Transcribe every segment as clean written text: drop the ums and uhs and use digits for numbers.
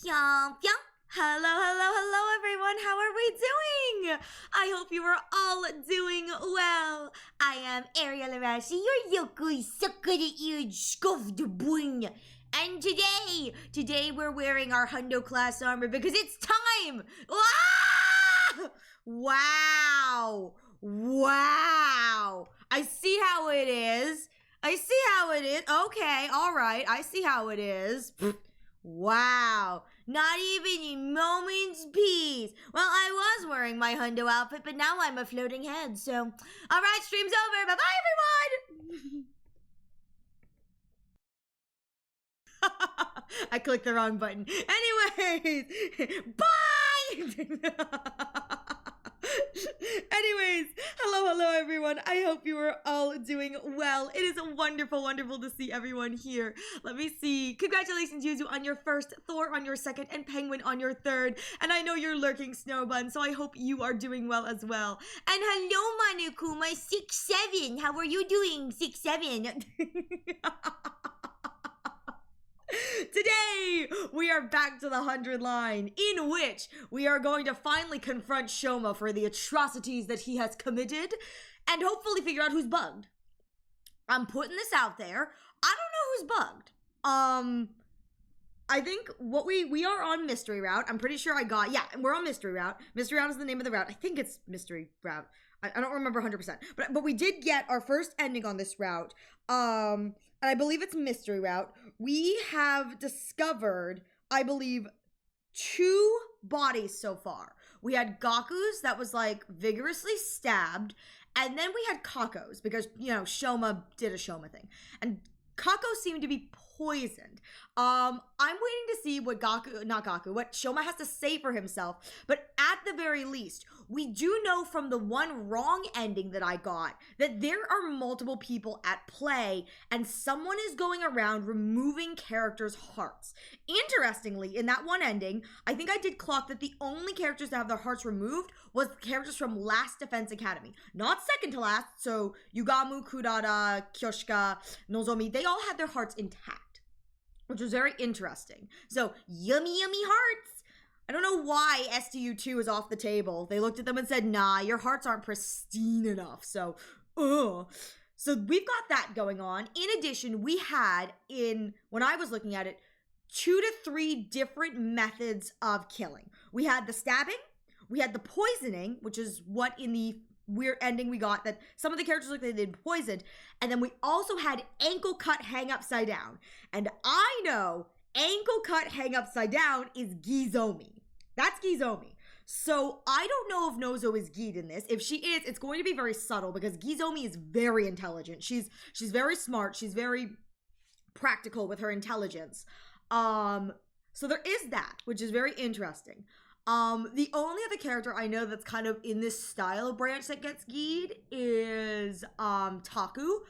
Pyong, pyong. Hello, hello, hello, everyone. How are we doing? I hope you are all doing well. I am Ariel Arashi, your yokoi sakura eared scuffed boing. And today we're wearing our Hundo class armor because it's time. Ah! Wow. I see how it is. Okay, all right. I see how it is. Wow. Not even a moment's peace. Well, I was wearing my Hundo outfit, but now I'm a floating head, so... Alright, stream's over. Bye-bye, everyone! I clicked the wrong button. Anyways, bye! Anyways, hello everyone. I hope you are all doing well. It is wonderful to see everyone here. Let me see. Congratulations, Yuzu, on your first, Thor on your second, and Penguin on your third. And I know you're lurking, Snowbun, so I hope you are doing well as well. And hello, Manukuma 67. How are you doing, 67? Today, we are back to the 100 line, in which we are going to finally confront Shoma for the atrocities that he has committed, and hopefully figure out who's bugged. I'm putting this out there. I don't know who's bugged. I think what we are on Mystery Route. I'm pretty sure we're on Mystery Route. Mystery Route is the name of the route. I think it's Mystery Route. I don't remember 100%. But we did get our first ending on this route. And I believe it's Mystery Route. We have discovered, I believe, 2 bodies so far. We had Gaku's that was like vigorously stabbed, and then we had Kako's because, you know, Shoma did a Shoma thing. And Kako seemed to be poisoned. I'm waiting to see what what Shoma has to say for himself, but at the very least, we do know from the one wrong ending that I got that there are multiple people at play and someone is going around removing characters' hearts. Interestingly, in that one ending, I think I did clock that the only characters to have their hearts removed was characters from Last Defense Academy. Not second to last, so Yugamu, Kudara, Kyoshika, Nozomi, they all had their hearts intact, which was very interesting. So, yummy hearts! I don't know why STU2 is off the table. They looked at them and said, nah, your hearts aren't pristine enough, so, ugh. So we've got that going on. In addition, we had, when I was looking at it, 2 to 3 different methods of killing. We had the stabbing, we had the poisoning, which is what in the weird ending we got, that some of the characters looked like they'd been poisoned, and then we also had ankle cut hang upside down. And I know ankle cut hang upside down is Gizomi. That's Gizomi. So I don't know if Nozo is Gied in this. If she is, it's going to be very subtle because Gizomi is very intelligent. She's very smart. She's very practical with her intelligence. So there is that, which is very interesting. The only other character I know that's kind of in this style branch that gets Gied is Taku.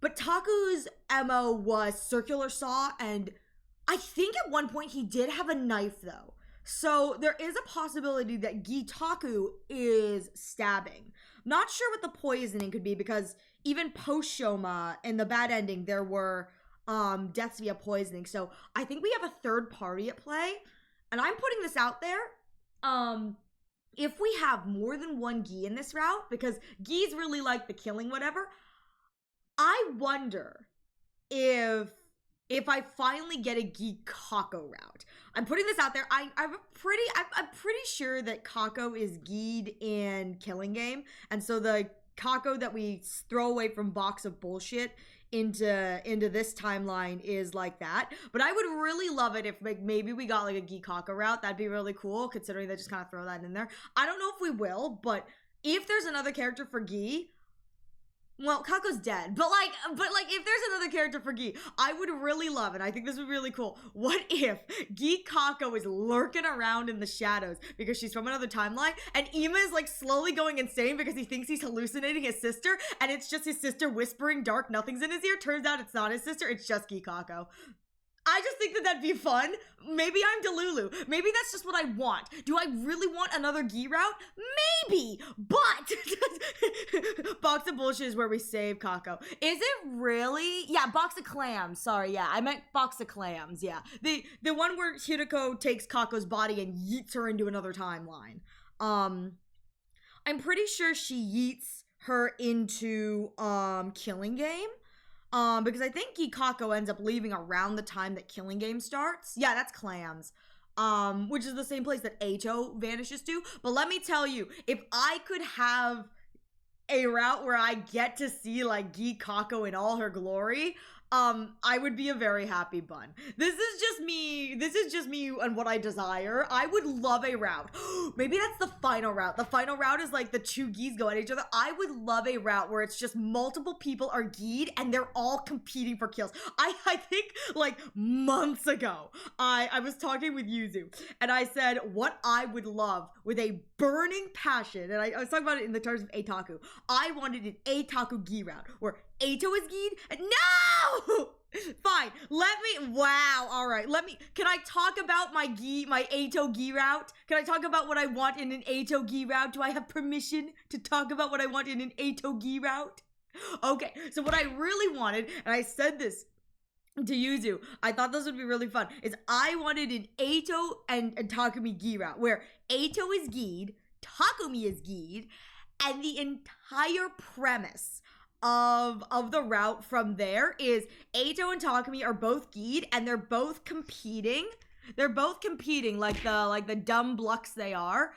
But Taku's MO was circular saw, and I think at one point he did have a knife though. So there is a possibility that Gitaku is stabbing. Not sure what the poisoning could be because even post Shoma in the bad ending there were deaths via poisoning. So I think we have a third party at play. And I'm putting this out there. If we have more than one Gi in this route, because Gis really like the killing whatever, I wonder if I finally get a Gi Kako route. I'm putting this out there. I'm pretty sure that Kako is Gied in Killing Game, and so the Kako that we throw away from Box of Bullshit into this timeline is like that. But I would really love it if like maybe we got like a Gi Kako route. That'd be really cool, considering they just kind of throw that in there. I don't know if we will, but if there's another character for Gi, well, Kako's dead, but like if there's another character for Gi, I would really love it. I think this would be really cool. What if Gi Kako is lurking around in the shadows because she's from another timeline, and Ima is like slowly going insane because he thinks he's hallucinating his sister, and it's just his sister whispering dark nothings in his ear. Turns out it's not his sister, it's just Gi Kako. I just think that that'd be fun. Maybe I'm Delulu. Maybe that's just what I want. Do I really want another gi route? Maybe, but box of bullshit is where we save Kako. Is it really? Yeah, box of clams. Sorry, yeah, I meant box of clams. Yeah, the one where Hirako takes Kako's body and yeets her into another timeline. I'm pretty sure she yeets her into Killing Game. Because I think Gikako ends up leaving around the time that Killing Game starts. Yeah, that's clams. Which is the same place that Ato vanishes to. But let me tell you, if I could have a route where I get to see like Gikako in all her glory, I would be a very happy bun. This is just me and what I desire. I would love a route. Maybe that's the final route. The final route is like the two gis go at each other. I would love a route where it's just multiple people are gied and they're all competing for kills. I think like months ago, I was talking with Yuzu and I said what I would love with a burning passion, and I was talking about it in the terms of Eitaku. I wanted an Eitaku gi route where Ato is gied. No! Fine. Wow. All right. Can I talk about my Ato gi route? Can I talk about what I want in an Ato gi route? Do I have permission to talk about what I want in an Ato gi route? Okay. So what I really wanted, and I said this to Yuzu, I thought this would be really fun, is I wanted an Ato and Takumi gi route where Ato is gied, Takumi is gied, and the entire premise of the route from there is Ato and Takumi are both gied and they're both competing. They're both competing like the dumb blucks they are.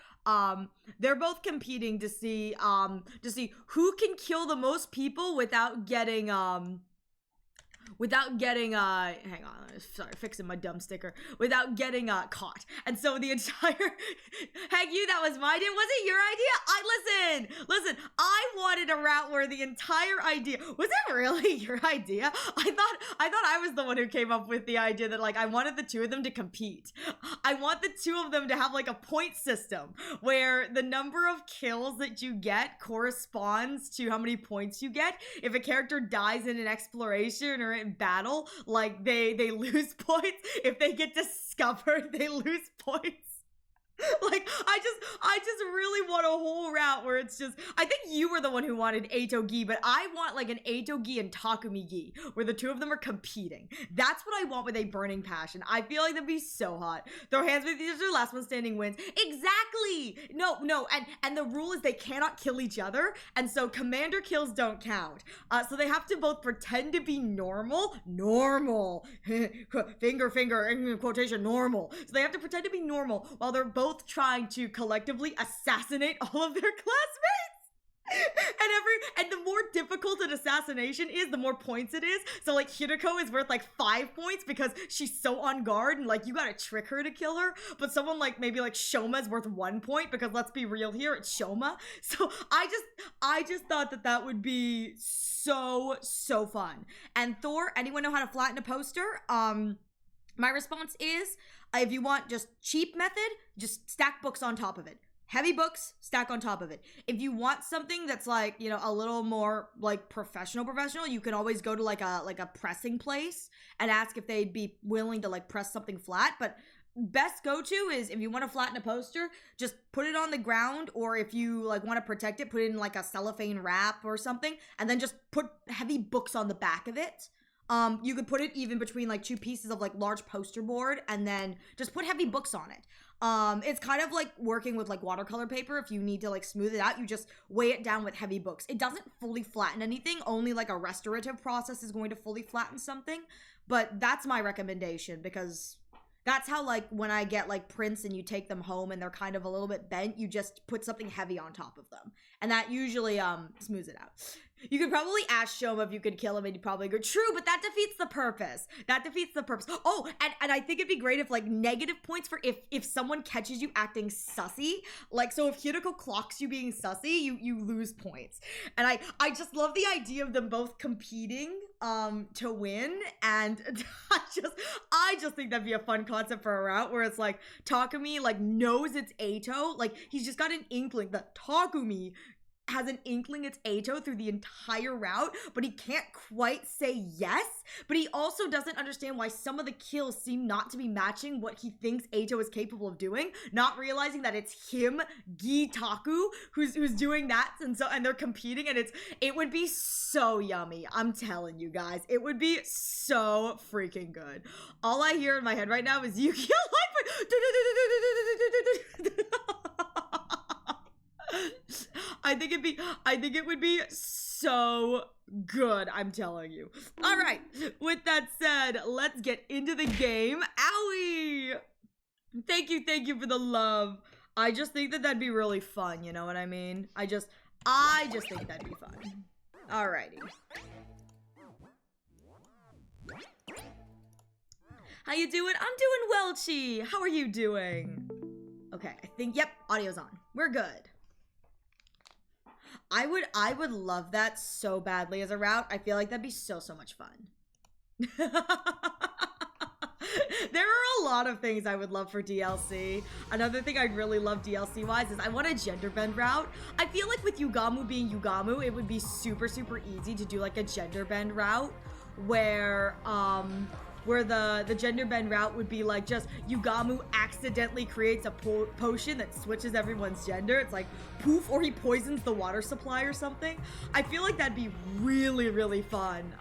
They're both competing to see who can kill the most people without getting hang on, sorry, fixing my dumb sticker, without getting caught. And so the entire heck you, that was my idea. Was it your idea? Listen, I wanted a route where the entire idea was it really your idea? I thought I was the one who came up with the idea that like I wanted the two of them to compete. I want the two of them to have like a point system where the number of kills that you get corresponds to how many points you get. If a character dies in an exploration or in battle, like they lose points. If they get discovered, they lose points. Like I just really want a whole route where it's just, I think you were the one who wanted Ato gi, but I want like an Ato gi and Takumi gi where the two of them are competing. That's what I want with a burning passion. I feel like that'd be so hot. Throw hands with each other, last one standing wins. Exactly. No, and the rule is they cannot kill each other, and so commander kills don't count. So they have to both pretend to be normal, finger in quotation, normal. So they have to pretend to be normal while they're both trying to collectively assassinate all of their classmates. And the more difficult an assassination is, the more points it is. So like Hirako is worth like 5 points because she's so on guard and like you gotta trick her to kill her. But someone like maybe like Shoma is worth 1 point because let's be real here, it's Shoma. So I just thought that would be so fun. And Thor, anyone know how to flatten a poster? My response is, if you want just cheap method, just stack books on top of it. Heavy books, stack on top of it. If you want something that's like, you know, a little more like professional, you can always go to like a pressing place and ask if they'd be willing to like press something flat. But best go-to is if you want to flatten a poster, just put it on the ground, or if you like want to protect it, put it in like a cellophane wrap or something, and then just put heavy books on the back of it. You could put it even between like two pieces of like large poster board and then just put heavy books on it. It's kind of like working with like watercolor paper. If you need to like smooth it out, you just weigh it down with heavy books. It doesn't fully flatten anything. Only like a restorative process is going to fully flatten something. But that's my recommendation, because that's how like when I get like prints and you take them home and they're kind of a little bit bent, you just put something heavy on top of them. And that usually smooths it out. You could probably ask Shoma if you could kill him and he'd probably go, true, but that defeats the purpose. Oh, and I think it'd be great if like negative points for if someone catches you acting sussy. Like, so if Hirako clocks you being sussy, you lose points. And I just love the idea of them both competing to win. And I just think that'd be a fun concept for a route where it's like Takumi like knows it's Ato. Like he's just got an inkling that Takumi has an inkling it's Ato through the entire route, but he can't quite say yes. But he also doesn't understand why some of the kills seem not to be matching what he thinks Ato is capable of doing, not realizing that it's him, Taku, who's doing that, and they're competing, and it would be so yummy. I'm telling you guys, it would be so freaking good. All I hear in my head right now is Yu-Gi-Oh! I think it would be so good, I'm telling you. All right, with that said, let's get into the game. Owie! Thank you for the love. I just think that'd be really fun, you know what I mean? I just think that'd be fun. Alrighty. How you doing? I'm doing well, Chi. How are you doing? Okay, I think, yep, audio's on. We're good. I would love that so badly as a route. I feel like that'd be so much fun. There are a lot of things I would love for DLC. Another thing I'd really love DLC-wise is I want a gender bend route. I feel like with Yugamu being Yugamu, it would be super easy to do like a gender bend route where the gender bend route would be like just Yugamu accidentally creates a potion that switches everyone's gender. It's like poof, or he poisons the water supply or something. I feel like that'd be really fun.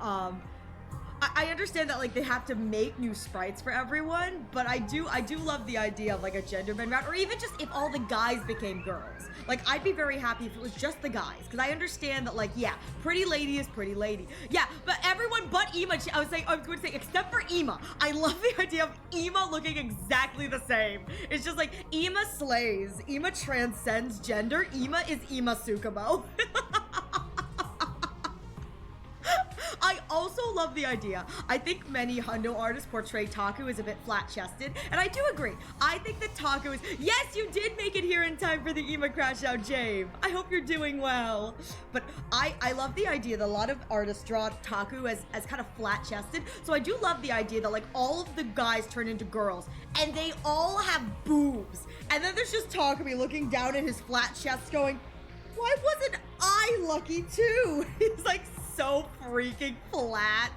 I understand that like they have to make new sprites for everyone, but I do love the idea of like a gender bend route, or even just if all the guys became girls. Like I'd be very happy if it was just the guys, because I understand that like, yeah, pretty lady is pretty lady. Yeah, but everyone but Ima, I was going to say except for Ima. I love the idea of Ima looking exactly the same. It's just like Ima slays. Ima transcends gender. Ima is Ima Tsukumo. I also love the idea. I think many Hundo artists portray Taku as a bit flat-chested, and I do agree. I think that Taku is... Yes, you did make it here in time for the Ima Crash Out, Jave. I hope you're doing well. But I love the idea that a lot of artists draw Taku as kind of flat-chested, so I do love the idea that, like, all of the guys turn into girls, and they all have boobs. And then there's just Takumi looking down at his flat chest going, why wasn't I lucky too? He's like so freaking flat.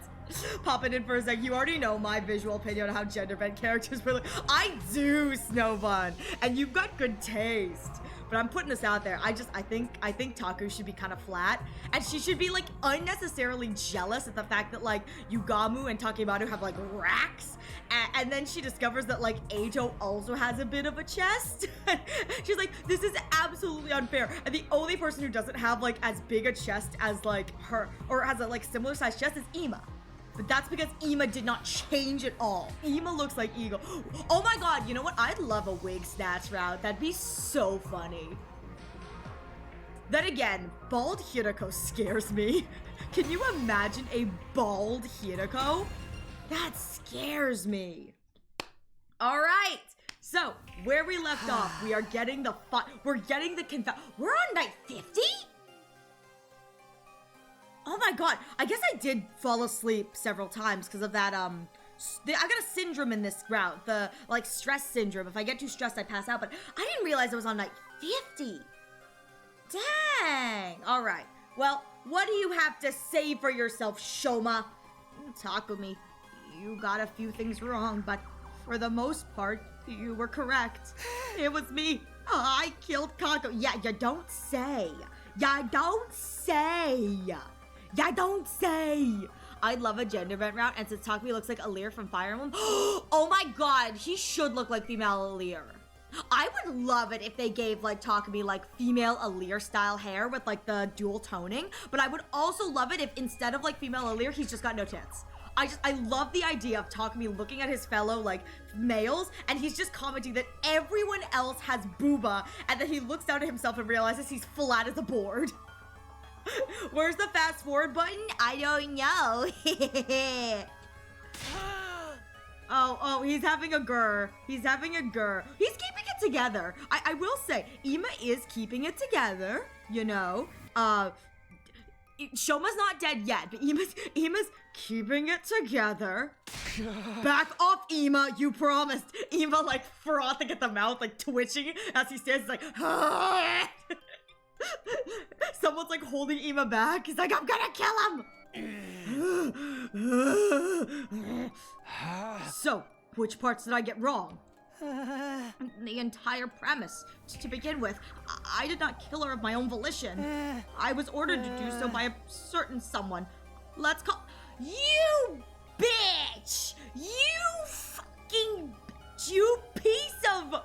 Popping in for a sec, you already know my visual opinion on how gender bent characters were like. I do, Snowbun, and you've got good taste. But I'm putting this out there. I think Taku should be kind of flat, and she should be like unnecessarily jealous at the fact that like Yugamu and Takebaru have like racks, and then she discovers that like Ato also has a bit of a chest. She's like, this is absolutely unfair, and the only person who doesn't have like as big a chest as like her, or has a like similar sized chest, is Ima. But that's because Ima did not change at all. Ima looks like Eagle. Oh my god, you know what? I'd love a wig snatch route. That'd be so funny. Then again, bald Hirako scares me. Can you imagine a bald Hirako? That scares me. All right. So, where we left off, we are getting the we're on night 50? Oh my god, I guess I did fall asleep several times because of that, I got a syndrome in this route, the, like, stress syndrome. If I get too stressed, I pass out, but I didn't realize it was on night 50. Dang. All right. Well, what do you have to say for yourself, Shoma? Takumi, you got a few things wrong, but for the most part, you were correct. It was me. I killed Kako. Yeah, you don't say. You don't say. Yeah, don't say! I'd love a gender bent route, and since Takumi looks like Alir from Fire Emblem, oh my god, he should look like female Alir. I would love it if they gave like Takumi like female Alir style hair with like the dual toning, but I would also love it if instead of like female Alir, he's just got no tits. I love the idea of Takumi looking at his fellow like males, and he's just commenting that everyone else has booba, and then he looks down at himself and realizes he's flat as a board. Where's the fast forward button? I don't know. Oh, he's having a grr. He's having a grr. He's keeping it together. I will say, Ima is keeping it together, you know. Shoma's not dead yet, but Ima's keeping it together. Back off, Ima, you promised. Ima, like, frothing at the mouth, like, twitching as he stands, like, Someone's like holding Ema back. He's like, I'm gonna kill him. So, which parts did I get wrong? The entire premise. To begin with, I did not kill her of my own volition. I was ordered to do so by a certain someone. Let's call... You bitch! You fucking... You piece of...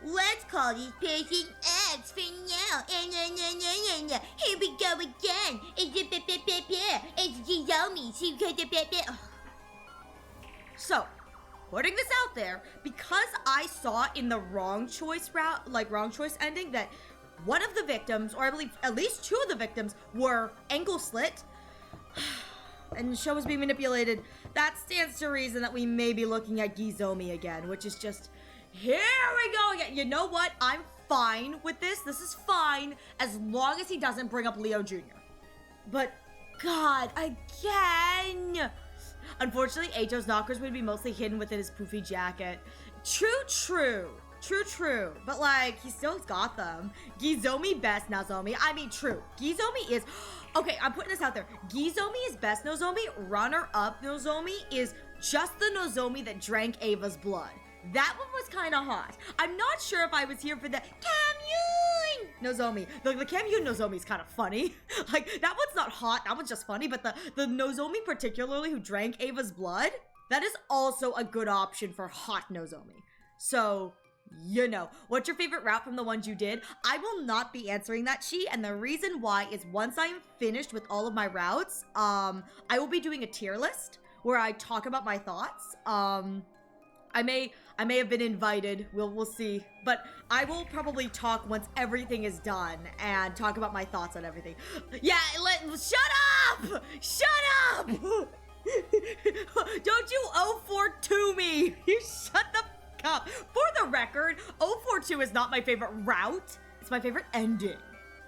Let's call this person X for now. Here we go again. It's Gizomi. So, putting this out there, because I saw in the wrong choice ending that one of the victims, or I believe at least two of the victims, were ankle slit, and the show was being manipulated, that stands to reason that we may be looking at Gizomi again, which is just, here we go again. You know what? I'm fine with this. This is fine, as long as he doesn't bring up Leo Jr. But, God, again... Unfortunately, Eito's knockers would be mostly hidden within his poofy jacket. True. But, like, he still's got them. Gizomi best Nozomi. I mean, true. Gizomi is... Okay, I'm putting this out there. Gizomi is best Nozomi. Runner-up Nozomi is just the Nozomi that drank Ava's blood. That one was kind of hot. I'm not sure if I was here for the Kamyun Nozomi. The Kamyun Nozomi is kind of funny. Like, that one's not hot. That one's just funny. But the Nozomi particularly who drank Ava's blood, that is also a good option for hot Nozomi. So, you know. What's your favorite route from the ones you did? I will not be answering that sheet. And the reason why is once I'm finished with all of my routes, I will be doing a tier list where I talk about my thoughts. I may have been invited. We'll see. But I will probably talk once everything is done and talk about my thoughts on everything. Yeah, shut up! Shut up! Don't you 042 me! You shut the fuck up. For the record, 042 is not my favorite route. It's my favorite ending.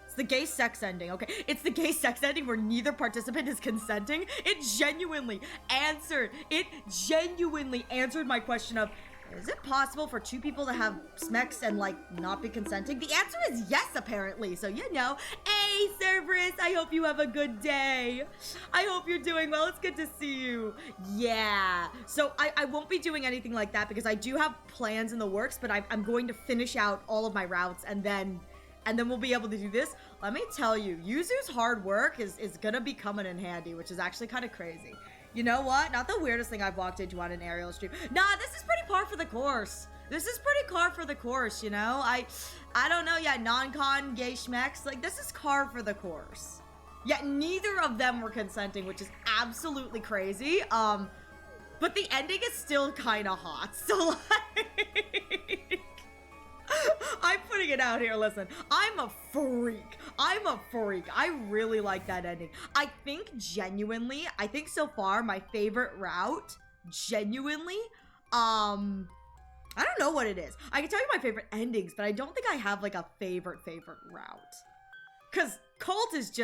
It's the gay sex ending, okay? It's the gay sex ending where neither participant is consenting. It genuinely answered my question of, is it possible for two people to have sex and, like, not be consenting? The answer is yes, apparently. So, you know. Hey, Cerberus, I hope you have a good day. I hope you're doing well. It's good to see you. Yeah. So, I won't be doing anything like that because I do have plans in the works, but I'm going to finish out all of my routes and then we'll be able to do this. Let me tell you, Yuzu's hard work is gonna be coming in handy, which is actually kind of crazy. You know what? Not the weirdest thing I've walked into on an aerial stream. Nah, this is pretty par for the course. This is pretty par for the course, you know? I don't know, yeah, non-con, gay schmecks, like, this is par for the course. Yet neither of them were consenting, which is absolutely crazy. But the ending is still kind of hot, so, like... I'm putting it out here, listen. I'm a freak. I really like that ending. I think so far my favorite route, genuinely, I don't know what it is. I can tell you my favorite endings, but I don't think I have like a favorite route. Cause Cult is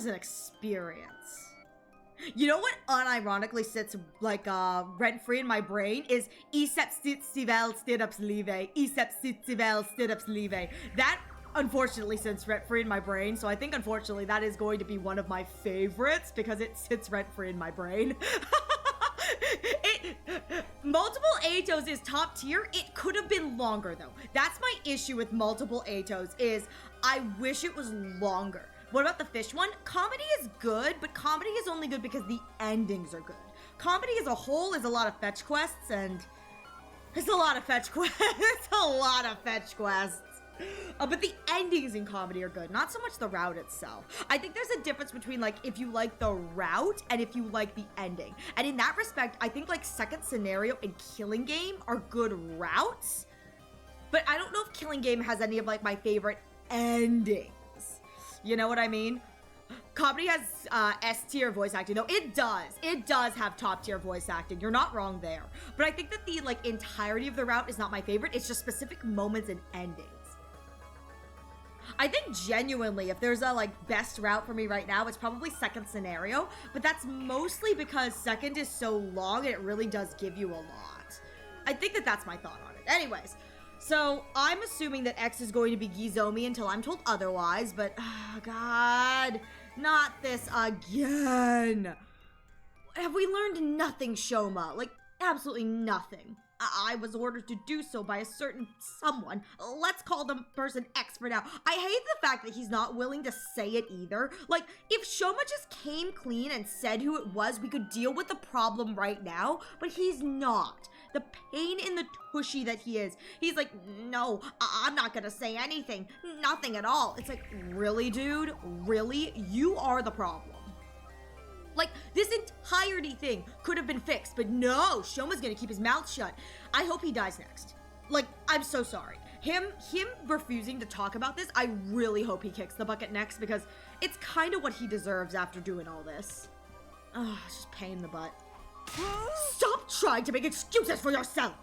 an experience. You know what unironically sits like rent-free in my brain is Isepsitivel Stirupslive. Isepsitivel Stirupslive. That unfortunately sits rent-free in my brain, so I think unfortunately that is going to be one of my favorites because it sits rent-free in my brain. Multiple Atos is top tier. It could have been longer though. That's my issue with multiple Atos is I wish it was longer. What about the fish one? Comedy is good, but comedy is only good because the endings are good. Comedy as a whole is a lot of fetch quests, and it's a lot of fetch quests. But the endings in comedy are good, not so much the route itself. I think there's a difference between, like, if you like the route and if you like the ending. And in that respect, I think, like, Second Scenario and Killing Game are good routes. But I don't know if Killing Game has any of, like, my favorite endings. You know what I mean? Comedy has S-tier voice acting. No, it does. It does have top-tier voice acting. You're not wrong there. But I think that the, like, entirety of the route is not my favorite. It's just specific moments and endings. I think genuinely, if there's a, like, best route for me right now, it's probably Second Scenario. But that's mostly because Second is so long and it really does give you a lot. I think that that's my thought on it. Anyways. So, I'm assuming that X is going to be Gizomi until I'm told otherwise, but, oh, God, not this again. Have we learned nothing, Shoma? Like, absolutely nothing. I was ordered to do so by a certain someone. Let's call them person X for now. I hate the fact that he's not willing to say it either. Like, if Shoma just came clean and said who it was, we could deal with the problem right now, but he's not. The pain in the tushy that he is. He's like, no, I'm not gonna say anything. Nothing at all. It's like, really, dude? Really? You are the problem. Like, this entirety thing could have been fixed, but no, Shoma's gonna keep his mouth shut. I hope he dies next. Like, I'm so sorry. Him refusing to talk about this, I really hope he kicks the bucket next, because it's kind of what he deserves after doing all this. Oh, it's just pain in the butt. Stop trying to make excuses for yourself!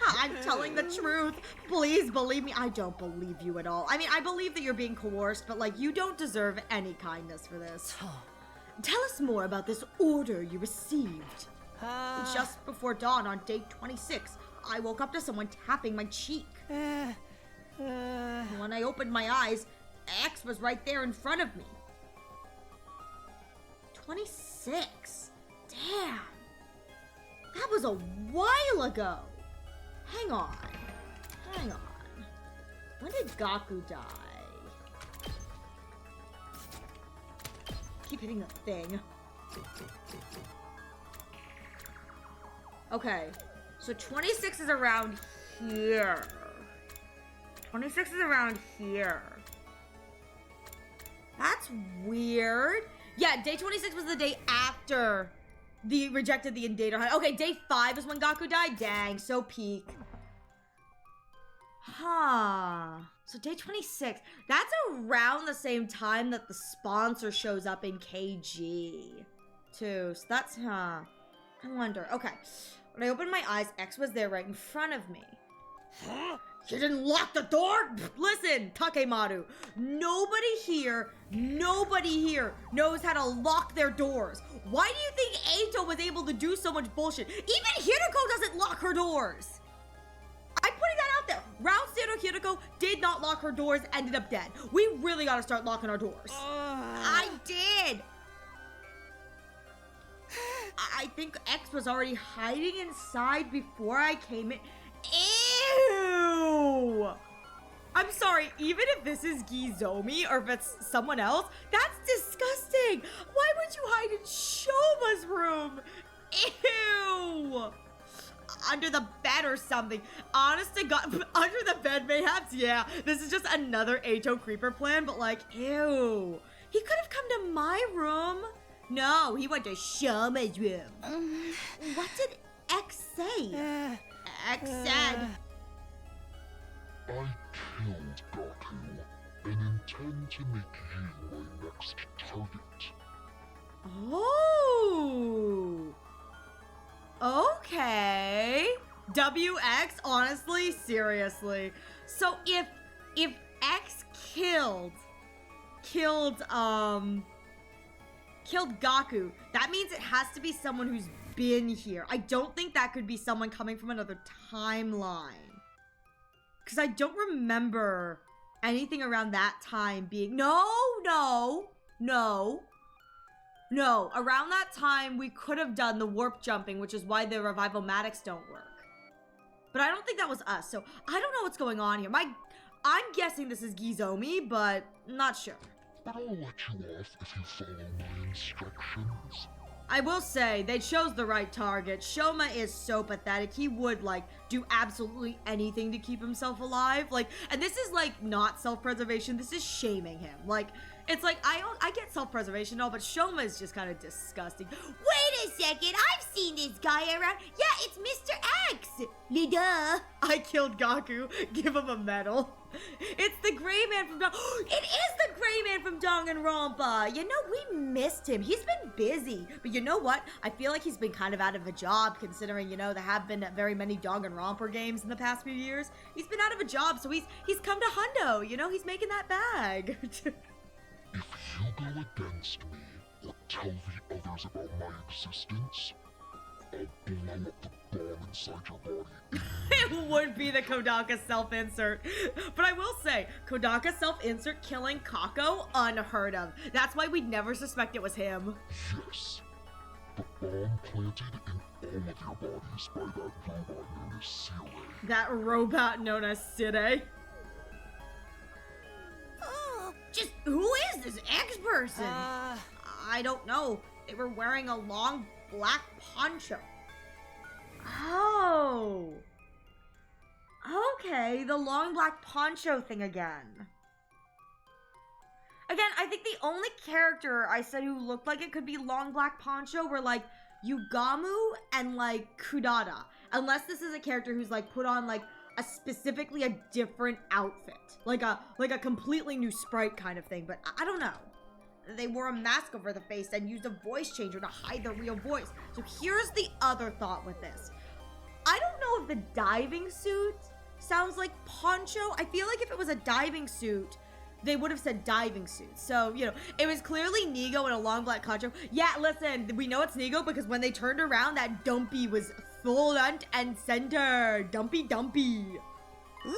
I'm telling the truth. Please believe me. I don't believe you at all. I mean, I believe that you're being coerced, but, like, you don't deserve any kindness for this. Tell us more about this order you received. Just before dawn on day 26, I woke up to someone tapping my cheek. When I opened my eyes, X was right there in front of me. 26? Damn. That was a while ago. Hang on. When did Gaku die? Keep hitting the thing. Okay, so 26 is around here. 26 is around here. That's weird. Yeah, day 26 was the day after the rejected the Invader Hunt. Okay, day 5 is when Gaku died. Dang, so peak. Huh. So day 26, that's around the same time that the sponsor shows up in KG, too. So that's, I wonder. Okay. When I opened my eyes, X was there right in front of me. Huh? You didn't lock the door? Listen, Takemaru, nobody here knows how to lock their doors. Why do you think Eito was able to do so much bullshit? Even Hiroko doesn't lock her doors. I'm putting that out there. Round Zero Hiroko did not lock her doors, ended up dead. We really gotta start locking our doors. I did. I think X was already hiding inside before I came in. Ew! I'm sorry, even if this is Gizomi or if it's someone else, that's disgusting. Why would you hide in Shoma's room? Ew! Under the bed or something. Honest to God, under the bed mayhaps, yeah. This is just another Eito creeper plan, but like, ew. He could have come to my room. No, he went to Shoma's room. What did X say? X said... I killed Gaku and intend to make you my next target. Oh! Okay. WX, honestly, seriously. So if X killed Gaku, that means it has to be someone who's been here. I don't think that could be someone coming from another timeline. Because I don't remember anything around that time being... No. Around that time, we could have done the warp jumping, which is why the revival matics don't work. But I don't think that was us, so I don't know what's going on here. I'm guessing this is Gizomi, but not sure. But I'll let you off if you follow my instructions. I will say, they chose the right target. Shoma is so pathetic. He would, like, do absolutely anything to keep himself alive. Like, and this is, like, not self-preservation. This is shaming him. Like, it's like, I get self-preservation and all, but Shoma is just kind of disgusting. Wait a second, I've seen this guy around. Yeah, it's Mr. X. Duh. I killed Gaku. Give him a medal. It's the gray man from It is the gray man from Danganronpa. You know, we missed him. He's been busy. But you know what? I feel like he's been kind of out of a job, considering, you know, there have been very many Danganronpa games in the past few years. He's been out of a job, so he's come to Hundo. You know, he's making that bag. If you go against me or tell the others about my existence, I'll blow up the bomb inside your body. would be the Kodaka self-insert. But I will say, Kodaka self-insert killing Kako, unheard of. That's why we'd never suspect it was him. Yes. The bomb planted in all of your bodies by that robot known as Sire. That robot known as Sire. Just who is this X person? I don't know. They were wearing a long black poncho. Oh. Okay, the long black poncho thing again. Again, I think the only character I said who looked like it could be long black poncho were like Yugamu and like Kudada. Unless this is a character who's like put on like specifically a different outfit. Like a completely new sprite kind of thing, but I don't know. They wore a mask over the face and used a voice changer to hide their real voice. So here's the other thought with this. I don't know if the diving suit sounds like poncho. I feel like if it was a diving suit, they would have said diving suit. So, you know, it was clearly Nigo in a long black poncho. Yeah, listen, we know it's Nigo because when they turned around, that dumpy was full front and center. Dumpy. Ooh,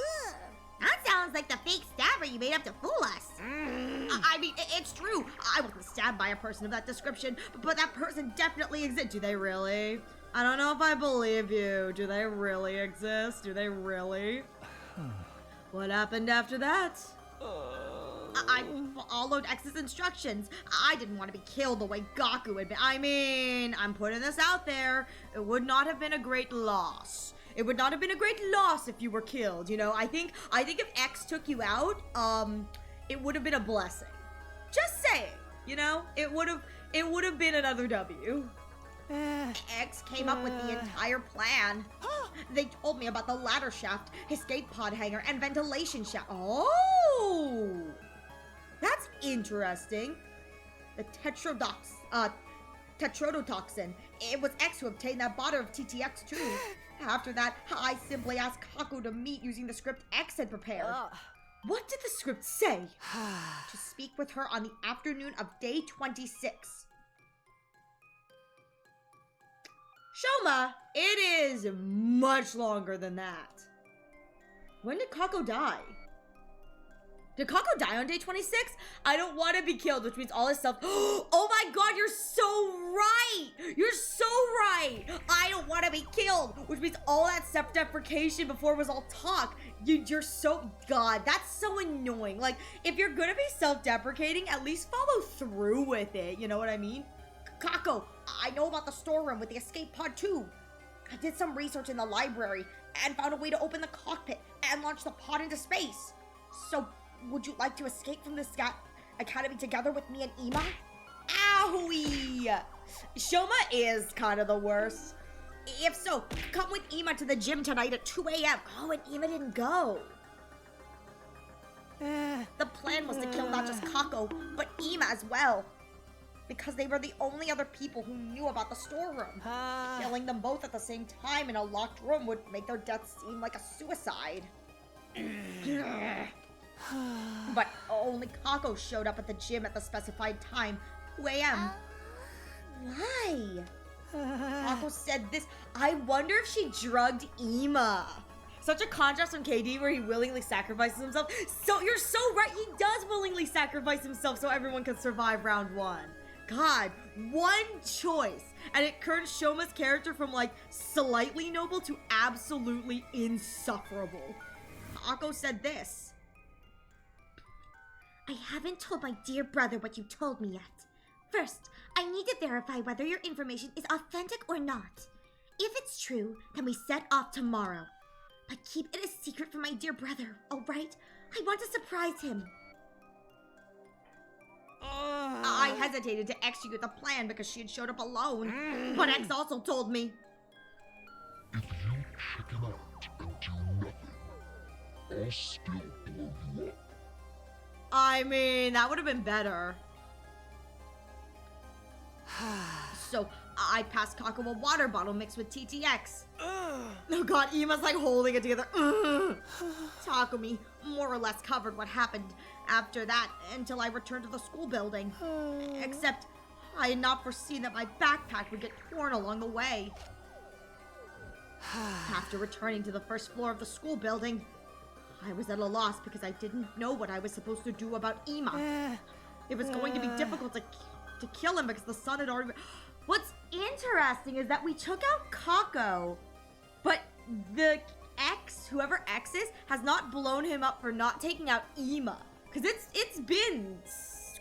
that sounds like the fake stabber you made up to fool us. I mean, it's true. I wasn't stabbed by a person of that description, but that person definitely exists. Do they really? I don't know if I believe you. Do they really exist? Do they really? What happened after that? I followed X's instructions. I didn't want to be killed the way Gaku had been. I mean, I'm putting this out there. It would not have been a great loss. It would not have been a great loss if you were killed, you know? I think if X took you out, it would have been a blessing. Just saying, you know? It would have been another W. X came up with the entire plan. They told me about the ladder shaft, escape pod hanger, and ventilation shaft. Oh! That's interesting. The tetrodotoxin. It was X who obtained that bottle of TTX too. After that, I simply asked Kako to meet using the script X had prepared. What did the script say? To speak with her on the afternoon of day 26. Shoma, it is much longer than that. When did Kako die? Did Kako die on day 26? I don't want to be killed, which means all his stuff. Oh my god, you're so right! You're so right! I don't want to be killed, which means all that self-deprecation before was all talk. You're so... God, that's so annoying. Like, if you're gonna be self-deprecating, at least follow through with it. You know what I mean? Kako, I know about the storeroom with the escape pod too. I did some research in the library and found a way to open the cockpit and launch the pod into space. So, would you like to escape from the academy together with me and Ima? Owie! Shoma is kind of the worst. If so, come with Ima to the gym tonight at 2 a.m. Oh, and Ima didn't go. The plan was to kill not just Kako, but Ima as well. Because they were the only other people who knew about the storeroom. Killing them both at the same time in a locked room would make their deaths seem like a suicide. But only Kako showed up at the gym at the specified time, 2 a.m. Why? Kako said this. I wonder if she drugged Ima. Such a contrast from KD where he willingly sacrifices himself. So you're so right, he does willingly sacrifice himself so everyone can survive round 1. God, one choice. And it turned Shoma's character from like slightly noble to absolutely insufferable. Kako said this. I haven't told my dear brother what you told me yet. First, I need to verify whether your information is authentic or not. If it's true, then we set off tomorrow. But keep it a secret from my dear brother, alright? I want to surprise him. I hesitated to execute the plan because she had showed up alone. But X also told me. If you chicken out and do nothing, I'll still blow you up. I mean, that would have been better. So, I passed Kako a water bottle mixed with TTX. Oh god, Ima's like holding it together. Takumi more or less covered what happened after that until I returned to the school building. Except, I had not foreseen that my backpack would get torn along the way. After returning to the first floor of the school building, I was at a loss because I didn't know what I was supposed to do about Ima. It was going to be difficult to kill him because the sun had already... What's interesting is that we took out Kako, but the X, whoever X is, has not blown him up for not taking out Ima. Because it's been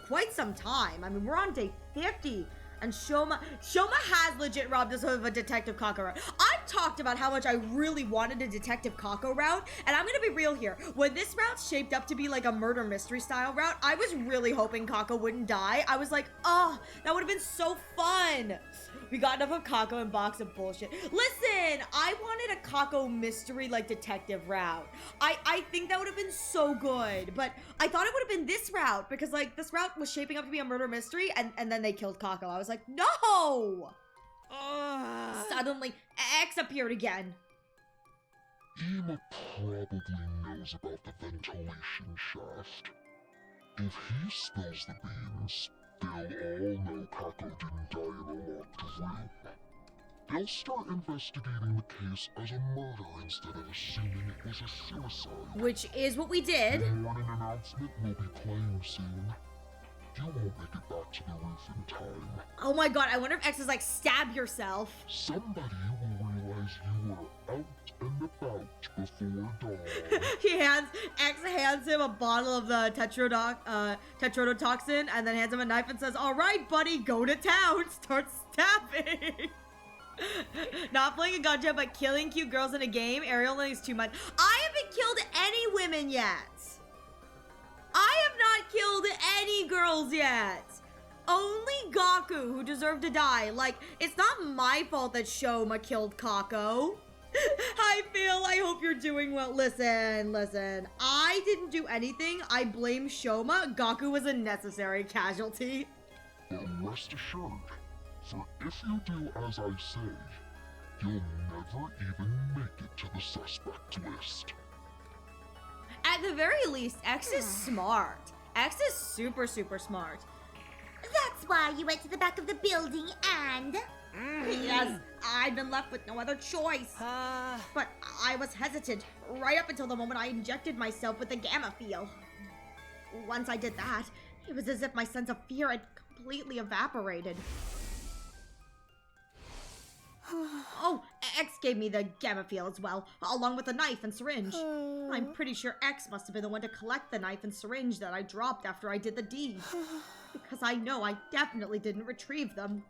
quite some time. I mean, we're on day 50. And Shoma has legit robbed us of a Detective Kako route. I've talked about how much I really wanted a Detective Kako route, and I'm gonna be real here. When this route shaped up to be like a murder mystery style route, I was really hoping Kako wouldn't die. I was like, oh, that would have been so fun. We got enough of Kako and box of bullshit. Listen, I wanted a Kako mystery like detective route. I think that would have been so good, but I thought it would have been this route because like this route was shaping up to be a murder mystery and then they killed Kako. I was like, no! Suddenly, X appeared again. Ima probably knows about the ventilation shaft. If he spills the beans, they'll all know Kako didn't die in a locked room. They'll start investigating the case as a murder instead of assuming it was a suicide. Which is what we did. The morning announcement will be playing soon. You won't make it back to the roof in time. Oh my god, I wonder if X is like, stab yourself. Somebody will realize you were out and about before dawn. X hands him a bottle of the tetrodotoxin and then hands him a knife and says, all right, buddy, go to town. Start stabbing. Not playing a gotcha, but killing cute girls in a game. Ariel knows too much. I haven't killed any women yet. I have not killed any girls yet. Only Gaku, who deserved to die. Like, it's not my fault that Shoma killed Kako. Hi, Phil. I hope you're doing well. Listen. I didn't do anything. I blame Shoma. Gaku was a necessary casualty. But rest assured, for if you do as I say, you'll never even make it to the suspect list. At the very least, X is smart. X is super, super smart. That's why you went to the back of the building and... Yes, I'd been left with no other choice. But I was hesitant right up until the moment I injected myself with the gamma field. Once I did that, it was as if my sense of fear had completely evaporated. Oh, X gave me the gamma field as well, along with a knife and syringe. I'm pretty sure X must have been the one to collect the knife and syringe that I dropped after I did the deed. Because I know I definitely didn't retrieve them.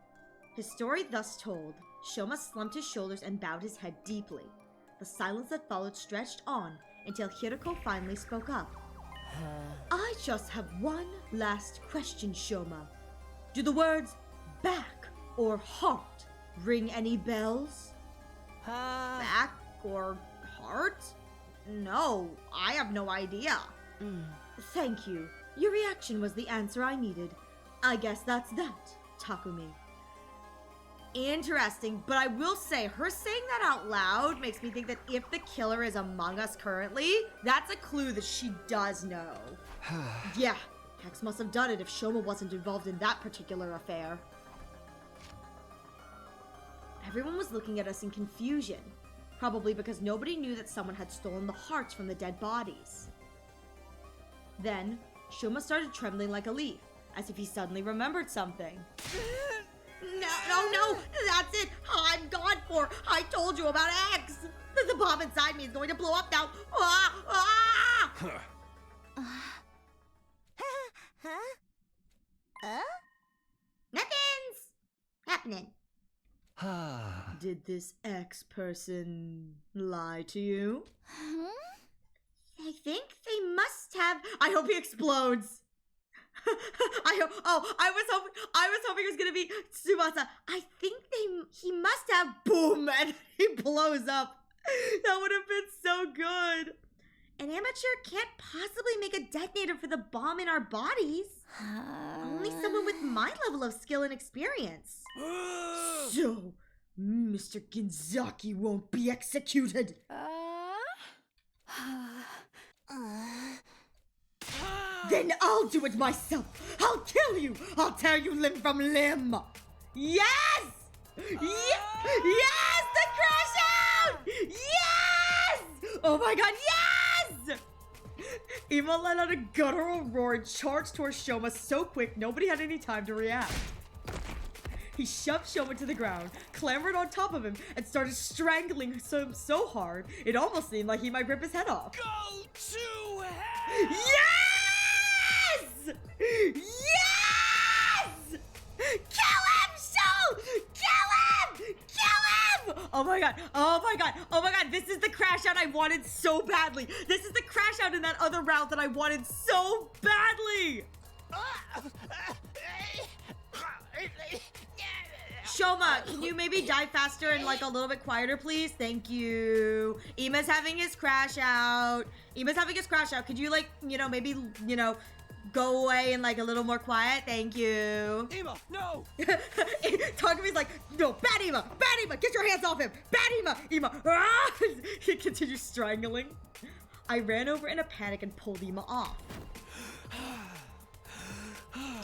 His story thus told, Shoma slumped his shoulders and bowed his head deeply. The silence that followed stretched on until Hiroko finally spoke up. I just have one last question, Shoma. Do the words back or heart ring any bells? Back or heart? No, I have no idea. Thank you. Your reaction was the answer I needed. I guess that's that, Takumi. Interesting, but I will say, her saying that out loud makes me think that if the killer is among us currently, that's a clue that she does know. Yeah, Hex must have done it if Shoma wasn't involved in that particular affair. Everyone was looking at us in confusion, probably because nobody knew that someone had stolen the hearts from the dead bodies. Then, Shoma started trembling like a leaf, as if he suddenly remembered something. No, that's it. I'm gone for. I told you about X. The bomb inside me is going to blow up now. Nothing's happening. Did this X person lie to you? I think they must have. I hope he explodes. I was hoping it was gonna be Tsubasa. I think he must have boom and he blows up. That would have been so good. An amateur can't possibly make a detonator for the bomb in our bodies. Only someone with my level of skill and experience. So, Mr. Ginzaki won't be executed. Then I'll do it myself. I'll kill you. I'll tear you limb from limb. Yes! Yes! The crash out! Oh my god, yes! Ima let out a guttural roar and charged towards Shoma so quick nobody had any time to react. He shoved Shoma to the ground, clambered on top of him, and started strangling him so hard it almost seemed like he might rip his head off. Go to hell! Yes! Yes! Kill him, Sho! Kill him! Kill him! Oh my god, oh my god, oh my god, this is the crash out I wanted so badly. This is the crash out in that other route that I wanted so badly. Shoma, can you maybe dive faster and like a little bit quieter, please? Thank you. Ima's having his crash out. Ima's having his crash out. Could you like, maybe, go away and like a little more quiet? Thank you. Ima, no! Takumi's like, no, bad Ima, get your hands off him. Bad Ima. Ah! He continues strangling. I ran over in a panic and pulled Ima off.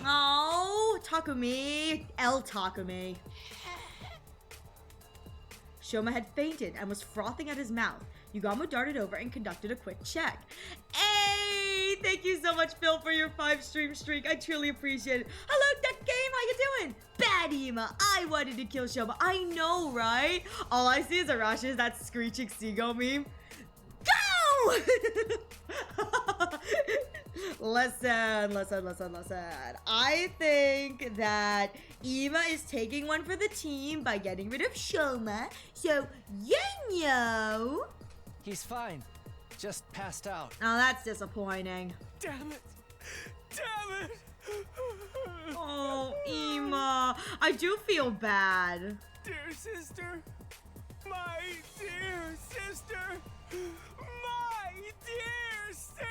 Oh, Takumi. Takumi. Shoma had fainted and was frothing at his mouth. Yugamo darted over and conducted a quick check. Hey, thank you so much, Phil, for your 5-stream streak. I truly appreciate it. Hello, Duck Game. How you doing? Bad Ima. I wanted to kill Shoma. I know, right? All I see is Arash's that screeching seagull meme. Go! Listen. I think that Ima is taking one for the team by getting rid of Shoma. So, Yenyo. He's fine. Just passed out. Oh, that's disappointing. Damn it! Damn it! Oh, Ima. I do feel bad. Dear sister! My dear sister! My dear sister!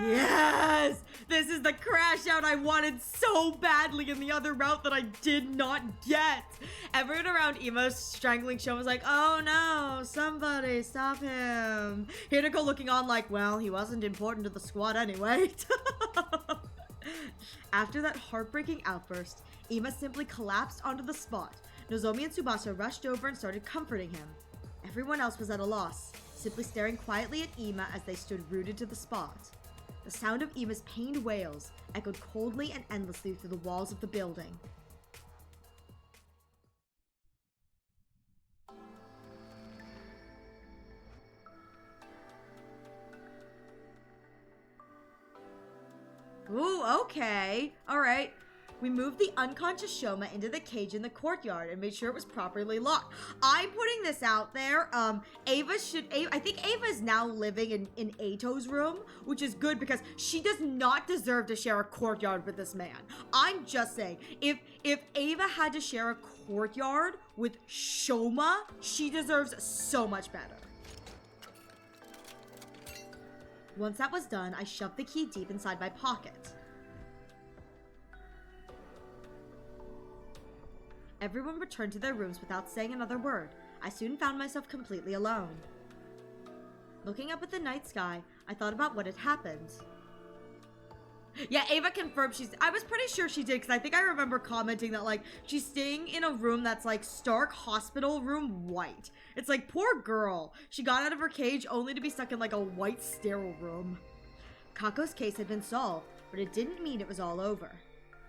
Yes! This is the crash out I wanted so badly in the other route that I did not get. Everyone around Ima strangling Shoma was like, oh no, somebody stop him. Hinako looking on like, well, he wasn't important to the squad anyway. After that heartbreaking outburst, Ima simply collapsed onto the spot. Nozomi and Tsubasa rushed over and started comforting him. Everyone else was at a loss, simply staring quietly at Ima as they stood rooted to the spot. The sound of Ima's pained wails echoed coldly and endlessly through the walls of the building. Ooh, okay. Alright. We moved the unconscious Shoma into the cage in the courtyard and made sure it was properly locked. I'm putting this out there. I think Ava is now living in Ato's room, which is good because she does not deserve to share a courtyard with this man. I'm just saying, if Ava had to share a courtyard with Shoma, she deserves so much better. Once that was done, I shoved the key deep inside my pocket. Everyone returned to their rooms without saying another word. I soon found myself completely alone. Looking up at the night sky, I thought about what had happened. Yeah, Ava confirmed I was pretty sure she did, because I think I remember commenting that, like, she's staying in a room that's, like, stark hospital room white. It's like, poor girl. She got out of her cage only to be stuck in, like, a white sterile room. Kako's case had been solved, but it didn't mean it was all over.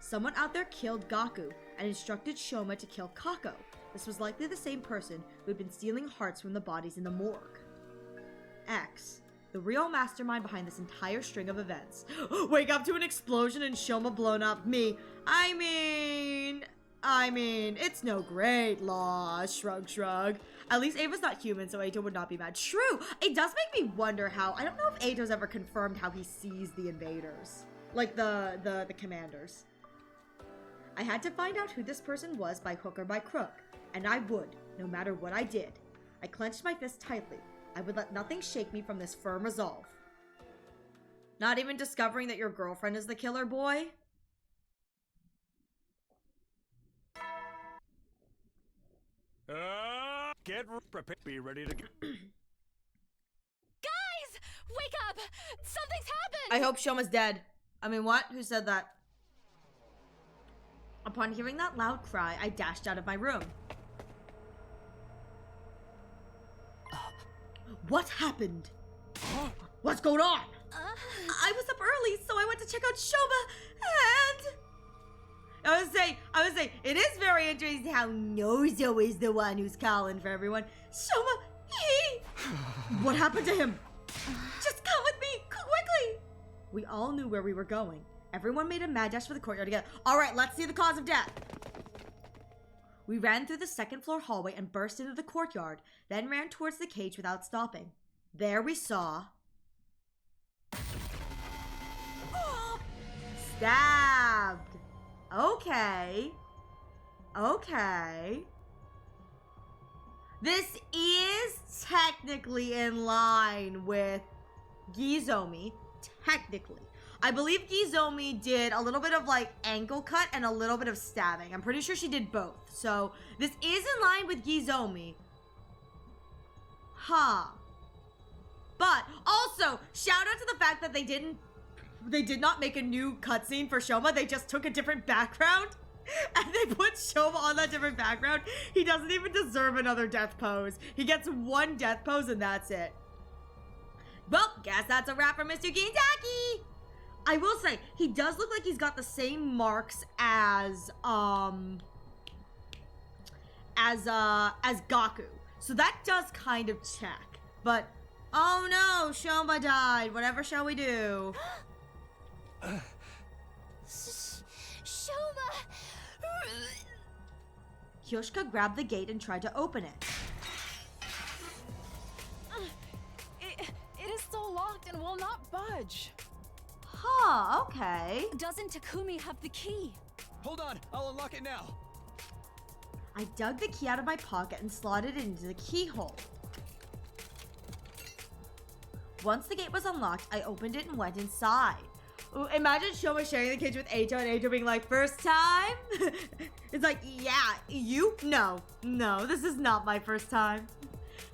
Someone out there killed Gaku and instructed Shoma to kill Kako. This was likely the same person who had been stealing hearts from the bodies in the morgue. X, the real mastermind behind this entire string of events. Wake up to an explosion and Shoma blown up. Me. I mean, it's no great loss. Shrug. At least Ava's not human, so Ato would not be mad. True. It does make me wonder how, I don't know if Ato's ever confirmed how he sees the invaders. Like the commanders. I had to find out who this person was by hook or by crook, and I would, no matter what I did. I clenched my fist tightly. I would let nothing shake me from this firm resolve. Not even discovering that your girlfriend is the killer, boy? Get prepared. Be ready to go. Guys! Wake up! Something's happened! I hope Shoma's dead. I mean, what? Who said that? Upon hearing that loud cry, I dashed out of my room. What happened? What's going on? I was up early, so I went to check out Shoma, and... I would say, it is very interesting how Nozo is the one who's calling for everyone. Shoma, he... What happened to him? Just come with me, quickly! We all knew where we were going. Everyone made a mad dash for the courtyard together. All right, let's see the cause of death. We ran through the second floor hallway and burst into the courtyard, then ran towards the cage without stopping. There we saw... Stabbed. Okay. Okay. This is technically in line with Gizomi. Technically. I believe Gizomi did a little bit of like ankle cut and a little bit of stabbing. I'm pretty sure she did both. So this is in line with Gizomi. Huh. But also, shout out to the fact that they did not make a new cutscene for Shoma. They just took a different background and they put Shoma on that different background. He doesn't even deserve another death pose. He gets one death pose and that's it. Well, guess that's a wrap for Mr. Gintaki. I will say, he does look like he's got the same marks as Gaku. So that does kind of check. But, oh no, Shoma died. Whatever shall we do? Shoma! Yoshika grabbed the gate and tried to open it. It is so locked and will not budge. Huh, okay. Doesn't Takumi have the key? Hold on, I'll unlock it now. I dug the key out of my pocket and slotted it into the keyhole. Once the gate was unlocked, I opened it and went inside. Ooh, imagine Shoma sharing the cage with Eito and Eito being like, first time? It's like, yeah, you? No, this is not my first time.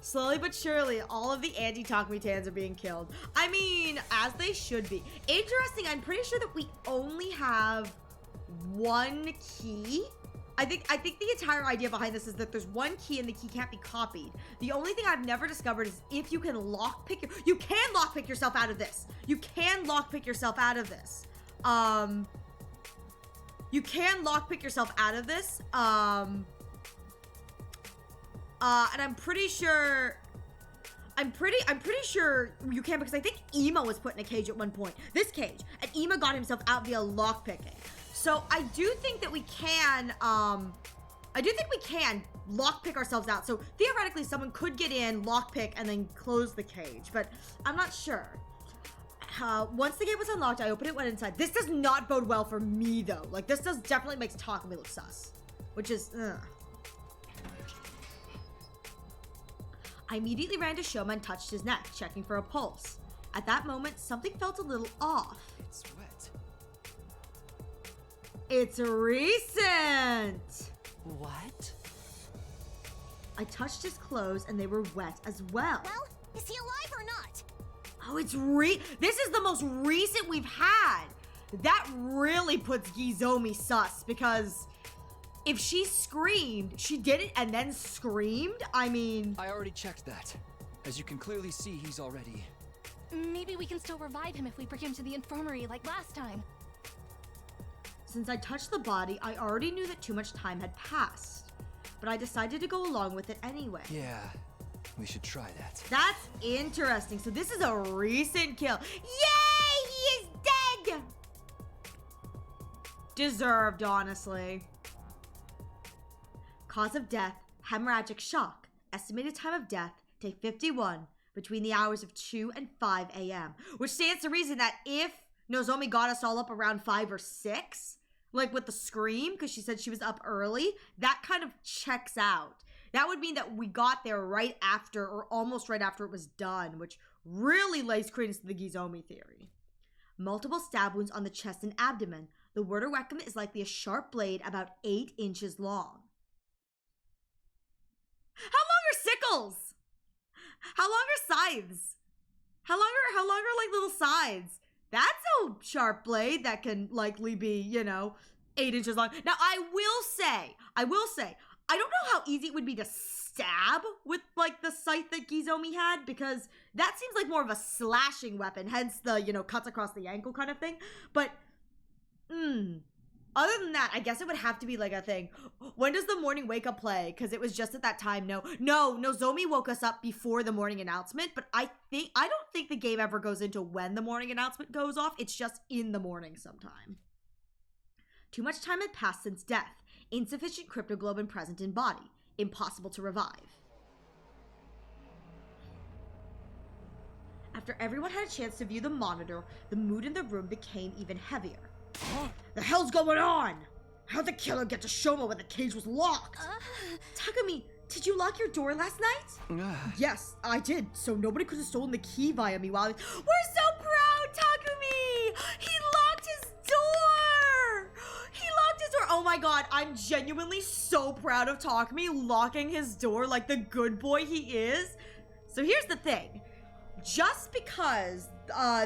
Slowly but surely, all of the anti-Takumi Tans are being killed. I mean, as they should be. Interesting, I'm pretty sure that we only have one key. I think the entire idea behind this is that there's one key and the key can't be copied. The only thing I've never discovered is if you can lockpick you can lockpick yourself out of this. You can lockpick yourself out of this. You can lockpick yourself out of this. And I'm pretty sure you can, because I think Ema was put in a cage at one point. This cage. And Ema got himself out via lockpicking. So I do think that we can lockpick ourselves out. So theoretically someone could get in, lockpick, and then close the cage, but I'm not sure. Once the gate was unlocked, I opened it, went inside. This does not bode well for me though. Like this definitely makes Takumi look sus, which is, ugh. I immediately ran to Shoma and touched his neck, checking for a pulse. At that moment, something felt a little off. It's wet. It's recent! What? I touched his clothes and they were wet as well. Well, is he alive or not? Oh, this is the most recent we've had. That really puts Gizomi sus, because if she screamed, she did it and then screamed? I mean... I already checked that. As you can clearly see, he's already... Maybe we can still revive him if we bring him to the infirmary like last time. Since I touched the body, I already knew that too much time had passed. But I decided to go along with it anyway. Yeah, we should try that. That's interesting. So this is a recent kill. Yay! He is dead! Deserved, honestly. Cause of death, hemorrhagic shock. Estimated time of death, day 51, between the hours of 2 and 5 a.m. Which stands to reason that if Nozomi got us all up around 5 or 6, like with the scream, because she said she was up early, that kind of checks out. That would mean that we got there right after, or almost right after it was done, which really lays credence to the Gizomi theory. Multiple stab wounds on the chest and abdomen. The Wurter Weckham is likely a sharp blade about 8 inches long. How long are sickles? How long are scythes? How long are like little scythes? That's a sharp blade that can likely be, 8 inches long. Now, I will say, I don't know how easy it would be to stab with like the scythe that Gizomi had, because that seems like more of a slashing weapon, hence the, you know, cuts across the ankle kind of thing. But other than that, I guess it would have to be like a thing. When does the morning wake up play? Because it was just at that time. No, Nozomi woke us up before the morning announcement, but I don't think the game ever goes into when the morning announcement goes off. It's just in the morning sometime. Too much time had passed since death. Insufficient cryptoglobin present in body. Impossible to revive. After everyone had a chance to view the monitor, the mood in the room became even heavier. The hell's going on? How'd the killer get to Shoma when the cage was locked? Takumi, did you lock your door last night? Yes, I did, so nobody could have stolen the key via me while We're so proud, Takumi! He locked his door! He locked his door! Oh my god, I'm genuinely so proud of Takumi locking his door like the good boy he is. So here's the thing. Just because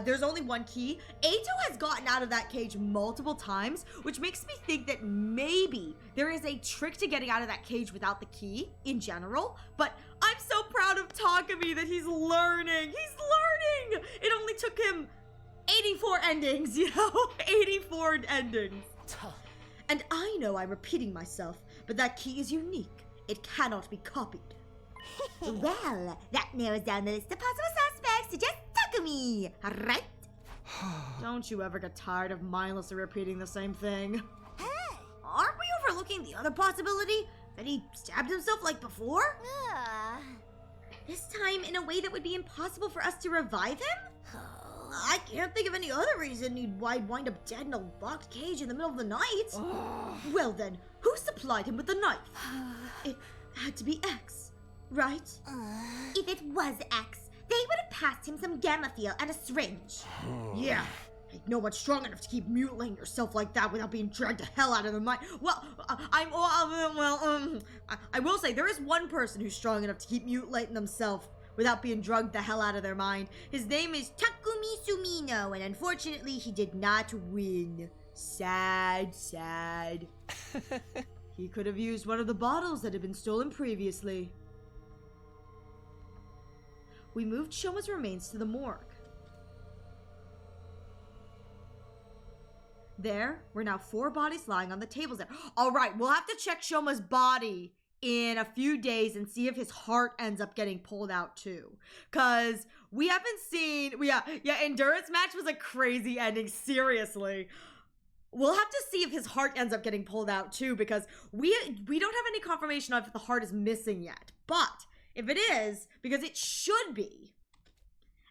there's only one key, Eito has gotten out of that cage multiple times, which makes me think that maybe there is a trick to getting out of that cage without the key in general. But I'm so proud of Takumi that he's learning. He's learning! It only took him 84 endings, you know? 84 endings. And I know I'm repeating myself, but that key is unique. It cannot be copied. Well, that narrows down the list of possible suspects to just Takumi, right? Don't you ever get tired of mindlessly repeating the same thing? Hey, aren't we overlooking the other possibility? That he stabbed himself like before? This time in a way that would be impossible for us to revive him? I can't think of any other reason he'd wind up dead in a locked cage in the middle of the night. Well then, who supplied him with the knife? It had to be X, right? If it was X, they would have passed him some gamma fuel and a syringe. Yeah. Ain't no one strong enough to keep mutilating yourself like that without being dragged to hell out of the mind. Well, I will say there is one person who's strong enough to keep mutilating themselves without being drugged the hell out of their mind. His name is Takumi Sumino, and unfortunately he did not win. Sad. He could have used one of the bottles that had been stolen previously. We moved Shoma's remains to the morgue. There were now 4 bodies lying on the tables there. All right, we'll have to check Shoma's body in a few days and see if his heart ends up getting pulled out too. Cause we haven't seen, Endurance match was a crazy ending, seriously. We'll have to see if his heart ends up getting pulled out too, because we don't have any confirmation of if the heart is missing yet. But if it is, because it should be,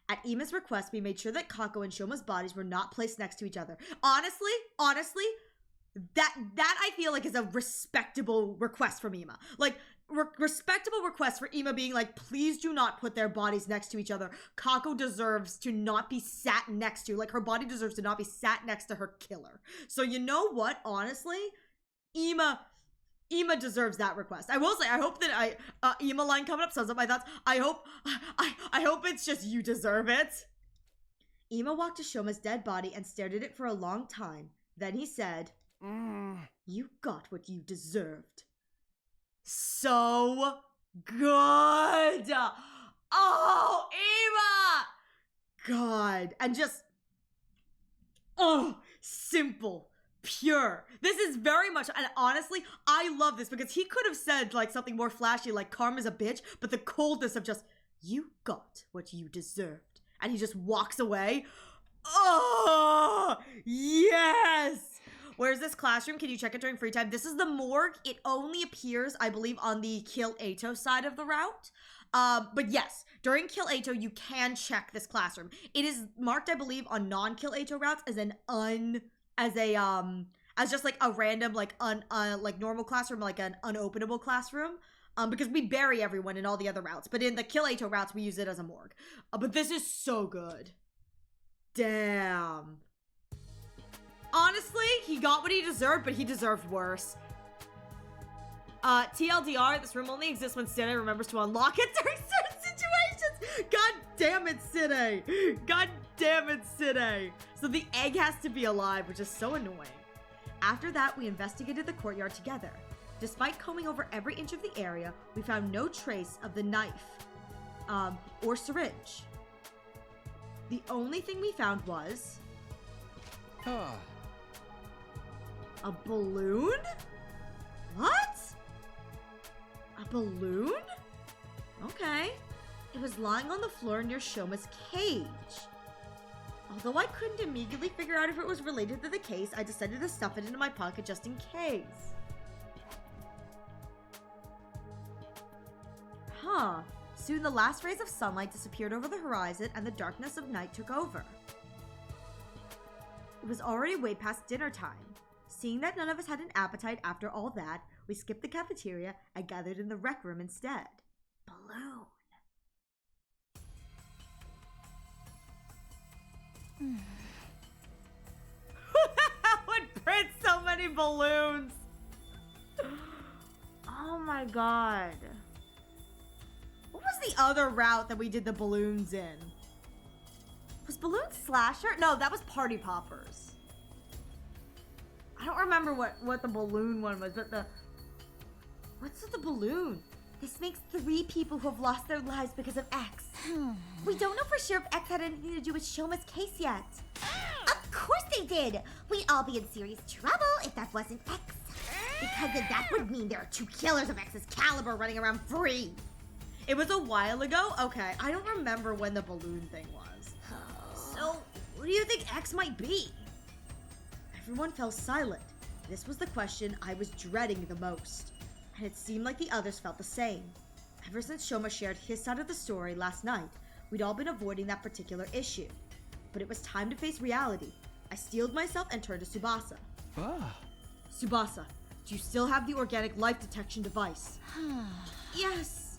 at Ima's request, we made sure that Kako and Shoma's bodies were not placed next to each other. Honestly, that I feel like is a respectable request from Ima. Like, respectable request for Ima being like, please do not put their bodies next to each other. Kako deserves to not be sat next to, like, her body deserves to not be sat next to her killer. So you know what, honestly? Ima deserves that request. I will say, I hope that Ima line coming up sums up my thoughts. I hope it's just you deserve it. Ima walked to Shoma's dead body and stared at it for a long time. Then he said, you got what you deserved. So good. Oh, Ima! God. And just, simple. Pure. This is very much, and honestly, I love this because he could have said like something more flashy like karma's a bitch, but the coldness of just, you got what you deserved. And he just walks away. Oh, yes! Where's this classroom? Can you check it during free time? This is the morgue. It only appears, I believe, on the Kill Eito side of the route. But yes, during Kill Eito, you can check this classroom. It is marked, I believe, on non-Kill Eito routes as as just like a random, like normal classroom, like an unopenable classroom. Because we bury everyone in all the other routes. But in the Kill Eito routes, we use it as a morgue. But this is so good. Damn. Honestly, he got what he deserved, but he deserved worse. TLDR, this room only exists when Sine remembers to unlock it during certain situations. God damn it, Sine. God damn it, Sine. So the egg has to be alive, which is so annoying. After that, we investigated the courtyard together. Despite combing over every inch of the area, we found no trace of the knife or syringe. The only thing we found was Ah. a balloon? What? A balloon? Okay. It was lying on the floor near Shoma's cage. Although I couldn't immediately figure out if it was related to the case, I decided to stuff it into my pocket just in case. Huh. Soon the last rays of sunlight disappeared over the horizon and the darkness of night took over. It was already way past dinner time. Seeing that none of us had an appetite after all that, we skipped the cafeteria and gathered in the rec room instead. Balloon. That would print so many balloons. Oh my god. What was the other route that we did the balloons in? Was Balloon Slasher? No, that was Party Poppers. I don't remember what the balloon one was, but what's with the balloon? This makes 3 people who have lost their lives because of X. We don't know for sure if X had anything to do with Shoma's case yet. Of course they did! We'd all be in serious trouble if that wasn't X. Because then that would mean there are 2 killers of X's caliber running around free. It was a while ago? Okay, I don't remember when the balloon thing was. So, who do you think X might be? Everyone fell silent. This was the question I was dreading the most. And it seemed like the others felt the same. Ever since Shoma shared his side of the story last night, we'd all been avoiding that particular issue. But it was time to face reality. I steeled myself and turned to Tsubasa. Ah. Tsubasa, do you still have the organic life detection device? Yes.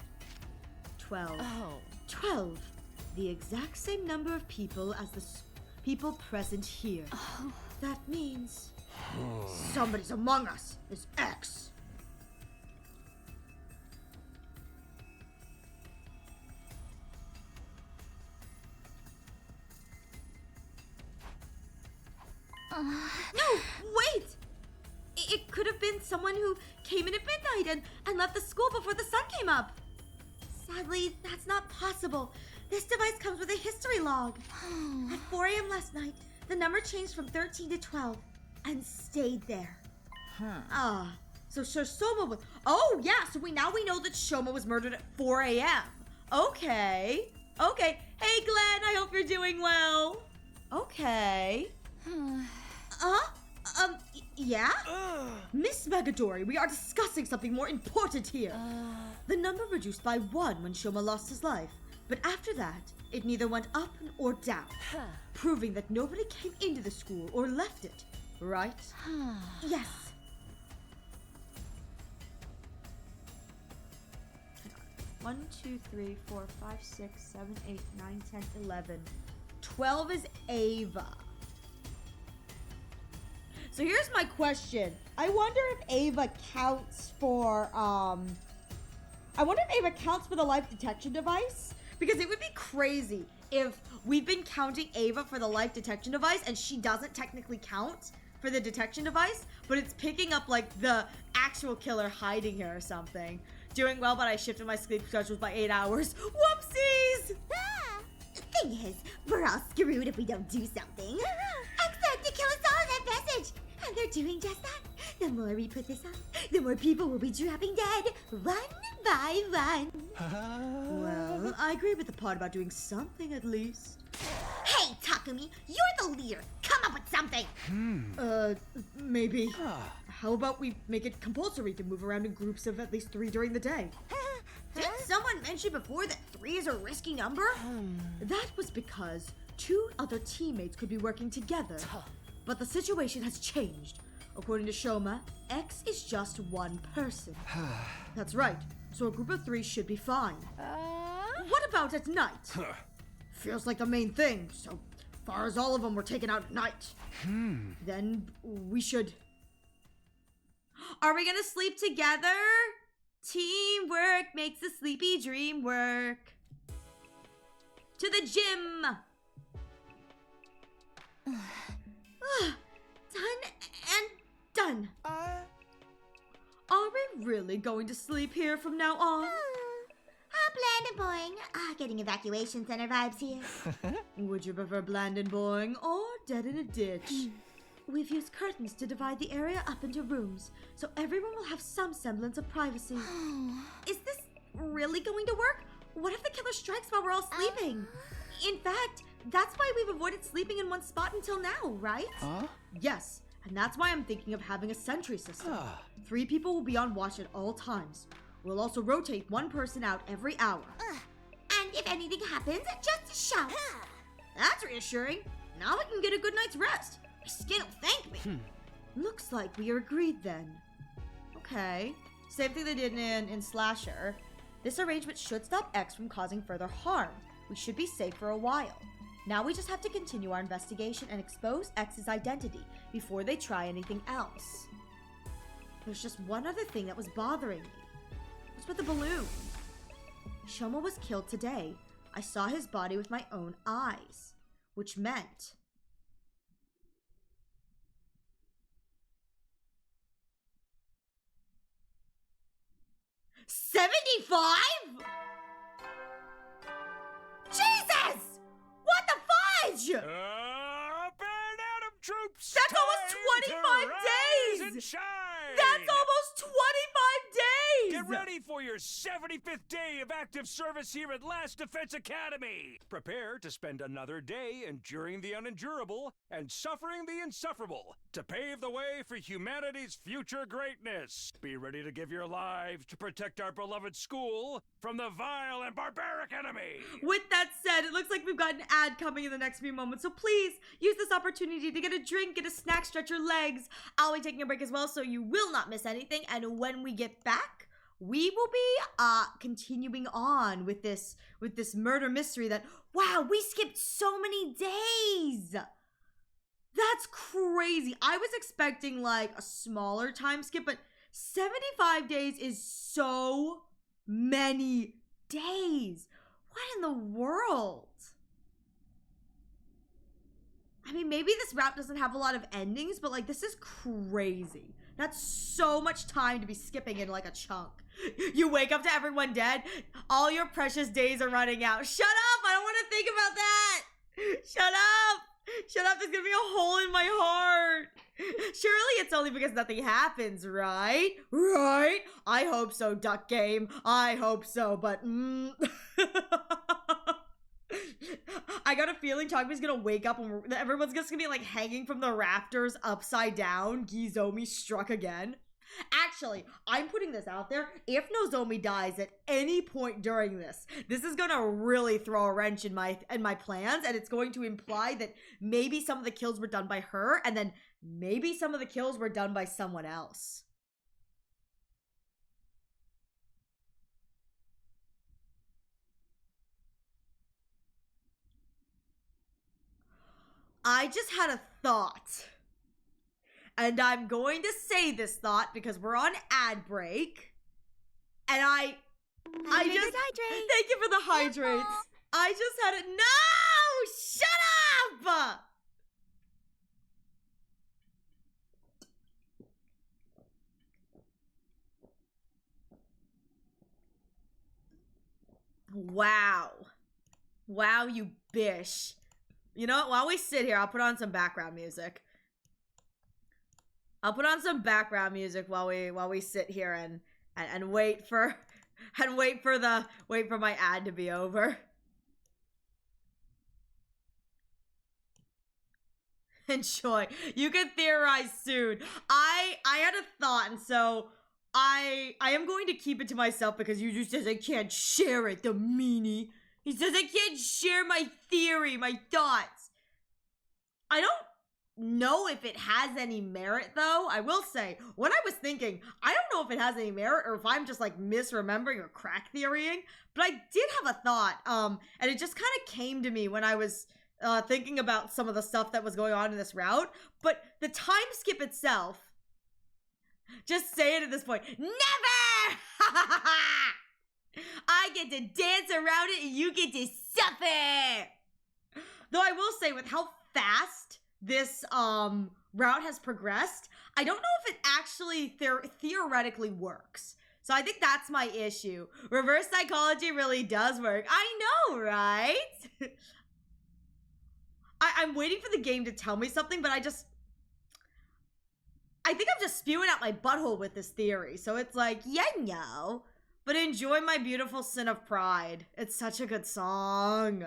12. Oh. 12. The exact same number of people as the people present here. That means somebody's among us is X. No, wait! It could have been someone who came in at midnight and left the school before the sun came up. Sadly, that's not possible. This device comes with a history log. At 4 a.m. last night, the number changed from 13 to 12 and stayed there. So Shoma was... Oh, yeah, so now we know that Shoma was murdered at 4 a.m. Okay. Hey, Glenn, I hope you're doing well. Okay. Yeah? Miss Megadori, we are discussing something more important here. The number reduced by 1 when Shoma lost his life. But after that, it neither went up or down, proving that nobody came into the school or left it, right? Yes. 1, 2, 3, 4, 5, 6, 7, 8, 9, 10, 11. 12 is Ava. So here's my question. I wonder if Ava counts for, the life detection device. Because it would be crazy if we've been counting Ava for the life detection device and she doesn't technically count for the detection device, but it's picking up like the actual killer hiding here or something. Doing well, but I shifted my sleep schedules by 8 hours. Whoopsies! The thing is, we're all screwed if we don't do something. X said to kill us all in that message, and they're doing just that. The more we put this on, the more people will be dropping dead, one by one. Well, I agree with the part about doing something at least. Hey, Takumi, you're the leader. Come up with something. Maybe. How about we make it compulsory to move around in groups of at least 3 during the day? Didn't someone mention before that 3 is a risky number? That was because 2 other teammates could be working together. But the situation has changed. According to Shoma, X is just 1 person. That's right. So a group of 3 should be fine. What about at night? Feels like the main thing. So far as all of them were taken out at night. Then we should... Are we gonna sleep together? Teamwork makes a sleepy dream work. To the gym! Done and done. Are we really going to sleep here from now on? Bland and boring. Getting evacuation center vibes here. Would you prefer bland and boring or dead in a ditch? We've used curtains to divide the area up into rooms, so everyone will have some semblance of privacy. Is this really going to work? What if the killer strikes while we're all sleeping? In fact, that's why we've avoided sleeping in one spot until now, right? Huh? Yes, and that's why I'm thinking of having a sentry system. 3 people will be on watch at all times. We'll also rotate one person out every hour. And if anything happens, just shout. That's reassuring. Now we can get a good night's rest. My skin will thank me. Looks like we are agreed then. Okay. Same thing they did in Slasher. This arrangement should stop X from causing further harm. We should be safe for a while. Now we just have to continue our investigation and expose X's identity before they try anything else. There's just one other thing that was bothering me. What's with the balloon? Shoma was killed today. I saw his body with my own eyes, which meant 75? Jesus! What the fudge? Up and Adam troops! That's almost Time 25 to rise days! and shine! That's almost 25 days! Get ready for your 75th day of active service here at Last Defense Academy! Prepare to spend another day enduring the unendurable and suffering the insufferable to pave the way for humanity's future greatness. Be ready to give your lives to protect our beloved school from the vile and barbaric enemy! With that said, it looks like we've got an ad coming in the next few moments, so please use this opportunity to get a drink, get a snack, stretch your legs. I'll be taking a break as well, so you will not miss anything. And when we get back, we will be continuing on with this murder mystery that, wow, we skipped so many days. That's crazy. I was expecting like a smaller time skip, but 75 days is so many days. What in the world? I mean, maybe this route doesn't have a lot of endings, but like, this is crazy. That's so much time to be skipping in like a chunk. You wake up to everyone dead. All your precious days are running out. Shut up! I don't want to think about that! Shut up! Shut up, there's gonna be a hole in my heart. Surely it's only because nothing happens, right? Right? I hope so, Duck Game. I hope so, but I got a feeling Chogmi's gonna wake up and everyone's just gonna be like hanging from the rafters upside down. Gizomi struck again. Actually, I'm putting this out there. If Nozomi dies at any point during this is gonna really throw a wrench in my plans, and it's going to imply that maybe some of the kills were done by her, and then maybe some of the kills were done by someone else. I just had a thought. And I'm going to say this thought because we're on ad break. And I just hydrate. Thank you for the hydrates. I just had it. No! Shut up! Wow. Wow, you bish. You know what? While we sit here, I'll put on some background music. I'll put on some background music while we sit here and wait for my ad to be over. Enjoy. You can theorize soon. I had a thought, and so I am going to keep it to myself because Yuju says I can't share it, the meanie. He says I can't share my theory, my thoughts. I don't know if it has any merit, though. I will say, when I was thinking, I don't know if it has any merit or if I'm just like misremembering or crack theorying, but I did have a thought, and it just kind of came to me when I was thinking about some of the stuff that was going on in this route. But the time skip itself, just say it at this point, never! I get to dance around it and you get to suffer! Though I will say, with how fast this route has progressed, I don't know if it actually theoretically works. So I think that's my issue. Reverse psychology really does work. I know, right? I'm waiting for the game to tell me something, but I think I'm just spewing out my butthole with this theory. So it's like, yeah, no. But enjoy my beautiful Sin of Pride. It's such a good song.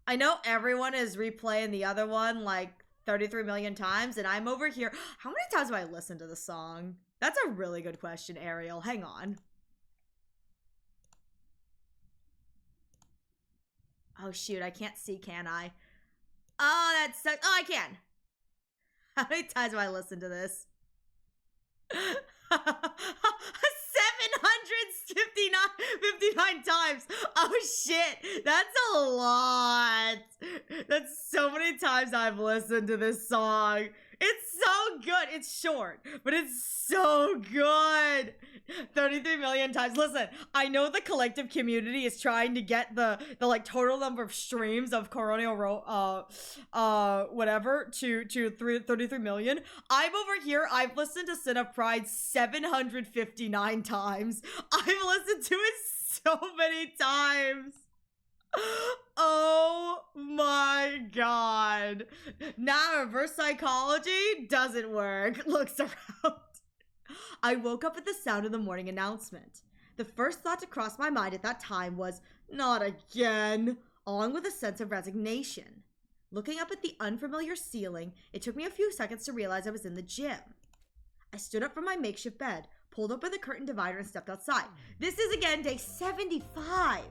I know everyone is replaying the other one like 33 million times, and I'm over here. How many times have I listened to the song? That's a really good question, Ariel. Hang on. Oh, shoot. I can't see, can I? Oh, that sucks. Oh, I can. How many times have I listened to this? 759 times. Oh, shit. That's a lot. That's so many times I've listened to this song. It's so good. It's short, but it's so good. 33 million times. Listen, I know the collective community is trying to get the like total number of streams of Coronial whatever to 33 million. I'm over here. I've listened to Sin of Pride 759 times. I've listened to it so many times. Oh my god. Now reverse psychology doesn't work. Looks around. I woke up at the sound of the morning announcement. The first thought to cross my mind at that time was, not again, along with a sense of resignation. Looking up at the unfamiliar ceiling, it took me a few seconds to realize I was in the gym. I stood up from my makeshift bed, pulled open the curtain divider, and stepped outside. This is again day 75.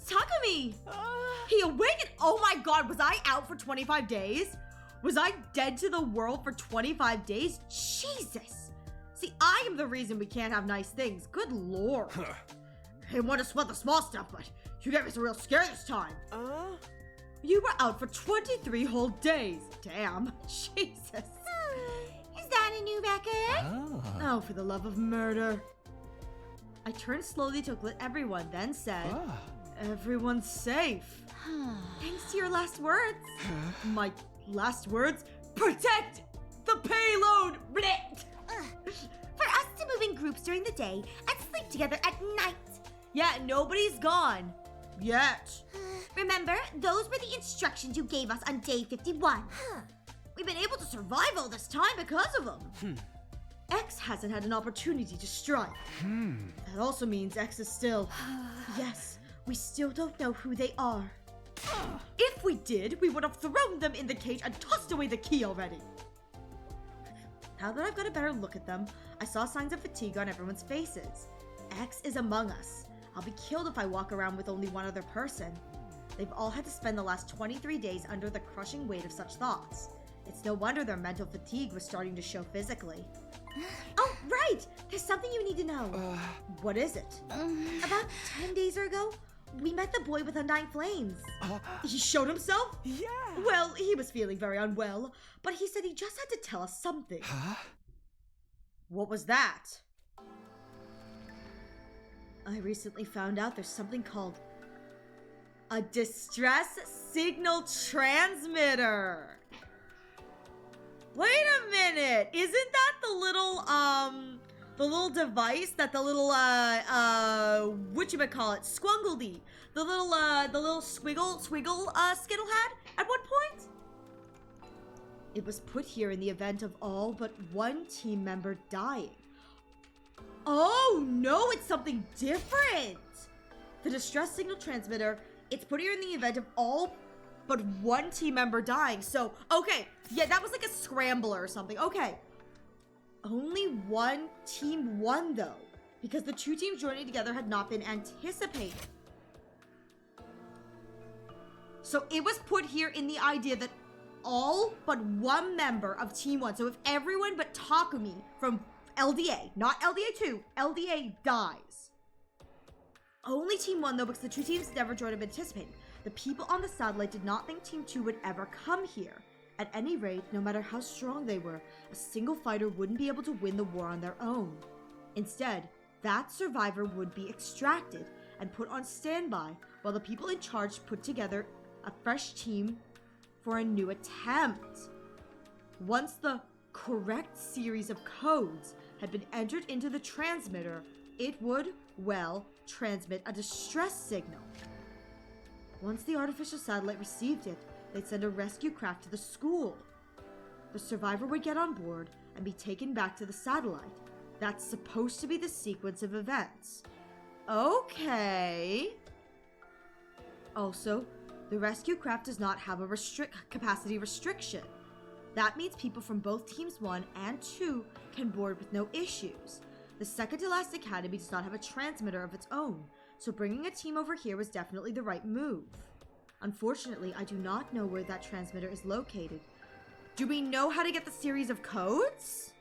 Takumi! He awakened! Oh my god, was I out for 25 days? Was I dead to the world for 25 days? Jesus! See, I am the reason we can't have nice things. Good lord. I didn't want to sweat the small stuff, but you gave us a real scare this time. You were out for 23 whole days. Damn. Jesus. Is that a new record? Oh, for the love of murder. I turned slowly to look at everyone, then said, everyone's safe. Thanks to your last words. My last words? Protect the payload! For us to move in groups during the day and sleep together at night. Yeah, nobody's gone. Yet. Remember, those were the instructions you gave us on day 51. We've been able to survive all this time because of them. X hasn't had an opportunity to strike. That also means X is still... Yes, we still don't know who they are. If we did, we would have thrown them in the cage and tossed away the key already. Now that I've got a better look at them, I saw signs of fatigue on everyone's faces. X is among us. I'll be killed if I walk around with only one other person. They've all had to spend the last 23 days under the crushing weight of such thoughts. It's no wonder their mental fatigue was starting to show physically. Oh, right! There's something you need to know. What is it? About 10 days ago, we met the boy with undying flames. He showed himself? Yeah. Well, he was feeling very unwell, but he said he just had to tell us something. What was that? I recently found out there's something called a distress signal transmitter. Wait a minute! Isn't that the little device that the little, whatchamacallit, Squungledy, the little swiggle, Skittle had at one point? It was put here in the event of all but one team member dying. Oh, no, it's something different! The distress signal transmitter, it's put here in the event of all but one team member dying. So, okay, yeah, that was like a scrambler or something. Okay. Only one team won, though, because the two teams joining together had not been anticipated. So it was put here in the idea that all but one member of Team 1, so if everyone but Takumi from LDA, not LDA2, LDA dies. Only Team 1, though, because the two teams never joined have been anticipated. The people on the satellite did not think Team 2 would ever come here. At any rate, no matter how strong they were, a single fighter wouldn't be able to win the war on their own. Instead, that survivor would be extracted and put on standby while the people in charge put together a fresh team for a new attempt. Once the correct series of codes had been entered into the transmitter, it would, well, transmit a distress signal. Once the artificial satellite received it, they'd send a rescue craft to the school. The survivor would get on board and be taken back to the satellite. That's supposed to be the sequence of events. Okay. Also, the rescue craft does not have a capacity restriction. That means people from both teams 1 and 2 can board with no issues. The second to last academy does not have a transmitter of its own, so bringing a team over here was definitely the right move. Unfortunately, I do not know where that transmitter is located. Do we know how to get the series of codes?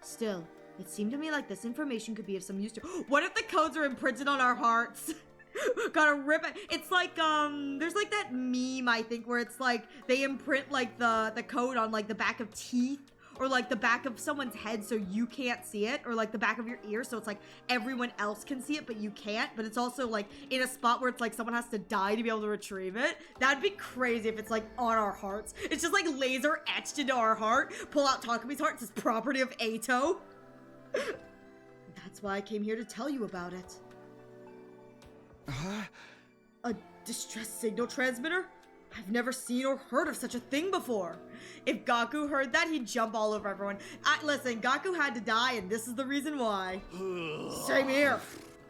Still, it seemed to me like this information could be of some use to— What if the codes are imprinted on our hearts? Gotta rip it. It's like, there's like that meme, I think, where it's like, they imprint like the code on like the back of teeth, or like the back of someone's head so you can't see it, or like the back of your ear so it's like everyone else can see it but you can't, but it's also like in a spot where it's like someone has to die to be able to retrieve it. That'd be crazy if it's like on our hearts. It's just like laser etched into our heart. Pull out Takumi's heart, it's property of Ato. That's why I came here to tell you about it. A distress signal transmitter? I've never seen or heard of such a thing before. If Gaku heard that, he'd jump all over everyone. Listen, Gaku had to die, and this is the reason why. Same here.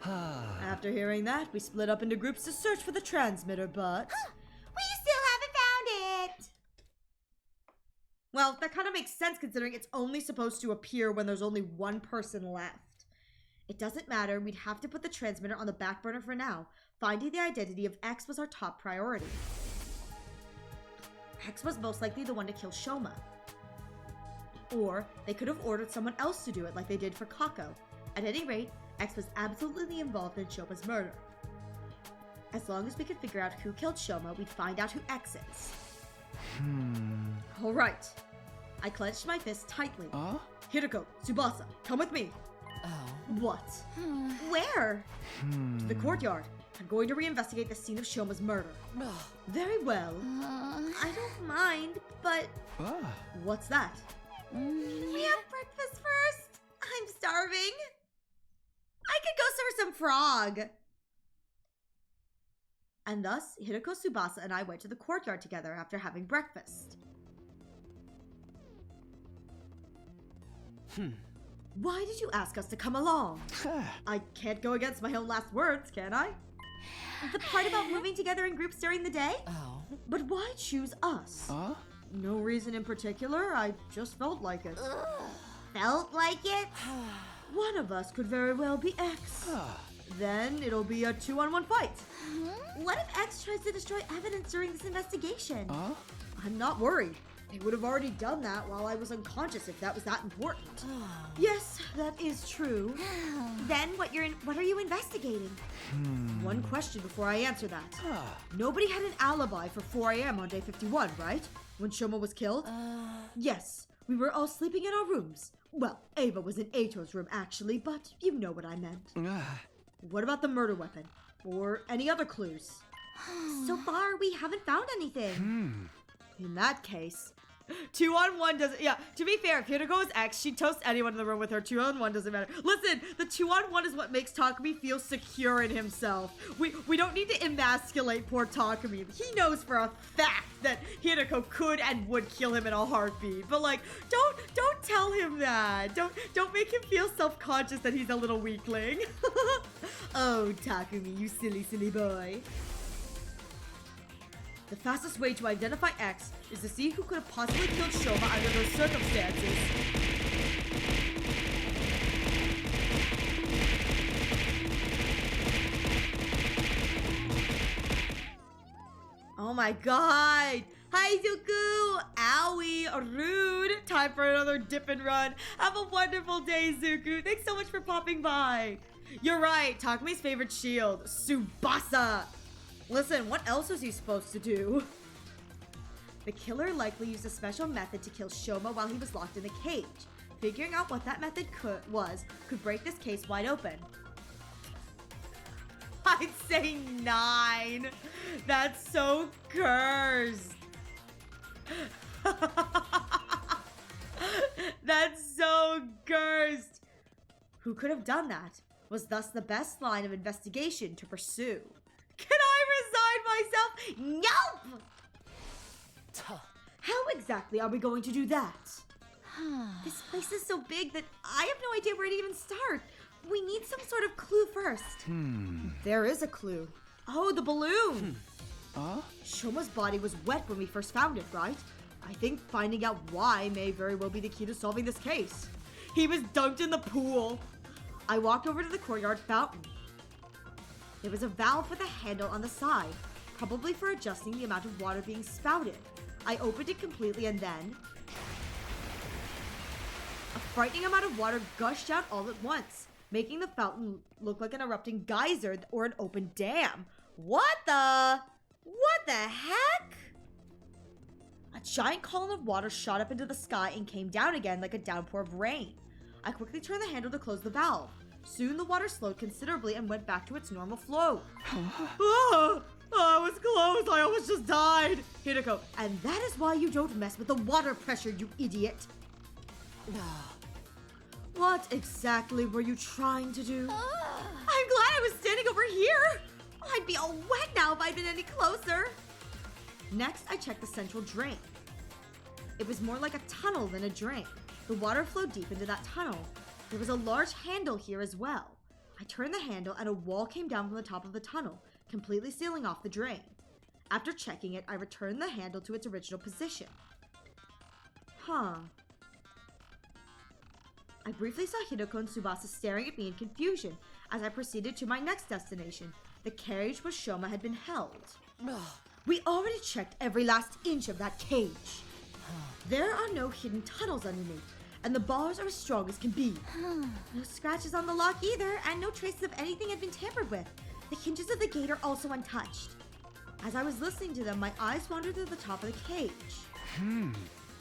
After hearing that, we split up into groups to search for the transmitter, but... We still haven't found it! Well, that kind of makes sense considering it's only supposed to appear when there's only one person left. It doesn't matter, we'd have to put the transmitter on the back burner for now. Finding the identity of X was our top priority. X was most likely the one to kill Shoma. Or they could have ordered someone else to do it like they did for Kako. At any rate, X was absolutely involved in Shoma's murder. As long as we could figure out who killed Shoma, we'd find out who X is. Alright. I clenched my fist tightly. Hiroko, Tsubasa, come with me. What? Where? To the courtyard. I'm going to reinvestigate the scene of Shoma's murder. Very well. I don't mind, but What's that? we have breakfast first. I'm starving. I could go serve some frog. And thus, Hiroko, Tsubasa, and I went to the courtyard together after having breakfast. Why did you ask us to come along? I can't go against my own last words, can I? The part about moving together in groups during the day? But why choose us? No reason in particular, I just felt like it. Felt like it? One of us could very well be X. Then it'll be a 2-on-1 fight. What if X tries to destroy evidence during this investigation? I'm not worried. They would have already done that while I was unconscious if that was that important. Yes, that is true. Then what are you investigating? One question before I answer that. Nobody had an alibi for 4 a.m. on day 51, right? When Shoma was killed? Yes, we were all sleeping in our rooms. Well, Ava was in Ato's room actually, but you know what I meant. What about the murder weapon? Or any other clues? So far, we haven't found anything. In that case, 2-on-1 doesn't— yeah, to be fair, if Hiroko is X, she'd toast anyone in the room with her. 2-on-1 doesn't matter. Listen, the 2-on-1 is what makes Takumi feel secure in himself. We don't need to emasculate poor Takumi. He knows for a fact that Hiroko could and would kill him in a heartbeat. But like, don't tell him that. Don't make him feel self-conscious that he's a little weakling. Oh, Takumi, you silly boy. The fastest way to identify X is to see who could have possibly killed Shoma under those circumstances. Oh my god! Hi, Zuku! Owie! Rude! Time for another dip and run. Have a wonderful day, Zuku. Thanks so much for popping by. You're right, Takumi's favorite shield, Tsubasa. Listen, what else was he supposed to do? The killer likely used a special method to kill Shoma while he was locked in the cage. Figuring out what that method could break this case wide open. I'd say 9. That's so cursed. That's so cursed. Who could have done that? Was thus the best line of investigation to pursue. Can I resign myself? Nope! How exactly are we going to do that? This place is so big that I have no idea where to even start. We need some sort of clue first. There is a clue. Oh, the balloon. Shoma's body was wet when we first found it, right? I think finding out why may very well be the key to solving this case. He was dunked in the pool. I walked over to the courtyard fountain. There was a valve with a handle on the side, probably for adjusting the amount of water being spouted. I opened it completely and then a frightening amount of water gushed out all at once, making the fountain look like an erupting geyser or an open dam. What the heck? A giant column of water shot up into the sky and came down again like a downpour of rain. I quickly turned the handle to close the valve. Soon the water slowed considerably and went back to its normal flow. Oh, it was close. I almost just died. Hideko, and that is why you don't mess with the water pressure, you idiot. What exactly were you trying to do? I'm glad I was standing over here. I'd be all wet now if I'd been any closer. Next, I checked the central drain. It was more like a tunnel than a drain. The water flowed deep into that tunnel. There was a large handle here as well. I turned the handle and a wall came down from the top of the tunnel, completely sealing off the drain. After checking it, I returned the handle to its original position. I briefly saw Hideko and Tsubasa staring at me in confusion as I proceeded to my next destination, the carriage where Shoma had been held. We already checked every last inch of that cage. There are no hidden tunnels underneath, and the bars are as strong as can be. No scratches on the lock either, and no traces of anything had been tampered with. The hinges of the gate are also untouched. As I was listening to them, my eyes wandered to the top of the cage.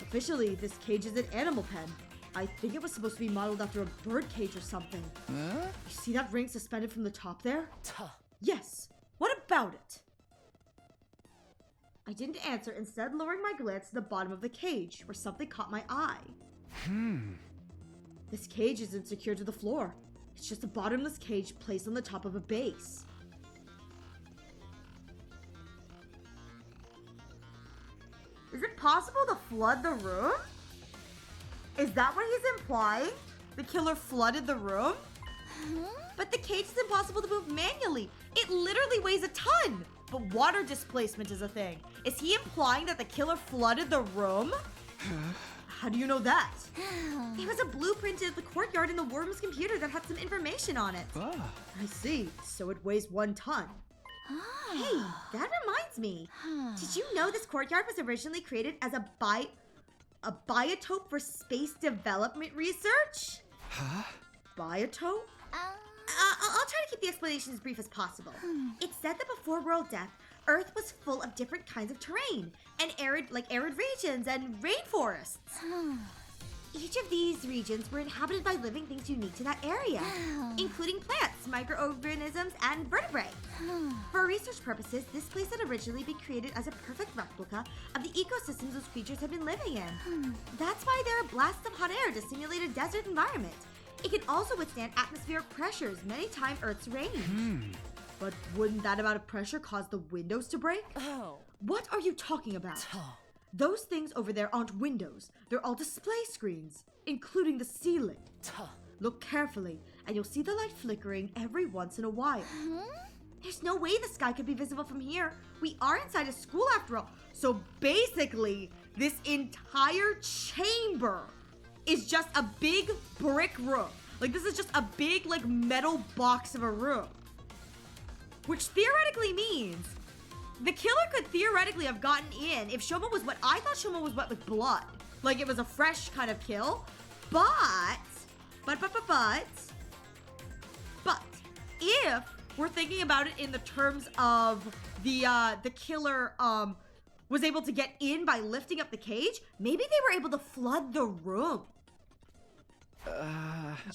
Officially, this cage is an animal pen. I think it was supposed to be modeled after a bird cage or something. You see that ring suspended from the top there? Yes. What about it? I didn't answer, instead lowering my glance to the bottom of the cage, where something caught my eye. This cage isn't secured to the floor. It's just a bottomless cage placed on the top of a base. Is it possible to flood the room? Is that what he's implying? The killer flooded the room? But the cage is impossible to move manually. It literally weighs a ton. But water displacement is a thing. Is he implying that the killer flooded the room? How do you know that? There was a blueprint of the courtyard in the war room's computer that had some information on it. I see. So it weighs 1 ton. Hey, that reminds me. Did you know this courtyard was originally created as a biotope for space development research? Biotope? I'll try to keep the explanation as brief as possible. It's said that before world death, Earth was full of different kinds of terrain, and arid regions and rainforests. Each of these regions were inhabited by living things unique to that area, including plants, microorganisms, and vertebrae. For research purposes, this place had originally been created as a perfect replica of the ecosystems those creatures had been living in. That's why there are blasts of hot air to simulate a desert environment. It can also withstand atmospheric pressures many times Earth's range. But wouldn't that amount of pressure cause the windows to break? What are you talking about? Those things over there aren't windows. They're all display screens, including the ceiling. Look carefully, and you'll see the light flickering every once in a while. There's no way the sky could be visible from here. We are inside a school after all. So basically, this entire chamber is just a big brick room. Like, this is just a big, like, metal box of a room. Which theoretically means the killer could theoretically have gotten in if Shoma was wet. I thought Shoma was wet with blood. Like, it was a fresh kind of kill. But if we're thinking about it in the terms of the killer was able to get in by lifting up the cage, maybe they were able to flood the room.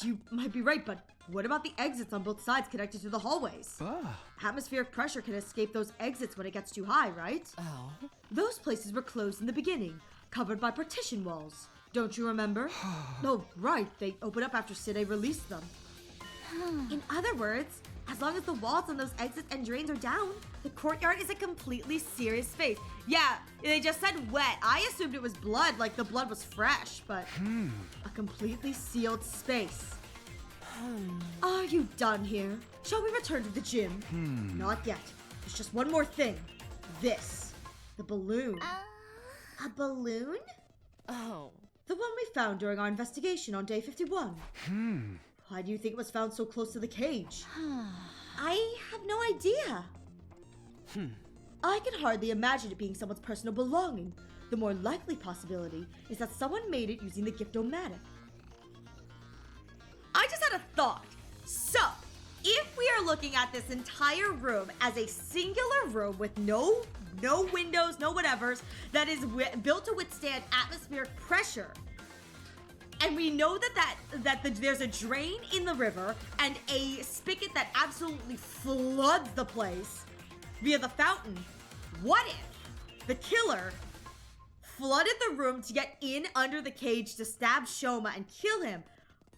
You might be right, but what about the exits on both sides connected to the hallways? Atmospheric pressure can escape those exits when it gets too high, right? Those places were closed in the beginning, covered by partition walls. Don't you remember? Oh, right. They open up after Side released them. In other words, as long as the walls on those exits and drains are down, The courtyard is a completely serious space. Yeah, they just said wet. I assumed it was blood, like the blood was fresh, but a completely sealed space. Are you done here? Shall we return to the gym? Not yet. There's just one more thing. This. The balloon. a balloon? Oh. The one we found during our investigation on day 51. Why do you think it was found so close to the cage? I have no idea. I can hardly imagine it being someone's personal belonging. The more likely possibility is that someone made it using the Gift-O-Matic. I just had a thought. So, if we are looking at this entire room as a singular room with no windows, no whatevers, that is built to withstand atmospheric pressure, and we know that there's a drain in the river and a spigot that absolutely floods the place via the fountain, what if the killer flooded the room to get in under the cage to stab Shoma and kill him?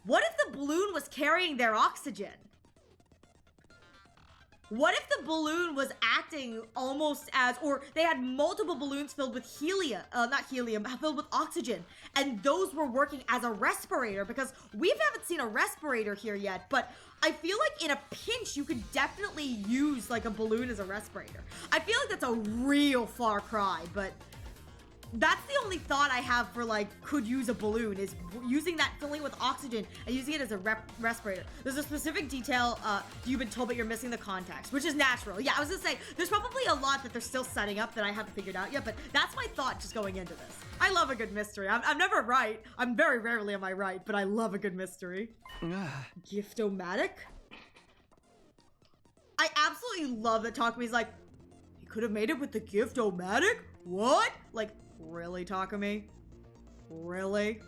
What if the balloon was carrying their oxygen? What if the balloon was acting almost as, or they had multiple balloons filled with filled with oxygen, and those were working as a respirator? Because we haven't seen a respirator here yet, but I feel like in a pinch, you could definitely use like a balloon as a respirator. I feel like that's a real far cry, but that's the only thought I have for like could use a balloon, is using that, filling with oxygen and using it as a respirator. There's a specific detail you've been told, but you're missing the context, which is natural. Yeah, I was gonna say there's probably a lot that they're still setting up that I haven't figured out yet, but that's my thought just going into this. I love a good mystery. I'm never right. I'm very rarely am I right, but I love a good mystery. Gift-O-Matic? I absolutely love that Takami's like, you could have made it with the Gift-O-Matic? What? Like, really, Takami? Really?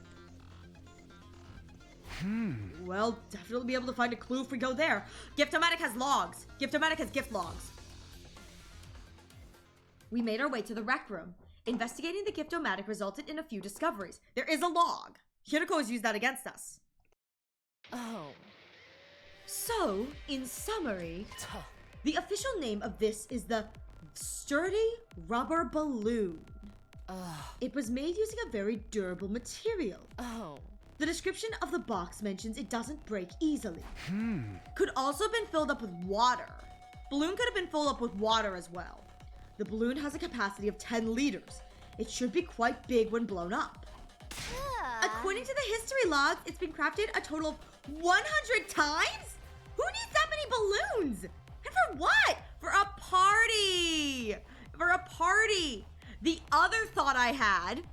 Well, definitely be able to find a clue if we go there. Gift-O-Matic has logs. Gift-O-Matic has gift logs. We made our way to the rec room. Investigating the Gift-O-Matic resulted in a few discoveries. There is a log. Hiroko has used that against us. Oh. So, in summary, the official name of this is the Sturdy Rubber Balloon. It was made using a very durable material. Oh. The description of the box mentions it doesn't break easily. Could also have been filled up with water. Balloon could have been filled up with water as well. The balloon has a capacity of 10 liters. It should be quite big when blown up. According to the history logs, it's been crafted a total of 100 times? Who needs that many balloons? And for what? For a party! For a party! The other thought I had,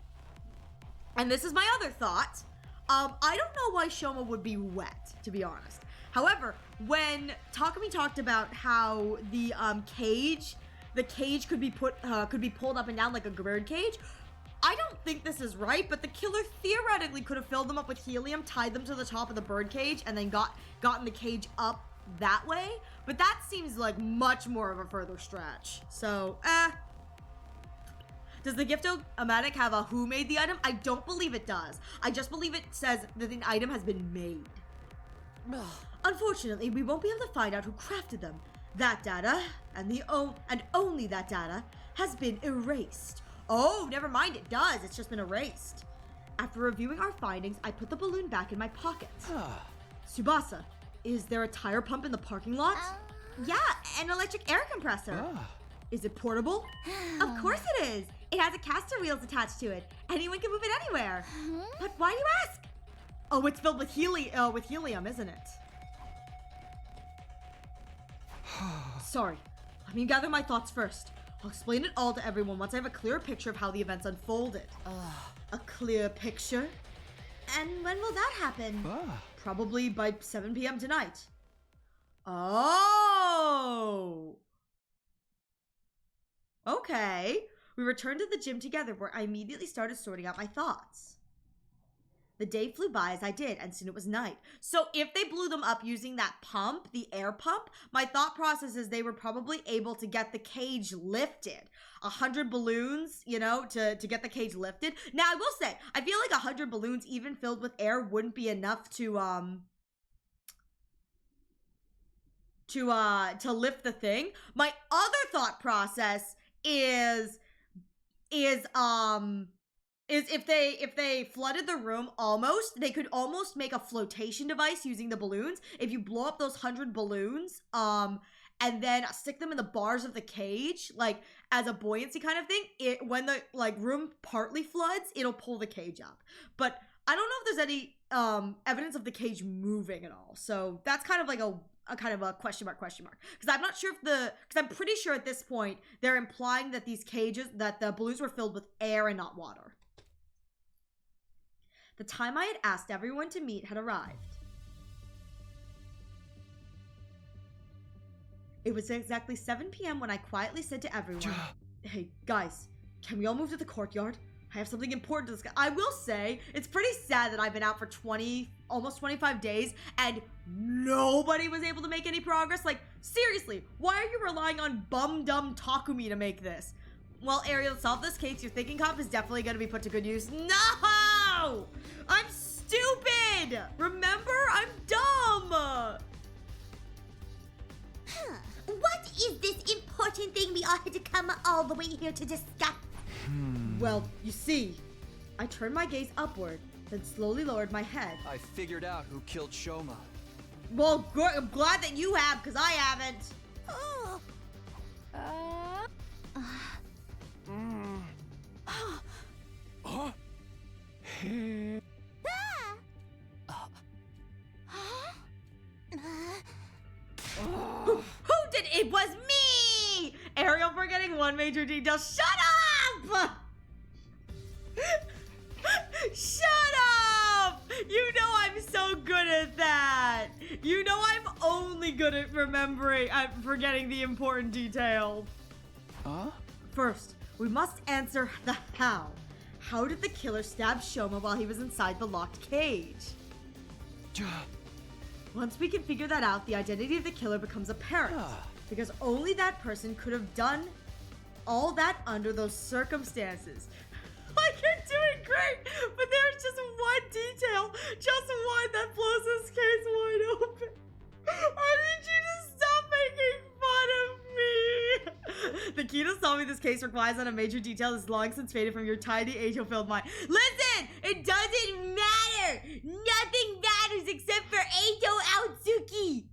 and this is my other thought, I don't know why Shoma would be wet, to be honest. However, when Takami talked about how the cage could be pulled up and down like a bird cage, I don't think this is right, but the killer theoretically could have filled them up with helium, tied them to the top of the bird cage, and then gotten the cage up that way. But that seems like much more of a further stretch. So, Does the Gift-O-Matic have a who made the item? I don't believe it does. I just believe it says that the item has been made. Unfortunately, we won't be able to find out who crafted them. That data, and only that data, has been erased. Oh, never mind, it does. It's just been erased. After reviewing our findings, I put the balloon back in my pocket. Tsubasa, is there a tire pump in the parking lot? Yeah, an electric air compressor. Is it portable? Of course it is. It has a caster wheels attached to it. Anyone can move it anywhere. But why do you ask? Oh, it's filled with helium, isn't it? Sorry. Let me gather my thoughts first. I'll explain it all to everyone once I have a clear picture of how the events unfolded. A clear picture? And when will that happen? Probably by 7 p.m. tonight. Oh! Okay. We returned to the gym together, where I immediately started sorting out my thoughts. The day flew by as I did, and soon it was night. So if they blew them up using that pump, the air pump, my thought process is they were probably able to get the cage lifted. 100 balloons, you know, to get the cage lifted. Now, I will say, I feel like 100 balloons, even filled with air, wouldn't be enough to lift the thing. My other thought process is if they flooded the room almost, they could almost make a flotation device using the balloons. If you blow up those 100 balloons, and then stick them in the bars of the cage, like as a buoyancy kind of thing, when the like room partly floods, it'll pull the cage up. But I don't know if there's any evidence of the cage moving at all. So that's kind of like a kind of a question mark. Because I'm not sure because I'm pretty sure at this point they're implying that that the balloons were filled with air and not water. The time I had asked everyone to meet had arrived. It was exactly 7 p.m. when I quietly said to everyone, "Hey, guys, can we all move to the courtyard? I have something important to discuss." I will say, it's pretty sad that I've been out for almost 25 days, and nobody was able to make any progress. Like, seriously, why are you relying on bum-dumb Takumi to make this? Well, Ariel, to solve this case, your thinking cop is definitely going to be put to good use. No! I'm stupid! Remember? I'm dumb! What is this important thing we all had to come all the way here to discuss? Well, you see, I turned my gaze upward, then slowly lowered my head. I figured out who killed Shoma. Well, I'm glad that you have, because I haven't. Oh. Huh? Who did it? Was me! Ariel forgetting one major detail. Shut up! Shut up! You know I'm so good at that. You know I'm only good at forgetting the important details. Huh? First, we must answer the how. How did the killer stab Shoma while he was inside the locked cage? Once we can figure that out, the identity of the killer becomes apparent. Because only that person could have done all that under those circumstances. Like, you're doing great, but there's just one detail, just one, that blows this case wide open. I need you to stop making fun of me. The key to solving this case relies on a major detail that's long since faded from your tiny angel-filled mind. Listen! It doesn't matter! Nothing matters except for Eito Aotsuki!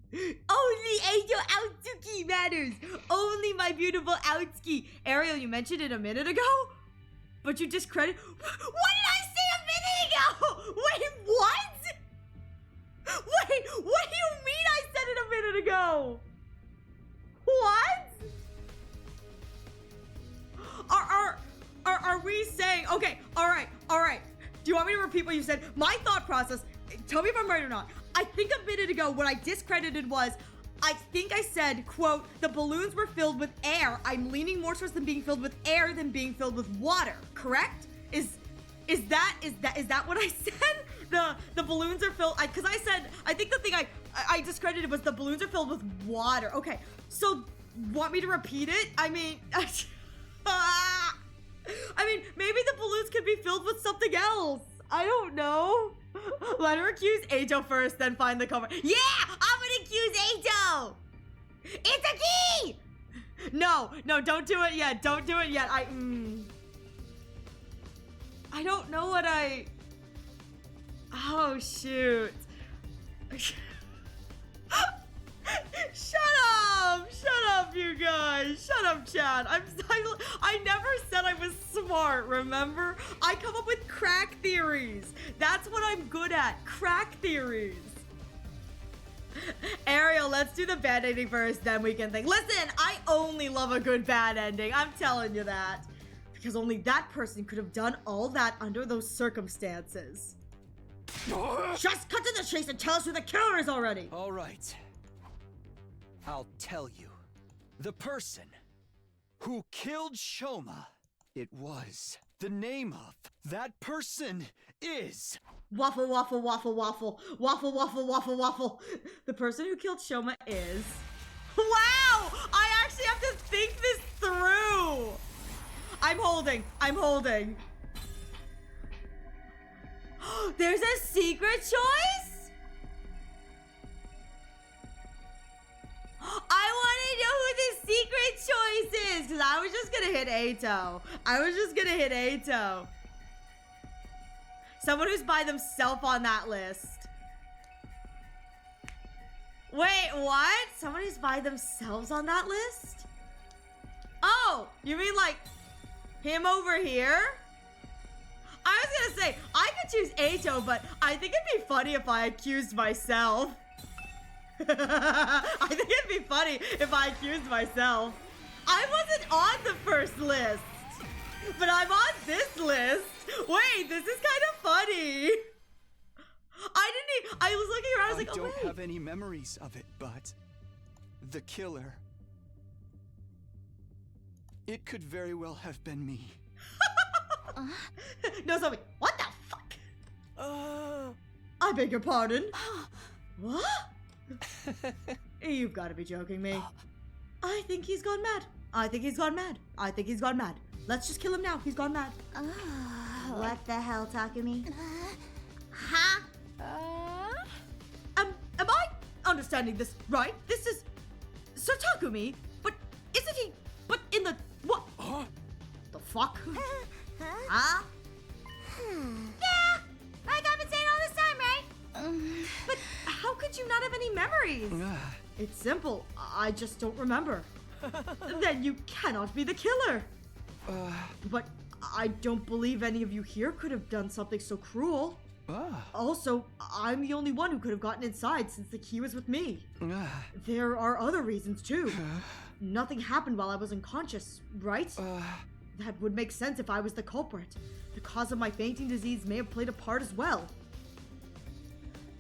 Only Eito Aotsuki matters! Only my beautiful Aotsuki! Ariel, you mentioned it a minute ago? But you discredit— What did I say a minute ago? Wait, what? Wait, what do you mean I said it a minute ago? What? Are we saying— Okay, alright. Do you want me to repeat what you said? My thought process, tell me if I'm right or not. I think a minute ago what I discredited was, I think I said, quote, the balloons were filled with air. I'm leaning more towards them being filled with air than being filled with water, correct? Is that what I said? The balloons are filled, because I said, I think the thing I discredited was the balloons are filled with water. Okay, so want me to repeat it? I mean, maybe the balloons could be filled with something else. I don't know. Let her accuse Eito first, then find the culprit. Yeah, I'm gonna accuse Eito. It's a key. No, don't do it yet. Don't do it yet. I don't know what I... Oh, shoot. Shut up, you guys. Shut up, Chad. I never said I was smart, remember? I come up with crack theories. That's what I'm good at, crack theories. Ariel, let's do the bad ending first, then we can think. Listen, I only love a good bad ending. I'm telling you that. Because only that person could have done all that under those circumstances. Just cut to the chase and tell us who the killer is already. All right. I'll tell you. The person who killed Shoma It was. The name of that person is... Waffle, waffle, waffle, waffle. Waffle, waffle, waffle, waffle. The person who killed Shoma is... Wow! I actually have to think this through! I'm holding. There's a secret choice? I want to know who the secret choice is, because I was just gonna hit Ato. Someone who's by themselves on that list. Wait, what? Someone who's by themselves on that list? Oh, you mean like him over here? I was gonna say, I could choose Ato, but I think it'd be funny if I accused myself. I think it'd be funny if I accused myself. I wasn't on the first list, but I'm on this list. Wait, this is kind of funny. I was looking around, I was like, oh, I wait. don't have any memories of it, but... the killer... it could very well have been me. No, Zoe, what the fuck? I beg your pardon? What? You've got to be joking me. I think he's gone mad. Let's just kill him now. He's gone mad. What the hell, Takumi? Huh? Am I understanding this right? This is Sir Takumi, but isn't he? But in the what? The fuck? Huh? Yeah, like I've been saying all this time, right? But how could you not have any memories? It's simple. I just don't remember. Then you cannot be the killer. But I don't believe any of you here could have done something so cruel. Also, I'm the only one who could have gotten inside since the key was with me. There are other reasons too. Nothing happened while I was unconscious, right? That would make sense if I was the culprit. The cause of my fainting disease may have played a part as well.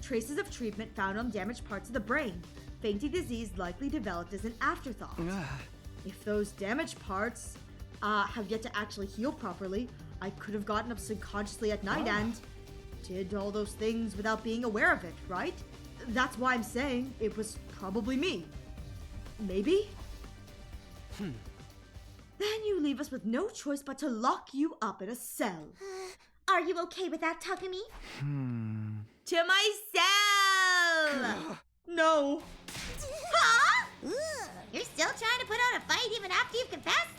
Traces of treatment found on damaged parts of the brain. Fainting disease likely developed as an afterthought. If those damaged parts have yet to actually heal properly, I could have gotten up subconsciously at night and did all those things without being aware of it, right? That's why I'm saying it was probably me. Maybe? Then you leave us with no choice but to lock you up in a cell. Are you okay with that, Takumi? To my cell! No. Huh? You're still trying to put on a fight even after you've confessed?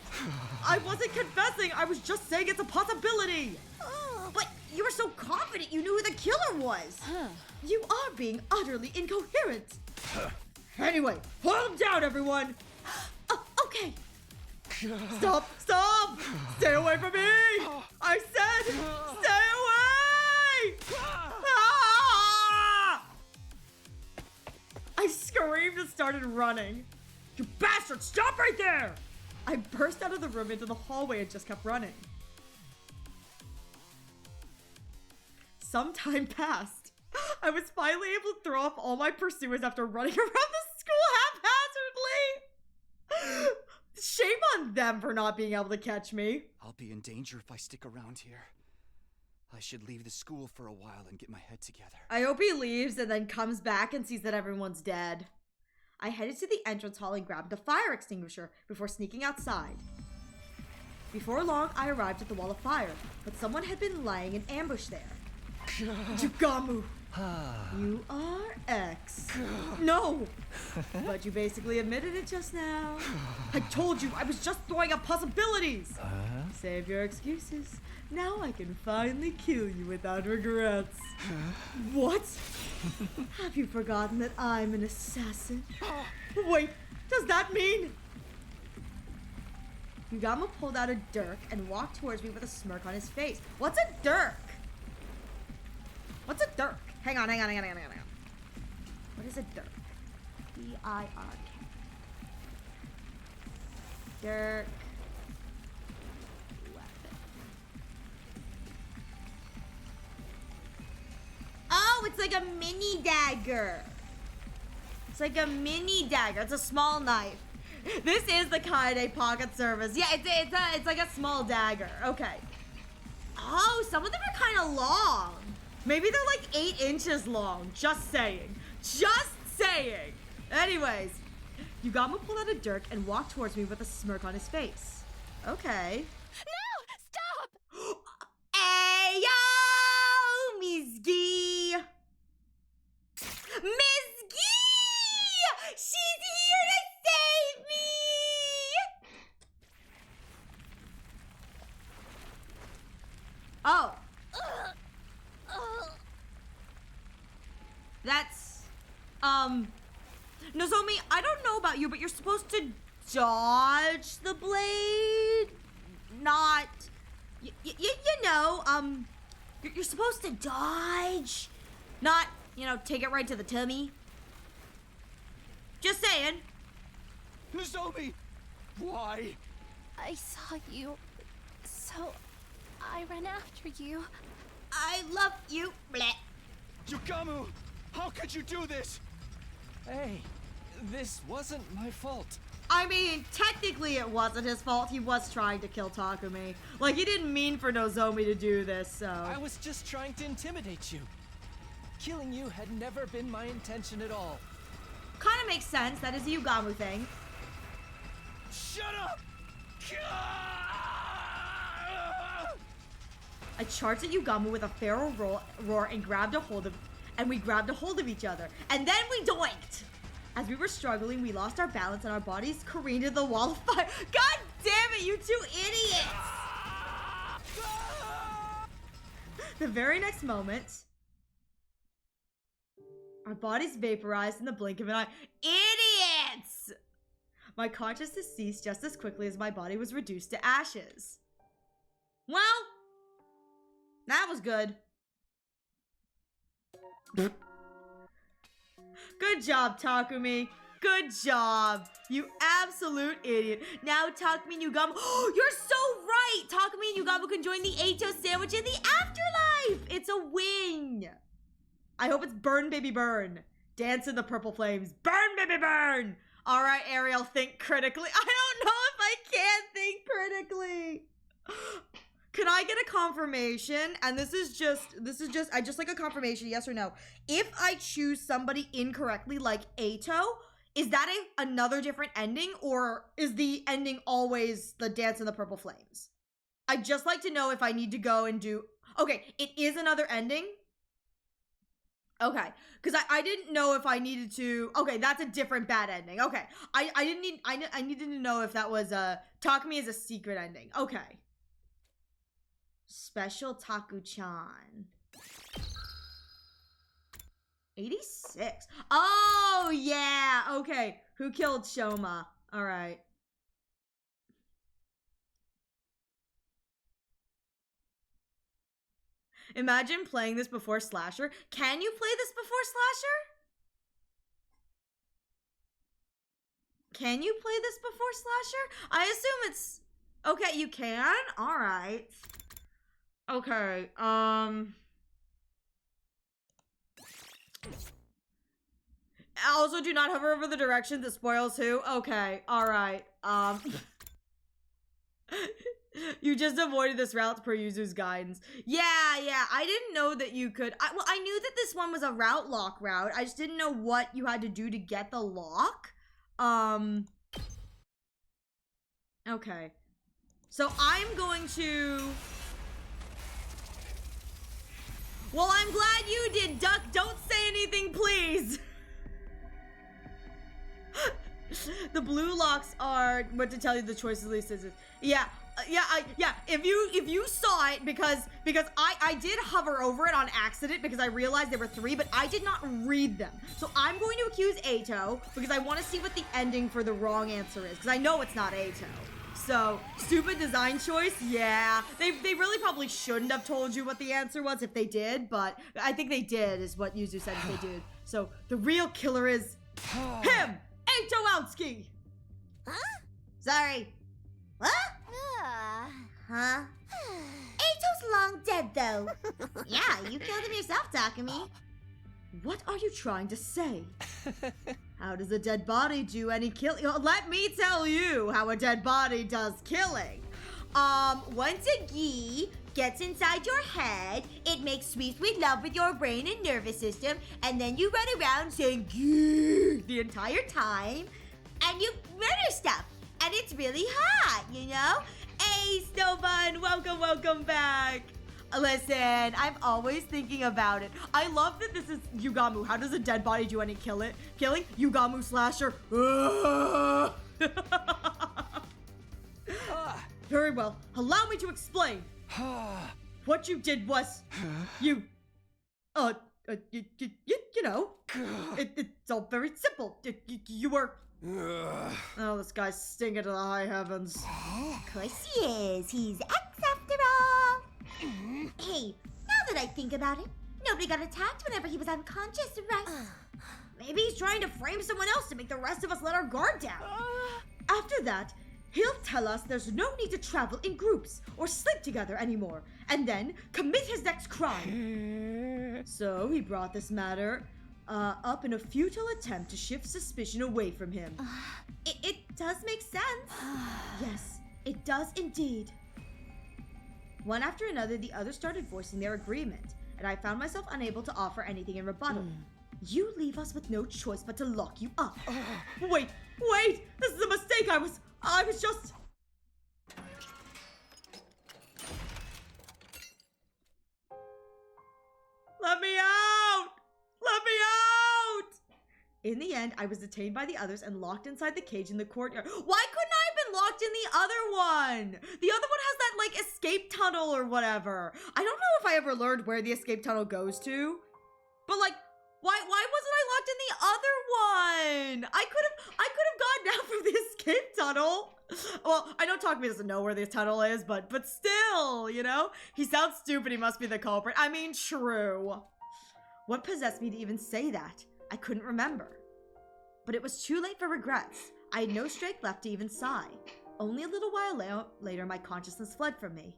I wasn't confessing. I was just saying it's a possibility. But you were so confident you knew who the killer was. You are being utterly incoherent. Anyway, hold him down, everyone. Okay. Stop! Stay away from me! I said, stay away! I screamed and started running. You bastard, stop right there! I burst out of the room into the hallway and just kept running. Some time passed. I was finally able to throw off all my pursuers after running around the school haphazardly. Shame on them for not being able to catch me. I'll be in danger if I stick around here. I should leave the school for a while and get my head together. I hope he leaves and then comes back and sees that everyone's dead. I headed to the entrance hall and grabbed a fire extinguisher before sneaking outside. Before long, I arrived at the wall of fire, but someone had been lying in ambush there. Jugamu! You are X. No! But you basically admitted it just now. I told you, I was just throwing up possibilities! Save your excuses. Now I can finally kill you without regrets. What? Have you forgotten that I'm an assassin? Wait, does that mean... Yugama pulled out a dirk and walked towards me with a smirk on his face. What's a dirk? What's a dirk? Hang on. What is a dirk? D-I-R-K. Dirk. Weapon. Oh, it's like a mini dagger. It's like a mini dagger. It's a small knife. This is the Kaede pocket service. Yeah, it's like a small dagger. Okay. Oh, some of them are kind of long. Maybe they're like 8 inches long. Just saying. Just saying. Anyways, Yugama pulled out a dirk and walked towards me with a smirk on his face. Okay. No! Stop! Hey, yo! Miss Gee! Miss Gee! She's here to save me! Oh. That's, Nozomi, I don't know about you, but you're supposed to dodge the blade, not, you know, you're supposed to dodge, not, you know, take it right to the tummy. Just saying. Nozomi! Why? I saw you, so I ran after you. I love you, bleh. Yugamu! How could you do this? Hey, this wasn't my fault. I mean, technically it wasn't his fault. He was trying to kill Takumi. Like, he didn't mean for Nozomi to do this, so. I was just trying to intimidate you. Killing you had never been my intention at all. Kind of makes sense. That is a Yugamu thing. Shut up! I charged at Yugamu with a feral roar and we grabbed a hold of each other. And then we doinked! As we were struggling, we lost our balance and our bodies careened into the wall of fire. God damn it, you two idiots! The very next moment, our bodies vaporized in the blink of an eye. Idiots! My consciousness ceased just as quickly as my body was reduced to ashes. Well, that was good. Good job, Takumi. Good job. You absolute idiot. Now Takumi and Yugamu. You're so right. Takumi and Yugamu can join the Eito sandwich in the afterlife. It's a win. I hope it's burn, baby, burn. Dance in the purple flames. Burn, baby, burn. All right, Ariel, think critically. I don't know if I can think critically. Can I get a confirmation? And this is just, I just like a confirmation, yes or no. If I choose somebody incorrectly, like Eito, is that another different ending? Or is the ending always the Dance in the Purple Flames? I'd just like to know if I need to go and do, okay, it is another ending. Okay, because I didn't know if I needed to, okay, that's a different bad ending. Okay, I needed to know if that was Takumi is a secret ending. Okay. Special Taku-chan. 86. Oh, yeah. Okay. Who killed Shoma? All right. Imagine playing this before Slasher. Can you play this before Slasher? Can you play this before Slasher? I assume it's... Okay, you can? All right. Okay, also do not hover over the directions, it spoils who. Okay, alright, you just avoided this route per user's guidance. Yeah, I didn't know that you could, well, I knew that this one was a route lock route. I just didn't know what you had to do to get the lock. Okay. So I'm going to... Well, I'm glad you did, Duck. Don't say anything, please. The blue locks are what to tell you the choices Lee says. Yeah. If you saw it, because I did hover over it on accident because I realized there were 3, but I did not read them. So I'm going to accuse Eito because I want to see what the ending for the wrong answer is, because I know it's not Eito. So, stupid design choice, yeah. They really probably shouldn't have told you what the answer was if they did, but I think they did, is what Yuzu said if they did. So, the real killer is him! Eito Outsky! Huh? Sorry. What? Huh? Eito's long dead, though. Yeah, you killed him yourself, Takumi. What are you trying to say? How does a dead body do any killing? Let me tell you how a dead body does killing. Once a gee gets inside your head, it makes sweet, sweet love with your brain and nervous system, and then you run around saying gee the entire time, and you murder stuff, and it's really hot, you know? Hey, Snowbun, welcome back. Listen, I'm always thinking about it. I love that this is Yugamu. How does a dead body do any killing? Yugamu slasher. Very well. Allow me to explain. What you did was, you know, it's all very simple. You were. Oh, this guy's stinging to the high heavens. Of course he is. He's X after all. Hey, now that I think about it, nobody got attacked whenever he was unconscious, right? Maybe he's trying to frame someone else to make the rest of us let our guard down. After that, he'll tell us there's no need to travel in groups or sleep together anymore, and then commit his next crime. So he brought this matter up in a futile attempt to shift suspicion away from him. It does make sense. Yes, it does indeed. One after another, the others started voicing their agreement, and I found myself unable to offer anything in rebuttal. You leave us with no choice but to lock you up. Wait, this is a mistake. I was just... Let me out! Let me out! In the end, I was detained by the others and locked inside the cage in the courtyard. Why couldn't I have been locked in the other one? The other one has that, like, escape tunnel or whatever. I don't know if I ever learned where the escape tunnel goes to. But, like, why wasn't I locked in the other one? I could have gotten out from the escape tunnel. Well, I know Takumi doesn't know where the tunnel is, but still, you know? He sounds stupid, he must be the culprit. I mean, true. What possessed me to even say that? I couldn't remember. But it was too late for regrets. I had no strength left to even sigh. Only a little while later, my consciousness fled from me.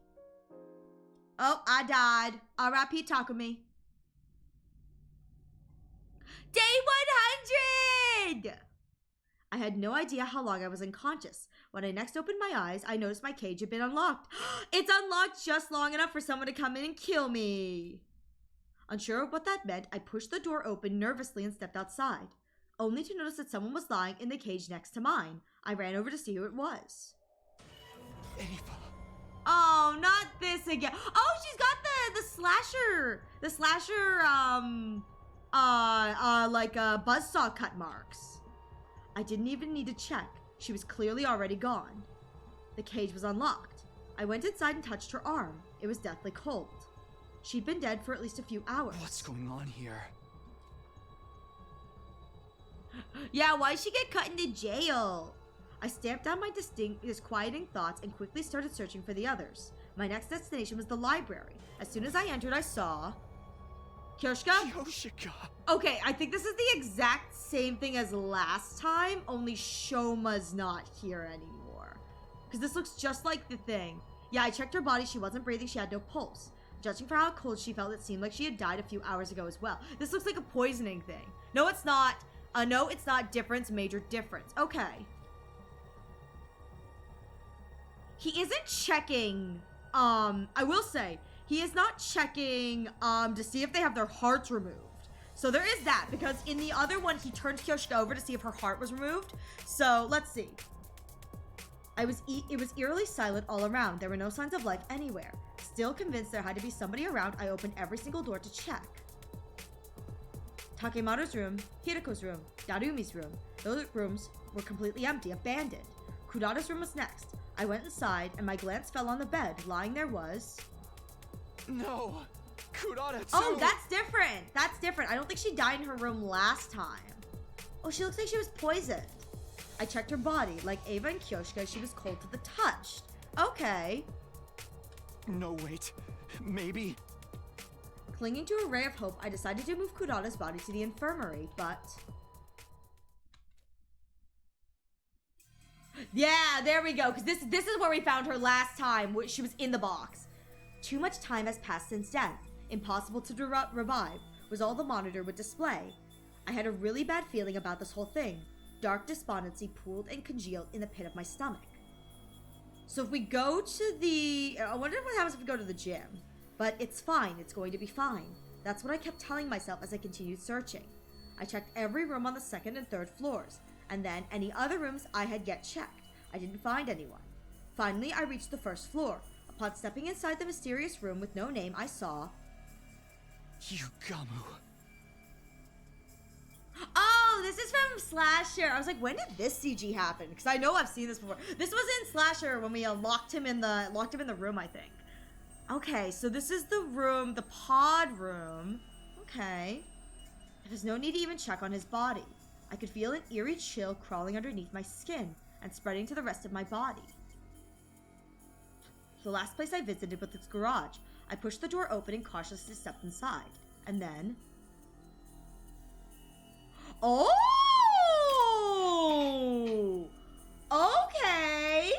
Oh, I died. R.I.P. Takumi. Day 100! I had no idea how long I was unconscious. When I next opened my eyes, I noticed my cage had been unlocked. It's unlocked just long enough for someone to come in and kill me. Unsure of what that meant, I pushed the door open nervously and stepped outside, only to notice that someone was lying in the cage next to mine. I ran over to see who it was. Ava. Oh, not this again. Oh, she's got the slasher. The slasher, buzzsaw cut marks. I didn't even need to check. She was clearly already gone. The cage was unlocked. I went inside and touched her arm. It was deathly cold. She'd been dead for at least a few hours. What's going on here? Yeah, why'd she get cut into jail? I stamped down my disquieting thoughts and quickly started searching for the others. My next destination was the library. As soon as I entered, I saw... Kyoshika! Okay, I think this is the exact same thing as last time, only Shoma's not here anymore. Because this looks just like the thing. Yeah, I checked her body. She wasn't breathing. She had no pulse. Judging for how cold she felt, it seemed like she had died a few hours ago as well. This looks like a poisoning thing. No, it's not. No, it's not. Difference, major difference. Okay. He isn't checking, I will say, he is not checking, to see if they have their hearts removed. So there is that, because in the other one, he turned Kyoshika over to see if her heart was removed. So, let's see. It was eerily silent all around. There were no signs of life anywhere. Still convinced there had to be somebody around, I opened every single door to check. Takemaru's room, Hiroko's room, Darumi's room. Those rooms were completely empty, abandoned. Kurata's room was next. I went inside, and my glance fell on the bed. Lying there was... No! Kurata too! Oh, that's different! That's different. I don't think she died in her room last time. Oh, she looks like she was poisoned. I checked her body. Like Ava and Kyoshika, she was cold to the touch. Okay. No, wait. Maybe... Clinging to a ray of hope, I decided to move Kurata's body to the infirmary, but... Yeah, there we go, because this is where we found her last time. She was in the box. Too much time has passed since death. Impossible to revive was all the monitor would display. I had a really bad feeling about this whole thing. Dark despondency pooled and congealed in the pit of my stomach. So if we go to the... I wonder what happens if we go to the gym. But it's fine. It's going to be fine. That's what I kept telling myself as I continued searching. I checked every room on the second and third floors, and then any other rooms I had yet checked. I didn't find anyone. Finally, I reached the first floor. Upon stepping inside the mysterious room with no name, I saw... Yugamu. Oh, this is from Slasher. I was like, when did this CG happen? Because I know I've seen this before. This was in Slasher when we locked him in the room, I think. Okay, so this is the room, the pod room. Okay. There's no need to even check on his body. I could feel an eerie chill crawling underneath my skin and spreading to the rest of my body. The last place I visited was its garage. I pushed the door open and cautiously stepped inside. And then... Oh! Okay!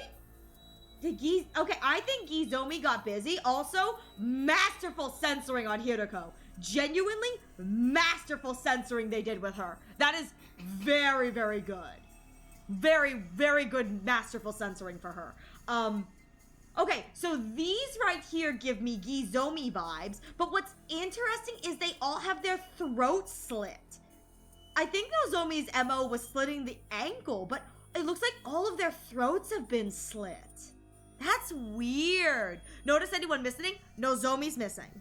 Okay, I think Gizomi got busy. Also, masterful censoring on Hiroko. Genuinely masterful censoring they did with her. That is very, very good. Very, very good masterful censoring for her. Okay, so these right here give me Gizomi vibes, but what's interesting is they all have their throats slit. I think Nozomi's MO was slitting the ankle, but it looks like all of their throats have been slit. That's weird. Notice anyone missing? Nozomi's missing.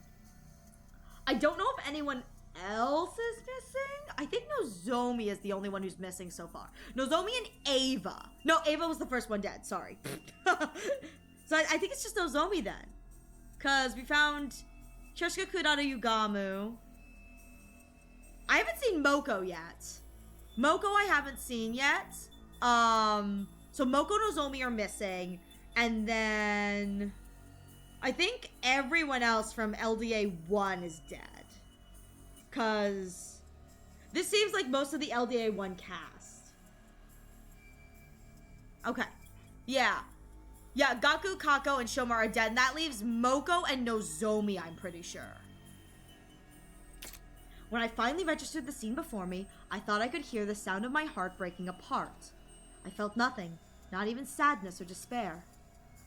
I don't know if anyone else is missing. I think Nozomi is the only one who's missing so far. Nozomi and Ava. No, Ava was the first one dead. Sorry. So I think it's just Nozomi then. Because we found Kirishika Kurara Yugamu. I haven't seen Moko yet. Moko I haven't seen yet. So Moko and Nozomi are missing. And then I think everyone else from LDA 1 is dead. Because this seems like most of the LDA 1 cast. Okay. Yeah. Yeah, Gaku, Kako, and Shomar are dead. And that leaves Moko and Nozomi, I'm pretty sure. When I finally registered the scene before me, I thought I could hear the sound of my heart breaking apart. I felt nothing, not even sadness or despair.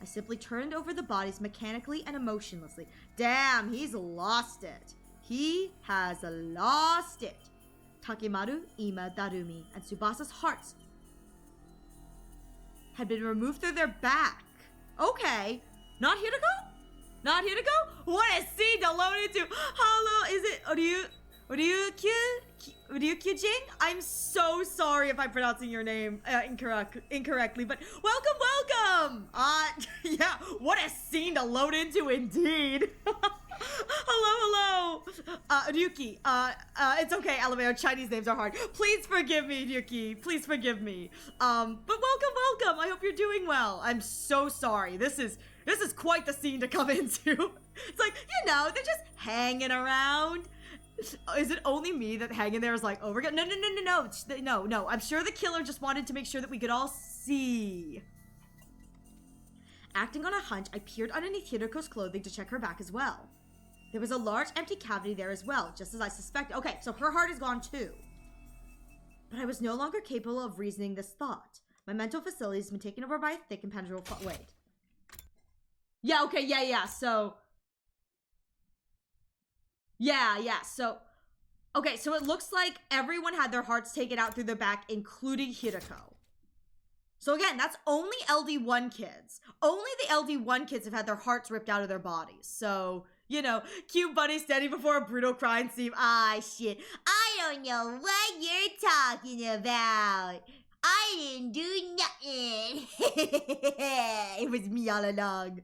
I simply turned over the bodies mechanically and emotionlessly. Damn, he's lost it. He has lost it. Takemaru, Ima, Darumi, and Tsubasa's hearts had been removed through their back. Okay. Not here to go? Not here to go? What a scene to load into. Hello, is it Ryukyujin? I'm so sorry if I'm pronouncing your name incorrectly, but welcome! Yeah, what a scene to load into indeed. Hello. Ryuki, it's okay, LMAO, Chinese names are hard. Please forgive me, Ryuki. Please forgive me. But welcome. I hope you're doing well. I'm so sorry. This is quite the scene to come into. It's like, they're just hanging around. Is it only me that hanging there is like, oh, we're gonna... No. I'm sure the killer just wanted to make sure that we could all see. Acting on a hunch, I peered underneath Hiroko's clothing to check her back as well. There was a large empty cavity there as well, just as I suspected. Okay, so her heart is gone too. But I was no longer capable of reasoning this thought. My mental facility has been taken over by a thick impenetrable wait. Yeah, okay, yeah, so... Yeah, so... Okay, so it looks like everyone had their hearts taken out through their back, including Hiroko. So again, that's only LD1 kids. Only the LD1 kids have had their hearts ripped out of their bodies. So, cute bunny standing before a brutal crime scene. Ah, shit. I don't know what you're talking about. I didn't do nothing. It was me all along.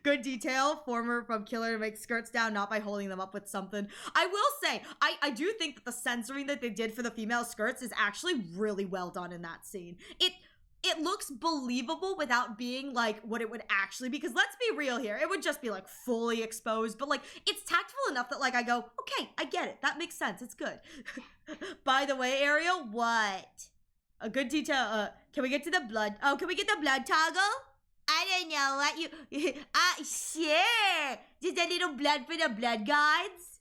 Good detail. Former from killer to make skirts down, not by holding them up with something. I will say, I do think that the censoring that they did for the female skirts is actually really well done in that scene. It looks believable without being like what it would actually be, because let's be real here, it would just be like fully exposed, but like it's tactful enough that like I go, okay, I get it, that makes sense, it's good. By the way, Ariel, what? A good detail, can we get to the blood? Oh, can we get the blood toggle? I don't know what you, sure. Just a little blood for the blood gods.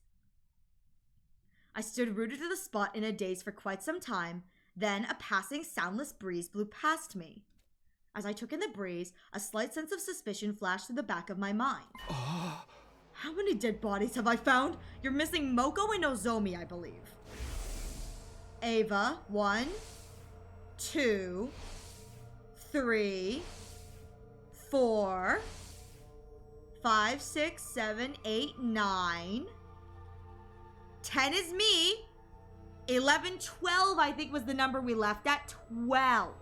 I stood rooted to the spot in a daze for quite some time. Then a passing soundless breeze blew past me. As I took in the breeze, a slight sense of suspicion flashed through the back of my mind. How many dead bodies have I found? You're missing Moko and Nozomi, I believe. Ava, 1, 2, 3, 4, 5, 6, 7, 8, 9. 10 is me. 11, 12, I think was the number we left at. 12.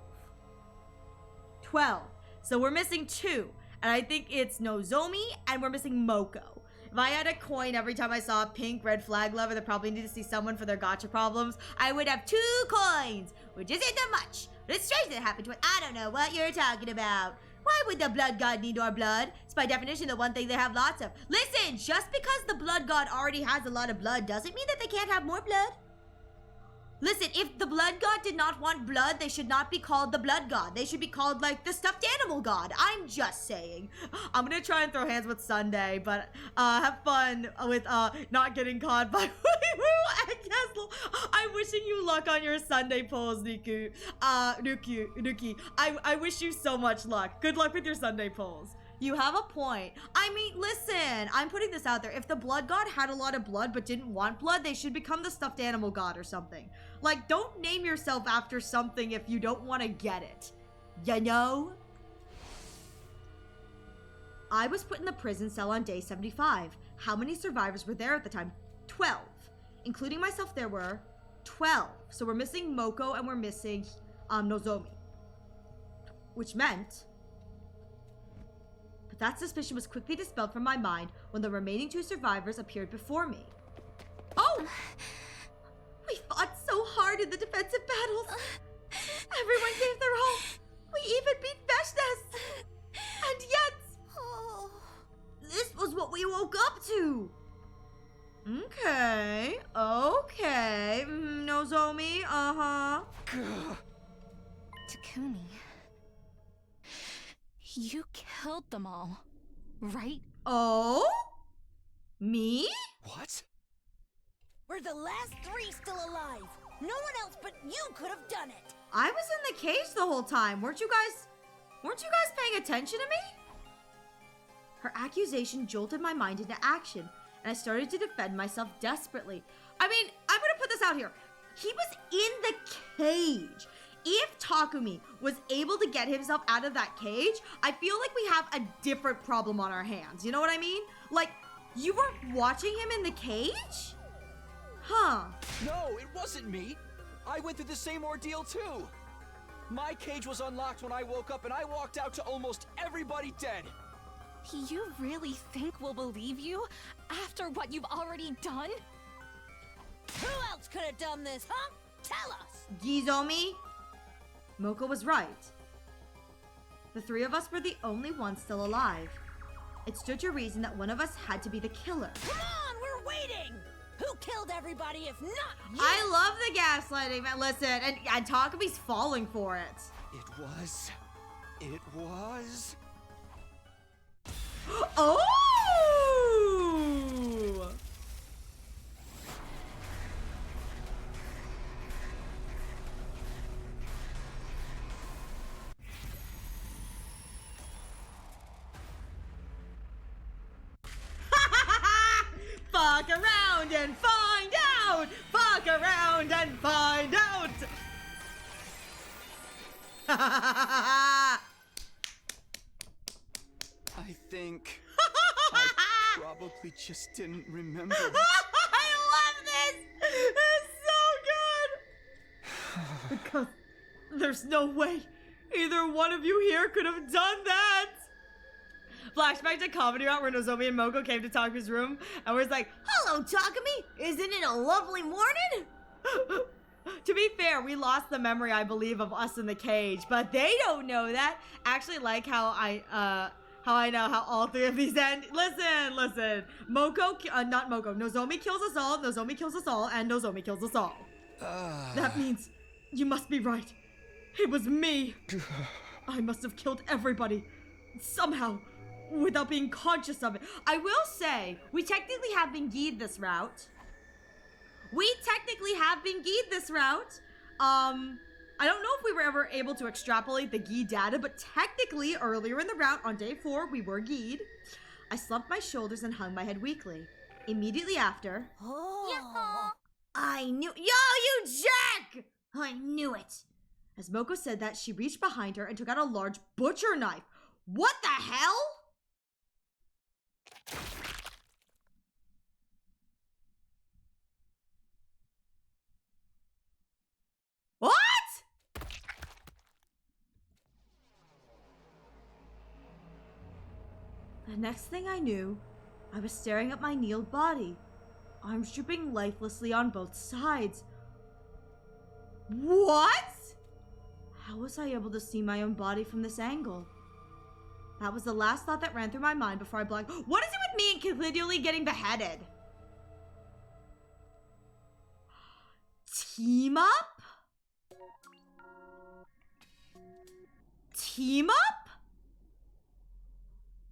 12. So we're missing 2. And I think it's Nozomi and we're missing Moko. If I had a coin every time I saw a pink red flag lover that probably needed to see someone for their gacha problems, I would have 2 coins, which isn't that much. But it's strange that happened to it. I don't know what you're talking about. Why would the blood god need our blood? It's by definition the one thing they have lots of. Listen, just because the blood god already has a lot of blood doesn't mean that they can't have more blood. Listen, if the blood god did not want blood, they should not be called the blood god. They should be called, like, the stuffed animal god. I'm just saying. I'm gonna try and throw hands with Sunday, but have fun with not getting caught by Woo and Kessel. I'm wishing you luck on your Sunday polls, Nuki. I wish you so much luck. Good luck with your Sunday polls. You have a point. I mean, listen, I'm putting this out there. If the blood god had a lot of blood but didn't want blood, they should become the stuffed animal god or something. Like, don't name yourself after something if you don't want to get it. You know? I was put in the prison cell on day 75. How many survivors were there at the time? 12. Including myself, there were 12. So we're missing Moko and we're missing Nozomi. Which meant... But that suspicion was quickly dispelled from my mind when the remaining 2 survivors appeared before me. Oh! We fought so hard in the defensive battles. Everyone gave their all. We even beat Veshnes. And yet... this was what we woke up to. Okay. Nozomi, Takumi. You killed them all, right? Oh? Me? What? We're the last 3 still alive. No one else but you could have done it. I was in the cage the whole time. Weren't you guys paying attention to me? Her accusation jolted my mind into action, and I started to defend myself desperately. I mean, I'm gonna put this out here. He was in the cage. If Takumi was able to get himself out of that cage, I feel like we have a different problem on our hands. You know what I mean? Like, you were watching him in the cage? Huh. No, it wasn't me. I went through the same ordeal too. My cage was unlocked when I woke up and I walked out to almost everybody dead. You really think we'll believe you after what you've already done? Who else could have done this, huh? Tell us! Gizomi? Moko was right. The 3 of us were the only ones still alive. It stood to reason that one of us had to be the killer. Come on, we're waiting! Who killed everybody if not you? I love the gaslighting, man. Listen, and Takumi's falling for it. It was... Oh! Fuck around and find out! Fuck around and find out! I think... I probably just didn't remember it. I love this! It's so good! Because there's no way either one of you here could have done that! Flashback to Comedy Route where Nozomi and Moko came to Takumi's room and was like, "Hello, Takumi! Isn't it a lovely morning?" To be fair, we lost the memory, I believe, of us in the cage, but they don't know that. Actually, like how I know how all 3 of these end. Listen. Not Moko. Nozomi kills us all, Nozomi kills us all, and Nozomi kills us all. That means you must be right. It was me. I must have killed everybody. Somehow. Without being conscious of it. I will say, we technically have been Gi'd this route. we technically have been Gi'd this route. I don't know if we were ever able to extrapolate the Gi data, but technically earlier in the route on day 4, we were Gi'd. I slumped my shoulders and hung my head weakly. Immediately after, Oh. I knew. Yo, you jerk! I knew it. as Moko said that, she reached behind her and took out a large butcher knife. What the hell? What? The next thing I knew, I was staring at my kneeled body, arms drooping lifelessly on both sides. What? How was I able to see my own body from this angle? That was the last thought that ran through my mind before I blanked. What is it with me and continually getting beheaded? Team up? Team up?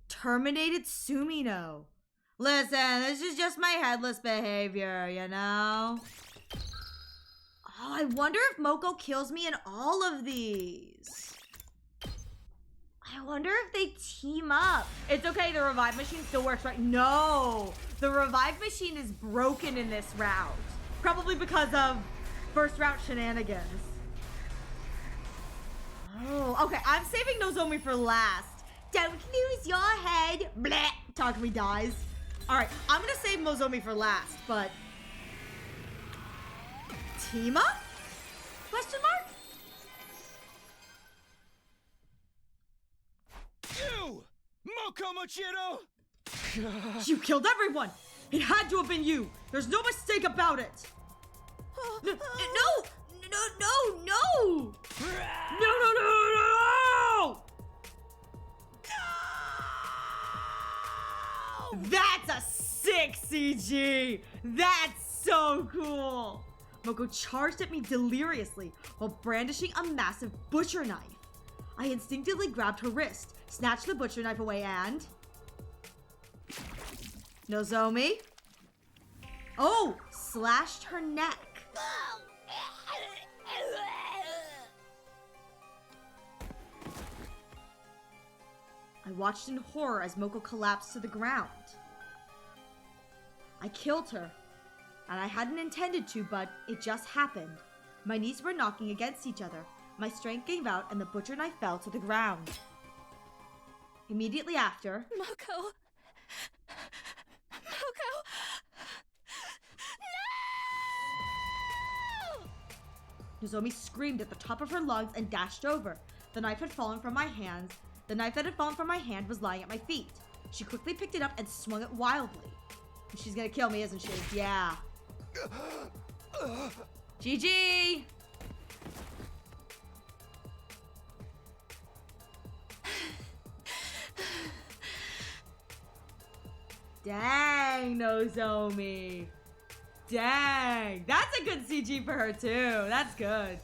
Terminated Sumino. Listen, this is just my headless behavior, you know? Oh, I wonder if Moko kills me in all of these. I wonder if they team up. It's okay, the revive machine still works, right? No, the revive machine is broken in this route. Probably because of first route shenanigans. Oh, okay, I'm saving Nozomi for last. Don't lose your head. Bleh. Takumi dies. All right, I'm gonna save Nozomi for last, but team up? Question mark? You! Moko Mochiro! You killed everyone! It had to have been you! There's no mistake about it! No! No! That's a sick CG! That's so cool! Moko charged at me deliriously while brandishing a massive butcher knife. I instinctively grabbed her wrist, snatched the butcher knife away, and... Nozomi? Oh! Slashed her neck. I watched in horror as Moko collapsed to the ground. I killed her, and I hadn't intended to, but it just happened. My knees were knocking against each other. My strength gave out, and the butcher knife fell to the ground. Immediately after... Moko! No! Nozomi screamed at the top of her lungs and dashed over. The knife had fallen from my hands. The knife that had fallen from my hand was lying at my feet. She quickly picked it up and swung it wildly. She's gonna kill me, isn't she? Yeah. GG! Dang, Nozomi. Dang. That's a good CG for her, too. That's good.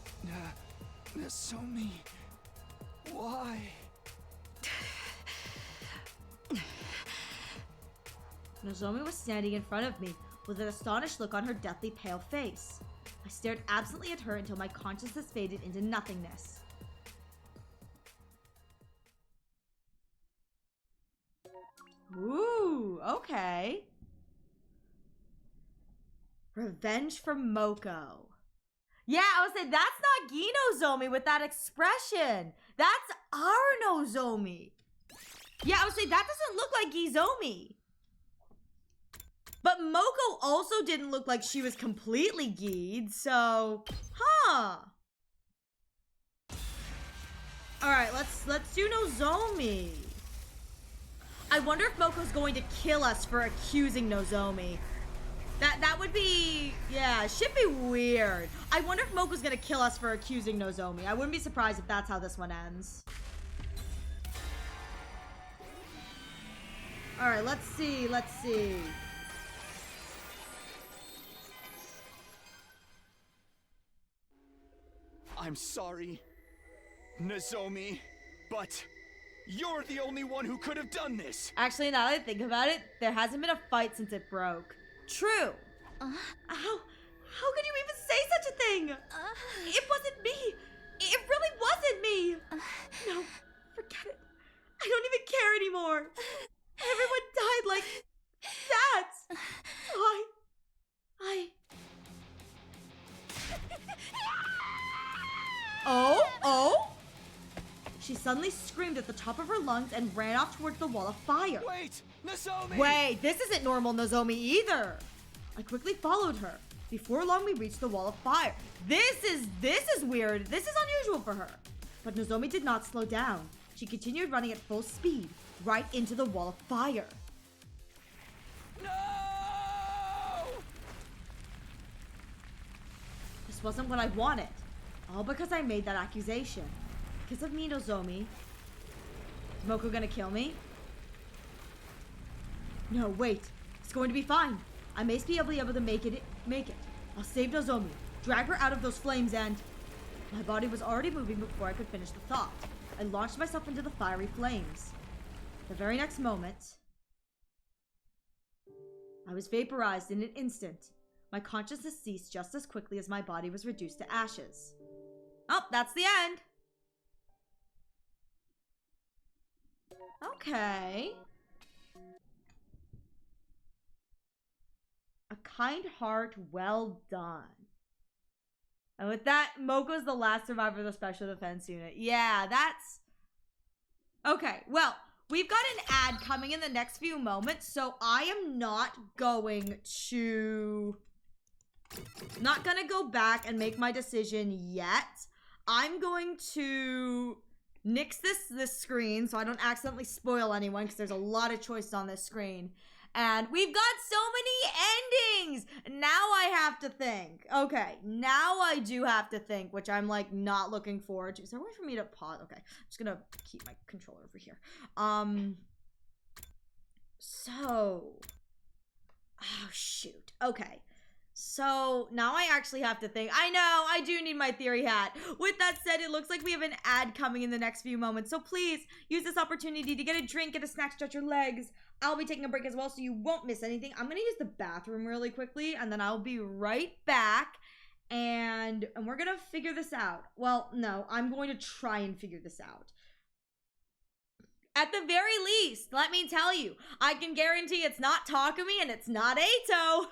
Nozomi, why? Nozomi was standing in front of me with an astonished look on her deathly pale face. I stared absently at her until my consciousness faded into nothingness. Ooh, okay. Revenge for Moko. Yeah, I would say that's not Gi Nozomi with that expression. That's our Nozomi. Yeah, I would say that doesn't look like Gizomi. But Moko also didn't look like she was completely Gi'd, so, huh. All right, let's do Nozomi. I wonder if Moko's going to kill us for accusing Nozomi. That would be, yeah, should be weird. I wonder if Moko's gonna kill us for accusing Nozomi. I wouldn't be surprised if that's how this one ends. All right, let's see. I'm sorry, Nozomi, but you're the only one who could have done this. Actually, now that I think about it, there hasn't been a fight since it broke. True. How could you even say such a thing? It wasn't me. It really wasn't me. No, forget it. I don't even care anymore. Everyone died like that. Oh? She suddenly screamed at the top of her lungs and ran off towards the wall of fire. Wait! Nozomi! Wait, this isn't normal Nozomi either. I quickly followed her. Before long, we reached the wall of fire. This is weird. This is unusual for her. But Nozomi did not slow down. She continued running at full speed, right into the wall of fire. No! This wasn't what I wanted. All because I made that accusation. Because of me, Nozomi. Is Moko gonna kill me? No, wait. It's going to be fine. I may be able to make it. I'll save Nozomi, drag her out of those flames, and... My body was already moving before I could finish the thought. I launched myself into the fiery flames. The very next moment, I was vaporized in an instant. My consciousness ceased just as quickly as my body was reduced to ashes. Oh, that's the end. Okay. A kind heart, well done. And with that, Moko's the last survivor of the Special Defense Unit. Yeah, that's... Okay, well, we've got an ad coming in the next few moments, so I am not going to go back and make my decision yet. I'm going to nix this screen so I don't accidentally spoil anyone, because there's a lot of choices on this screen. And we've got so many endings! Now I have to think. Okay, now I do have to think, which I'm, like, not looking forward to. Is there a way for me to pause? Okay, I'm just gonna keep my controller over here. Oh, shoot. Okay. So, now I actually have to think. I know, I do need my theory hat. With that said, it looks like we have an ad coming in the next few moments. So please, use this opportunity to get a drink, get a snack, stretch your legs. I'll be taking a break as well, so you won't miss anything. I'm gonna use the bathroom really quickly, and then I'll be right back. And we're gonna figure this out. Well, no, I'm going to try and figure this out. At the very least, let me tell you, I can guarantee it's not Takumi and it's not Eito.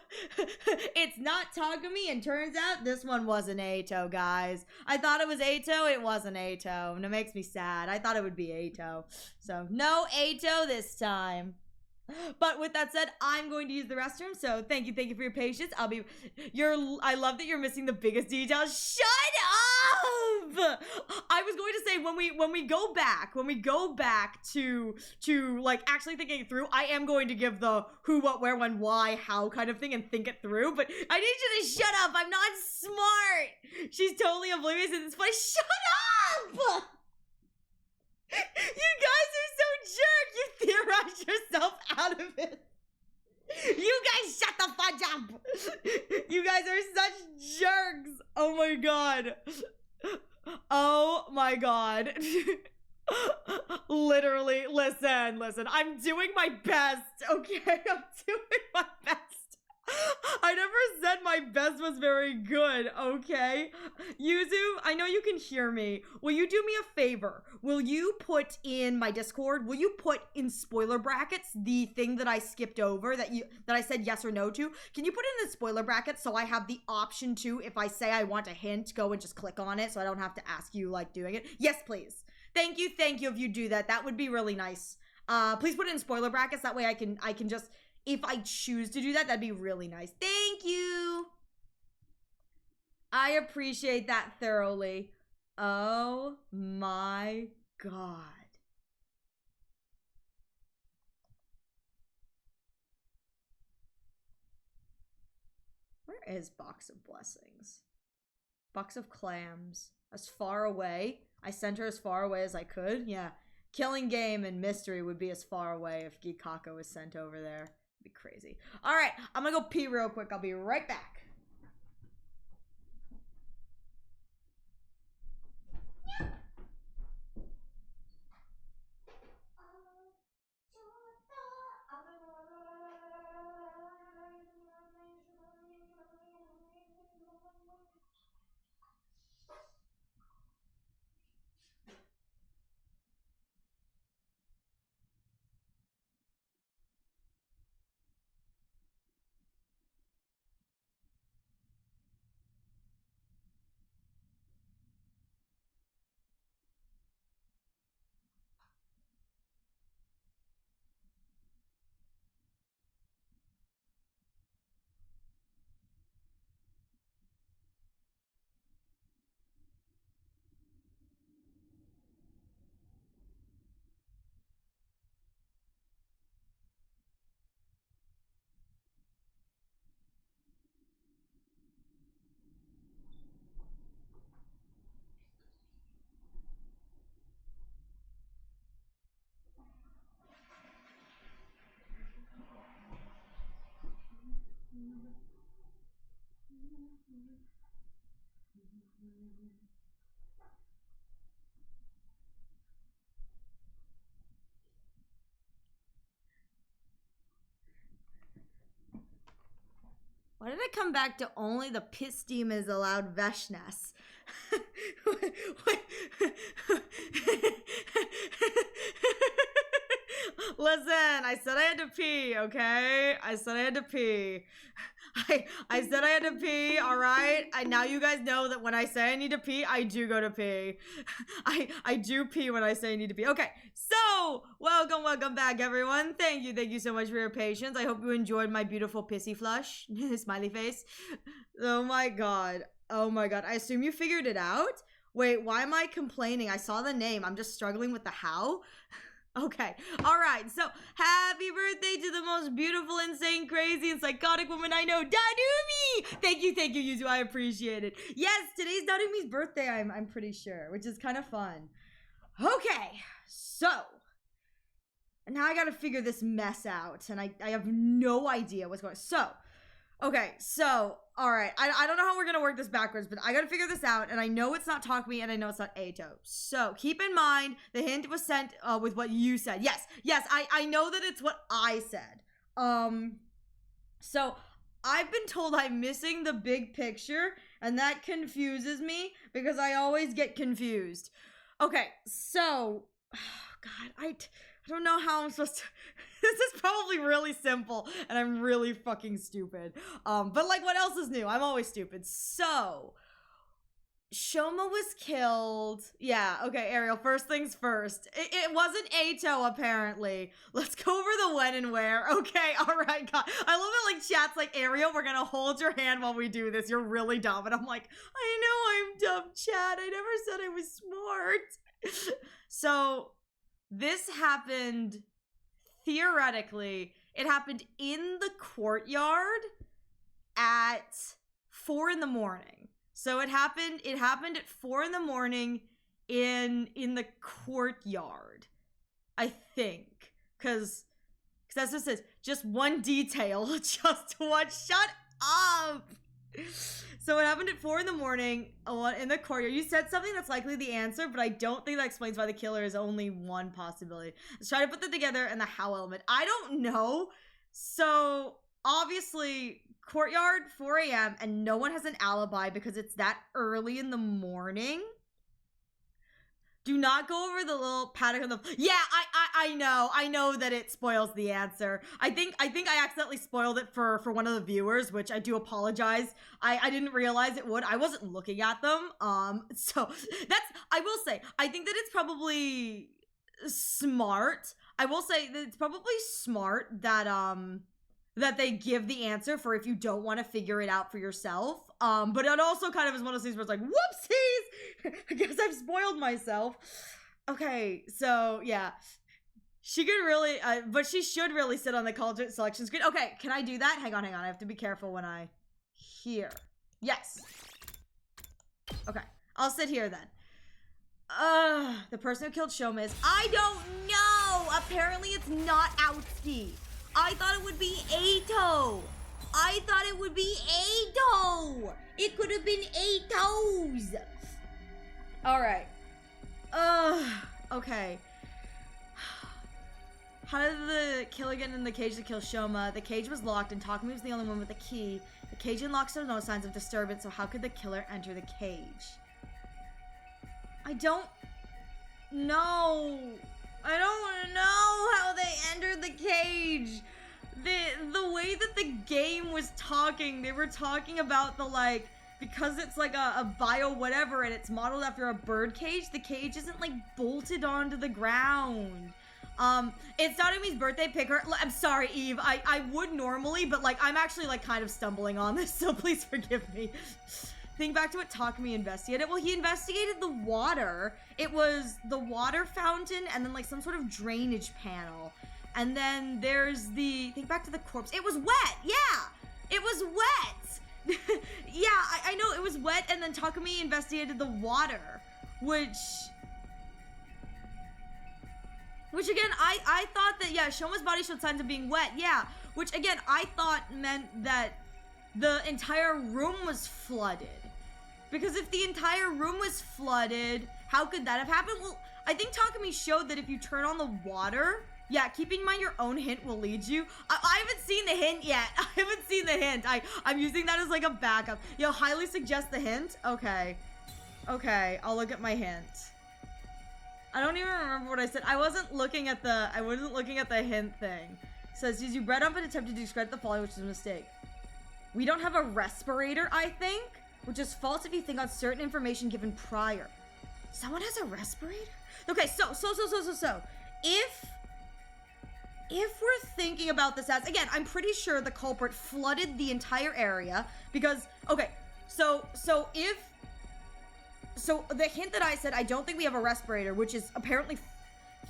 It's not Takumi, and turns out this one wasn't Eito, guys. I thought it was Eito, it wasn't Eito, and it makes me sad. I thought it would be Eito. So, no Eito this time. But with that said, I'm going to use the restroom, so thank you for your patience. I love that you're missing the biggest details. Shut up! I was going to say, when we go back to like actually thinking it through, I am going to give the who, what, where, when, why, how kind of thing and think it through, but I need you to shut up. I'm not smart. She's totally oblivious and it's funny. Shut up! You guys are so jerk! You theorized yourself out of it! You guys shut the fudge up! You guys are such jerks! Oh my god. Oh my god. Literally, listen. I'm doing my best, okay? I'm doing my best. I never said my best was very good, okay? Yuzu, I know you can hear me. Will you do me a favor? Will you put in my Discord, will you put in spoiler brackets the thing that I skipped over that I said yes or no to? Can you put it in the spoiler brackets so I have the option to, if I say I want a hint, go and just click on it so I don't have to ask you like doing it? Yes, please. Thank you if you do that. That would be really nice. Please put it in spoiler brackets. That way I can just... If I choose to do that, that'd be really nice. Thank you. I appreciate that thoroughly. Oh my god. Where is Box of Blessings? Box of Clams. As far away. I sent her as far away as I could. Yeah. Killing Game and Mystery would be as far away if Gikako was sent over there. Be crazy. All right, I'm gonna go pee real quick. I'll be right back. Why did I come back to only the piss steam is allowed Veshness? Listen, I said I had to pee, okay? I said I had to pee. I said I had to pee, alright? Now you guys know that when I say I need to pee, I do go to pee. I do pee when I say I need to pee. Okay, so, welcome back, everyone. Thank you so much for your patience. I hope you enjoyed my beautiful pissy flush. Smiley face. Oh my god. Oh my god. I assume you figured it out? Wait, why am I complaining? I saw the name. I'm just struggling with the how. Okay, all right, so happy birthday to the most beautiful, insane, crazy, and psychotic woman I know, Dadumi! Thank you, Yuzu, I appreciate it. Yes, today's Dadumi's birthday, I'm pretty sure, which is kind of fun. Okay, so, now I gotta figure this mess out, and I have no idea what's going on. So, okay, so, all right, I don't know how we're gonna work this backwards, but I gotta figure this out, and I know it's not Takumi, and I know it's not Eito. So, keep in mind, the hint was sent with what you said. Yes, I know that it's what I said. So, I've been told I'm missing the big picture, and that confuses me, because I always get confused. Okay, so, oh God, I don't know how I'm supposed to... This is probably really simple, and I'm really fucking stupid. But like, what else is new? I'm always stupid. So, Shoma was killed. Yeah, okay, Ariel, first things first. It wasn't Eito, apparently. Let's go over the when and where. Okay, alright, God. I love it, like, chat's like, Ariel, we're gonna hold your hand while we do this. You're really dumb. And I'm like, I know I'm dumb, chat. I never said I was smart. So, this happened... Theoretically, it happened in the courtyard at 4 in the morning. So it happened at 4 in the morning in the courtyard, I think. Cause that's what it says. Just one detail. Just one. Shut up. So it happened at 4 in the morning in the courtyard. You said something that's likely the answer, but I don't think that explains why the killer is only one possibility. Let's try to put that together and the how element. I don't know. So obviously courtyard, 4 a.m. and no one has an alibi because it's that early in the morning. Do not go over the little paddock on the... Yeah, I know that it spoils the answer. I think I accidentally spoiled it for one of the viewers, which I do apologize. I didn't realize it would. I wasn't looking at them. So that's... I will say, I think that it's probably smart. I will say that it's probably smart that, that they give the answer for if you don't want to figure it out for yourself. But it also kind of is one of those things where it's like, whoopsies! I guess I've spoiled myself. Okay, so, yeah. She could really, but she should really sit on the college selection screen. Okay, can I do that? Hang on. I have to be careful when I hear. Yes. Okay, I'll sit here then. The person who killed Shoma is... I don't know! Apparently it's not Outski. I thought it would be Eito. It could have been Eito's. All right. Okay. How did the killer get in the cage to kill Shoma? The cage was locked and Takumi was the only one with the key. The cage unlocked, so no signs of disturbance, so how could the killer enter the cage? I don't know. I don't know how they entered the cage. The way that the game was talking, they were talking about the, like, because it's like a bio whatever and it's modeled after a bird cage, the cage isn't like bolted onto the ground. It's Narumi's birthday, pick her. I'm sorry, Eve. I would normally, but like I'm actually like kind of stumbling on this, so please forgive me. Think back to what Takumi investigated. Well, he investigated the water. It was the water fountain and then like some sort of drainage panel. And then there's the... Think back to the corpse. It was wet! Yeah! It was wet! Yeah, I know, it was wet, and then Takumi investigated the water. Which again, I thought that, yeah, Shoma's body showed signs of being wet, yeah. Which, again, I thought meant that the entire room was flooded. Because if the entire room was flooded, how could that have happened? Well, I think Takumi showed that if you turn on the water... Yeah, keeping in mind your own hint will lead you. I haven't seen the hint yet. I haven't seen the hint. I'm using that as like a backup. Yo, highly suggest the hint. Okay. Okay, I'll look at my hint. I don't even remember what I said. I wasn't looking at the hint thing. It says, you read up and attempted to discredit the following, which is a mistake. We don't have a respirator, I think, which is false if you think on certain information given prior. Someone has a respirator? Okay, so, if we're thinking about this as, again, I'm pretty sure the culprit flooded the entire area because, okay, so the hint that I said, I don't think we have a respirator, which is apparently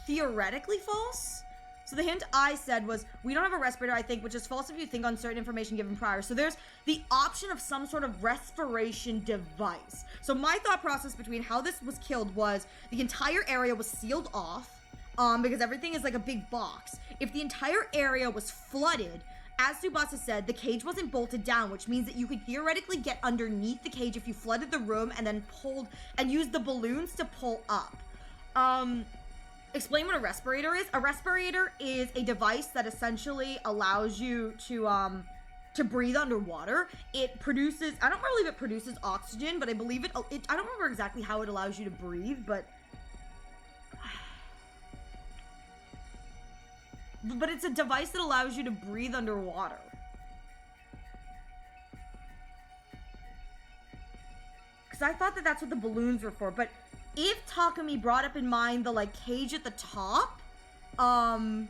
theoretically false. So the hint I said was, we don't have a respirator, I think, which is false if you think on certain information given prior. So there's the option of some sort of respiration device. So my thought process between how this was killed was the entire area was sealed off, because everything is like a big box. If the entire area was flooded, as Tsubasa said, the cage wasn't bolted down, which means that you could theoretically get underneath the cage if you flooded the room and then pulled and used the balloons to pull up. Explain what a respirator is. A respirator is a device that essentially allows you to breathe underwater. It produces, I don't believe it produces oxygen, but I believe it I don't remember exactly how it allows you to breathe, but it's a device that allows you to breathe underwater. Because I thought that that's what the balloons were for, but if Takumi brought up in mind the, like, cage at the top, my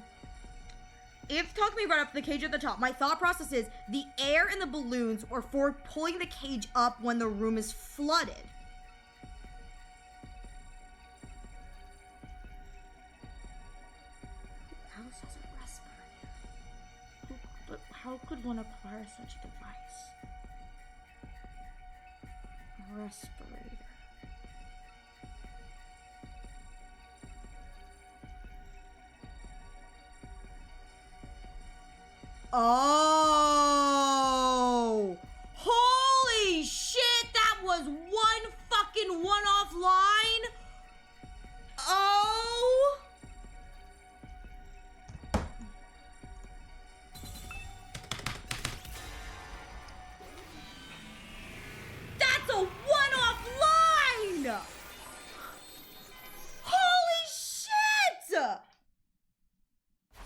thought process is the air in the balloons are for pulling the cage up when the room is flooded. Who else has a respirator? But how could one acquire such a device? A respirator. Oh, holy shit, that was one fucking one-off line. Oh. That's a one-off line. Holy shit.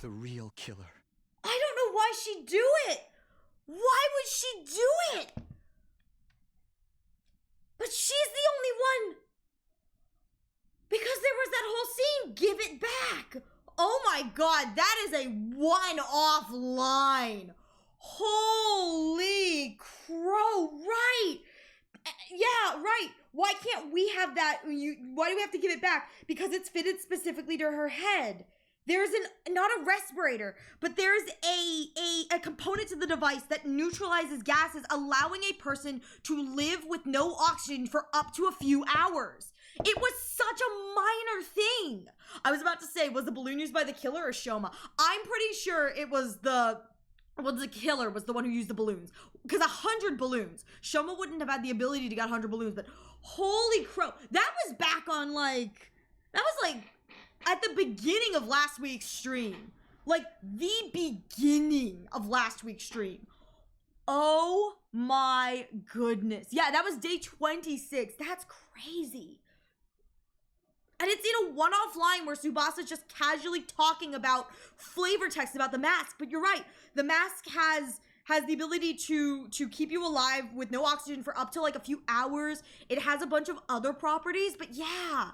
The real killer. I don't know why she'd do it. Why would she do it? But she's the only one. Because there was that whole scene, give it back. Oh my god, that is a one-off line. Holy crow, right. Yeah, right. Why can't we have that? Why do we have to give it back? Because it's fitted specifically to her head. There's not a respirator, but there's a component to the device that neutralizes gases, allowing a person to live with no oxygen for up to a few hours. It was such a minor thing. I was about to say, was the balloon used by the killer or Shoma? I'm pretty sure it was the killer was the one who used the balloons. Because 100 balloons. Shoma wouldn't have had the ability to get 100 balloons, but holy crow. That was back on at the beginning of last week's stream. Like, the beginning of last week's stream. Oh my goodness. Yeah, that was day 26. That's crazy. And it's in a one-off line where Tsubasa's just casually talking about flavor text about the mask. But you're right. The mask has the ability to keep you alive with no oxygen for up to like a few hours. It has a bunch of other properties. But yeah.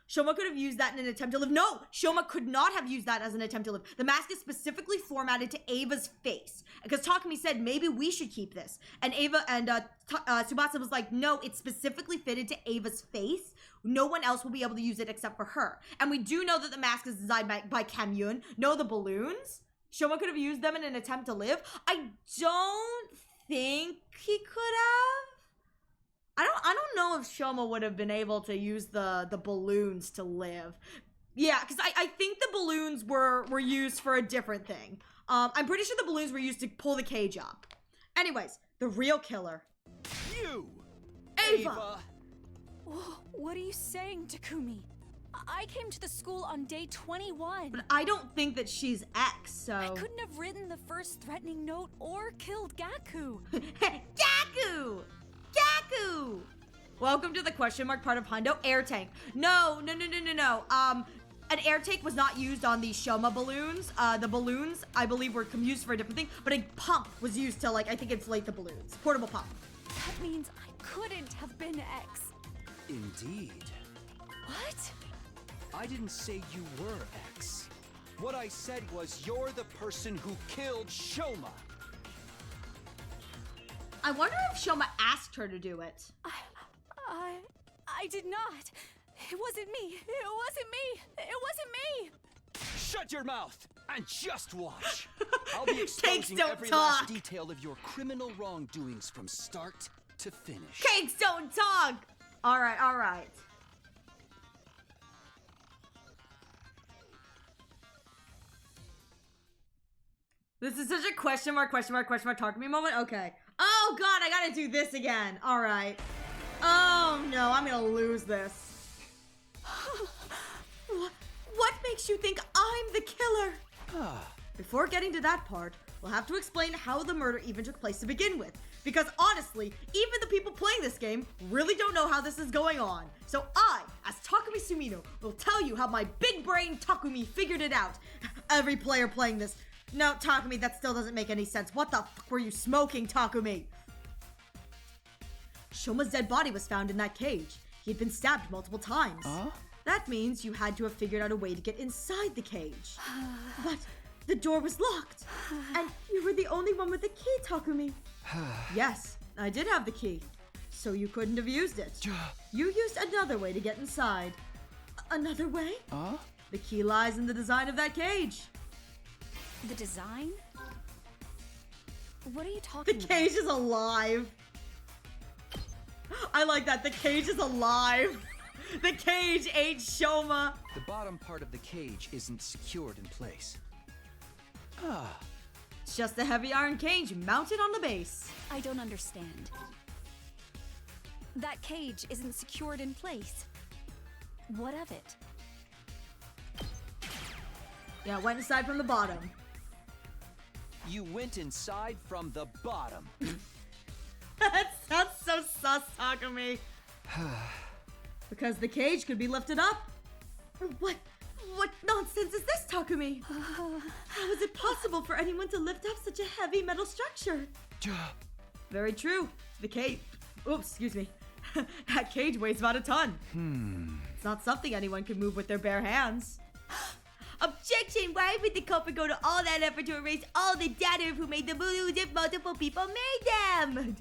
Shoma could have used that in an attempt to live. No, Shoma could not have used that as an attempt to live. The mask is specifically formatted to Ava's face. Because Takumi said, maybe we should keep this. And Tsubasa was like, no, it's specifically fitted to Ava's face. No one else will be able to use it except for her. And we do know that the mask is designed by Kamyun. No, the balloons. Shoma could have used them in an attempt to live. I don't think he could have. I don't know if Shoma would have been able to use the balloons to live. Yeah, because I think the balloons were used for a different thing. I'm pretty sure the balloons were used to pull the cage up. Anyways, the real killer. You! Ava! What are you saying, Takumi? I came to the school on day 21. But I don't think that she's X, so... I couldn't have written the first threatening note or killed Gaku. Gaku! Gaku! Welcome to the question mark part of Hundo air tank. No. An air tank was not used on the Shoma balloons. The balloons, I believe, were used for a different thing, but a pump was used to, like, I think inflate the balloons. Portable pump. That means I couldn't have been X. Indeed. What? I didn't say you were X. What I said was you're the person who killed Shoma. I wonder if Shoma asked her to do it. I did not. It wasn't me. It wasn't me. It wasn't me. Shut your mouth and just watch. I'll be Cakes exposing don't every talk. last detail of your criminal wrongdoings from start to finish. Cakes don't talk! Alright. This is such a question mark talk to me moment. Okay. Oh god, I gotta do this again. Alright. Oh no, I'm gonna lose this. What makes you think I'm the killer? Before getting to that part, we'll have to explain how the murder even took place to begin with. Because honestly, even the people playing this game really don't know how this is going on. So I, as Takumi Sumino, will tell you how my big brain Takumi figured it out. Every player playing this. No, Takumi, that still doesn't make any sense. What the fuck were you smoking, Takumi? Shoma's dead body was found in that cage. He'd been stabbed multiple times. That means you had to have figured out a way to get inside the cage. But the door was locked. And you were the only one with the key, Takumi. Yes, I did have the key. So you couldn't have used it. You used another way to get inside. Another way? The key lies in the design of that cage. The design? What are you talking The about? cage is alive. I like that. The cage is alive. The cage ate Shoma. The bottom part of the cage isn't secured in place. It's just a heavy iron cage mounted on the base. I don't understand. That cage isn't secured in place. What of it? Yeah, it went inside from the bottom. You went inside from the bottom. That sounds so sus, Takumi. Because the cage could be lifted up. What nonsense is this, Takumi? How is it possible for anyone to lift up such a heavy metal structure? Very true. The cage... Oops, excuse me. That cage weighs about a ton. It's not something anyone can move with their bare hands. Objection! Why would the culprit go to all that effort to erase all the data of who made the balloons if multiple people made them?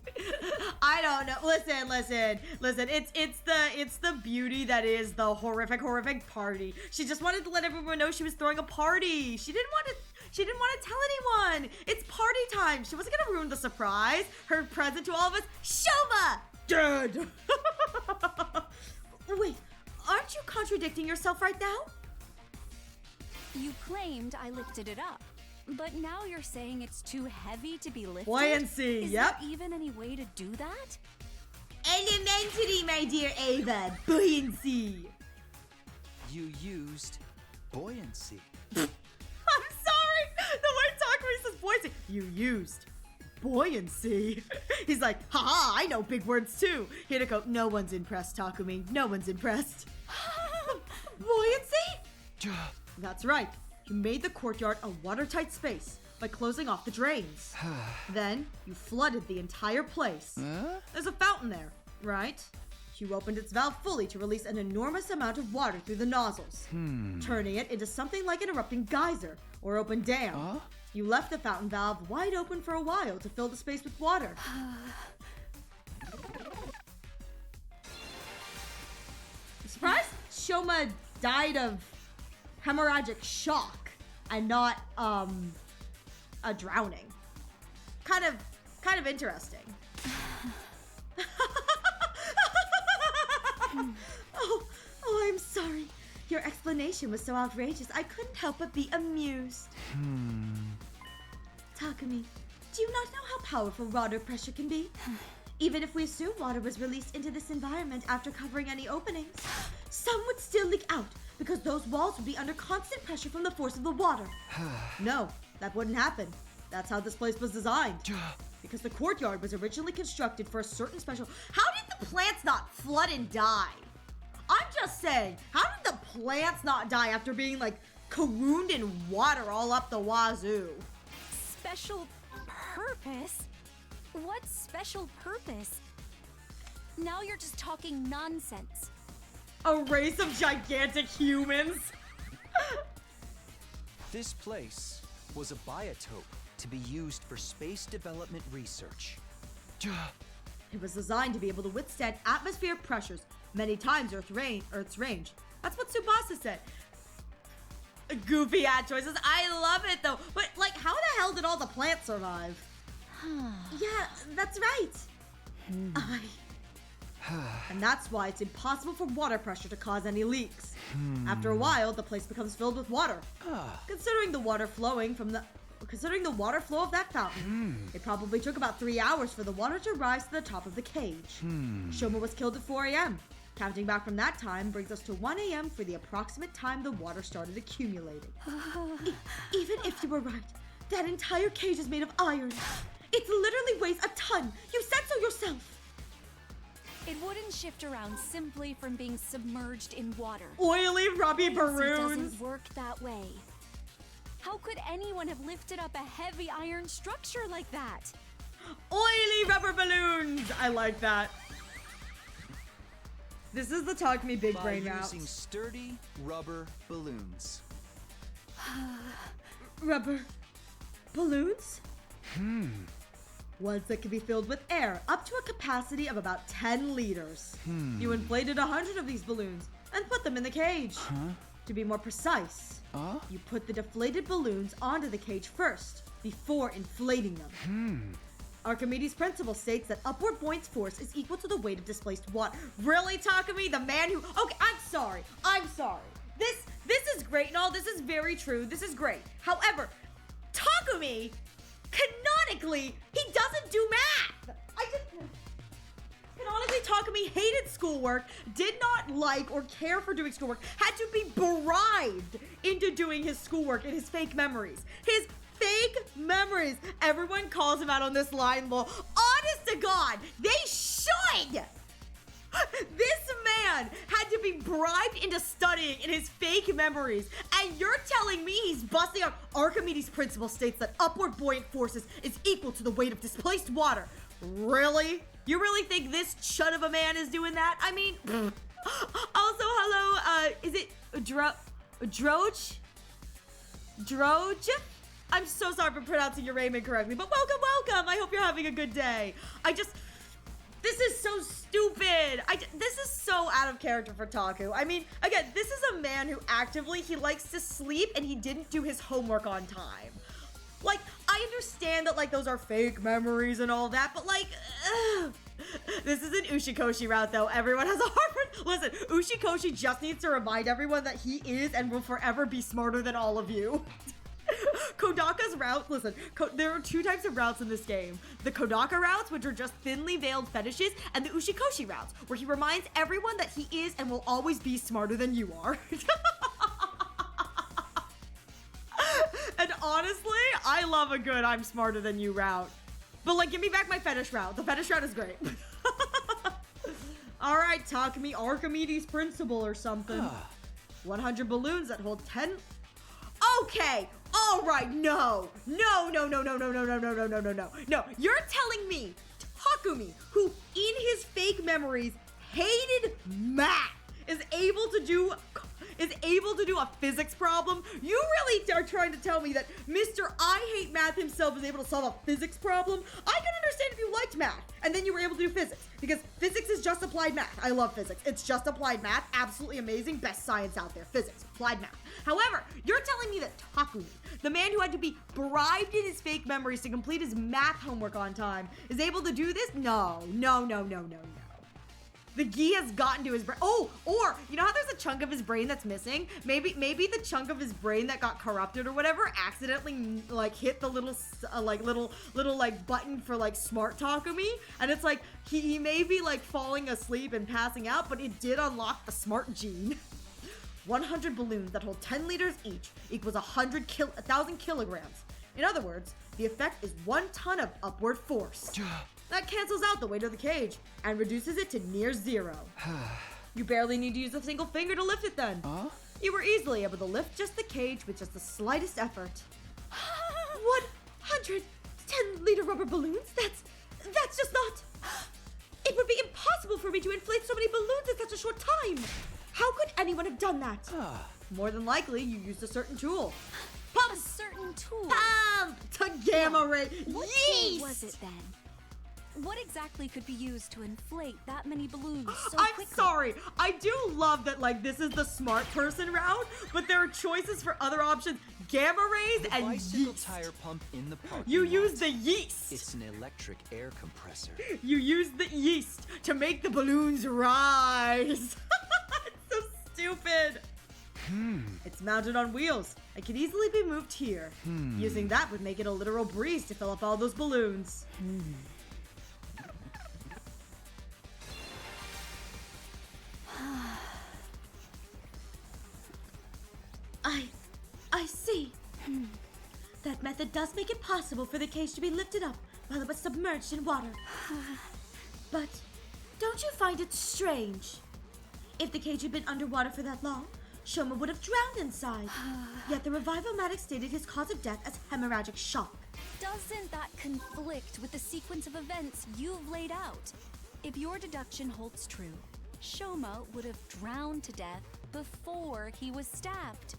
I don't know. Listen. It's the beauty that is the horrific party. She just wanted to let everyone know she was throwing a party. She didn't want to tell anyone. It's party time. She wasn't gonna ruin the surprise. Her present to all of us, Shoma, dead. Wait, aren't you contradicting yourself right now? You claimed I lifted it up, but now you're saying it's too heavy to be lifted? Buoyancy, Is yep. there even any way to do that? Elementary, my dear Ava. Buoyancy. You used buoyancy. I'm sorry. The way Takumi says buoyancy. You used buoyancy. He's like, haha, I know big words too. Hideko, no one's impressed, Takumi. No one's impressed. Buoyancy? That's right. You made the courtyard a watertight space by closing off the drains. Then you flooded the entire place. There's a fountain there, right? You opened its valve fully to release an enormous amount of water through the nozzles, turning it into something like an erupting geyser or open dam. You left the fountain valve wide open for a while to fill the space with water. Surprised Shoma died of hemorrhagic shock and not a drowning. Kind of interesting. Oh, I'm sorry. Your explanation was so outrageous, I couldn't help but be amused. Takumi, do you not know how powerful water pressure can be? Even if we assume water was released into this environment after covering any openings, some would still leak out because those walls would be under constant pressure from the force of the water. No, that wouldn't happen. That's how this place was designed. Because the courtyard was originally constructed for a certain special... How did the plants not flood and die? I'm just saying, how did the plants not die after being, like, carooned in water all up the wazoo? Special purpose? What special purpose? Now you're just talking nonsense. A race of gigantic humans? This place was a biotope to be used for space development research. It was designed to be able to withstand atmospheric pressures many times Earth's range. That's what Tsubasa said. Goofy ad choices. I love it though. But like, how the hell did all the plants survive? Yeah, that's right. And that's why it's impossible for water pressure to cause any leaks. After a while, the place becomes filled with water. Considering the water flow of that fountain, it probably took about 3 hours for the water to rise to the top of the cage. Shoma was killed at 4 a.m. Counting back from that time brings us to 1 a.m. for the approximate time the water started accumulating. Even if you were right, that entire cage is made of iron. It literally weighs a ton. You said so yourself. It wouldn't shift around simply from being submerged in water. Oily rubby It balloons. doesn't work that way. How could anyone have lifted up a heavy iron structure like that? Oily rubber balloons. I like that. This is the Talk Me Big Brain route. Using sturdy rubber balloons. Rubber balloons? Ones that can be filled with air up to a capacity of about 10 liters. You inflated 100 of these balloons and put them in the cage. To be more precise, you put the deflated balloons onto the cage first before inflating them. Archimedes' principle states that upward buoyant force is equal to the weight of displaced water. Really, Takumi? The man who... Okay, I'm sorry. This is great and all. This is very true. This is great. However, Takumi, canonically, he doesn't do math. Canonically, Takumi hated schoolwork, did not like or care for doing schoolwork, had to be bribed into doing his schoolwork in his fake memories. His fake memories. Everyone calls him out on this line, lol. Honest to God, they should! This man had to be bribed into studying in his fake memories, and you're telling me he's busting out Archimedes' principle states that upward buoyant forces is equal to the weight of displaced water. Really? You really think this chud of a man is doing that? I mean, also, hello, is it Droge? I'm so sorry for pronouncing your name incorrectly, but welcome. I hope you're having a good day. This is so stupid. This is so out of character for Taku. I mean, again, this is a man who actively, he likes to sleep and he didn't do his homework on time. Like, I understand that, like, those are fake memories and all that, but, like, this is an Ushikoshi route, though. Everyone has a Harvard. Listen, Ushikoshi just needs to remind everyone that he is and will forever be smarter than all of you. Kodaka's route, listen, there are 2 types of routes in this game. The Kodaka routes, which are just thinly veiled fetishes, and the Ushikoshi routes, where he reminds everyone that he is and will always be smarter than you are. And honestly, I love a good I'm smarter than you route. But like, give me back my fetish route. The fetish route is great. Alright, Takumi, Archimedes' principle or something. 100 balloons that hold 10... Okay, alright, no. No. You're telling me, Takumi, who in his fake memories hated math, is able to do a physics problem? You really are trying to tell me that Mr. I Hate Math himself is able to solve a physics problem? I can understand if you liked math and then you were able to do physics, because physics is just applied math. I love physics. It's just applied math. Absolutely amazing. Best science out there. Physics. Applied math. However, you're telling me that Takumi, the man who had to be bribed in his fake memories to complete his math homework on time, is able to do this? No. The gi has gotten to his brain. Oh, or you know how there's a chunk of his brain that's missing? Maybe the chunk of his brain that got corrupted or whatever accidentally like hit the little like button for like smart Takumi, and it's like he may be like falling asleep and passing out, but it did unlock the smart gene. 100 balloons that hold 10 liters each equals 1,000 kilograms. In other words, the effect is 1 ton of upward force. That cancels out the weight of the cage and reduces it to near zero. You barely need to use a single finger to lift it then. You were easily able to lift just the cage with just the slightest effort. 110-liter rubber balloons? That's just not... It would be impossible for me to inflate so many balloons in such a short time. How could anyone have done that? More than likely, you used a certain tool. Pump! A certain tool. Pump! To gamma ray. What tool was it then? What exactly could be used to inflate that many balloons so I'm quickly? sorry. I do love that, like, this is the smart person route, but there are choices for other options. Gamma rays The and bicycle yeast. tire pump in the parking You lot. use the yeast. It's an electric air compressor. You use the yeast to make the balloons rise. It's so stupid. It's mounted on wheels and can easily be moved here. Using that would make it a literal breeze to fill up all those balloons. I see. That method does make it possible for the cage to be lifted up while it was submerged in water. But don't you find it strange? If the cage had been underwater for that long, Shoma would have drowned inside. Yet the revival-matic stated his cause of death as hemorrhagic shock. Doesn't that conflict with the sequence of events you've laid out? If your deduction holds true, Shoma would have drowned to death before he was stabbed.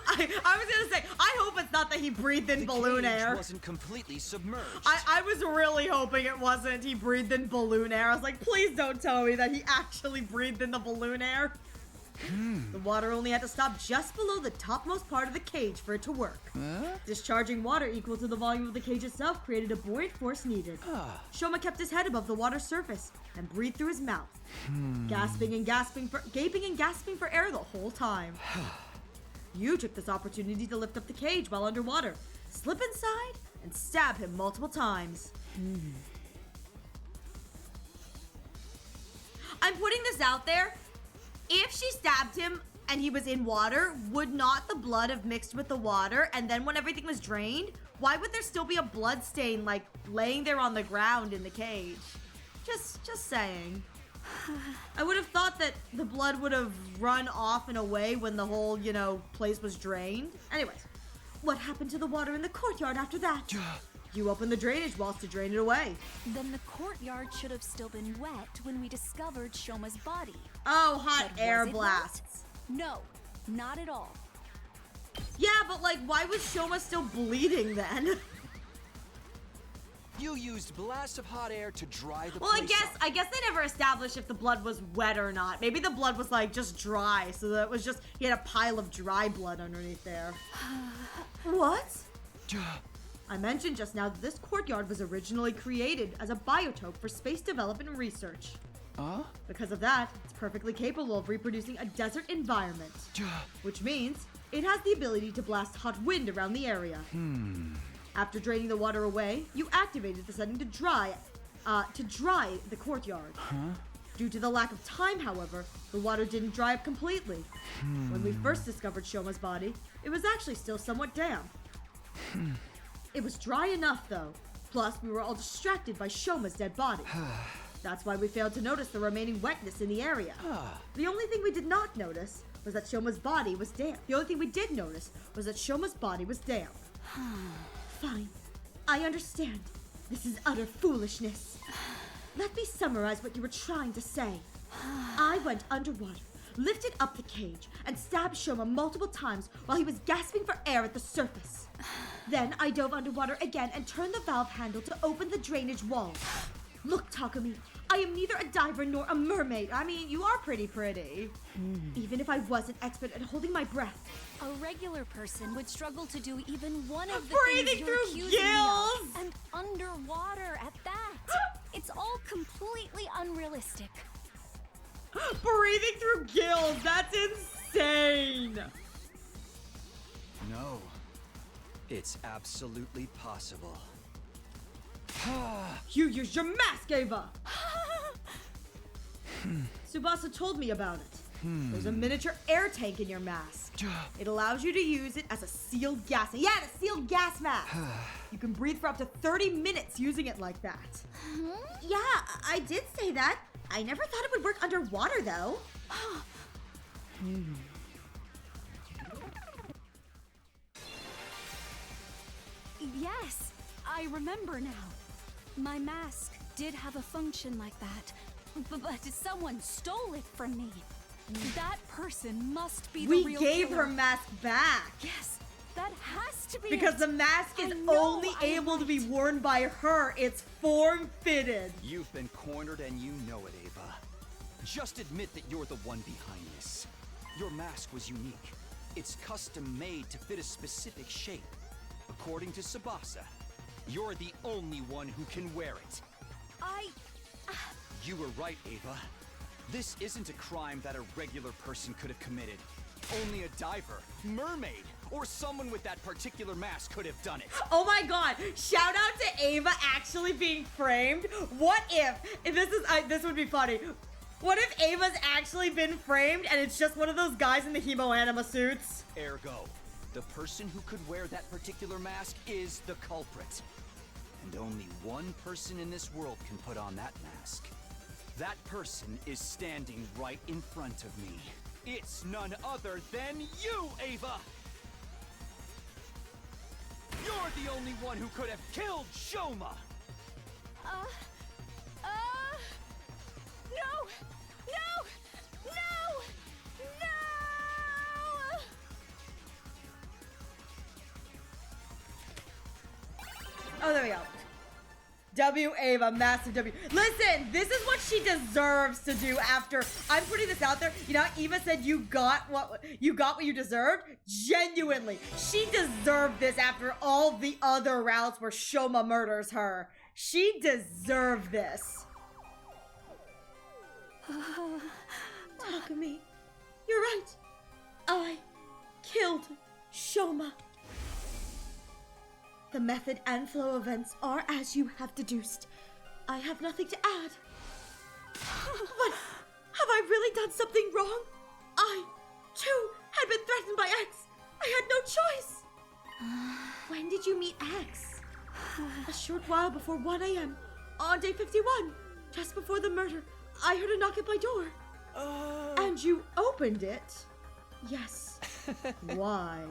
I was gonna say, I hope it's not that he breathed in balloon cage air. wasn't completely submerged. I was really hoping it wasn't. He breathed in balloon air. I was like, please don't tell me that he actually breathed in the balloon air. The water only had to stop just below the topmost part of the cage for it to work. Discharging water equal to the volume of the cage itself created a buoyant force needed. Shoma kept his head above the water's surface and breathed through his mouth, gaping and gasping for air the whole time. You took this opportunity to lift up the cage while underwater, slip inside, and stab him multiple times. I'm putting this out there. If she stabbed him and he was in water, would not the blood have mixed with the water? And then when everything was drained, why would there still be a blood stain, like, laying there on the ground in the cage? Just saying. I would have thought that the blood would have run off and away when the whole, place was drained. Anyways, what happened to the water in the courtyard after that? You opened the drainage walls to drain it away. Then the courtyard should have still been wet when we discovered Shoma's body. Oh, hot But air was it blasts. wet? No, not at all. Yeah, but like, why was Shoma still bleeding then? You used blast of hot air to dry the Well, place I guess they never established if the blood was wet or not. Maybe the blood was like just dry, so that it was just he had a pile of dry blood underneath there. What? I mentioned just now that this courtyard was originally created as a biotope for space development and research. Because of that, it's perfectly capable of reproducing a desert environment. Which means it has the ability to blast hot wind around the area. After draining the water away, you activated the setting to dry the courtyard. Due to the lack of time, however, the water didn't dry up completely. When we first discovered Shoma's body, it was actually still somewhat damp. It was dry enough, though. Plus, we were all distracted by Shoma's dead body. That's why we failed to notice the remaining wetness in the area. The only thing we did not notice was that Shoma's body was damp. The only thing we did notice was that Shoma's body was damp. Fine. I understand. This is utter foolishness. Let me summarize what you were trying to say. I went underwater, lifted up the cage, and stabbed Shoma multiple times while he was gasping for air at the surface. Then I dove underwater again and turned the valve handle to open the drainage wall. Look, Takumi, I am neither a diver nor a mermaid. I mean, you are pretty. Even if I was an expert at holding my breath. A regular person would struggle to do even one of the Breathing things you're through accusing me gills! of, and underwater at that. It's all completely unrealistic. Breathing through gills, that's insane! No. It's absolutely possible. You used your mask, Ava! Tsubasa told me about it. There's a miniature air tank in your mask. It allows you to use it as a sealed gas. Yeah, a sealed gas mask. You can breathe for up to 30 minutes using it like that. Yeah, I did say that. I never thought it would work underwater, though. Yes, I remember now. My mask did have a function like that, but someone stole it from me. That person must be the We real gave killer. her mask back. Yes, that has to be Because it. the mask is I know only I'm able to be right. worn by her. It's form-fitted. You've been cornered and you know it, Ava. Just admit that you're the one behind this. Your mask was unique. It's custom made to fit a specific shape. According to Tsubasa, you're the only one who can wear it. You were right, Ava. This isn't a crime that a regular person could have committed. Only a diver, mermaid, or someone with that particular mask could have done it. Oh my god, shout out to Ava actually being framed. What if this would be funny. What if Ava's actually been framed and it's just one of those guys in the Hemo anima suits? Ergo, the person who could wear that particular mask is the culprit. And only one person in this world can put on that mask. That person is standing right in front of me. It's none other than you, Ava! You're the only one who could have killed Shoma! No! No! No! No! Oh, there we go. W Ava, massive W. Listen, this is what she deserves to do after I'm putting this out there. You know, Eva said you got what you deserved. Genuinely, she deserved this after all the other routes where Shoma murders her. She deserved this. Takumi, you're right. I killed Shoma. The method and flow events are as you have deduced. I have nothing to add. But have I really done something wrong? I, too, had been threatened by X. I had no choice. When did you meet X? A short while before 1 a.m. on day 51. Just before the murder, I heard a knock at my door. And you opened it? Yes. Why?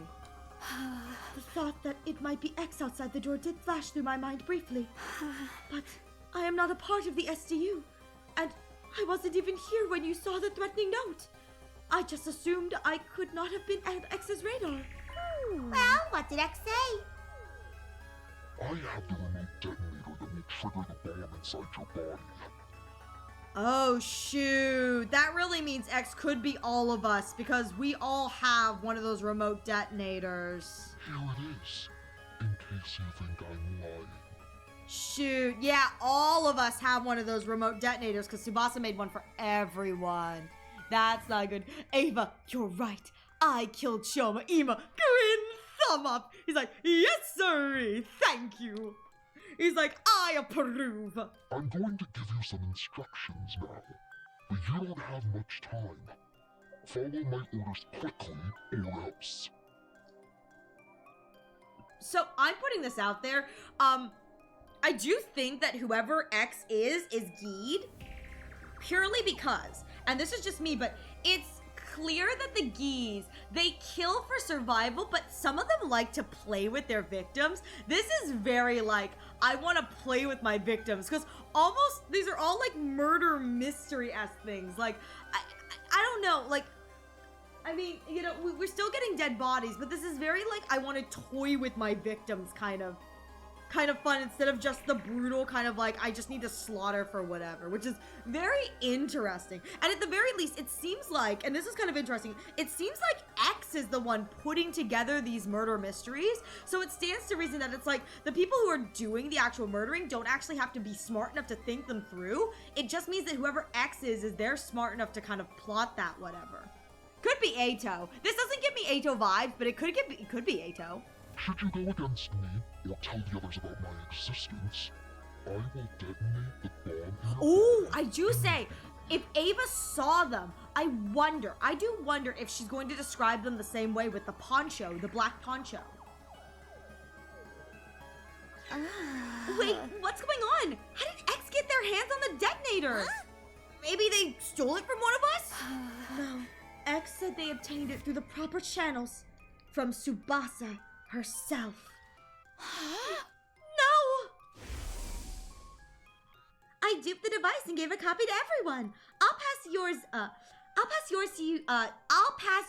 The thought that it might be X outside the door did flash through my mind briefly. But I am not a part of the SDU, and I wasn't even here when you saw the threatening note. I just assumed I could not have been at X's radar. Well, what did X say? I have the remote detonator that will trigger the bomb inside your body. Oh shoot, that really means X could be all of us because we all have one of those remote detonators. Here it is, in case you think I'm lying. Shoot, yeah, all of us have one of those remote detonators because Tsubasa made one for everyone. That's not good. Ava, you're right. I killed Shoma. Ima, grin, thumb up. He's like, yes, sirree, thank you. He's like, I approve. I'm going to give you some instructions now, but you don't have much time. Follow my orders quickly, or else. So I'm putting this out there. I do think that whoever X is Geed, purely because, and this is just me, but it's clear that the Gees, they kill for survival, but some of them like to play with their victims. This is very like, I want to play with my victims, because almost, these are all like murder mystery-esque things. Like, I don't know, like, I mean, you know, we're still getting dead bodies, but this is very like, I want to toy with my victims kind of fun, instead of just the brutal kind of like, I just need to slaughter for whatever, which is very interesting. And at the very least, it seems like, and this is kind of interesting, it seems like X is the one putting together these murder mysteries, so it stands to reason that it's like, the people who are doing the actual murdering don't actually have to be smart enough to think them through. It just means that whoever X is they're smart enough to kind of plot that whatever. Could be Ato. This doesn't give me Ato vibes, but it could be Ato. Should you go against me, or tell the others about my existence, I will detonate the bomb. Oh, I do say, if Ava saw them, I do wonder if she's going to describe them the same way with the poncho, the black poncho. Wait, what's going on? How did X get their hands on the detonator? Huh? Maybe they stole it from one of us? No, X said they obtained it through the proper channels from Tsubasa herself. No! I duped the device and gave a copy to everyone. I'll pass yours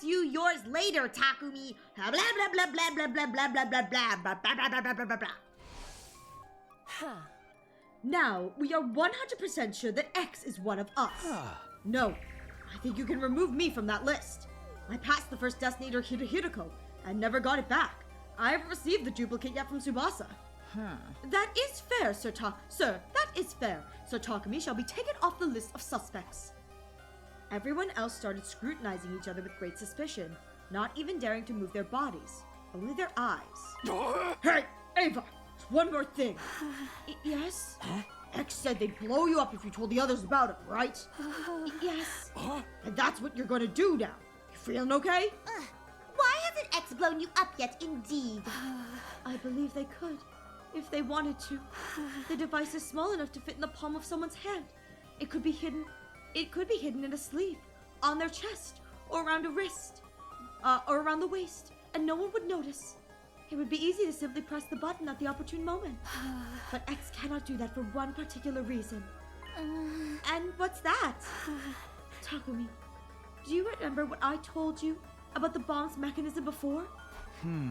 yours later, Takumi. Blah blah blah blah blah blah blah blah blah blah blah blah blah blah blah blah blah. Huh. Now, we are 100% sure that X is one of us. No, I think you can remove me from that list. I passed the first detonator Hiroko and never got it back. I haven't received the duplicate yet from Tsubasa. That is fair, Sir that is fair. Sir Takumi shall be taken off the list of suspects. Everyone else started scrutinizing each other with great suspicion, not even daring to move their bodies, only their eyes. Hey, Ava! One more thing. Yes? X said they'd blow you up if you told the others about it, right? Yes. And that's what you're gonna do now. You feeling okay? Why hasn't X blown you up yet, indeed? I believe they could, if they wanted to. The device is small enough to fit in the palm of someone's hand. It could be hidden in a sleeve, on their chest, or around a wrist, or around the waist, and no one would notice. It would be easy to simply press the button at the opportune moment. But X cannot do that for one particular reason. And what's that? Takumi, do you remember what I told you about the bomb's mechanism before?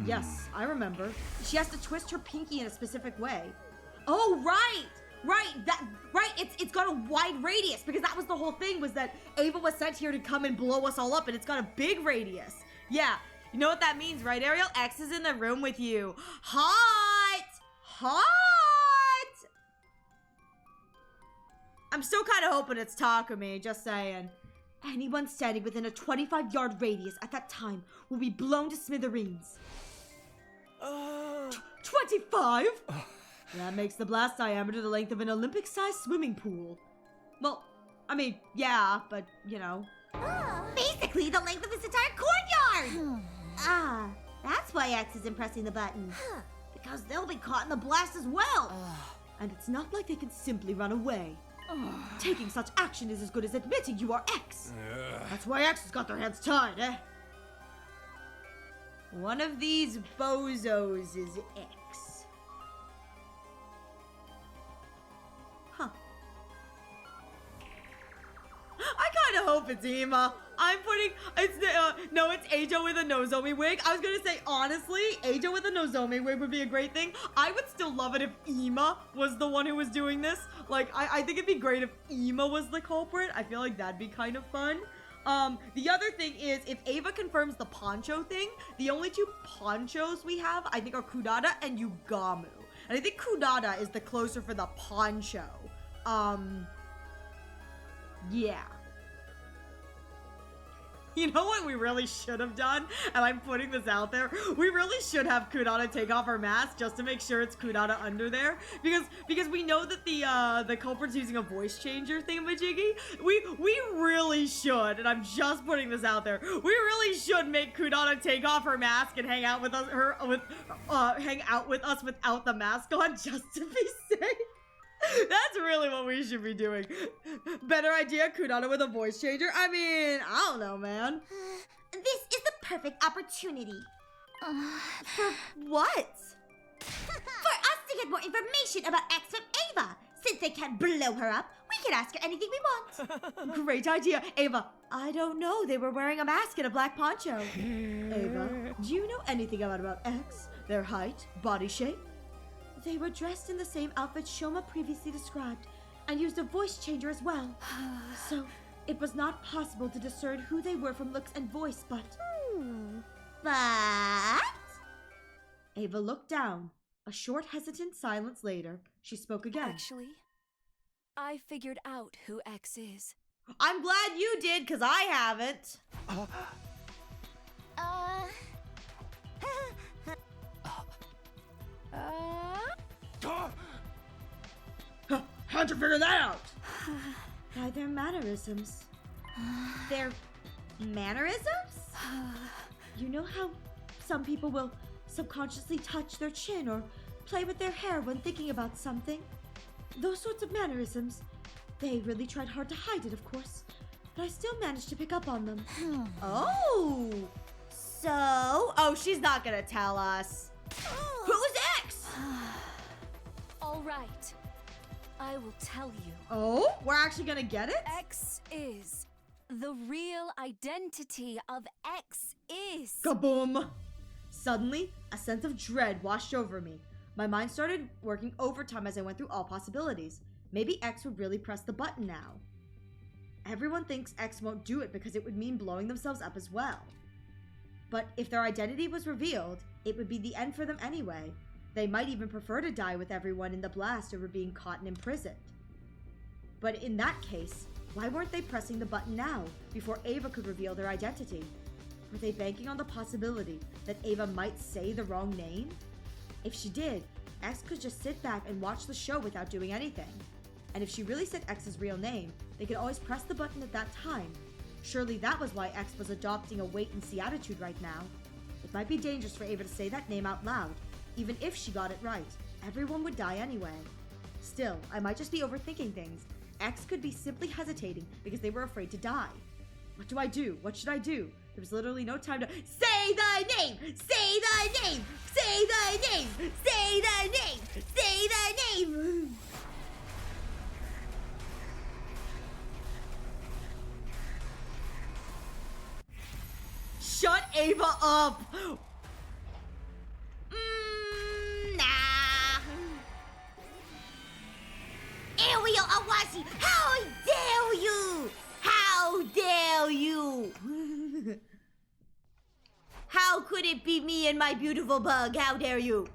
Yes, I remember. She has to twist her pinky in a specific way. Oh, right! It's got a wide radius, because that was the whole thing, was that Ava was sent here to come and blow us all up, and it's got a big radius. Yeah. You know what that means, right, Ariel? X is in the room with you. Hot! I'm still kind of hoping it's Takumi, just saying. Anyone standing within a 25-yard radius at that time will be blown to smithereens. 25? That makes the blast diameter the length of an Olympic-sized swimming pool. Well, I mean, yeah, but, you know. Basically, the length of this entire courtyard! That's why X isn't pressing the button. Because they'll be caught in the blast as well. And it's not like they can simply run away. Taking such action is as good as admitting you are X. That's why X has got their hands tied, eh? One of these bozos is X. Huh. I kind of hope it's Ima. It's Ajo with a Nozomi wig. I was gonna say, honestly, Ajo with a Nozomi wig would be a great thing. I would still love it if Ima was the one who was doing this. Like, I think it'd be great if Ima was the culprit. I feel like that'd be kind of fun. The other thing is, if Ava confirms the poncho thing, the only two ponchos we have, I think, are Kudada and Yugamu. And I think Kudada is the closer for the poncho. Yeah. You know what we really should have done? And I'm putting this out there. We really should have Kudada take off her mask just to make sure it's Kudada under there. Because we know that the culprit's using a voice changer thingamajiggy. We really should, and I'm just putting this out there. We really should make Kudada take off her mask and hang out with us without the mask on, just to be safe. That's really what we should be doing. Better idea, Kudada with a voice changer? I mean, I don't know, man. This is the perfect opportunity. For what? For us to get more information about X from Ava. Since they can't blow her up, we can ask her anything we want. Great idea. Ava, I don't know. They were wearing a mask and a black poncho. Ava, do you know anything about X? Their height, body shape? They were dressed in the same outfit Shoma previously described, and used a voice changer as well. So, it was not possible to discern who they were from looks and voice, but... But... Ava looked down. A short, hesitant silence later, she spoke again. Actually, I figured out who X is. I'm glad you did, because I haven't. How'd you figure that out? By their mannerisms. Their mannerisms? You know how some people will subconsciously touch their chin or play with their hair when thinking about something? Those sorts of mannerisms. They really tried hard to hide it, of course, but I still managed to pick up on them. Oh! Oh, she's not gonna tell us. Who's X? All right. I will tell you. Oh, we're actually gonna get it? X is. The real identity of X is. Kaboom! Suddenly, a sense of dread washed over me. My mind started working overtime as I went through all possibilities. Maybe X would really press the button now. Everyone thinks X won't do it because it would mean blowing themselves up as well. But if their identity was revealed, it would be the end for them anyway. They might even prefer to die with everyone in the blast over being caught and imprisoned. But in that case, why weren't they pressing the button now, before Ava could reveal their identity? Were they banking on the possibility that Ava might say the wrong name? If she did, X could just sit back and watch the show without doing anything. And if she really said X's real name, they could always press the button at that time. Surely that was why X was adopting a wait-and-see attitude right now. It might be dangerous for Ava to say that name out loud. Even if she got it right, everyone would die anyway. Still, I might just be overthinking things. X could be simply hesitating because they were afraid to die. What do I do? What should I do? There was literally no time to say the name! Say the name! Say the name! Say the name! Say the name! Shut Ava up! Nah. Ariel Awasi, how dare you! How dare you! How could it be me and my beautiful bug? How dare you!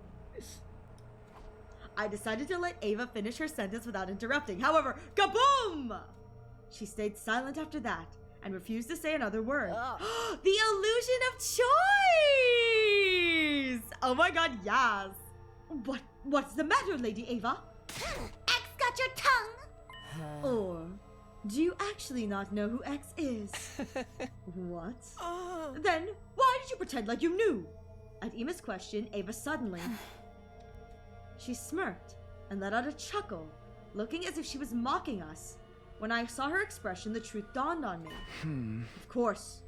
I decided to let Ava finish her sentence without interrupting. However, kaboom! She stayed silent after that and refused to say another word. The illusion of choice! Oh my god, yes! What's the matter, Lady Ava? X got your tongue! Or do you actually not know who X is? What? Then why did you pretend like you knew? At Emma's question, Ava suddenly... She smirked and let out a chuckle, looking as if she was mocking us. When I saw her expression, the truth dawned on me. Of course.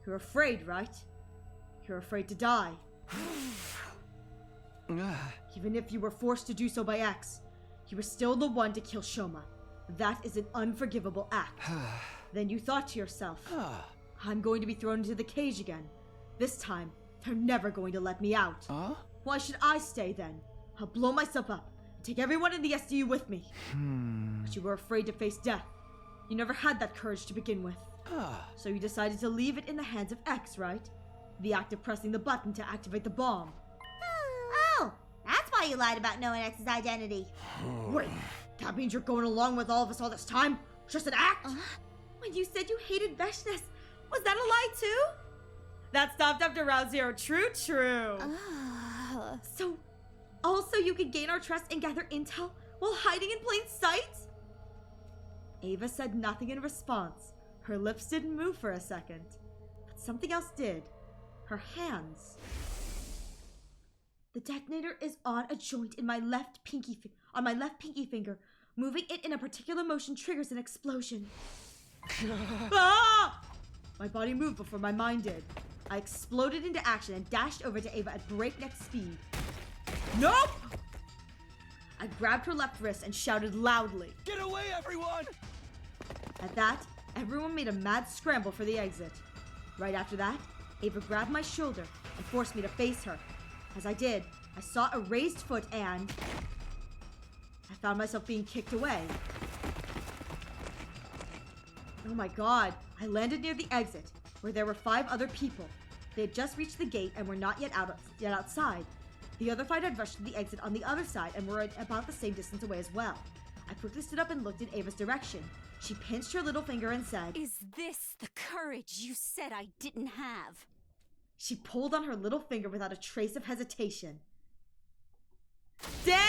You're afraid, right? You're afraid to die. Even if you were forced to do so by X, you were still the one to kill Shoma. That is an unforgivable act. Then you thought to yourself, I'm going to be thrown into the cage again. This time, they're never going to let me out. Why should I stay then? I'll blow myself up and take everyone in the SDU with me. But you were afraid to face death. You never had that courage to begin with. So you decided to leave it in the hands of X, right? The act of pressing the button to activate the bomb. Oh, that's why you lied about knowing X's identity. Wait, that means you're going along with all of us all this time? Just an act? When you said you hated Veshness, was that a lie too? That stopped after round 0. True. So, also you could gain our trust and gather intel while hiding in plain sight? Ava said nothing in response. Her lips didn't move for a second. But something else did. Her hands. The detonator is on a joint in my left pinky finger. Moving it in a particular motion triggers an explosion. Ah! My body moved before my mind did. I exploded into action and dashed over to Ava at breakneck speed. Nope! I grabbed her left wrist and shouted loudly. Get away, everyone! At that, everyone made a mad scramble for the exit. Right after that, Ava grabbed my shoulder and forced me to face her. As I did, I saw a raised foot and... I found myself being kicked away. Oh my god, I landed near the exit, where there were 5 other people. They had just reached the gate and were not yet outside. The other 5 had rushed to the exit on the other side and were about the same distance away as well. I quickly stood up and looked in Ava's direction. She pinched her little finger and said, Is this the courage you said I didn't have? She pulled on her little finger without a trace of hesitation. Damn!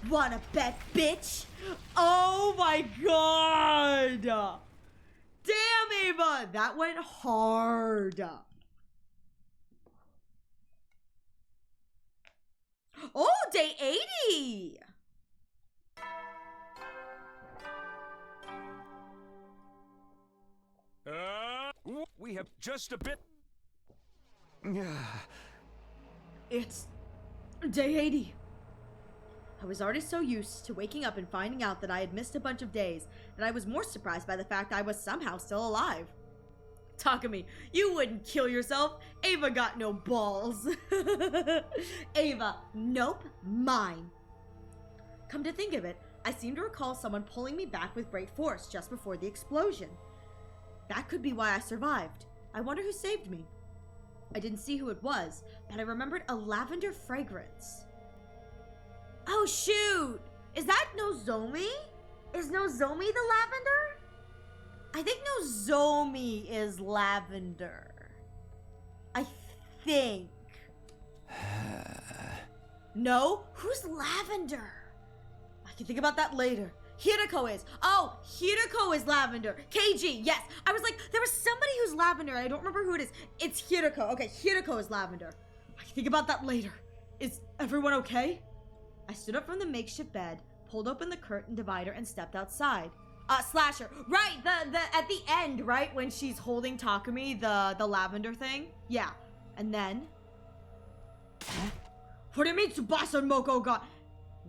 Wanna bet, bitch? Oh my god! Damn, Ava! That went hard. Oh, day 80! We have just a bit. It's day 80. I was already so used to waking up and finding out that I had missed a bunch of days that I was more surprised by the fact I was somehow still alive. Takumi, you wouldn't kill yourself. Ava got no balls. Ava, nope, mine. Come to think of it, I seem to recall someone pulling me back with great force just before the explosion. That could be why I survived. I wonder who saved me. I didn't see who it was, but I remembered a lavender fragrance. Oh shoot! Is that Nozomi? Is Nozomi the lavender? I think Nozomi is lavender. I think. No? Who's lavender? I can think about that later. Hirako is. Oh, Hirako is lavender. KG, yes. I was like, there was somebody who's lavender. I don't remember who it is. It's Hirako. Okay, Hirako is lavender. I can think about that later. Is everyone okay? I stood up from the makeshift bed, pulled open the curtain divider, and stepped outside. Slasher. Right, the at the end, right, when she's holding Takumi, the lavender thing? Yeah. And then... What do you mean Tsubasa and Moko got...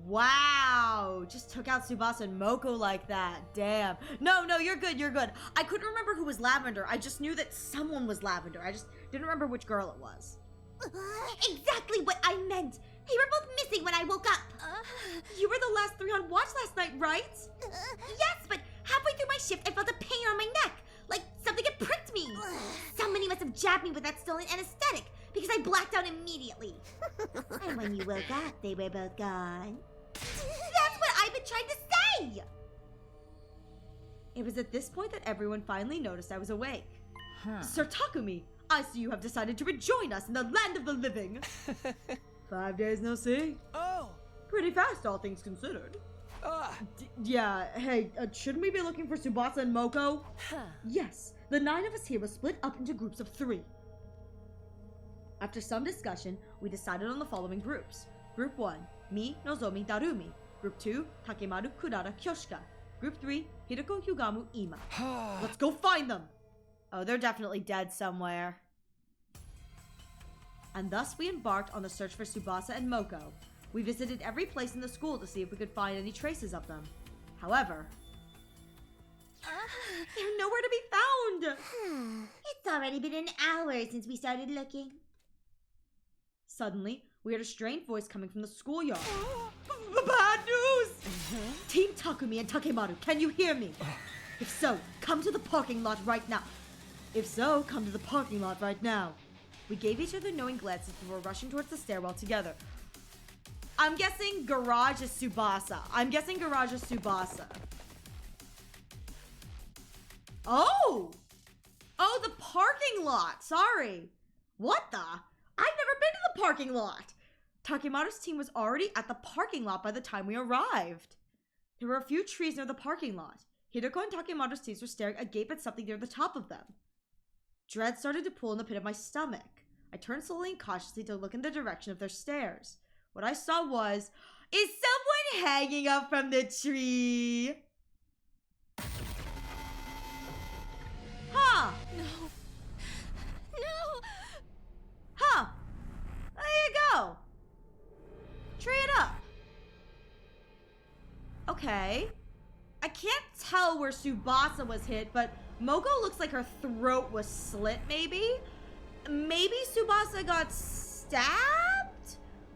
Wow, just took out Tsubasa and Moko like that. Damn. No, you're good, you're good. I couldn't remember who was lavender. I just knew that someone was lavender. I just didn't remember which girl it was. Exactly what I meant. They were both missing when I woke up. You were the last 3 on watch last night, right? Yes, but halfway through my shift, I felt a pain on my neck. Like something had pricked me. Somebody must have jabbed me with that stolen anesthetic because I blacked out immediately. And when you woke up, they were both gone. That's what I've been trying to say! It was at this point that everyone finally noticed I was awake. Sir Takumi, I see you have decided to rejoin us in the land of the living. 5 days no see. Oh! Pretty fast, all things considered. Yeah, hey, shouldn't we be looking for Tsubasa and Moko? Yes, the 9 of us here was split up into groups of 3. After some discussion, we decided on the following groups. Group 1, me, Nozomi, Darumi. Group 2, Takemaru, Kurara, Kyoshika. Group 3, Hiroko, Hyugamu, Ima. Let's go find them! Oh, they're definitely dead somewhere. And thus we embarked on the search for Tsubasa and Moko. We visited every place in the school to see if we could find any traces of them. However, they're nowhere to be found! It's already been an hour since we started looking. Suddenly, we heard a strained voice coming from the schoolyard. Bad news! Team Takumi and Takemaru, can you hear me? If so, come to the parking lot right now. We gave each other knowing glances before rushing towards the stairwell together. I'm guessing garage is Tsubasa. Oh! Oh, the parking lot. Sorry. What the? I've never been to the parking lot. Takemaru's team was already at the parking lot by the time we arrived. There were a few trees near the parking lot. Hideko and Takemaru's teams were staring agape at something near the top of them. Dread started to pull in the pit of my stomach. I turned slowly and cautiously to look in the direction of their stares. What I saw was, is someone hanging up from the tree? Huh. No. Huh. There you go. Tree it up. Okay. I can't tell where Tsubasa was hit, but Moko looks like her throat was slit, maybe? Maybe Tsubasa got stabbed?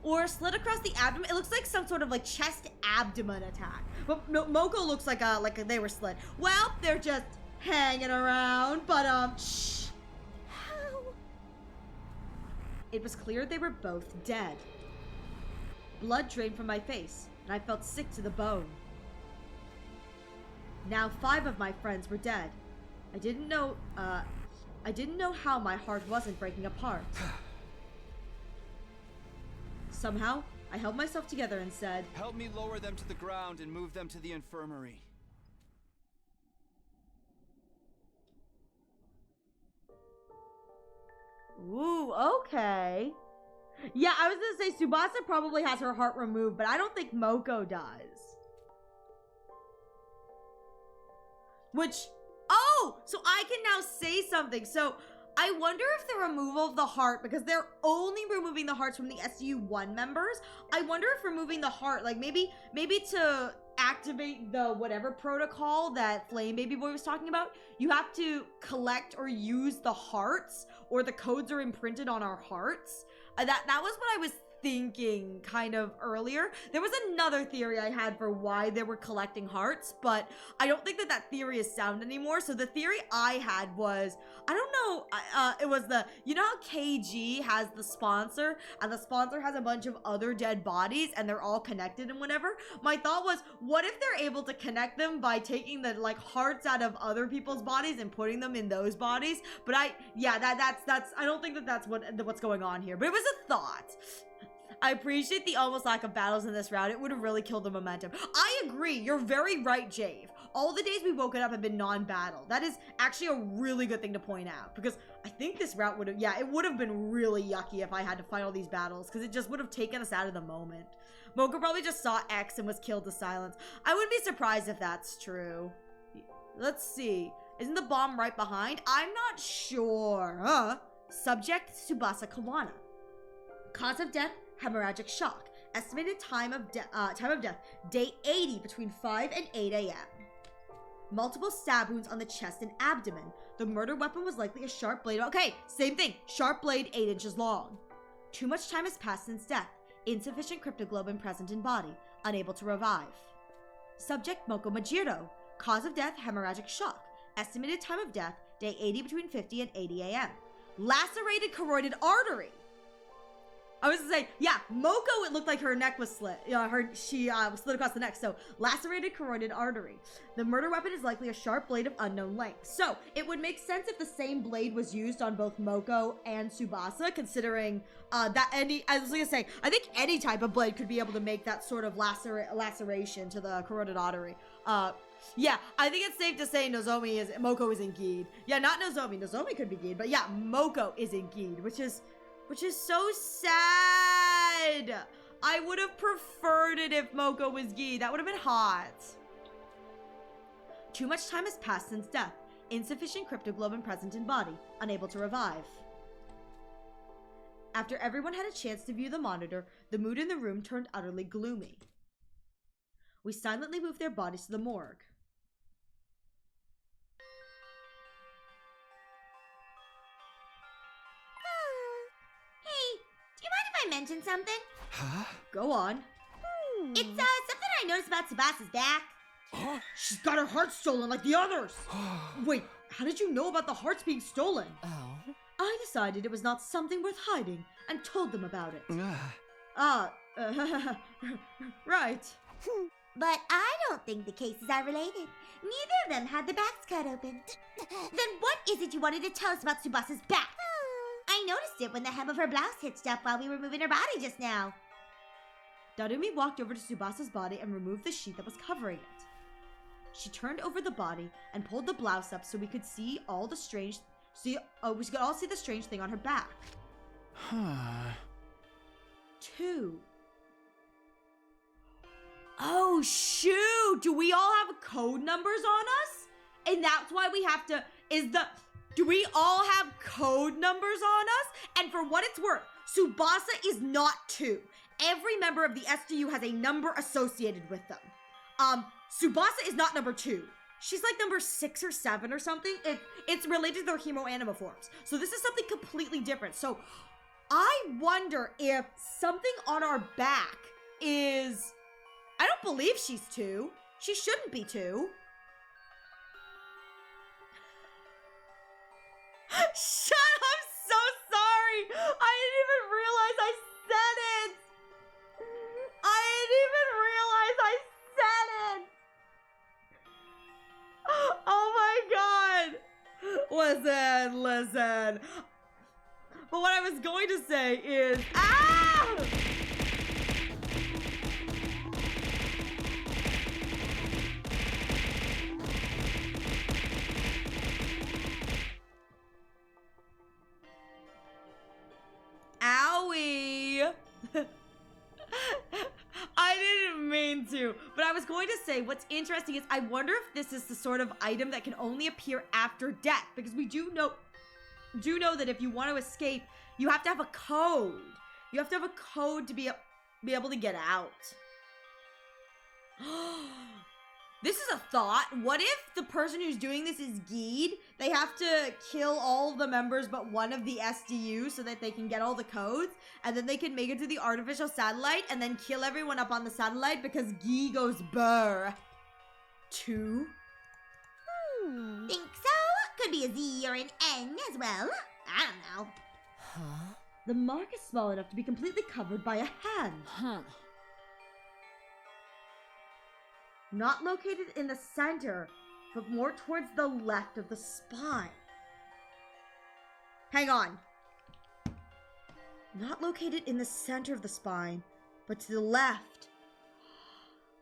Or slit across the abdomen? It looks like some sort of like chest abdomen attack. But Moko looks like they were slit. Well, they're just hanging around, but shh. How? It was clear they were both dead. Blood drained from my face, and I felt sick to the bone. Now 5 of my friends were dead. I didn't know how my heart wasn't breaking apart. Somehow, I held myself together and said, Help me lower them to the ground and move them to the infirmary. ooh, okay. Yeah, I was gonna say Tsubasa probably has her heart removed, but I don't think Moko does. Which, oh, so I can now say something. So I wonder if the removal of the heart, because they're only removing the hearts from the SU1 members, I wonder if removing the heart, like maybe to activate the whatever protocol that Flame Baby Boy was talking about, you have to collect or use the hearts, or the codes are imprinted on our hearts. That was what I was thinking kind of earlier. There was another theory I had for why they were collecting hearts, but I don't think that theory is sound anymore. So the theory I had was, I don't know, it was you know how KG has the sponsor, and the sponsor has a bunch of other dead bodies, and they're all connected and whatever? My thought was, what if they're able to connect them by taking the, like, hearts out of other people's bodies and putting them in those bodies? But I don't think that that's what's going on here, but it was a thought. I appreciate the almost lack of battles in this round. It would have really killed the momentum. I agree. You're very right, Jave. All the days we've woken up have been non-battle. That is actually a really good thing to point out, because I think this route would have, yeah, it would have been really yucky if I had to fight all these battles, because it just would have taken us out of the moment. Moko probably just saw X and was killed to silence. I wouldn't be surprised if that's true. Let's see. Isn't the bomb right behind? I'm not sure. Subject, Tsubasa Kawana. Cause of death, hemorrhagic shock. Estimated time of death, day 80 between 5 and 8 a.m. Multiple stab wounds on the chest and abdomen. The murder weapon was likely a sharp blade. Okay, same thing. Sharp blade 8 inches long. Too much time has passed since death. Insufficient cryptoglobin present in body. Unable to revive. Subject, Moko Majiro. Cause of death, hemorrhagic shock. Estimated time of death, day 80 between 50 and 80 a.m. Lacerated carotid artery. I was gonna say, yeah, Moko, it looked like her neck was slit. She was slit across the neck, so lacerated carotid artery. The murder weapon is likely a sharp blade of unknown length. So it would make sense if the same blade was used on both Moko and Tsubasa, considering I was gonna say, I think any type of blade could be able to make that sort of laceration to the carotid artery. Yeah, I think it's safe to say Moko is Indeed. Yeah, not Nozomi. Nozomi could be Geed, but yeah, Moko is Indeed, which is so sad. I would have preferred it if Moko was Geed. That would have been hot. Too much time has passed since death. Insufficient cryptoglobin present in body. Unable to revive. After everyone had a chance to view the monitor, the mood in the room turned utterly gloomy. We silently moved their bodies to the morgue. Mention something? Huh? Go on. It's something I noticed about Tsubasa's back. Huh? She's got her heart stolen like the others. Wait, how did you know about the hearts being stolen? Oh. I decided it was not something worth hiding and told them about it. Right. But I don't think the cases are related. Neither of them had their backs cut open. Then what is it you wanted to tell us about Tsubasa's back? I noticed it when the hem of her blouse hitched up while we were moving her body just now. Darumi walked over to Tsubasa's body and removed the sheet that was covering it. She turned over the body and pulled the blouse up so we could see all the strange... we could all see the strange thing on her back. Huh. 2. Oh, shoot! Do we all have code numbers on us? And that's why we have to... Do we all have code numbers on us? And for what it's worth, Tsubasa is not 2. Every member of the SDU has a number associated with them. Tsubasa is not number 2. She's like number 6 or 7 or something. It's related to their hemoanima forms. So this is something completely different. So I wonder if something on our back is... I don't believe she's 2. She shouldn't be 2. Shut up! I'm so sorry! I didn't even realize I said it! I didn't even realize I said it! Oh my god! Listen. But what I was going to say is... Ah! true. But I was going to say, what's interesting is I wonder if this is the sort of item that can only appear after death. Because we do know that if you want to escape, you have to have a code. You have to have a code to be able to get out. This is a thought. What if the person who's doing this is Geed? They have to kill all the members but one of the SDU so that they can get all the codes, and then they can make it to the artificial satellite and then kill everyone up on the satellite because Gee goes burr. 2? Think so? Could be a Z or an N as well. I don't know. Huh? The mark is small enough to be completely covered by a hand. Huh. Not located in the center, but more towards the left of the spine. Hang on. Not located in the center of the spine, but to the left.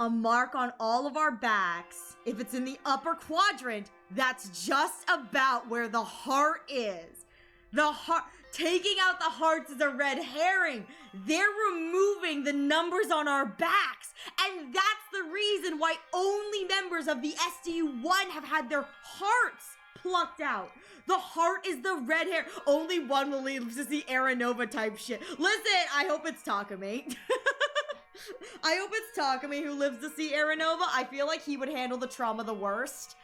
A mark on all of our backs. If it's in the upper quadrant, that's just about where the heart is. The heart. Taking out the hearts is a red herring. They're removing the numbers on our backs. And that's the reason why only members of the SDU-1 have had their hearts plucked out. The heart is the red hair. Only one will live to see Aranova type shit. Listen, I hope it's Takumi. I hope it's Takumi who lives to see Aranova. I feel like he would handle the trauma the worst.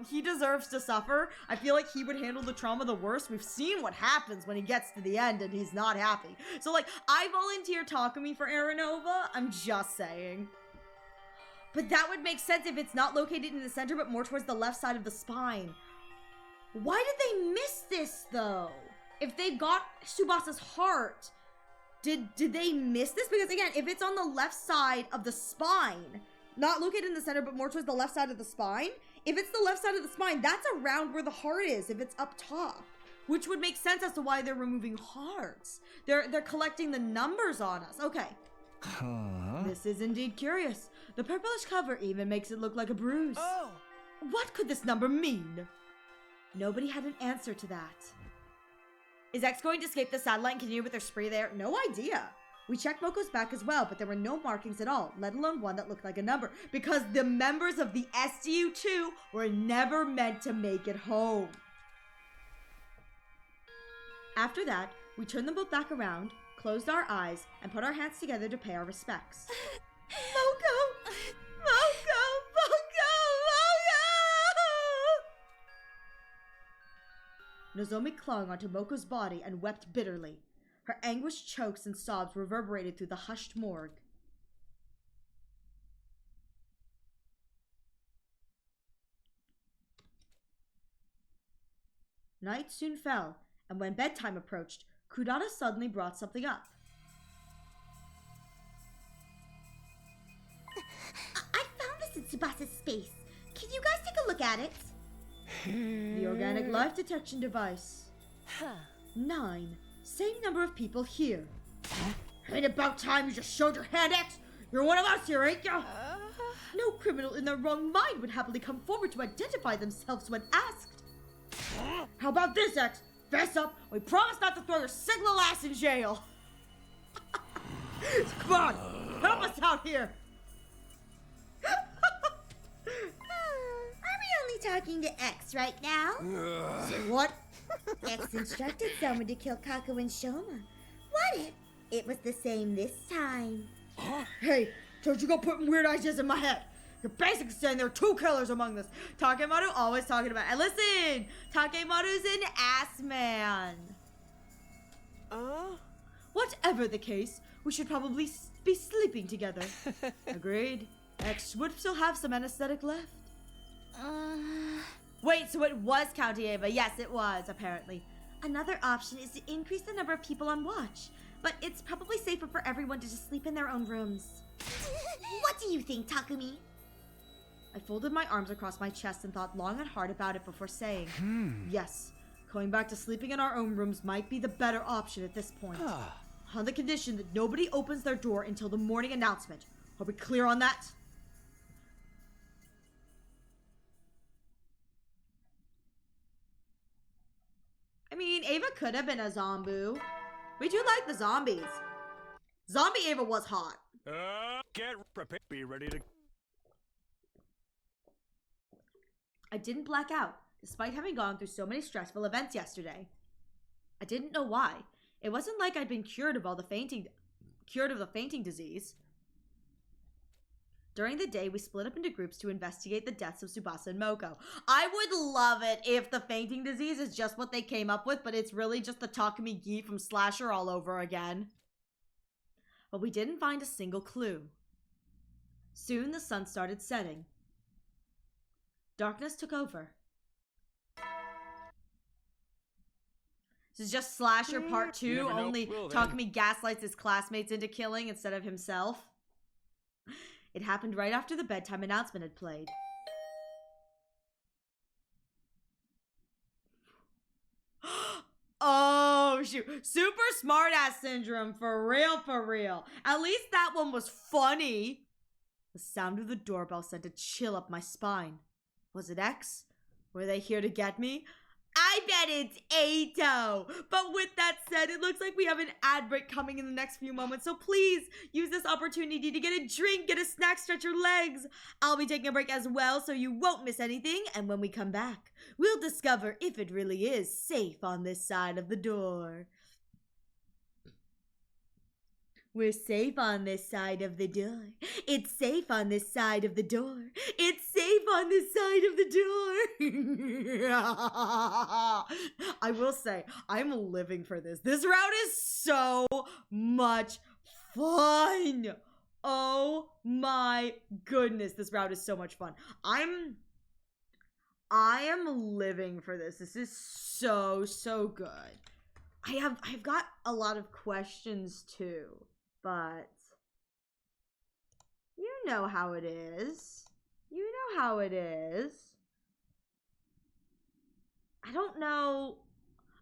He deserves to suffer. I feel like he would handle the trauma the worst. We've seen what happens when he gets to the end and he's not happy. So, like, I volunteer Takumi for Aranova. I'm just saying. But that would make sense if it's not located in the center, but more towards the left side of the spine. Why did they miss this, though? If they got Subasa's heart, did they miss this? Because, again, if it's on the left side of the spine, not located in the center, but more towards the left side of the spine, if it's the left side of the spine, that's around where the heart is, if it's up top. Which would make sense as to why they're removing hearts. They're collecting the numbers on us. Okay. Huh? This is indeed curious. The purplish cover even makes it look like a bruise. Oh! What could this number mean? Nobody had an answer to that. Is X going to escape the satellite and continue with their spree there? No idea. We checked Moko's back as well, but there were no markings at all, let alone one that looked like a number, because the members of the SDU-2 were never meant to make it home. After that, we turned them both back around, closed our eyes, and put our hands together to pay our respects. Moko! Moko! Moko! Moko! Nozomi clung onto Moko's body and wept bitterly. Her anguished chokes and sobs reverberated through the hushed morgue. Night soon fell, and when bedtime approached, Kudata suddenly brought something up. I found this in Tsubasa's space. Can you guys take a look at it? The organic life detection device. Huh. 9. Same number of people here. Ain't about time you just showed your hand, X. You're one of us here, ain't ya? No criminal in their wrong mind would happily come forward to identify themselves when asked. How about this, X? Fess up. We promise not to throw your signal ass in jail. Come on, help us out here. Are we only talking to X right now? Say what? X instructed someone to kill Kako and Shoma. What if it was the same this time? Hey, don't you go putting weird ideas in my head. You're basically saying there are two killers among us. Takemaru always talking about. And listen, Takemaru's an ass man. Whatever the case, we should probably be sleeping together. Agreed. X would still have some anesthetic left. Wait, so it was County Ava. Yes, it was, apparently. Another option is to increase the number of people on watch, but it's probably safer for everyone to just sleep in their own rooms. What do you think, Takumi? I folded my arms across my chest and thought long and hard about it before saying, yes, going back to sleeping in our own rooms might be the better option at this point. On the condition that nobody opens their door until the morning announcement. Are we clear on that? I mean, Ava could have been a zombie. We do like the zombies. Zombie Ava was hot. Get prepared. Be ready to. I didn't black out, despite having gone through so many stressful events yesterday. I didn't know why. It wasn't like I'd been cured of the fainting disease. During the day, we split up into groups to investigate the deaths of Tsubasa and Moko. I would love it if the fainting disease is just what they came up with, but it's really just the Takumi Gi from Slasher all over again. But we didn't find a single clue. Soon the sun started setting. Darkness took over. This is just Slasher Part 2, never know. only Will then. Takumi gaslights his classmates into killing instead of himself. It happened right after the bedtime announcement had played. Oh, shoot. Super smartass syndrome, for real, for real. At least that one was funny. The sound of the doorbell sent a chill up my spine. Was it X? Were they here to get me? I bet it's Ato! But with that said, it looks like we have an ad break coming in the next few moments, so please use this opportunity to get a drink, get a snack, stretch your legs. I'll be taking a break as well, so you won't miss anything, and when we come back, we'll discover if it really is safe on this side of the door. We're safe on this side of the door. It's safe on this side of the door. It's safe on this side of the door. I will say, I'm living for this. This route is so much fun. Oh my goodness, this route is so much fun. I am living for this. This is so good. I've got a lot of questions too. But you know how it is. You know how it is. I don't know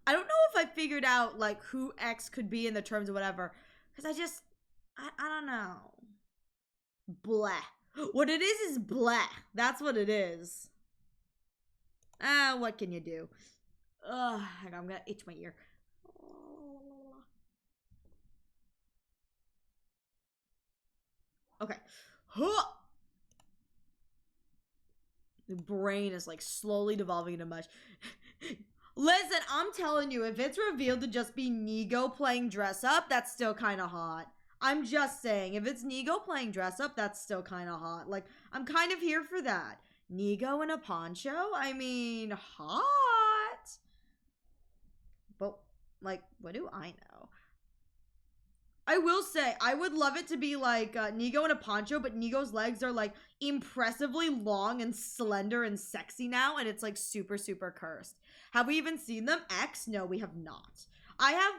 if I figured out like who X could be in the terms of whatever. Because I don't know. Bleh. What it is bleh. That's what it is. What can you do? Ugh, I'm gonna itch my ear. Okay. The brain is like slowly devolving into mush. Listen, I'm telling you, if it's revealed to just be Nigo playing dress up, that's still kind of hot. I'm just saying, if it's Nigo playing dress up, that's still kind of hot. Like, I'm kind of here for that. Nigo in a poncho? I mean, hot. But, like, what do I know? I will say, I would love it to be like Nigo in a poncho, but Nigo's legs are like impressively long and slender and sexy now, and it's like super cursed. Have we even seen them? X? No, we have not. I have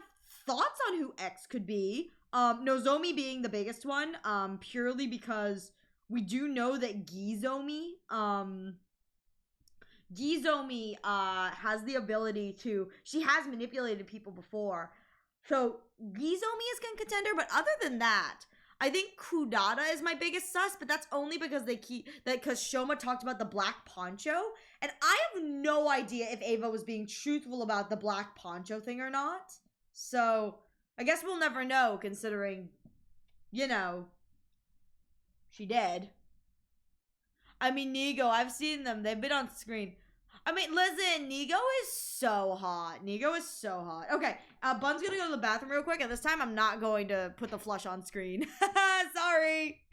thoughts on who X could be. Nozomi being the biggest one, purely because we do know that Gizomi has the ability to, she has manipulated people before. So, Gizomi is a contender, but other than that, I think Kudada is my biggest sus, but that's only because because Shoma talked about the black poncho, and I have no idea if Ava was being truthful about the black poncho thing or not. So, I guess we'll never know, considering, you know, she did. I mean, Nigo, I've seen them. They've been on screen. I mean, listen, Nigo is so hot. Nigo is so hot. Okay, Bun's gonna go to the bathroom real quick, and this time I'm not going to put the flush on screen. Sorry.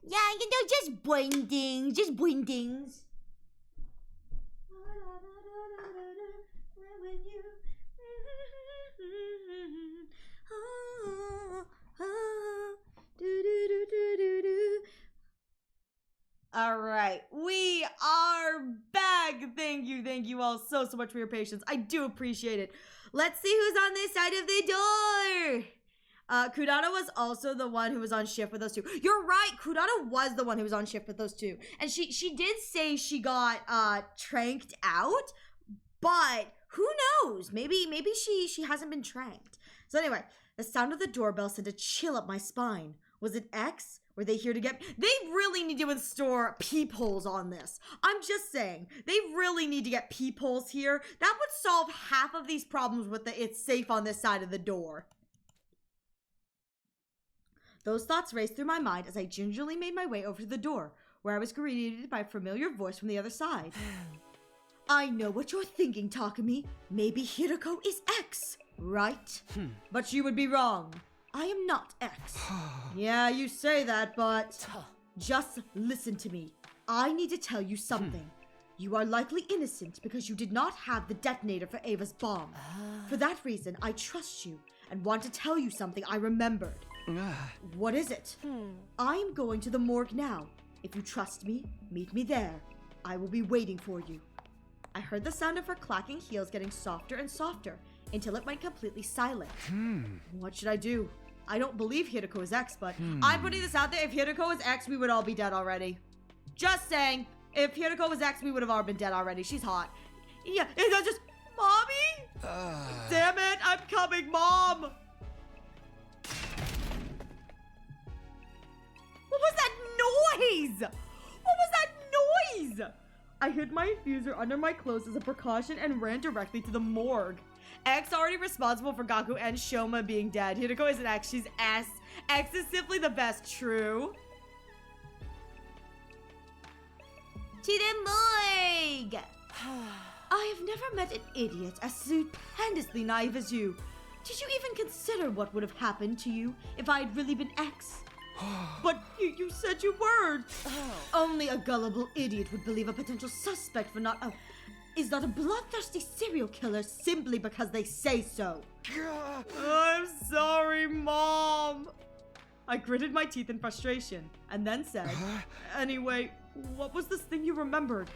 Yeah, you know, just boingings, just boingings. All right, we are back. Thank you all so much for your patience. I do appreciate it. Let's see who's on this side of the door. Kudata was also the one who was on shift with those two. You're right, Kudata was the one who was on shift with those two. And she did say she got tranked out, but who knows? Maybe she hasn't been tranked. So anyway, the sound of the doorbell sent a chill up my spine. Was it X? Were they here to get... They really need to install peepholes on this. I'm just saying. They really need to get peepholes here. That would solve half of these problems with the it's safe on this side of the door. Those thoughts raced through my mind as I gingerly made my way over to the door, where I was greeted by a familiar voice from the other side. I know what you're thinking, Takumi. Maybe Hiroko is X, right? But you would be wrong. I am not X. Yeah, you say that, but... Just listen to me. I need to tell you something. You are likely innocent because you did not have the detonator for Ava's bomb. For that reason, I trust you and want to tell you something I remembered. What is it? I am going to the morgue now. If you trust me, meet me there. I will be waiting for you. I heard the sound of her clacking heels getting softer and softer until it went completely silent. What should I do? I don't believe Hiroko is X, but I'm putting this out there. If Hiroko is X, we would all be dead already. Just saying. If Hiroko was X, we would have all been dead already. She's hot. Yeah, is that just... Mommy? Damn it, I'm coming, Mom! What was that noise? What was that noise? I hid my infuser under my clothes as a precaution and ran directly to the morgue. X already responsible for Gaku and Shoma being dead. Hiroko isn't X, she's S. X is simply the best, true. To the morgue! I have never met an idiot as stupendously naive as you. Did you even consider what would have happened to you if I had really been X? But you said you weren't. Only a gullible idiot would believe a potential suspect is not a bloodthirsty serial killer simply because they say so. I'm sorry, Mom. I gritted my teeth in frustration and then said, Anyway, what was this thing you remembered?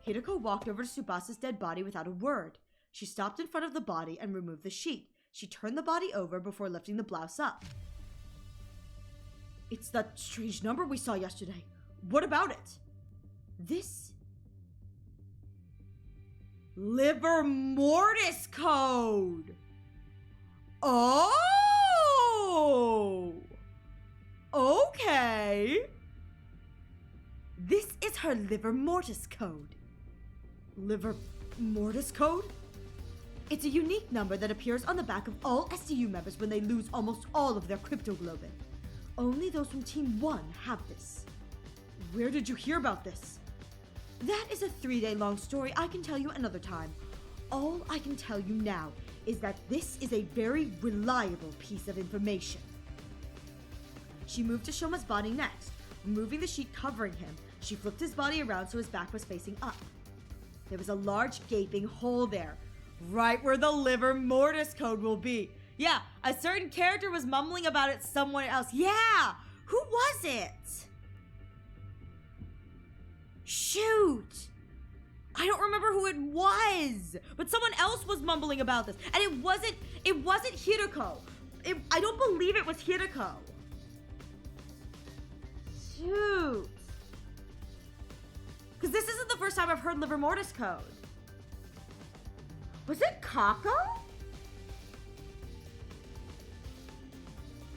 Hiroko walked over to Tsubasa's dead body without a word. She stopped in front of the body and removed the sheet. She turned the body over before lifting the blouse up. It's that strange number we saw yesterday. What about it? This... Liver Mortis code! Oh! Okay! This is her Liver Mortis code. Liver Mortis code? It's a unique number that appears on the back of all SDU members when they lose almost all of their cryptoglobin. Only those from Team 1 have this. Where did you hear about this? That is a 3-day-long story I can tell you another time. All I can tell you now is that this is a very reliable piece of information. She moved to Shoma's body next. Removing the sheet covering him, she flipped his body around so his back was facing up. There was a large gaping hole there, right where the Liver Mortis code will be. Yeah, a certain character was mumbling about it somewhere else. Yeah! Who was it? Shoot! I don't remember who it was, but someone else was mumbling about this. And it wasn't Hiroko. I don't believe it was Hiroko. Shoot. Because this isn't the first time I've heard Liver Mortis code. Was it Kako?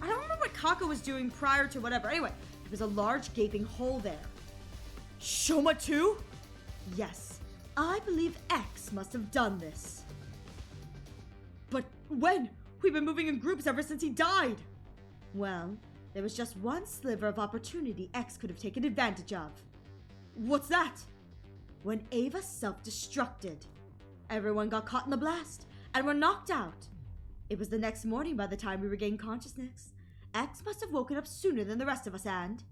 I don't remember what Kako was doing prior to whatever. Anyway, there was a large gaping hole there. Shoma too? Yes, I believe X must have done this. But when? We've been moving in groups ever since he died. Well, there was just one sliver of opportunity X could have taken advantage of. What's that? When Ava self-destructed. Everyone got caught in the blast and were knocked out. It was the next morning by the time we regained consciousness. X must have woken up sooner than the rest of us and...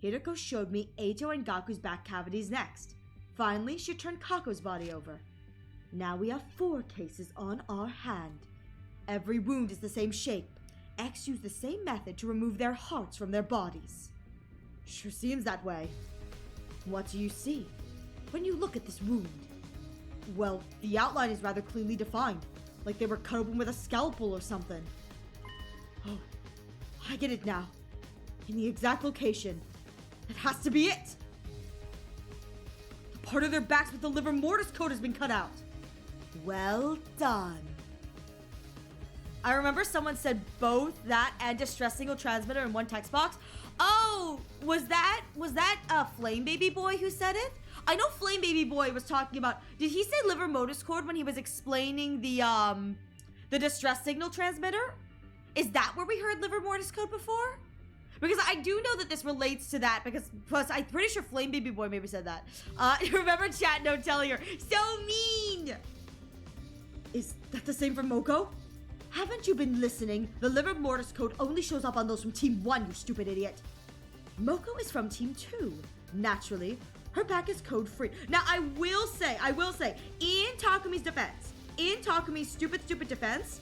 Hiroko showed me Eito and Gaku's back cavities next. Finally, she turned Kako's body over. Now we have 4 cases on our hand. Every wound is the same shape. X used the same method to remove their hearts from their bodies. Sure seems that way. What do you see when you look at this wound? Well, the outline is rather clearly defined, like they were cut open with a scalpel or something. Oh, I get it now. In the exact location. That has to be it! The part of their backs with the livor mortis coat has been cut out. Well done. I remember someone said both that and distress signal transmitter in one text box. Oh, was that Flame Baby Boy who said it? I know Flame Baby Boy was talking about, did he say livor mortis code when he was explaining the distress signal transmitter? Is that where we heard livor mortis code before? Because I do know that this relates to that, because plus I'm pretty sure Flame Baby Boy maybe said that. Remember chat note telling her, so mean! Is that the same for Moko? Haven't you been listening? The livor mortis code only shows up on those from Team 1, you stupid idiot. Moko is from Team 2. Naturally, her pack is code free. Now, I will say, in Takumi's defense, in Takumi's stupid defense,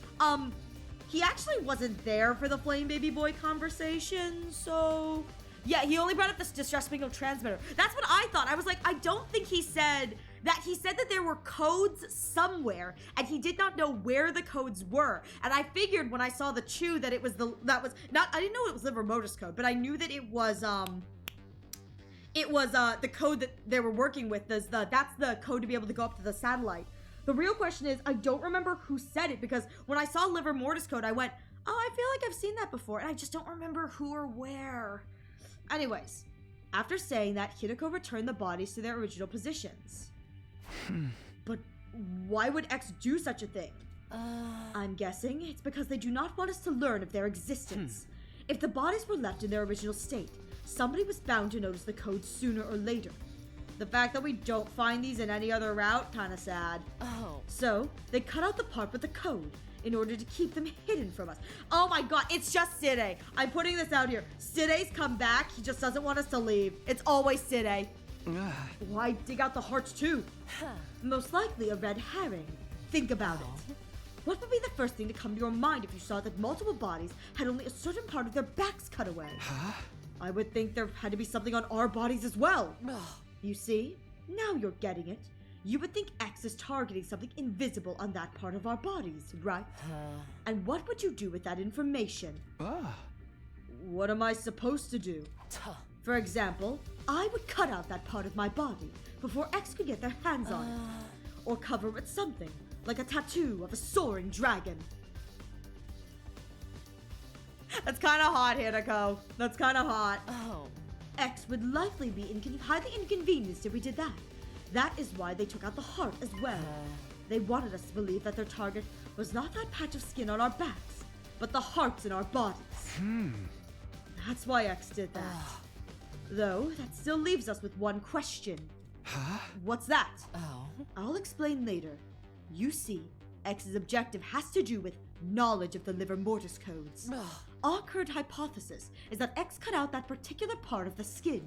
he actually wasn't there for the Flame Baby Boy conversation, so... Yeah, he only brought up this distress signal transmitter. That's what I thought. I was like, I don't think he said that. He said that there were codes somewhere, and he did not know where the codes were. And I figured when I saw the chew that it was I didn't know it was livor mortis code, but I knew that it was the code that they were working with. That's the code to be able to go up to the satellite. The real question is, I don't remember who said it, because when I saw livor mortis code, I went, oh, I feel like I've seen that before, and I just don't remember who or where. Anyways, after saying that, Hideko returned the bodies to their original positions. But why would X do such a thing? I'm guessing it's because they do not want us to learn of their existence. If the bodies were left in their original state, somebody was bound to notice the code sooner or later. The fact that we don't find these in any other route, kinda sad. Oh. So, they cut out the part with the code in order to keep them hidden from us. Oh my god, it's just Side. I'm putting this out here. Side's come back, he just doesn't want us to leave. It's always Side. Why dig out the hearts too? Most likely a red herring. Think about it. What would be the first thing to come to your mind if you saw that multiple bodies had only a certain part of their backs cut away? I would think there had to be something on our bodies as well. You see? Now you're getting it. You would think X is targeting something invisible on that part of our bodies, right? And what would you do with that information? What am I supposed to do? For example, I would cut out that part of my body before X could get their hands on it. Or cover it with something, like a tattoo of a soaring dragon. That's kind of hot, Hideko. That's kind of hot. X would likely be highly inconvenienced if we did that. That is why they took out the heart as well. They wanted us to believe that their target was not that patch of skin on our backs, but the hearts in our bodies. That's why X did that. Though, that still leaves us with one question. What's that? I'll explain later. You see, X's objective has to do with knowledge of the livor mortis codes. Our current hypothesis is that X cut out that particular part of the skin.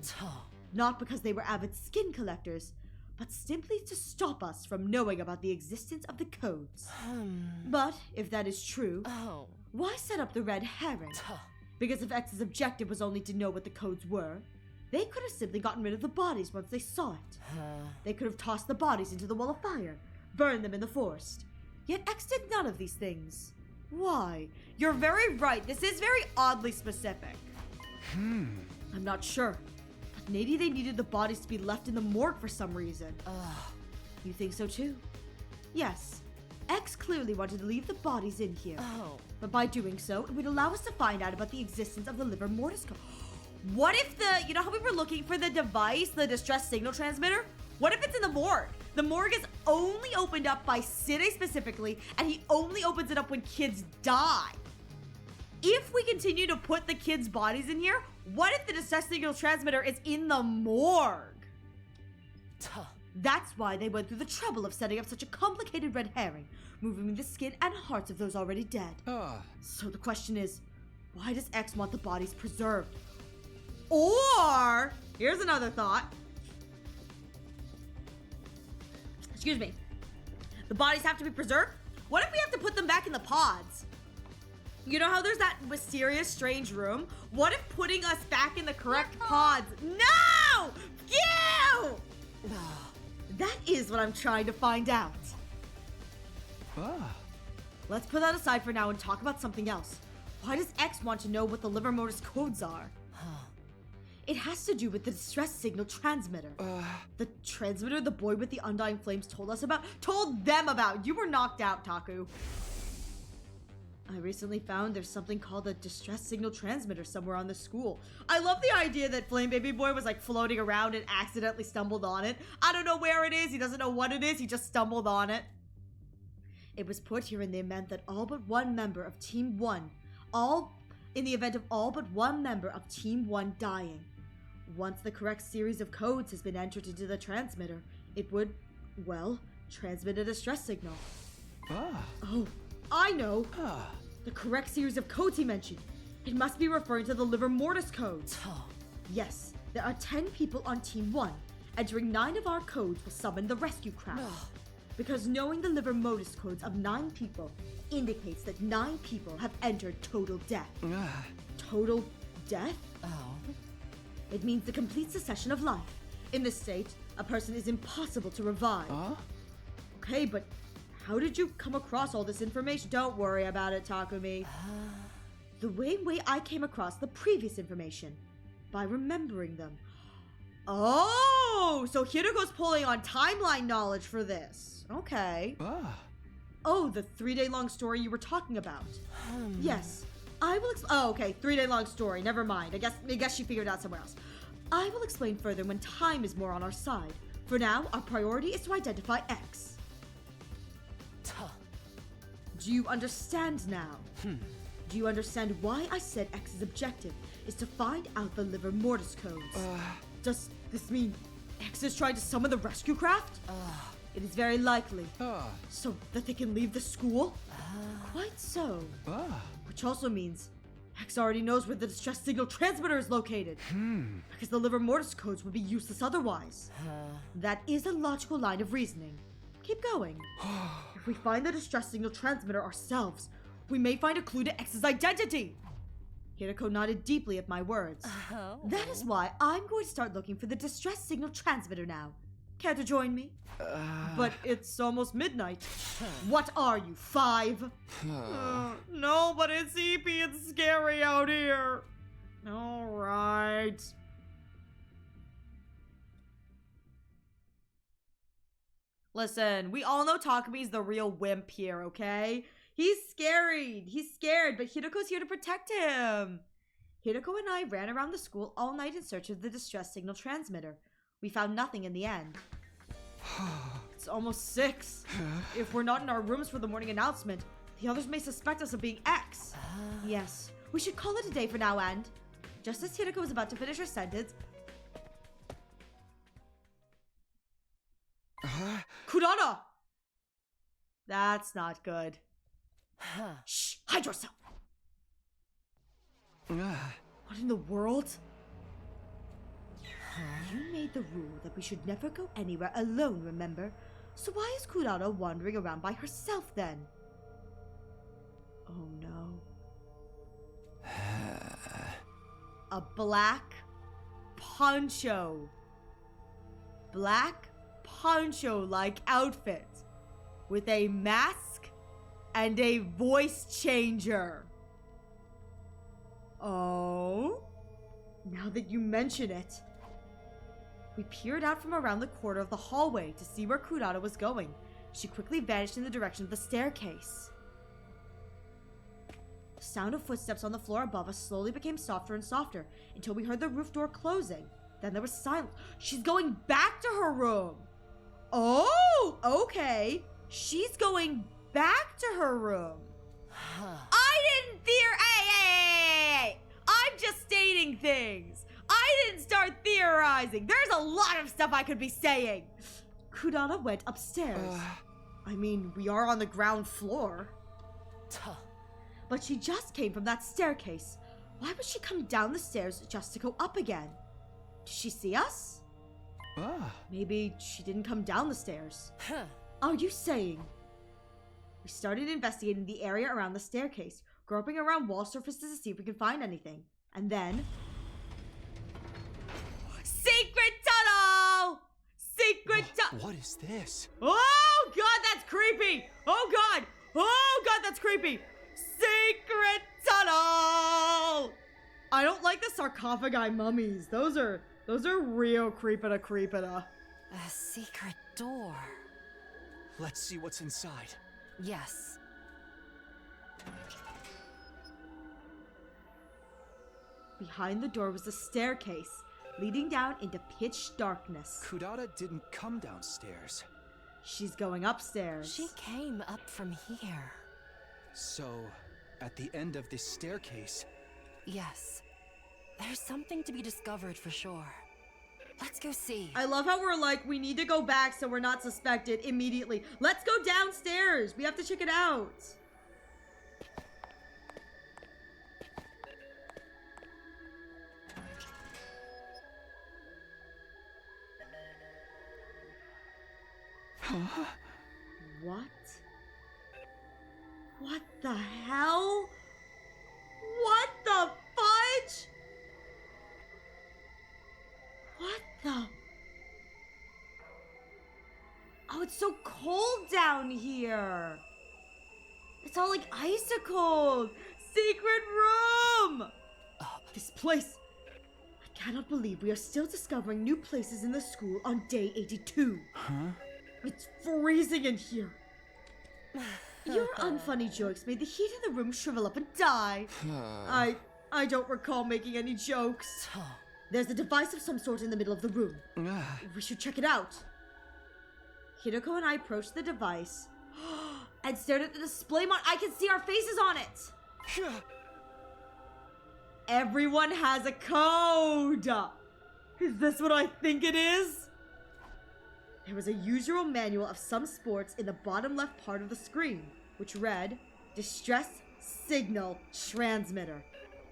Not because they were avid skin collectors, but simply to stop us from knowing about the existence of the codes. But if that is true, why set up the red herring? Because if X's objective was only to know what the codes were, they could have simply gotten rid of the bodies once they saw it. They could have tossed the bodies into the wall of fire, burned them in the forest. Yet X did none of these things. Why? You're very right. This is very oddly specific. I'm not sure. But maybe they needed the bodies to be left in the morgue for some reason. You think so too? Yes. X clearly wanted to leave the bodies in here. But by doing so, it would allow us to find out about the existence of the livor mortis code. What if you know how we were looking for the device, the distress signal transmitter? What if it's in the morgue? The morgue is only opened up by Side specifically, and he only opens it up when kids die. If we continue to put the kids' bodies in here, what if the distress signal transmitter is in the morgue? That's why they went through the trouble of setting up such a complicated red herring, moving the skin and hearts of those already dead. So the question is, why does X want the bodies preserved? Or, here's another thought. Excuse me. The bodies have to be preserved? What if we have to put them back in the pods? You know how there's that mysterious, strange room? What if putting us back in the correct pods? No! Ew! That is what I'm trying to find out. Let's put that aside for now and talk about something else. Why does X want to know what the liver motor's codes are? It has to do with the distress signal transmitter. The transmitter the boy with the undying flames told them about. You were knocked out, Taku. I recently found there's something called a distress signal transmitter somewhere on the school. I love the idea that Flame Baby Boy was like floating around and accidentally stumbled on it. I don't know where it is. He doesn't know what it is. He just stumbled on it. It was put here in the event that all but one member of Team 1, in the event of all but one member of Team 1 dying. Once the correct series of codes has been entered into the transmitter, it would, well, transmit a distress signal. Oh, I know. The correct series of codes he mentioned. It must be referring to the liver mortis codes. Yes, there are 10 people on Team 1. Entering 9 of our codes will summon the rescue craft. Because knowing the liver mortis codes of 9 people indicates that 9 people have entered total death. Total death? It means the complete cessation of life. In this state, a person is impossible to revive. Okay, but how did you come across all this information? Don't worry about it, Takumi. The way I came across the previous information. By remembering them. Oh, so Hiruko's pulling on timeline knowledge for this. Okay. Oh, the 3-day long story you were talking about. Yes. I will okay, 3-day long story. Never mind. I guess she figured it out somewhere else. I will explain further when time is more on our side. For now, our priority is to identify X. Do you understand now? Do you understand why I said X's objective is to find out the liver mortis codes? Does this mean X is trying to summon the rescue craft? It is very likely. So that they can leave the school? Quite so. Which also means X already knows where the distress signal transmitter is located. Because the liver mortis codes would be useless otherwise. That is a logical line of reasoning. Keep going. If we find the distress signal transmitter ourselves, we may find a clue to X's identity. Hirako nodded deeply at my words. That is why I'm going to start looking for the distress signal transmitter now. Care to join me? But it's almost midnight. What are you, 5? No, but it's sleepy and scary out here. All right. Listen, we all know Takumi's the real wimp here, okay? He's scared, but Hiruko's here to protect him. Hirako and I ran around the school all night in search of the distress signal transmitter. We found nothing in the end. It's almost 6. If we're not in our rooms for the morning announcement, the others may suspect us of being X. Yes, we should call it a day for now, and just as Hirako was about to finish her sentence, Kurara! That's not good. Shh! Hide yourself! What in the world? You made the rule that we should never go anywhere alone, remember? So why is Kurara wandering around by herself then? Oh no. A black poncho. Black poncho-like outfit. With a mask and a voice changer. Oh? Now that you mention it. We peered out from around the corner of the hallway to see where Kurara was going. She quickly vanished in the direction of the staircase. The sound of footsteps on the floor above us slowly became softer and softer until we heard the roof door closing. Then there was silence. She's going back to her room. Oh, okay. She's going back to her room. I didn't Hey. I'm just stating things. I didn't start theorizing. There's a lot of stuff I could be saying. Kurara went upstairs. I mean, we are on the ground floor. But she just came from that staircase. Why would she come down the stairs just to go up again? Did she see us? Maybe she didn't come down the stairs. Are you saying? We started investigating the area around the staircase. groping around wall surfaces to see if we can find anything. And then... Secret tunnel! Secret tunnel! What is this? Oh god, that's creepy! Oh god! Oh god, that's creepy! Secret tunnel! I don't like the sarcophagi mummies. Those are real creepita. A secret door. Let's see what's inside. Yes. Behind the door was a staircase leading down into pitch darkness. Kudada didn't come downstairs. She's going upstairs. She came up from here. So, at the end of this staircase... Yes. There's something to be discovered for sure. Let's go see. I love how we're like, we need to go back so we're not suspected immediately. Let's go downstairs. We have to check it out. Huh? What? What the hell? What the fudge? What the? Oh, it's so cold down here. It's all like icicles. Secret room. This place. I cannot believe we are still discovering new places in the school on day 82. Huh? It's freezing in here. Your unfunny jokes made the heat in the room shrivel up and die. I don't recall making any jokes. There's a device of some sort in the middle of the room. We should check it out. Hideko and I approached the device and stared at the display mod. I can see our faces on it. Everyone has a code. Is this what I think it is? There was a usual manual of some sports in the bottom left part of the screen, which read, Distress Signal Transmitter.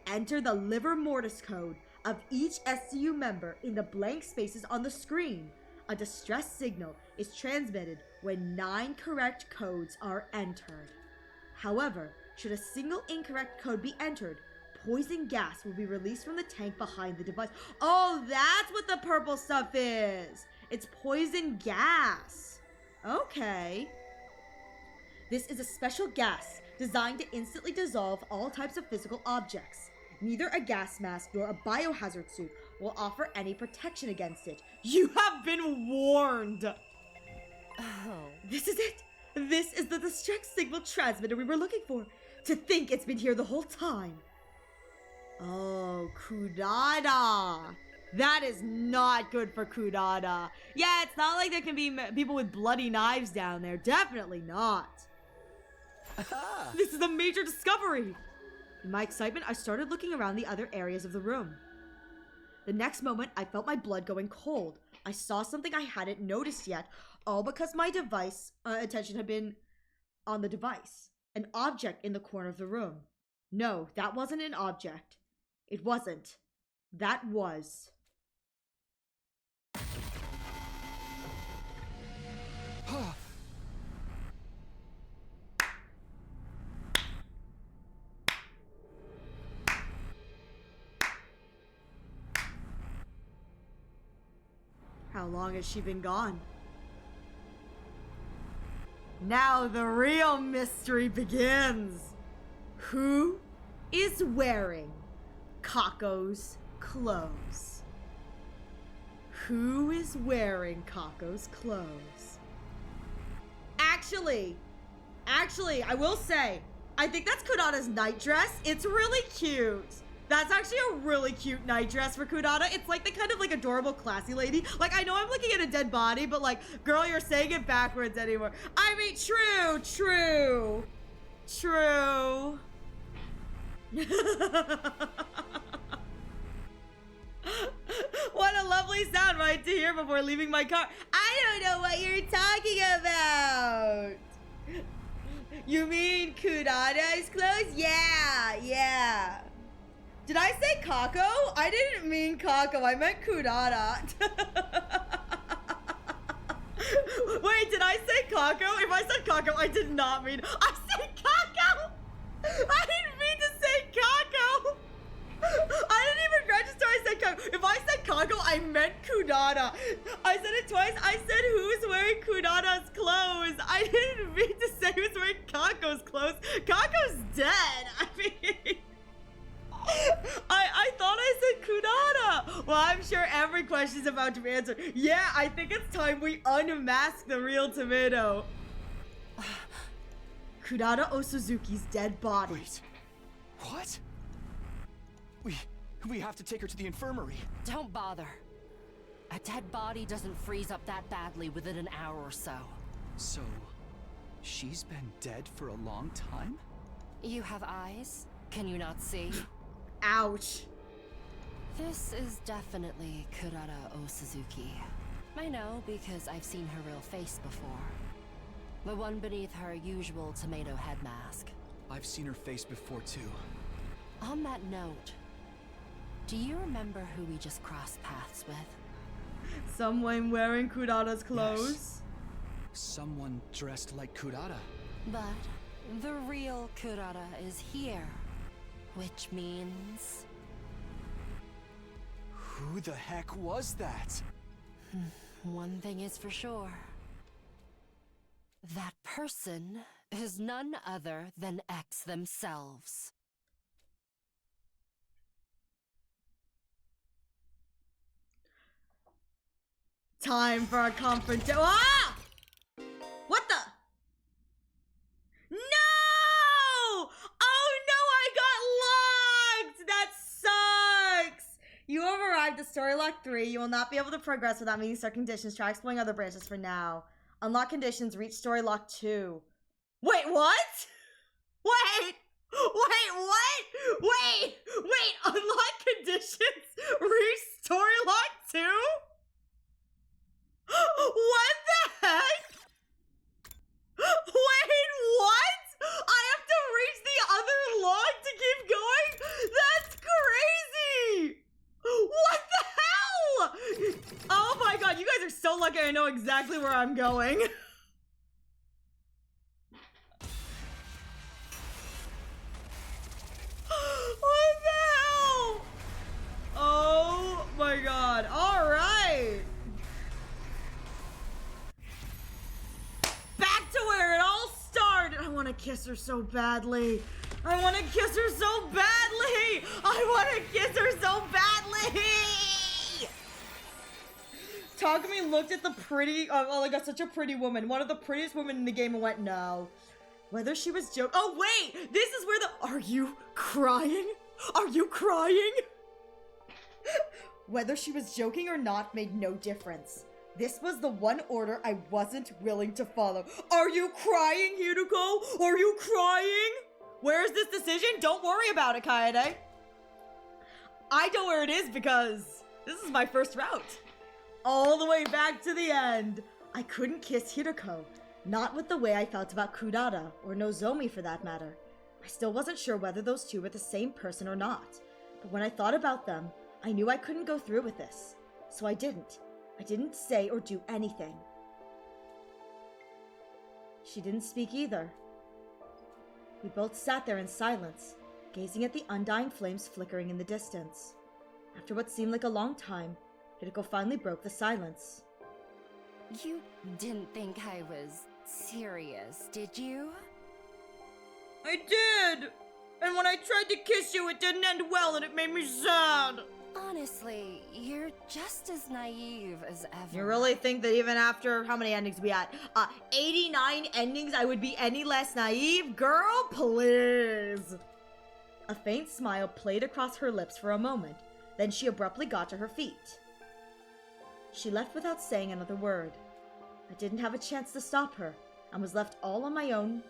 Enter the liver mortis code of each SCU member in the blank spaces on the screen. A distress signal is transmitted when 9 correct codes are entered. However, should a single incorrect code be entered, poison gas will be released from the tank behind the device. Oh, that's what the purple stuff is! It's poison gas. Okay. This is a special gas designed to instantly dissolve all types of physical objects. Neither a gas mask nor a biohazard suit will offer any protection against it. You have been warned! Oh. This is it! This is the distress signal transmitter we were looking for. To think it's been here the whole time. Oh, Kudada. That is not good for Kudada. Yeah, it's not like there can be people with bloody knives down there. Definitely not. This is a major discovery. In my excitement, I started looking around the other areas of the room. The next moment, I felt my blood going cold. I saw something I hadn't noticed yet, all because my attention had been on the device. An object in the corner of the room. No, that wasn't an object. It wasn't. That was... How long has she been gone? Now the real mystery begins. Who is wearing Kako's clothes? Who is wearing Kako's clothes? Actually, I will say, I think that's Kudada's night dress. It's really cute. That's actually a really cute night dress for Kudada. It's like the kind of like adorable classy lady. Like, I know I'm looking at a dead body, but like, girl, you're saying it backwards anymore. I mean, true. What a lovely sound, right, to hear before leaving my car. I don't know what you're talking about. You mean Kudada's clothes? Yeah. Did I say Kako? I didn't mean Kako. I meant Kudada. Wait, did I say Kako? If I said Kako, I did not mean... I said Kako! I didn't mean If I said Kako, I meant Kunada. I said it twice. I said who's wearing Kunada's clothes. I didn't mean to say who's wearing Kako's clothes. Kako's dead. I mean, I thought I said Kunada. Well, I'm sure every question's about to be answered. Yeah, I think it's time we unmask the real tomato. Kunada Osuzuki's dead body. Wait. What? We have to take her to the infirmary. Don't bother. A dead body doesn't freeze up that badly within an hour or so. So, she's been dead for a long time? You have eyes? Can you not see? Ouch. This is definitely Kurara Osuzuki. I know because I've seen her real face before. The one beneath her usual tomato head mask. I've seen her face before too. On that note, do you remember who we just crossed paths with? Someone wearing Kunada's clothes. Yes. Someone dressed like Kurara. But the real Kurara is here. Which means... Who the heck was that? One thing is for sure. That person is none other than X themselves. Time for a confrontation. Ah! What the? No! Oh no, I got locked! That sucks! You have arrived at Story Lock 3. You will not be able to progress without meeting certain conditions. Try exploring other branches for now. Unlock conditions, reach Story Lock 2. Wait, what? Wait! Wait, what? Wait! Wait! Unlock conditions, reach Story Lock 2? What the heck? Wait, what? I have to reach the other log to keep going? That's crazy! What the hell? Oh my god, you guys are so lucky I know exactly where I'm going. What the hell? Oh my god, alright. Back to where it all started. I want to kiss her so badly. I want to kiss her so badly. I want to kiss her so badly. Takumi looked at the pretty, like such a pretty woman, one of the prettiest women in the game, and went, no. Whether she was joking. Oh wait, this is where are you crying? Are you crying? Whether she was joking or not made no difference. This was the one order I wasn't willing to follow. Are you crying, Hiruko? Are you crying? Where is this decision? Don't worry about it, Kaede. I know where it is because this is my first route. All the way back to the end. I couldn't kiss Hiruko. Not with the way I felt about Kurara, or Nozomi for that matter. I still wasn't sure whether those two were the same person or not. But when I thought about them, I knew I couldn't go through with this. So I didn't. I didn't say or do anything. She didn't speak either. We both sat there in silence, gazing at the undying flames flickering in the distance. After what seemed like a long time, Hideko finally broke the silence. You didn't think I was serious, did you? I did! And when I tried to kiss you, it didn't end well and it made me sad. Honestly, you're just as naive as ever. You really think that even after, how many endings we at? 89 endings, I would be any less naive? Girl, please! A faint smile played across her lips for a moment, then she abruptly got to her feet. She left without saying another word. I didn't have a chance to stop her, and was left all on my own.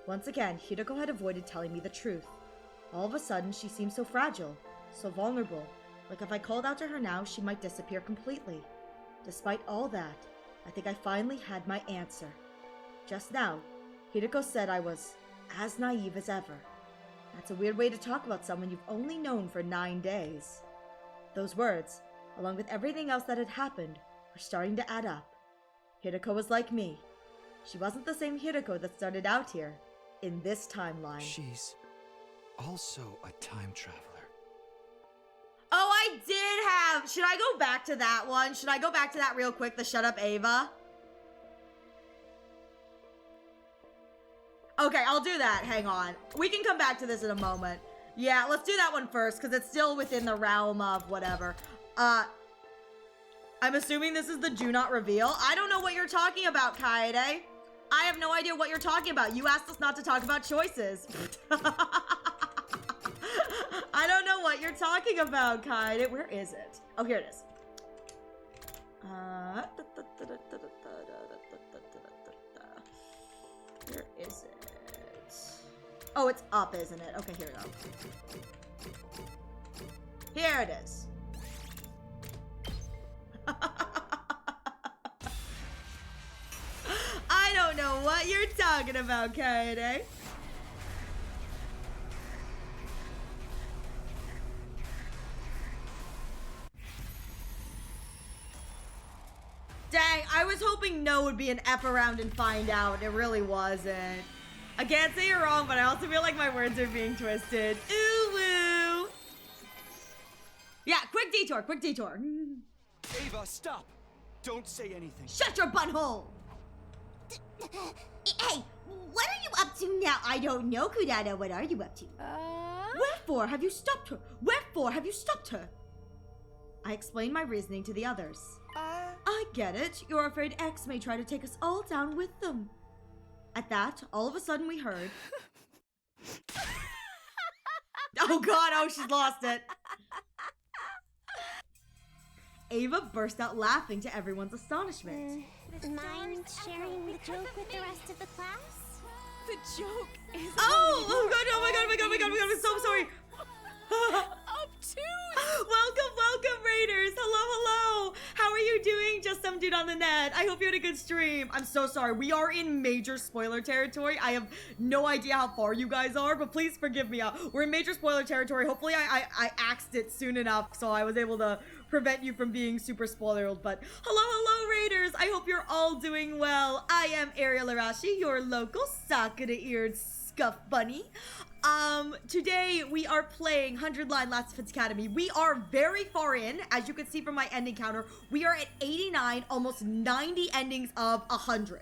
Once again, Hideko had avoided telling me the truth. All of a sudden, she seemed so fragile. So vulnerable, like if I called out to her now, she might disappear completely. Despite all that, I think I finally had my answer. Just now, Hideko said I was as naive as ever. That's a weird way to talk about someone you've only known for 9 days. Those words, along with everything else that had happened, were starting to add up. Hideko was like me. She wasn't the same Hideko that started out here, in this timeline. She's also a time traveler. I did have... Should I go back to that one? Should I go back to that real quick? The Shut Up Ava? Okay, I'll do that. Hang on. We can come back to this in a moment. Yeah, let's do that one first, because it's still within the realm of whatever. I'm assuming this is the do not reveal. I don't know what you're talking about, Kaede. I have no idea what you're talking about. You asked us not to talk about choices. I don't know what you're talking about, Kaede. Where is it? Oh, here it is. Where is it? Oh, it's up, isn't it? Okay, here we go. Here it is. I don't know what you're talking about, Kaede. Dang, I was hoping no would be an ep around and find out. It really wasn't. I can't say you're wrong, but I also feel like my words are being twisted. Ooh woo. Yeah, quick detour, quick detour. Ava, stop! Don't say anything. Shut your butthole! Hey, what are you up to now? I don't know, Kudada. What are you up to? Wherefore have you stopped her? Wherefore have you stopped her? I explained my reasoning to the others. I get it. You're afraid X may try to take us all down with them. At that, all of a sudden we heard... Oh god, oh, she's lost it. Ava burst out laughing to everyone's astonishment. Mind sharing the joke with the rest of the class? The joke is... Oh god, oh my god, oh my god, oh my god, oh my god, I'm so sorry. obtuse! Welcome, Raiders. Hello. How are you doing? Just some dude on the net. I hope you had a good stream. I'm so sorry. We are in major spoiler territory. I have no idea how far you guys are, but please forgive me. We're in major spoiler territory. Hopefully I axed it soon enough so I was able to prevent you from being super spoiled. But hello, Raiders. I hope you're all doing well. I am Ariel Arashi, your local Sakura-eared scuff bunny. Today we are playing 100 Line Last Defense Academy. We are very far in, as you can see from my ending counter. We are at 89, almost 90 endings of 100.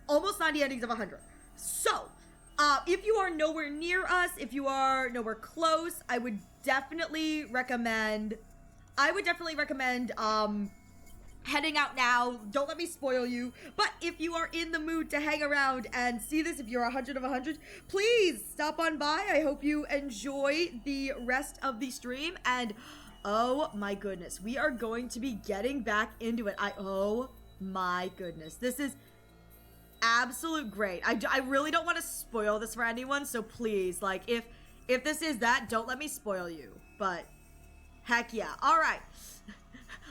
Almost 90 endings of 100. So, if you are nowhere near us, if you are nowhere close, I would definitely recommend, heading out now. Don't let me spoil you. But if you are in the mood to hang around and see this, if you're 100 of 100, please stop on by. I hope you enjoy the rest of the stream. And oh my goodness, we are going to be getting back into it. Oh my goodness. This is absolute great. I really don't want to spoil this for anyone. So please, like, if this is that, don't let me spoil you. But heck yeah. All right.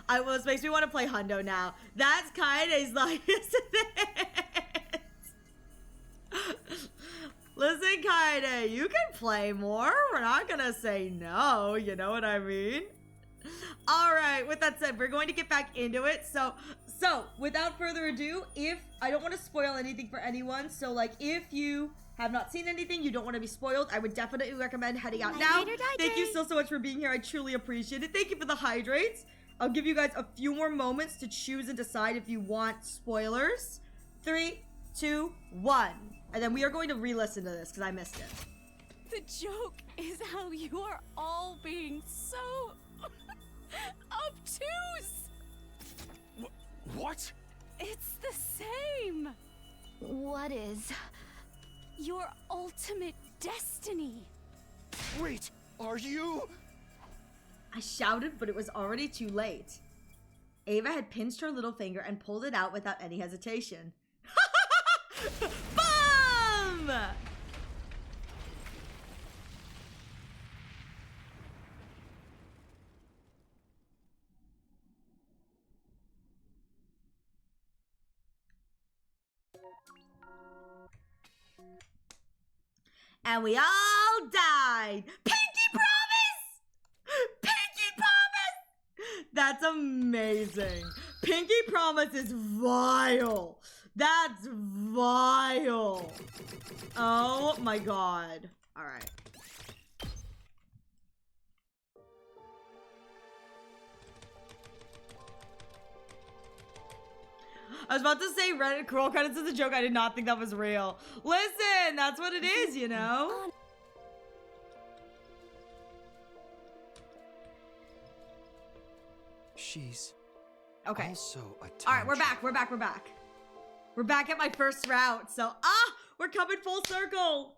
This makes me want to play Hundo now. That's Kaede's like, isn't it? Listen, Kaede, you can play more. We're not gonna say no, you know what I mean? All right, with that said, we're going to get back into it. So without further ado, I don't want to spoil anything for anyone. So like, if you have not seen anything, you don't want to be spoiled, I would definitely recommend heading out now. Thank you so much for being here. I truly appreciate it. Thank you for the hydrates. I'll give you guys a few more moments to choose and decide if you want spoilers. 3, 2, 1. And then we are going to re-listen to this because I missed it. The joke is how you are all being so obtuse. What? It's the same. What is? Your ultimate destiny. Wait, are you? I shouted, but it was already too late. Ava had pinched her little finger and pulled it out without any hesitation. Boom! And we all died. Pinky promise! Pinky promise! That's amazing. Pinky promise is vile. That's vile. Oh my god. All right. I was about to say Reddit roll credits is a joke. I did not think that was real. Listen, that's what it is, you know? She's Okay. also a time All right, we're back. We're back. We're back. We're back at my first route. So, we're coming full circle.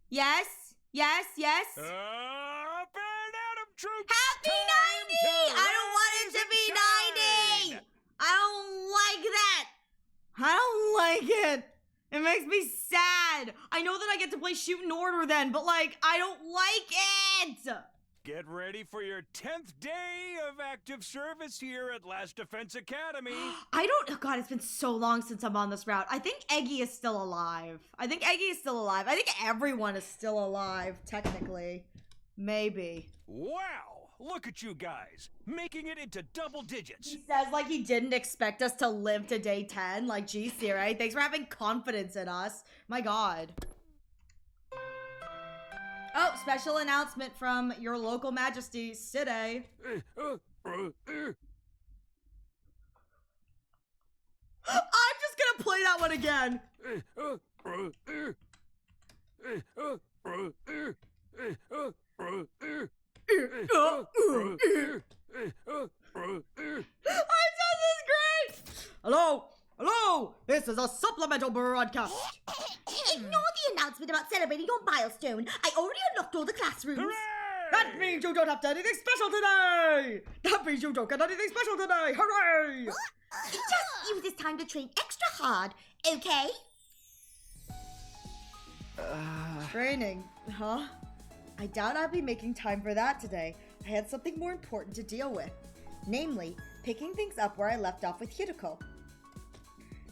Yes. Yes. Yes. Up and Adam troops! Happy 90! I don't want it to be 90! I don't like that. I don't like it. It makes me sad. I know that I get to play Shoot in Order then, but like, I don't like it. Get ready for your 10th day of active service here at Last Defense Academy. Oh God, it's been so long since I'm on this route. I think Eggy is still alive. I think everyone is still alive, technically. Maybe. Wow, look at you guys, making it into double digits. He says like he didn't expect us to live to day 10. Like, geez, Siri, thanks for having confidence in us. My God. Oh, special announcement from your local majesty, City. I'm just gonna play that one again. This is great. Hello, this is a supplemental broadcast. Ignore the announcement about celebrating your milestone. I already unlocked all the classrooms. Hooray! That means you don't have to do anything special today. That means you don't get anything special today. Hooray! Just use this time to train extra hard, okay? Training, huh? I doubt I'll be making time for that today. I had something more important to deal with. Namely, picking things up where I left off with Hideko.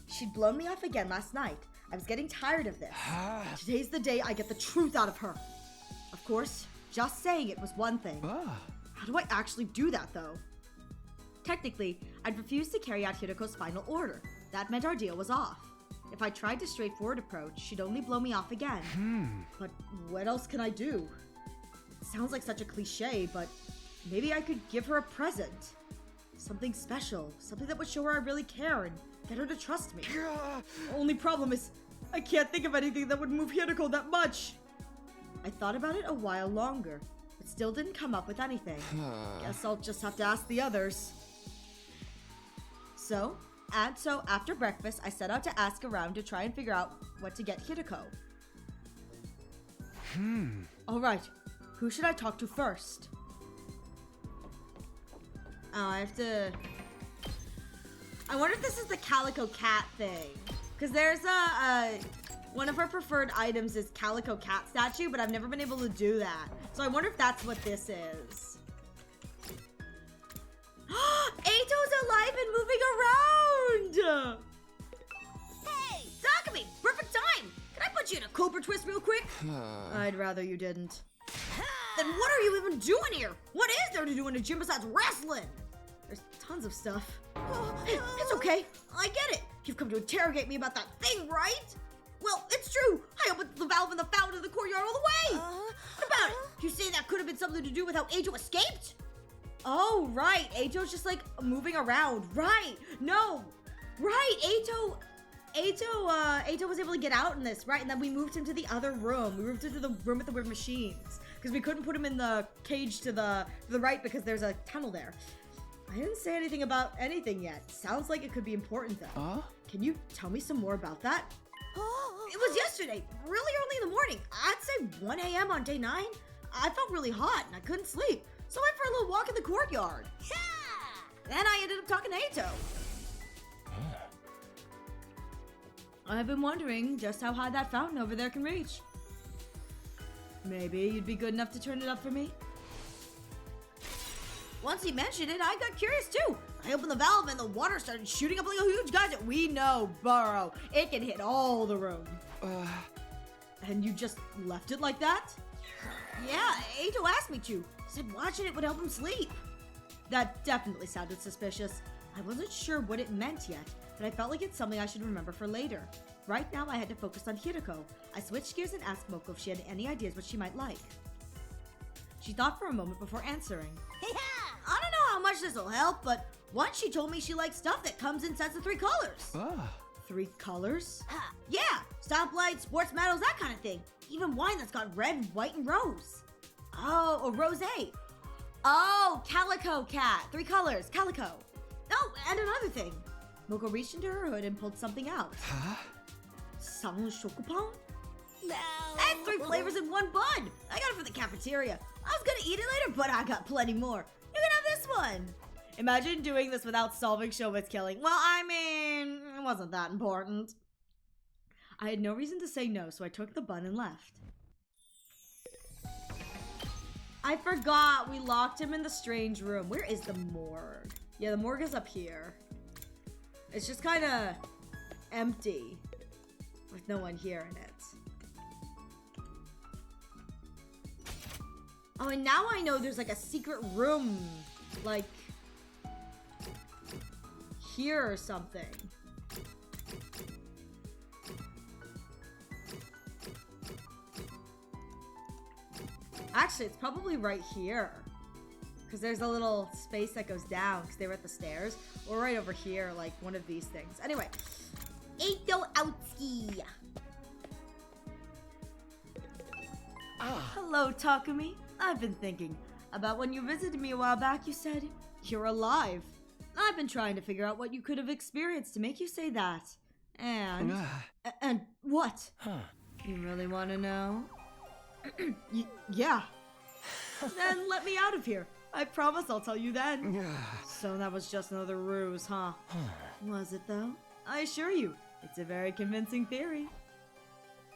She'd blown me off again last night. I was getting tired of this. Today's the day I get the truth out of her. Of course, just saying it was one thing. How do I actually do that, though? Technically, I'd refused to carry out Hideko's final order. That meant our deal was off. If I tried a straightforward approach, she'd only blow me off again. But what else can I do? It sounds like such a cliche, but maybe I could give her a present. Something special, something that would show her I really care and get her to trust me. Only problem is, I can't think of anything that would move Hideko that much. I thought about it a while longer, but still didn't come up with anything. Guess I'll just have to ask the others. So after breakfast, I set out to ask around to try and figure out what to get Hideko. Alright, who should I talk to first? Oh, I wonder if this is the Calico Cat thing. Because there's one of her preferred items is Calico Cat statue, but I've never been able to do that. So I wonder if that's what this is. Eito's alive and moving around! Hey, Takumi, perfect time! Can I put you in a Cobra Twist real quick? I'd rather you didn't. Then what are you even doing here? What is there to do in a gym besides wrestling? There's tons of stuff. It's okay. I get it. You've come to interrogate me about that thing, right? Well, it's true. I opened the valve in the fountain of the courtyard all the way. What about it? You say that could have been something to do with how Eito escaped? Oh, right. Eito's just like moving around. Right. No. Right. Eito was able to get out in this, right? And then we moved him to the other room. We moved him to the room with the weird machines. Because we couldn't put him in the cage to the right because there's a tunnel there. I didn't say anything about anything yet. Sounds like it could be important though. Can you tell me some more about that? It was yesterday, really early in the morning. I'd say 1 a.m. on day 9. I felt really hot and I couldn't sleep. So I went for a little walk in the courtyard. Then I ended up talking to Eito. I've been wondering just how high that fountain over there can reach. Maybe you'd be good enough to turn it up for me? Once he mentioned it, I got curious too. I opened the valve and the water started shooting up like a huge geyser. We know, Burrow. It can hit all the room. And you just left it like that? Yeah, Eito asked me to. Said watching it would help him sleep. That definitely sounded suspicious. I wasn't sure what it meant yet, but I felt like it's something I should remember for later. Right now, I had to focus on Hideko. I switched gears and asked Moko if she had any ideas what she might like. She thought for a moment before answering. Yeah! I don't know how much this will help, but once she told me she likes stuff that comes in sets of 3 colors. Ah. 3 colors? Ha. Yeah, stoplights, sports medals, that kind of thing. Even wine that's got red, white, and rose. Oh, or rosé. Oh, calico cat. 3 colors, calico. Oh, and another thing. Moko reached into her hood and pulled something out. Huh? Sans chocopon? No! That's 3 flavors in 1 bun. I got it from the cafeteria. I was gonna eat it later, but I got plenty more. You can have this one. Imagine doing this without solving Shoba's killing. Well, I mean, it wasn't that important. I had no reason to say no, so I took the bun and left. I forgot we locked him in the strange room. Where is the morgue? Yeah, the morgue is up here. It's just kind of empty with no one here in it. Oh, and now I know there's like a secret room, like here or something. Actually, it's probably right here. Because there's a little space that goes down because they were at the stairs. Or right over here, like one of these things. Anyway. Eito Outski. Ah. Hello, Takumi. I've been thinking about when you visited me a while back. You said you're alive. I've been trying to figure out what you could have experienced to make you say that. And... and what? Huh. You really want to know? Yeah. Then let me out of here. I promise I'll tell you then. So that was just another ruse, huh? Was it though? I assure you, it's a very convincing theory.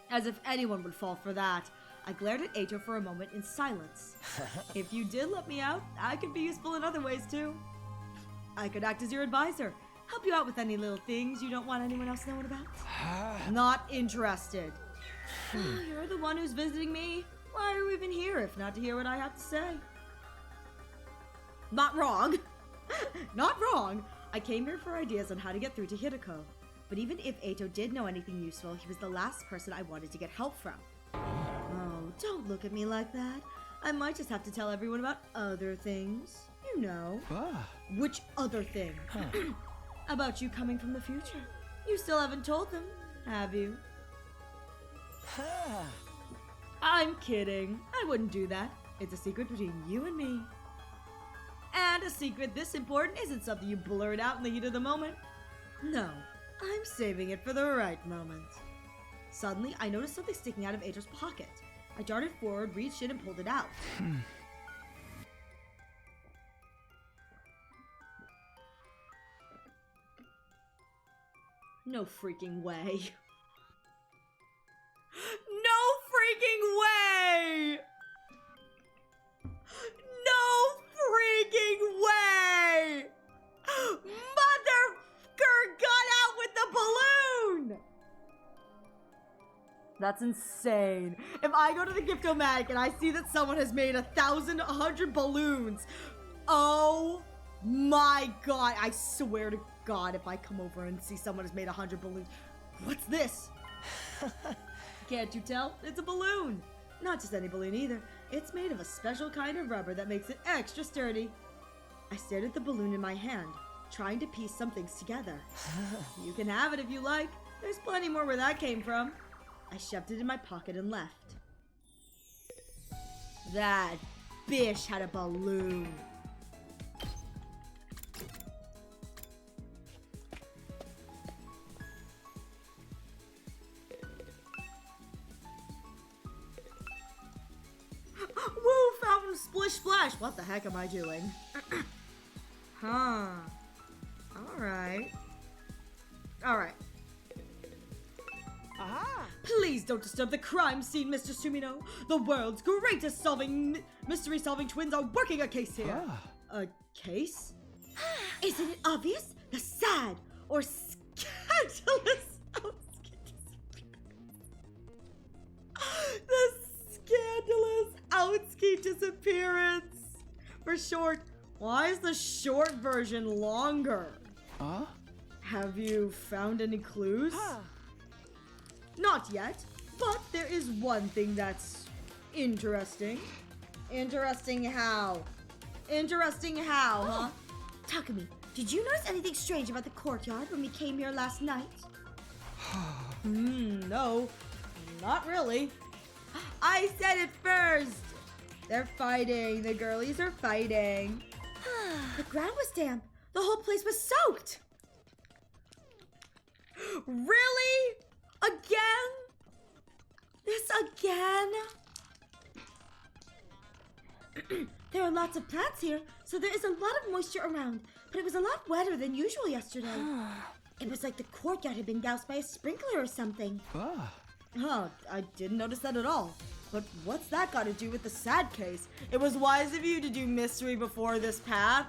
As if anyone would fall for that, I glared at Eito for a moment in silence. If you did let me out, I could be useful in other ways too. I could act as your advisor, help you out with any little things you don't want anyone else knowing about. Not interested. You're the one who's visiting me. Why are we even here if not to hear what I have to say? Not wrong. Not wrong. I came here for ideas on how to get through to Hideko. But even if Eito did know anything useful, he was the last person I wanted to get help from. Oh, don't look at me like that. I might just have to tell everyone about other things. You know. Which other thing? About you coming from the future. You still haven't told them, have you? I'm kidding. I wouldn't do that. It's a secret between you and me. And a secret this important isn't something you blurt out in the heat of the moment. No, I'm saving it for the right moment. Suddenly, I noticed something sticking out of Eito's pocket. I darted forward, reached in, and pulled it out. No freaking way. No freaking way! No freaking way! Motherfucker got out with the balloon! That's insane. If I go to the Gift-O-Matic and I see that someone has made 100 balloons, oh my god, I swear to god if I come over and see someone has made 100 balloons. What's this? Can't you tell? It's a balloon. Not just any balloon either. It's made of a special kind of rubber that makes it extra sturdy. I stared at the balloon in my hand, trying to piece some things together. You can have it if you like. There's plenty more where that came from. I shoved it in my pocket and left. That bitch had a balloon. Woo! Fountain splish splash! What the heck am I doing? Huh. Alright. Alright. Aha! Please don't disturb the crime scene, Mr. Sumino. The world's greatest mystery-solving twins are working a case here. A case? Isn't it obvious? The sad or scandalous The scandalous Outski disappearance. For short, why is the short version longer? Have you found any clues? Not yet, but there is one thing that's interesting. Interesting how? Interesting how, huh? Takumi, did you notice anything strange about the courtyard when we came here last night? No. Not really. I said it first! They're fighting. The girlies are fighting. The ground was damp. The whole place was soaked. Really? Again? This again? There are lots of plants here, so there is a lot of moisture around, but it was a lot wetter than usual yesterday. It was like the courtyard had been doused by a sprinkler or something. Huh, I didn't notice that at all. But what's that got to do with the sad case? It was wise of you to do mystery before this path.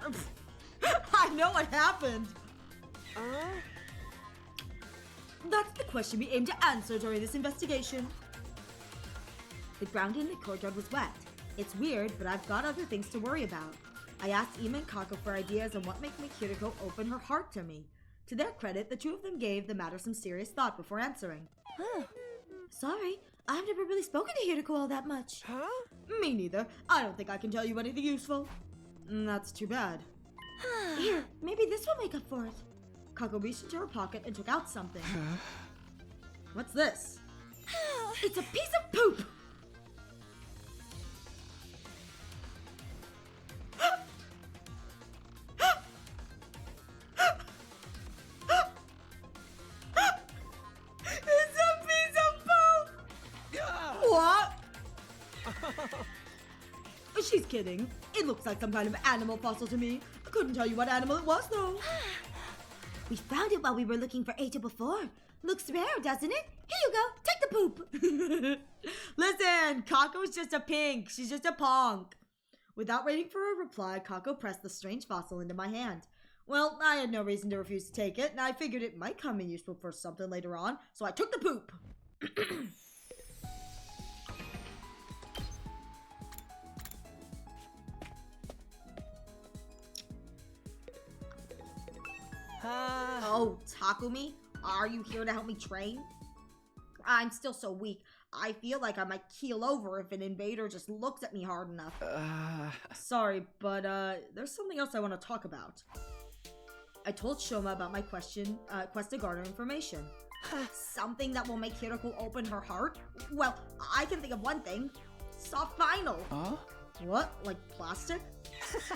I know what happened. That's the question we aim to answer during this investigation. The ground in the courtyard was wet. It's weird, but I've got other things to worry about. I asked Ima and Kako for ideas on what might make Kiriko open her heart to me. To their credit, the two of them gave the matter some serious thought before answering. Sorry, I've never really spoken to Hiriko all that much. Me neither. I don't think I can tell you anything useful. That's too bad. Here, maybe this will make up for it. Kako reached into her pocket and took out something. What's this? It's a piece of poop! It's a piece of poop! What? She's kidding. It looks like some kind of animal fossil to me. I couldn't tell you what animal it was, though. We found it while we were looking for Eito before. Looks rare, doesn't it? Here you go, take the poop. Listen, Kako's just a pink. She's just a punk. Without waiting for a reply, Kako pressed the strange fossil into my hand. Well, I had no reason to refuse to take it, and I figured it might come in useful for something later on, so I took the poop. Oh, Takumi, are you here to help me train? I'm still so weak. I feel like I might keel over if an invader just looks at me hard enough. Sorry, but there's something else I want to talk about. I told Shoma about my quest to garner information. Something that will make Hiroko open her heart? Well, I can think of one thing. Soft vinyl. What? Like plastic?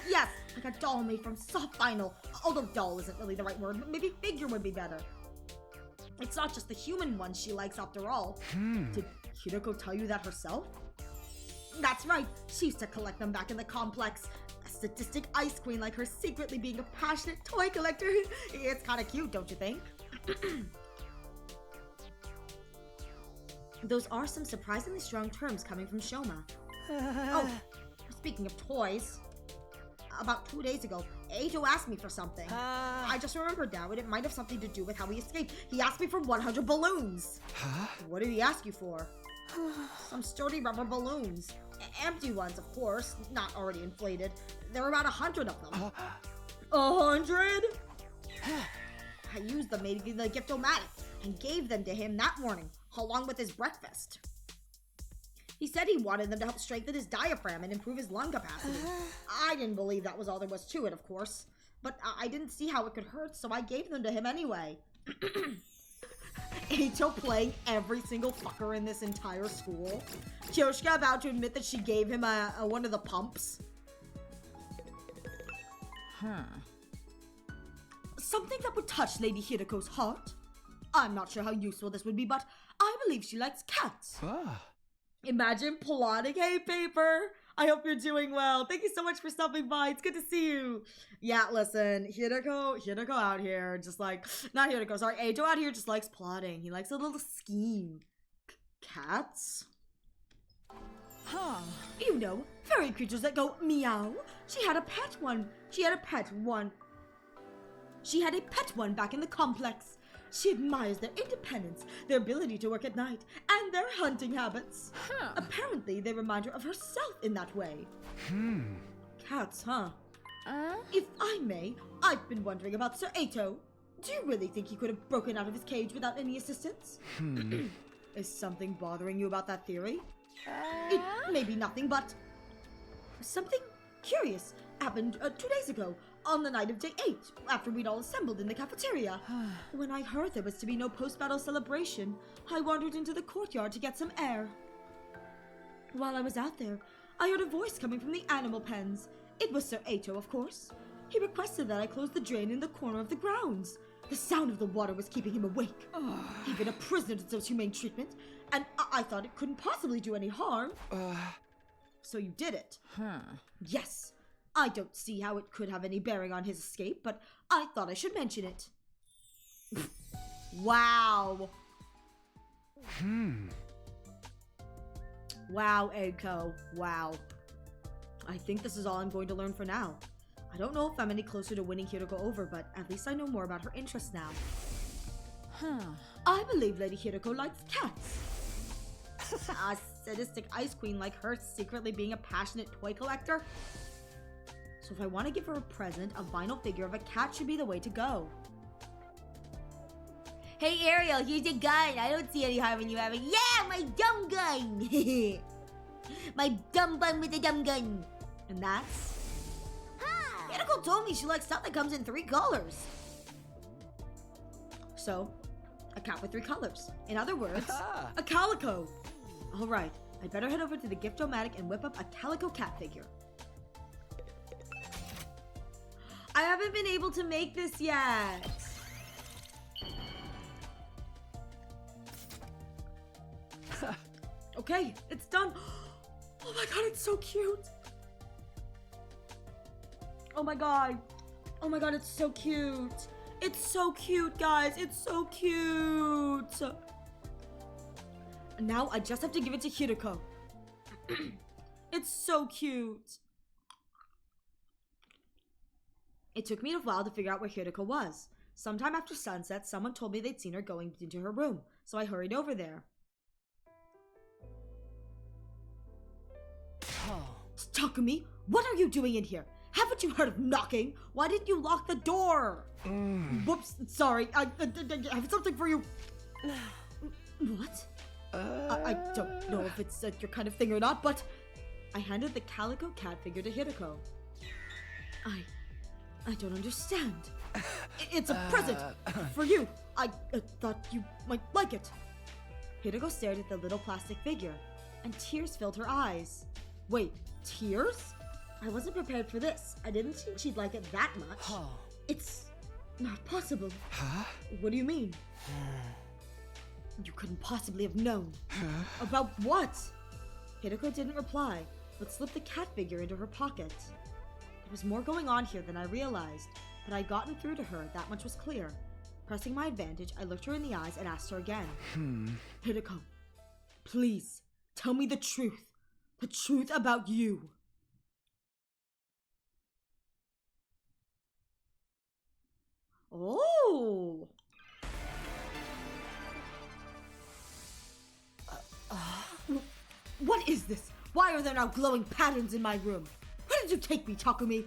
Yes, like a doll made from soft vinyl. Although doll isn't really the right word, but maybe figure would be better. It's not just the human ones she likes after all. Did Hiroko tell you that herself? That's right, she used to collect them back in the complex. A sadistic ice queen like her secretly being a passionate toy collector. It's kinda cute, don't you think? Those are some surprisingly strong terms coming from Shoma. Oh, speaking of toys, about 2 days ago, Eito asked me for something. I just remembered now, and it might have something to do with how he escaped. He asked me for 100 balloons. What did he ask you for? Some sturdy rubber balloons. Empty ones, of course, not already inflated. There were about 100 of them. 100? I used them maybe in the gift-o-matic and gave them to him that morning, along with his breakfast. He said he wanted them to help strengthen his diaphragm and improve his lung capacity. I didn't believe that was all there was to it, of course. But I didn't see how it could hurt, so I gave them to him anyway. Eito playing every single fucker in this entire school. Kyoshika about to admit that she gave him one of the pumps. Something that would touch Lady Hiroko's heart. I'm not sure how useful this would be, but I believe she likes cats. Imagine plotting. Hey, Paper! I hope you're doing well. Thank you so much for stopping by. It's good to see you. Yeah, listen, Hiroko out here just like, not Hiroko, sorry, Eito out here just likes plotting. He likes a little scheme. Cats? You know, furry creatures that go meow. She had a pet one back in the complex. She admires their independence, their ability to work at night, and their hunting habits. Apparently, they remind her of herself in that way. Cats, huh? If I may, I've been wondering about Sir Eito. Do you really think he could have broken out of his cage without any assistance? Is something bothering you about that theory? It may be nothing, but Something curious happened 2 days ago, on the night of day 8, after we'd all assembled in the cafeteria. When I heard there was to be no post-battle celebration, I wandered into the courtyard to get some air. While I was out there, I heard a voice coming from the animal pens. It was Sir Ato, of course. He requested that I close the drain in the corner of the grounds. The sound of the water was keeping him awake. Even a prisoner deserves humane treatment, and I thought it couldn't possibly do any harm. So you did it. Yes. I don't see how it could have any bearing on his escape, but I thought I should mention it. Wow. Wow, Eiko. Wow. I think this is all I'm going to learn for now. I don't know if I'm any closer to winning Hiroko over, but at least I know more about her interests now. I believe Lady Hiroko likes cats. A sadistic ice queen like her secretly being a passionate toy collector? So if I want to give her a present, a vinyl figure of a cat should be the way to go. Hey Ariel, here's a gun. I don't see any harm in you having— Yeah, my dumb gun! My dumb bun with a dumb gun. And that's— Hiroko told me she likes stuff that comes in 3 colors. So, a cat with 3 colors. In other words, a calico. Alright, I'd better head over to the Gift-O-Matic and whip up a calico cat figure. I haven't been able to make this yet. Okay, it's done. Oh my god, it's so cute. Oh my god. Oh my god, it's so cute. It's so cute, guys. It's so cute. And now I just have to give it to Hiroko. It's so cute. It took me a while to figure out where Hiroko was. Sometime after sunset, someone told me they'd seen her going into her room, so I hurried over there. Takumi, what are you doing in here? Haven't you heard of knocking? Why didn't you lock the door? Whoops, sorry. I have something for you. What? I don't know if it's your kind of thing or not, but I handed the calico cat figure to Hiroko. I don't understand. It's a present for you. I thought you might like it. Hiroko stared at the little plastic figure, and tears filled her eyes. Wait, tears? I wasn't prepared for this. I didn't think she'd like it that much. It's not possible. What do you mean? You couldn't possibly have known. About what? Hiroko didn't reply, but slipped the cat figure into her pocket. There was more going on here than I realized, but I'd gotten through to her, that much was clear. Pressing my advantage, I looked her in the eyes and asked her again. Hiroko, please, tell me the truth. The truth about you. Oh! What is this? Why are there now glowing patterns in my room? Where did you take me, Takumi?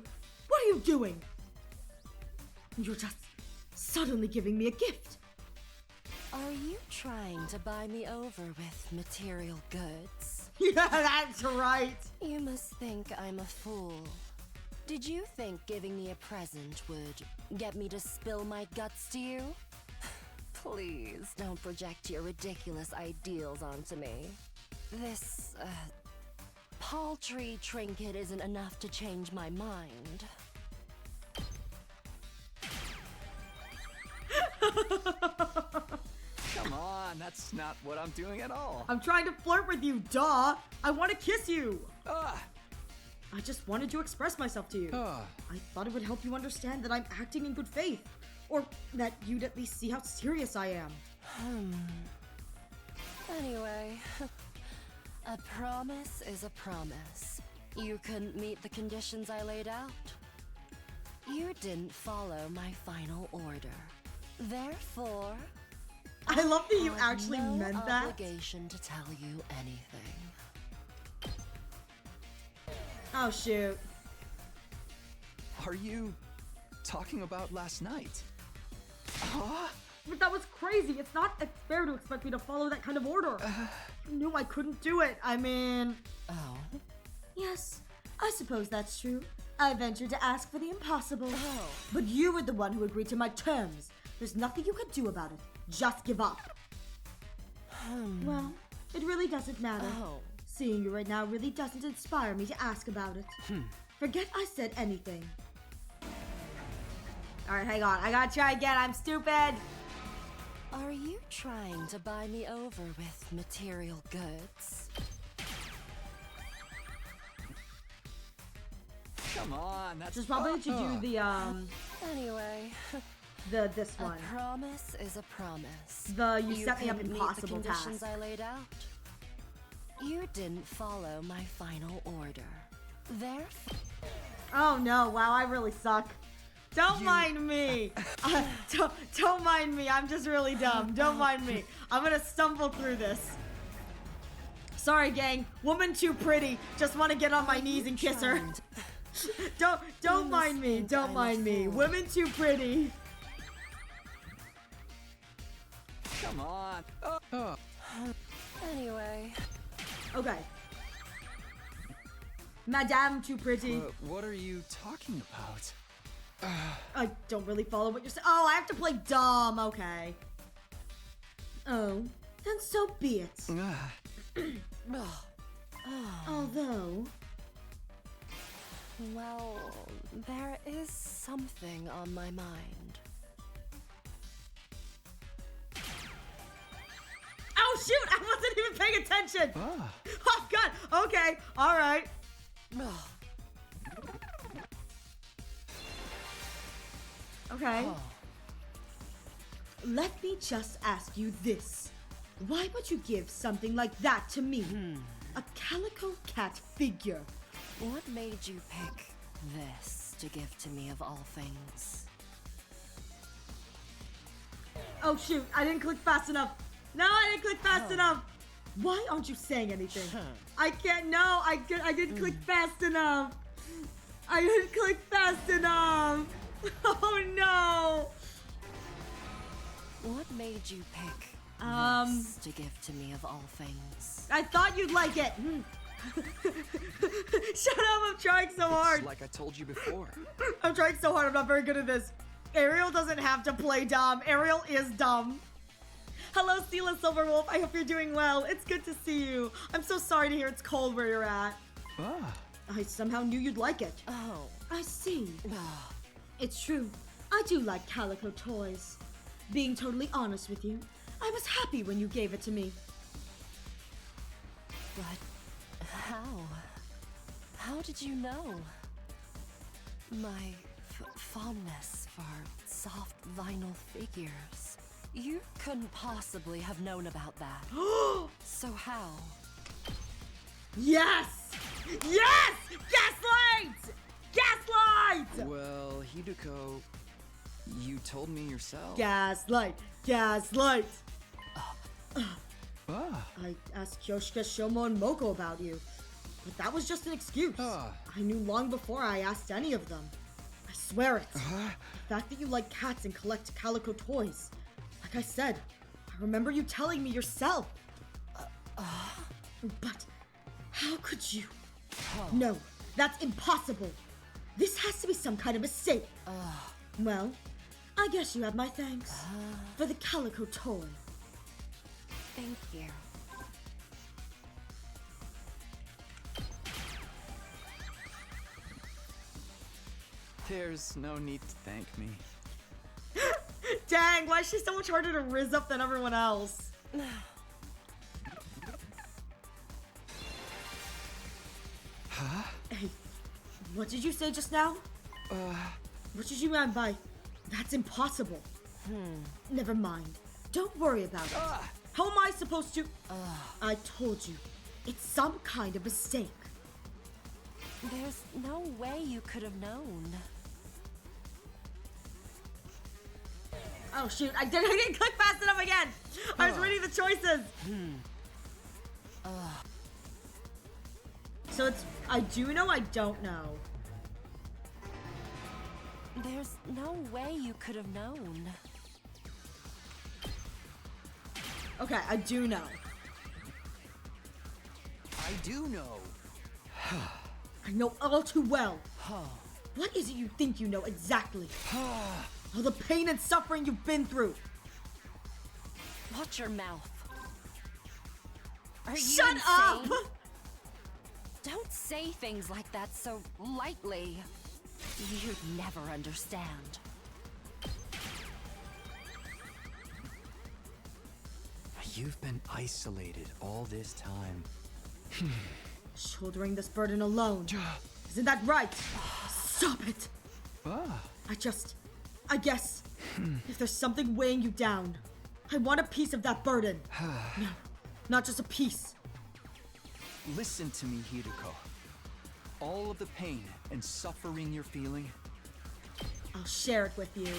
What are you doing? You're just suddenly giving me a gift. Are you trying to buy me over with material goods? Yeah, that's right. You must think I'm a fool. Did you think giving me a present would get me to spill my guts to you? Please don't project your ridiculous ideals onto me. This, paltry trinket isn't enough to change my mind. Come on, that's not what I'm doing at all. I'm trying to flirt with you, duh! I want to kiss you! I just wanted to express myself to you. I thought it would help you understand that I'm acting in good faith. Or that you'd at least see how serious I am. Anyway, a promise is a promise. You couldn't meet the conditions I laid out. You didn't follow my final order. Therefore, I love that you have actually no meant that. obligation to tell you anything. Oh, shoot. Are you talking about last night? But that was crazy. It's not fair to expect me to follow that kind of order. You knew I couldn't do it. I mean... Oh? Yes, I suppose that's true. I ventured to ask for the impossible. Oh. But you were the one who agreed to my terms. There's nothing you could do about it. Just give up. Well, it really doesn't matter. Oh. Seeing you right now really doesn't inspire me to ask about it. Forget I said anything. Alright, hang on. I gotta try again. I'm stupid. Are you trying to buy me over with material goods? Come on, that's Just probably to do the, Anyway, this a one. promise is a promise. The you set me up couldn't impossible meet the conditions task. I laid out. You didn't follow my final order. Therefore, Oh no, wow, I really suck. Don't mind me. Don't mind me. I'm just really dumb. Don't mind me. I'm gonna stumble through this. Sorry, gang. Woman too pretty. Just want to get on my knees and kiss her. Don't mind me. Don't mind me. Women too pretty. Come on. anyway, Okay. Madame too pretty. What are you talking about? I don't really follow what you're saying. Oh, I have to play dumb. Okay. Oh, then so be it. Although, well, there is something on my mind. oh shoot, I wasn't even paying attention. Oh god. Okay. All right. Okay. Let me just ask you this. Why would you give something like that to me? A calico cat figure. What made you pick this to give to me of all things? Oh shoot, I didn't click fast enough. No, I didn't click fast enough. Why aren't you saying anything? I can't, no, I didn't click fast enough. I didn't click fast enough. Oh no. What made you pick this to give to me of all things? I thought you'd like it. Shut up, I'm trying so hard. It's like I told you before. I'm trying so hard, I'm not very good at this. Ariel doesn't have to play dumb. Ariel is dumb. Hello, Steela Silverwolf. I hope you're doing well. It's good to see you. I'm so sorry to hear it's cold where you're at. I somehow knew you'd like it. Oh. I see. It's true. I do like calico toys. Being totally honest with you, I was happy when you gave it to me. But how? How did you know? My fondness for soft vinyl figures. You couldn't possibly have known about that. So how? Yes! Yes! Gaslight! Gaslight! Well, Hideko, you told me yourself. Gaslight! Gaslight! I asked Kyoshika, Shomo, and Moko about you, but that was just an excuse. I knew long before I asked any of them. I swear it. The fact that you like cats and collect calico toys. Like I said, I remember you telling me yourself. But how could you? No, that's impossible. This has to be some kind of mistake. Well, I guess you have my thanks for the calico toy. Thank you. There's no need to thank me. Dang, why is she so much harder to rizz up than everyone else? Hey, what did you say just now? What did you mean by, that's impossible? Never mind. Don't worry about it. How am I supposed to? I told you, it's some kind of mistake. There's no way you could have known. Oh shoot, I didn't click fast enough again. I was reading the choices. So it's, I do know, I don't know. There's no way you could have known. Okay, I do know. I do know. I know all too well. What is it you think you know exactly? All the pain and suffering you've been through. Watch your mouth. Are you Shut insane? up! Don't say things like that so lightly. You'd never understand. You've been isolated all this time. Shouldering this burden alone. Isn't that right? Stop it! I guess, if there's something weighing you down, I want a piece of that burden. No, not just a piece. Listen to me, Hideko. All of the pain and suffering you're feeling, I'll share it with you.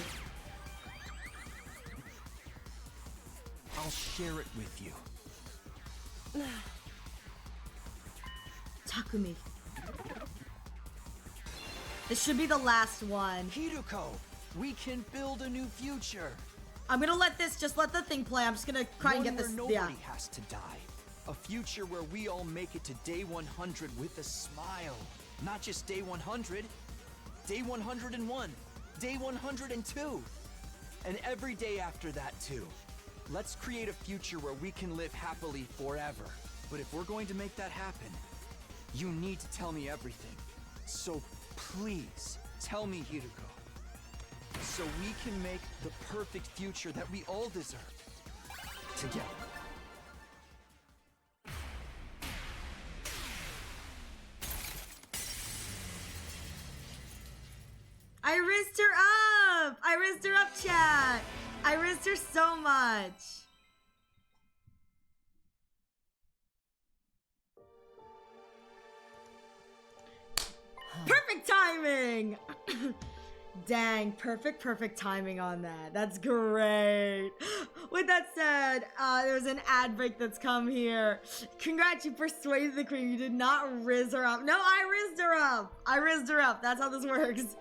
I'll share it with you. Takumi. This should be the last one. Hideko, we can build a new future. I'm gonna let the thing play. I'm just gonna try and One get this. where Yeah. nobody has to die. A future where we all make it to day 100 with a smile. Not just day 100, day 101, day 102, and every day after that too. Let's create a future where we can live happily forever. But if we're going to make that happen, you need to tell me everything. So please, tell me, Hideko. So we can make the perfect future that we all deserve. Together. I rizzed her up! I rizzed her up, chat! I rizzed her so much! Perfect timing! Dang, perfect timing on that. That's great. With that said, there's an ad break that's come here. Congrats, you persuaded the queen. You did not rizz her up. No, I rizzed her up. I rizzed her up. That's how this works.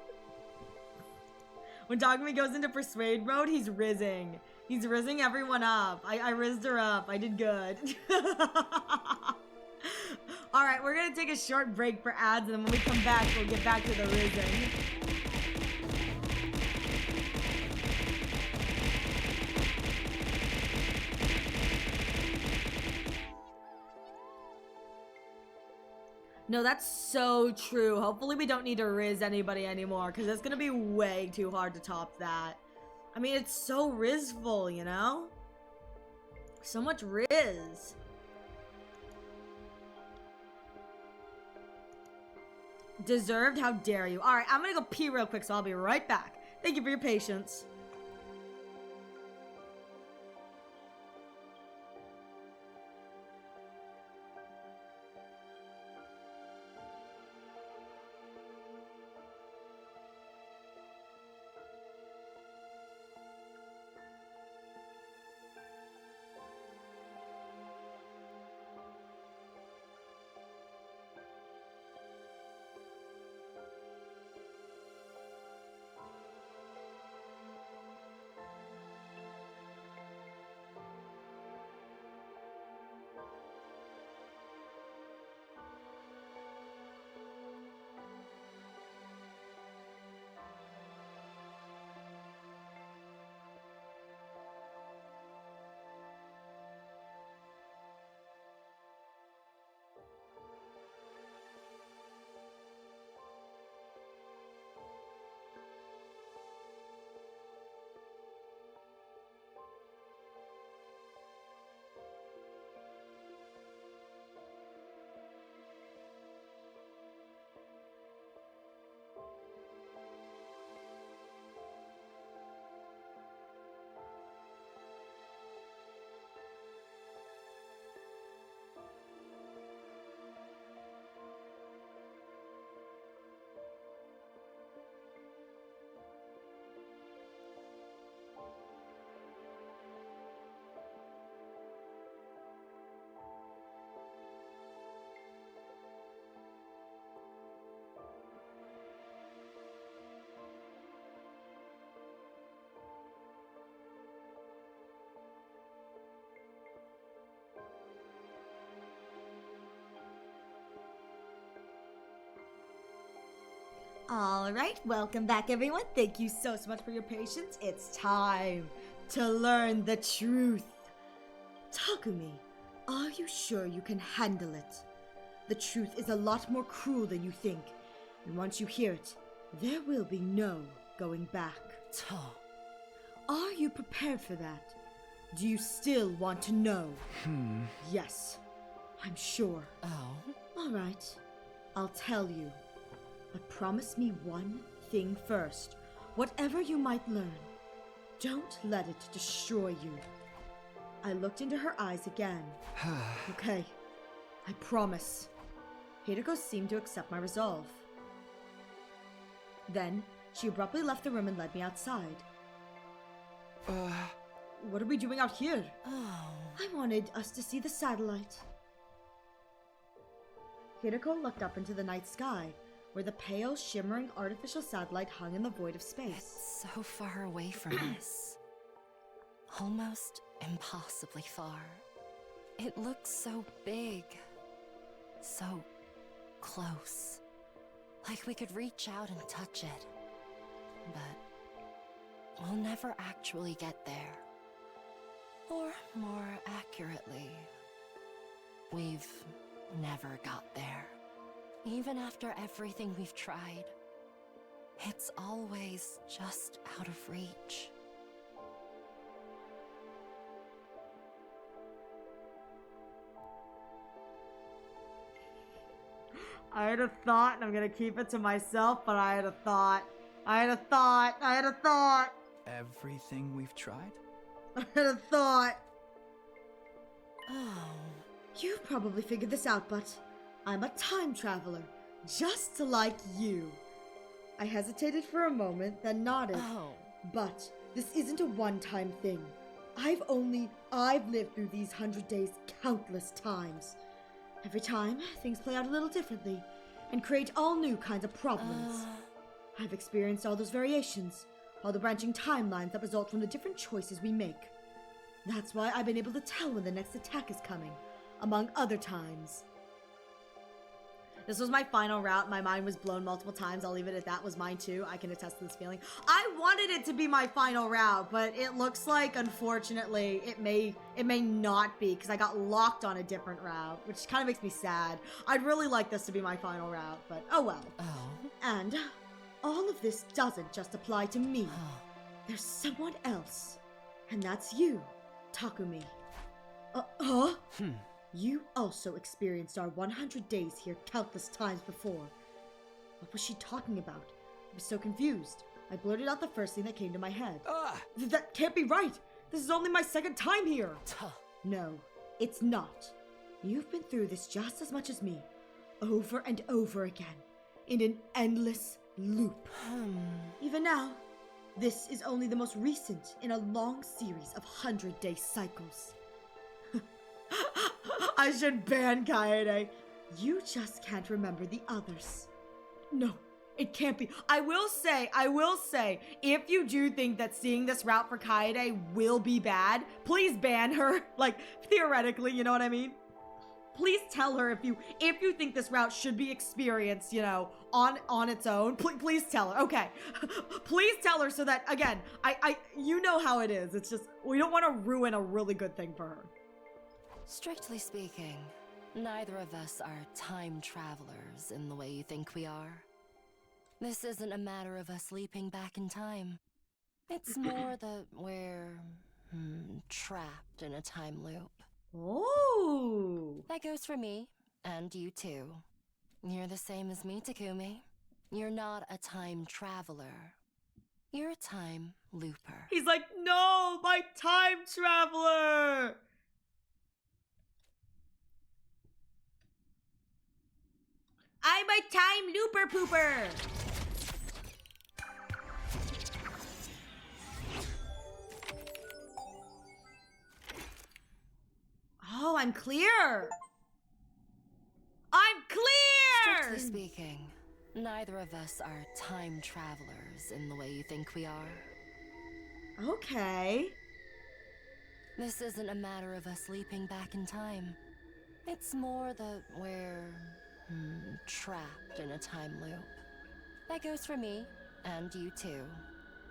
When Dogme goes into persuade mode, he's rizzing. He's rizzing everyone up. I rizzed her up. I did good. Alright, we're gonna take a short break for ads, and then when we come back, we'll get back to the rizzing. No, that's so true. Hopefully we don't need to rizz anybody anymore, because it's gonna be way too hard to top that. I mean, it's so rizzful, you know? So much rizz. Deserved? How dare you? Alright, I'm gonna go pee real quick, so I'll be right back. Thank you for your patience. All right, welcome back, everyone. Thank you so much for your patience. It's time to learn the truth. Takumi, are you sure you can handle it? The truth is a lot more cruel than you think, and once you hear it, there will be no going back. Are you prepared for that? Do you still want to know? Yes, I'm sure. Oh? All right, I'll tell you. But promise me one thing first. Whatever you might learn, don't let it destroy you. I looked into her eyes again. Okay, I promise. Hideko seemed to accept my resolve. Then, she abruptly left the room and led me outside. What are we doing out here? Oh. I wanted us to see the satellite. Hideko looked up into the night sky, where the pale, shimmering artificial satellite hung in the void of space. It's so far away from us. Almost impossibly far. It looks so big. So close. Like we could reach out and touch it. But we'll never actually get there. Or more accurately, we've never got there. Even after everything we've tried, it's always just out of reach. I had a thought, and I'm gonna keep it to myself, but I had a thought. I had a thought. Everything we've tried? I had a thought. Oh. You've probably figured this out, but I'm a time traveler, just like you. I hesitated for a moment, then nodded. Oh. But this isn't a one-time thing. I've lived through these 100 days countless times. Every time, things play out a little differently, and create all new kinds of problems. I've experienced all those variations, all the branching timelines that result from the different choices we make. That's why I've been able to tell when the next attack is coming, among other times. This was my final route. My mind was blown multiple times. I'll leave it at that. Was mine too. I can attest to this feeling. I wanted it to be my final route, but it looks like, unfortunately, it may not be, because I got locked on a different route, which kind of makes me sad. I'd really like this to be my final route, but oh well. Oh. And all of this doesn't just apply to me. There's someone else, and that's you, Takumi. You also experienced our 100 days here countless times before. What was she talking about? I was so confused. I blurted out the first thing that came to my head. That can't be right! This is only my second time here! No, it's not. You've been through this just as much as me, over and over again, in an endless loop. Even now, this is only the most recent in a long series of 100-day cycles. I should ban Kaede. You just can't remember the others. No, it can't be. I will say, if you do think that seeing this route for Kaede will be bad, please ban her. Like, theoretically, you know what I mean? Please tell her if you think this route should be experienced, you know, on its own. Please tell her. Okay. Please tell her so that, again, you know how it is. It's just, we don't want to ruin a really good thing for her. Strictly speaking, neither of us are time travelers in the way you think we are. This isn't a matter of us leaping back in time. It's more that we're trapped in a time loop. Oh! That goes for me, and you too. You're the same as me, Takumi. You're not a time traveler. You're a time looper. He's like, no, my time traveler! I'm a time looper pooper! Oh, I'm clear! I'm clear! Strictly speaking, neither of us are time travelers in the way you think we are. Okay. This isn't a matter of us leaping back in time. It's more that we're trapped in a time loop. That goes for me, and you too.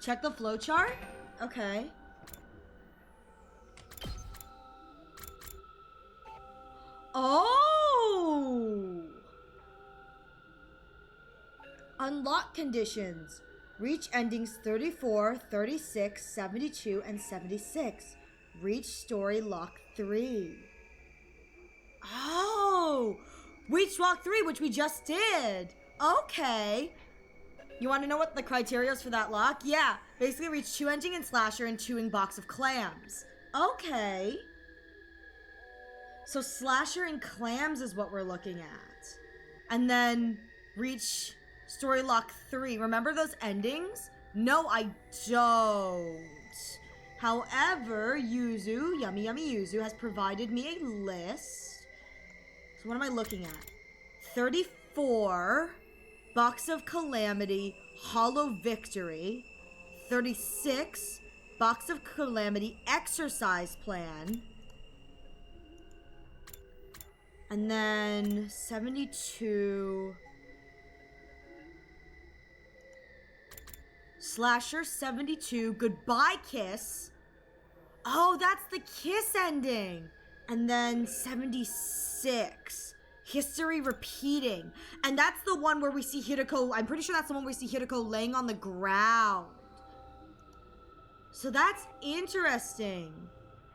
Check the flowchart? Okay. Oh! Unlock conditions. Reach endings 34, 36, 72, and 76. Reach story lock 3. Oh! Reach lock 3, which we just did. Okay. You want to know what the criteria is for that lock? Yeah. Basically reach two-ending and slasher and chewing box of clams. Okay. So slasher and clams is what we're looking at. And then reach story lock 3. Remember those endings? No, I don't. However, Yuzu, Yummy Yummy Yuzu, has provided me a list. So what am I looking at? 34, Box of Calamity, Hollow Victory. 36, Box of Calamity, Exercise Plan. And then 72, Slasher 72, Goodbye Kiss. Oh, that's the kiss ending. And then 76, History Repeating. And that's the one where we see Hideko, I'm pretty sure that's the one where we see Hideko laying on the ground. So that's interesting.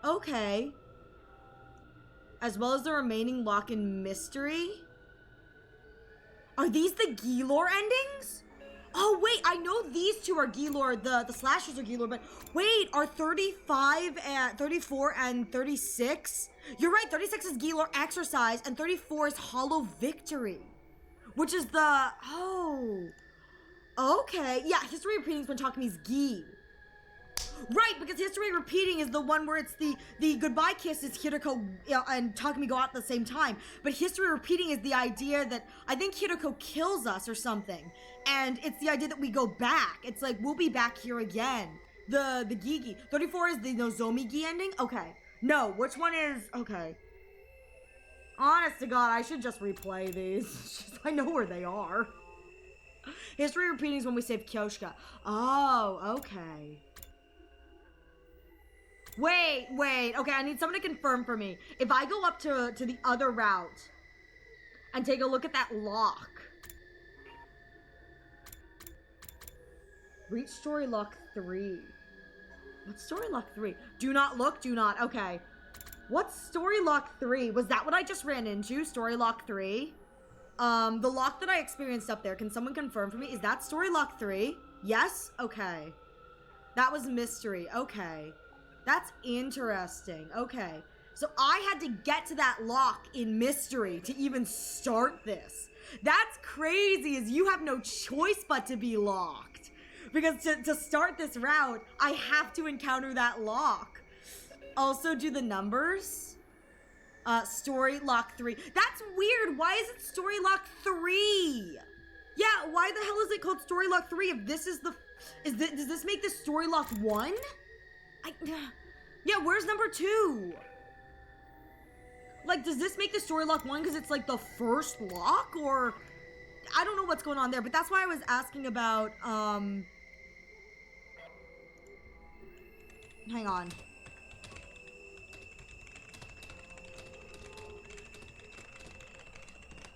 Okay. As well as the remaining lock and mystery. Are these the Gilor endings? Oh, wait, I know these two are Gilor, the slashers are Gilor, but wait, are 35 and 34 and 36? You're right, 36 is Gilor Exercise and 34 is Hollow Victory, which is the, oh, okay. Yeah, History Repeating is when Takami's Gi. Right, because History Repeating is the one where it's the goodbye kiss is Hideko and Takami go out at the same time. But History Repeating is the idea that I think Hideko kills us or something. And it's the idea that we go back. It's like, we'll be back here again. The Gigi. 34 is the Nozomi Gi ending? Okay. No, which one is... Okay. Honest to God, I should just replay these. It's just, I know where they are. History Repeating is when we save Kyoshika. Oh, okay. Wait. Okay, I need someone to confirm for me. If I go up to the other route and take a look at that lock. Reach story lock 3. What's story lock 3? Do not look, do not. Okay. What's story lock 3? Was that what I just ran into? Story lock 3? The lock that I experienced up there, can someone confirm for me? Is that story lock 3? Yes? Okay. That was mystery. Okay. That's interesting. Okay. So I had to get to that lock in mystery to even start this. That's crazy, as you have no choice but to be locked. Because to start this route, I have to encounter that lock. Also, do the numbers. Story lock 3. That's weird. Why is it story lock 3? Yeah, why the hell is it called story lock 3 if this is the... does this make this story lock 1? Yeah, where's number 2? Like, does this make the story lock 1 because it's like the first lock? Or... I don't know what's going on there, but that's why I was asking about, hang on.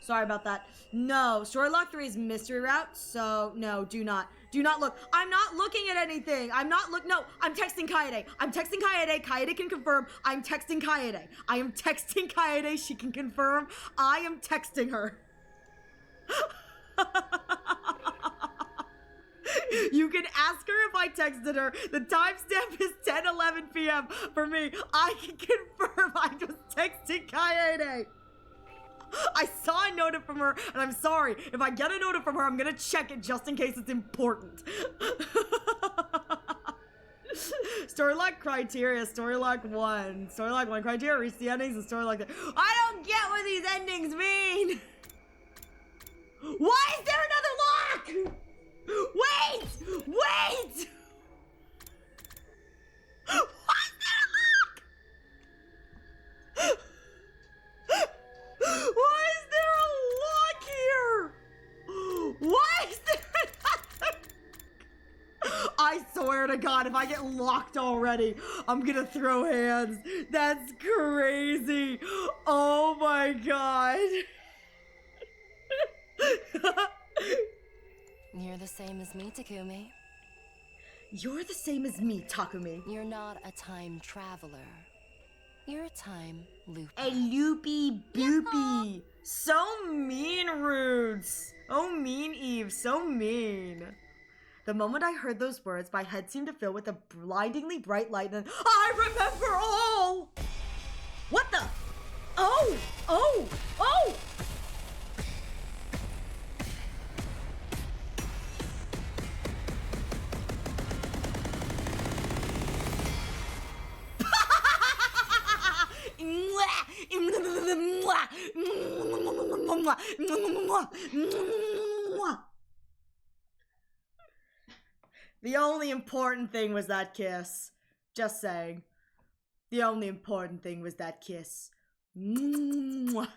Sorry about that. No, story lock 3 is mystery route, so no, do not look. I'm not looking at anything. No, I'm texting Kaede. Kaede can confirm. I'm texting Kaede. I am texting Kaede. She can confirm. I am texting her. You can ask her if I texted her. The timestamp is 10:11 p.m. for me. I can confirm I was texting Kaede. I saw a note from her, and I'm sorry. If I get a note from her, I'm gonna check it just in case it's important. Story lock criteria, story lock 1. Story lock 1 criteria, reach the endings, and story lock 2. I don't get what these endings mean! Why is there another lock? Wait! Why is there a lock? Why is there a lock here? Why is there to God, if I get locked already, I'm gonna throw hands. That's crazy. Oh my God. You're the same as me, Takumi. You're the same as me, Takumi. You're not a time traveler. You're a time looper. A loopy boopy. So mean, Roots. Oh, mean, Eve. So mean. The moment I heard those words, my head seemed to fill with a blindingly bright light, and I remember all! What the? Oh! Oh! Oh! The only important thing was that kiss. Just saying. The only important thing was that kiss. The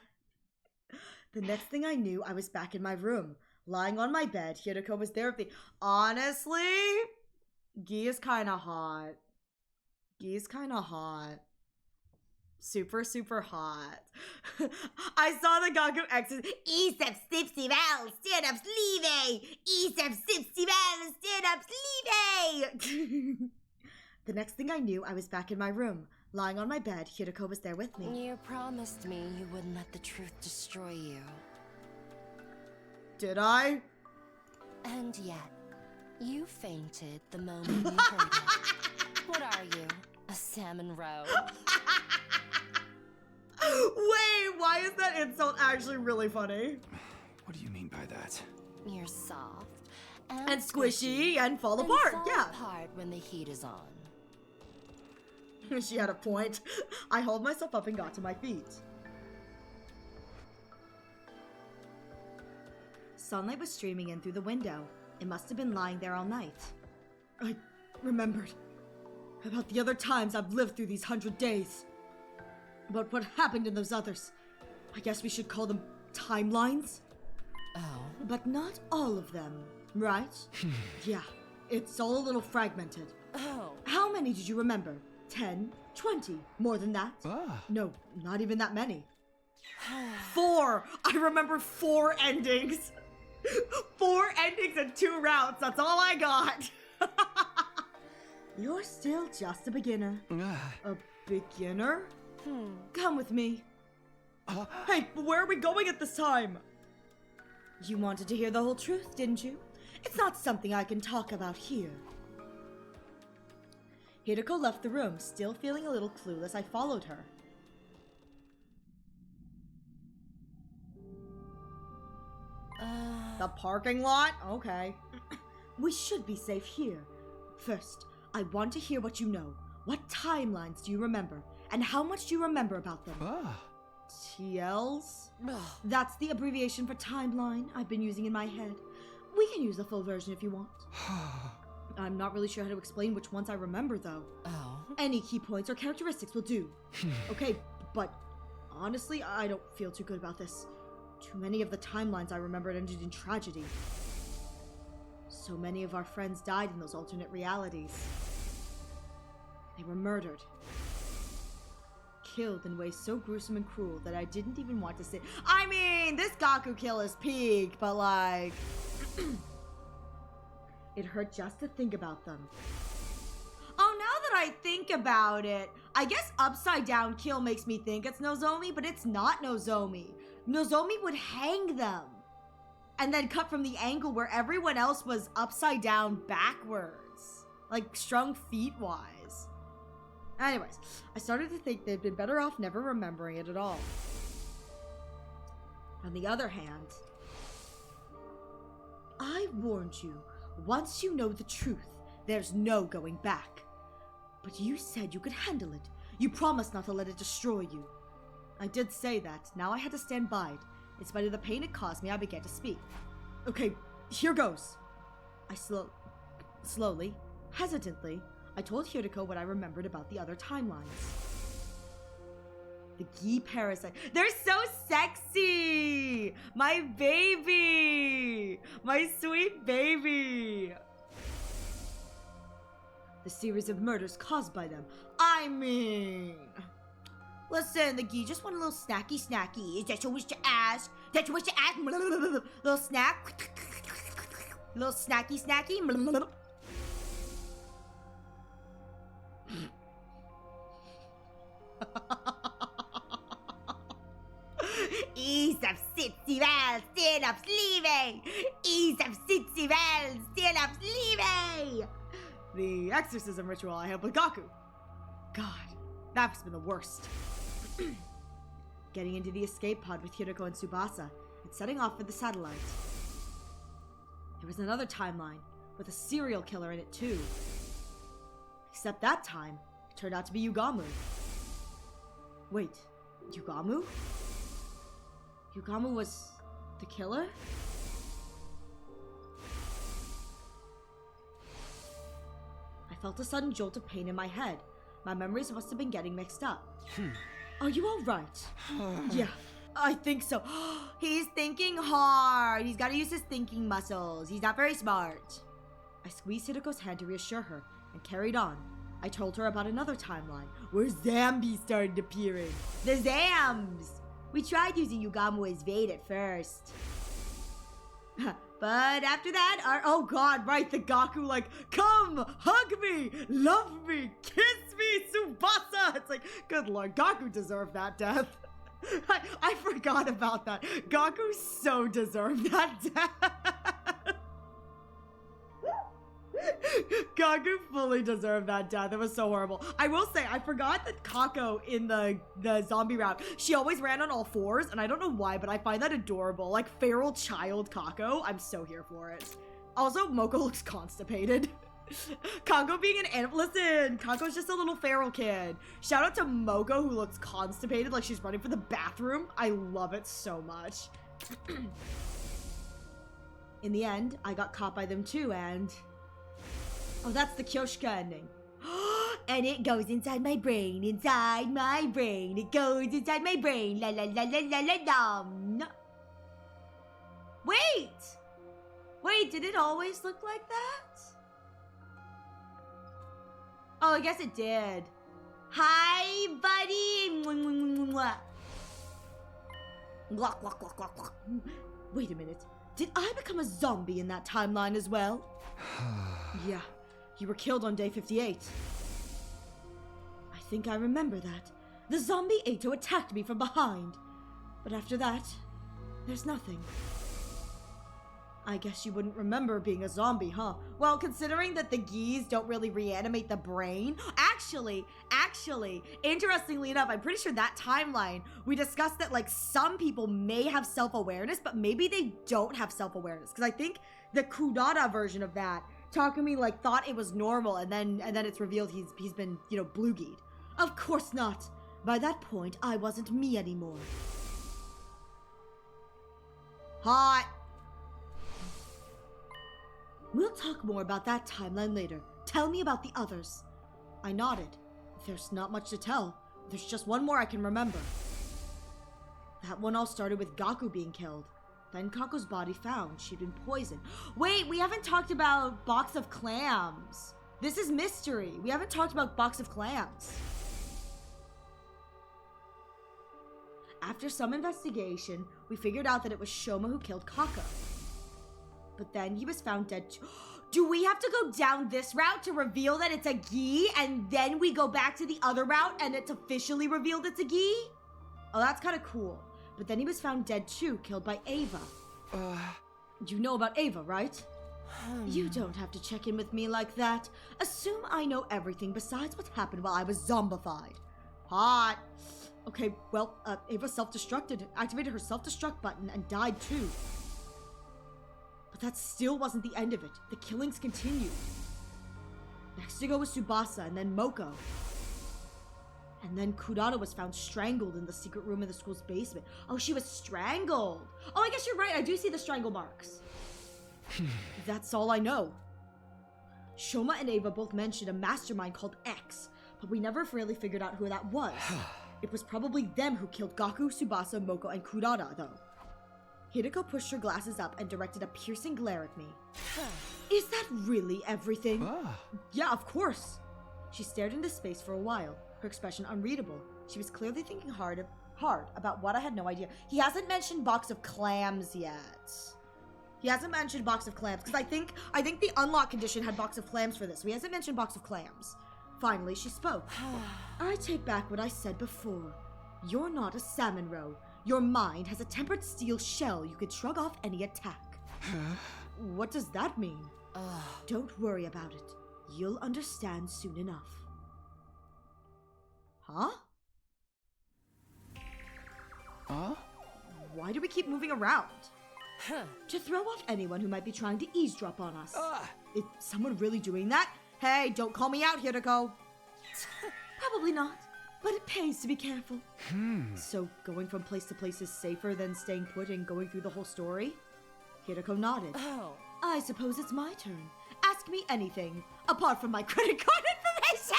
next thing I knew, I was back in my room, lying on my bed. Hiroko was there with me. Honestly, Gi is kind of hot. Gi's kind of hot. Super, super hot. I saw the Gaku X's. Isep Stipsy Val, stand up sleeve. Isep Stipsy Val, stand up sleeve. The next thing I knew, I was back in my room, lying on my bed. Hiroko was there with me. You promised me you wouldn't let the truth destroy you. Did I? And yet, you fainted the moment you heard it. What are you? A salmon roe? Wait, why is that insult actually really funny? What do you mean by that? You're soft And squishy and fall and apart, fall yeah. apart when the heat is on. She had a point. I hauled myself up and got to my feet. Sunlight was streaming in through the window. It must have been lying there all night. I remembered about the other times I've lived through these 100 days. About what happened in those others. I guess we should call them timelines? Oh. But not all of them, right? Yeah, it's all a little fragmented. Oh. How many did you remember? 10? 20? More than that? Ah. No, not even that many. 4! I remember 4 endings. 4 endings and 2 routes. That's all I got. You're still just a beginner. A beginner? Come with me. Hey, where are we going at this time? You wanted to hear the whole truth, didn't you? It's not something I can talk about here. Hiroko left the room, still feeling a little clueless. I followed her. The parking lot? Okay. We should be safe here. First, I want to hear what you know. What timelines do you remember? And how much do you remember about them? TLs? That's the abbreviation for timeline I've been using in my head. We can use the full version if you want. I'm not really sure how to explain which ones I remember, though. Oh. Any key points or characteristics will do. Okay, but honestly, I don't feel too good about this. Too many of the timelines I remembered ended in tragedy. So many of our friends died in those alternate realities. They were murdered. Killed in ways so gruesome and cruel that I didn't even want to say. I mean, this Gaku kill is peak, but like... It hurt just to think about them. Oh, now that I think about it, I guess upside down kill makes me think it's Nozomi, but it's not Nozomi. Nozomi would hang them and then cut from the angle where everyone else was upside down backwards, like strung feet wise. Anyways, I started to think they'd been better off never remembering it at all. On the other hand, I warned you, once you know the truth, there's no going back. But you said you could handle it. You promised not to let it destroy you. I did say that. Now I had to stand by it. In spite of the pain it caused me, I began to speak. Okay, here goes. I slowly, hesitantly, I told Hiroko what I remembered about the other timelines. The Gi parasite. They're so sexy! My baby! My sweet baby! the series of murders caused by them. I mean... Listen, the Gi just want a little snacky. Is that you wish to ask? Little snack. Little snacky. Ease of Sitzival, stand up, sleevey! Ease of Sitzival, stand up, sleevey! The exorcism ritual I had with Gaku. God, that's been the worst. Getting into the escape pod with Hiroko and Tsubasa, and setting off for the satellite. There was another timeline, with a serial killer in it too. Except that time, it turned out to be Yugamu. Wait, Yugamu? Yugamu was the killer? I felt a sudden jolt of pain in my head. My memories must have been getting mixed up. Are you alright? Yeah, I think so. He's thinking hard. He's gotta use his thinking muscles. He's not very smart. I squeezed Hideko's hand to reassure her and carried on. I told her about another timeline where zombies started appearing. The Zams! We tried using Yugamu as bait at first. But after that, oh god, right, the Gaku like, come, hug me, love me, kiss me, Tsubasa! It's like, good lord, Gaku deserved that death. I forgot about that. Gaku so deserved that death. Gaku fully deserved that death. It was so horrible. I will say, I forgot that Kako in the zombie route, she always ran on all fours, and I don't know why, but I find that adorable. Like, feral child Kako. I'm so here for it. Also, Moko looks constipated. Kako being an animal. Listen, Kako's just a little feral kid. Shout out to Moko, who looks constipated, like she's running for the bathroom. I love it so much. In the end, I got caught by them too, and... Oh, that's the Kyoshika ending. And it goes inside my brain, It goes inside my brain, la la la la la la dum. Wait, did it always look like that? Oh, I guess it did. Hi, buddy. Wait a minute. Did I become a zombie in that timeline as well? Yeah. You were killed on day 58. I think I remember that. The zombie Ato attacked me from behind. But after that, there's nothing. I guess you wouldn't remember being a zombie, huh? Well, considering that the Gis don't really reanimate the brain. Actually, interestingly enough, I'm pretty sure that timeline, we discussed that, like, some people may have self-awareness, but maybe they don't have self-awareness. Because I think the Kudada version of that, Takumi, like, thought it was normal, and then it's revealed he's been, you know, blue-gied. Of course not. By that point, I wasn't me anymore. Hot. We'll talk more about that timeline later. Tell me about the others. I nodded. There's not much to tell. There's just one more I can remember. That one all started with Gaku being killed. Then Kako's body found. She'd been poisoned. Wait, we haven't talked about Box of Clams. This is mystery. We haven't talked about Box of Clams. After some investigation, we figured out that it was Shoma who killed Kako. But then he was found dead too. Do we have to go down this route to reveal that it's a Gi, and then we go back to the other route and it's officially revealed it's a Gi? Oh, that's kind of cool. But then he was found dead too, killed by Ava. You know about Ava, right? You don't have to check in with me like that. Assume I know everything besides what happened while I was zombified. Hot. Okay, well, Ava self-destructed, activated her self-destruct button, and died too. But that still wasn't the end of it. The killings continued. Next to go was Tsubasa, and then Moko. And then Kudada was found strangled in the secret room in the school's basement. Oh, she was strangled. Oh, I guess you're right. I do see the strangle marks. That's all I know. Shoma and Ava both mentioned a mastermind called X, but we never really figured out who that was. It was probably them who killed Gaku, Tsubasa, Moko, and Kudada, though. Hideko pushed her glasses up and directed a piercing glare at me. Is that really everything? Yeah, of course. She stared into space for a while, her expression unreadable. She was clearly thinking hard about what I had no idea. He hasn't mentioned box of clams yet. He hasn't mentioned box of clams, because I think the unlock condition had box of clams for this. So he hasn't mentioned box of clams. Finally, she spoke. I take back what I said before. You're not a salmon roe. Your mind has a tempered steel shell you could shrug off any attack. What does that mean? Don't worry about it. You'll understand soon enough. Huh? Why do we keep moving around? To throw off anyone who might be trying to eavesdrop on us. Is someone really doing that? Hey, don't call me out, Hideko. Probably not, but it pays to be careful. So going from place to place is safer than staying put and going through the whole story? Hideko nodded. I suppose it's my turn. Ask me anything, apart from my credit card information.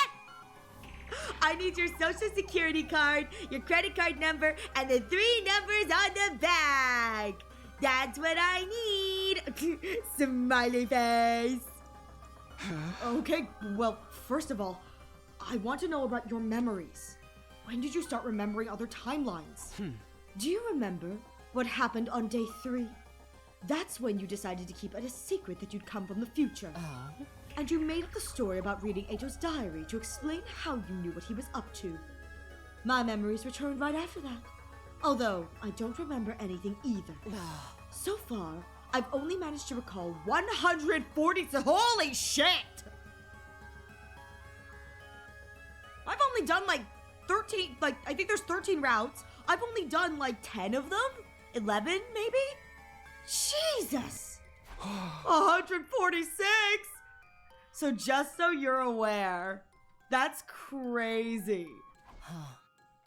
I need your social security card, your credit card number, and the 3 numbers on the back. That's what I need. Smiley face. Okay, well, first of all, I want to know about your memories. When did you start remembering other timelines? Do you remember what happened on day 3? That's when you decided to keep it a secret that you'd come from the future. And you made up the story about reading Eito's diary to explain how you knew what he was up to. My memories returned right after that. Although, I don't remember anything either. So far, I've only managed to recall 140. Holy shit! I've only done like 13, I think there's 13 routes. I've only done like 10 of them? 11 maybe? Jesus! 146! So just so you're aware, that's crazy.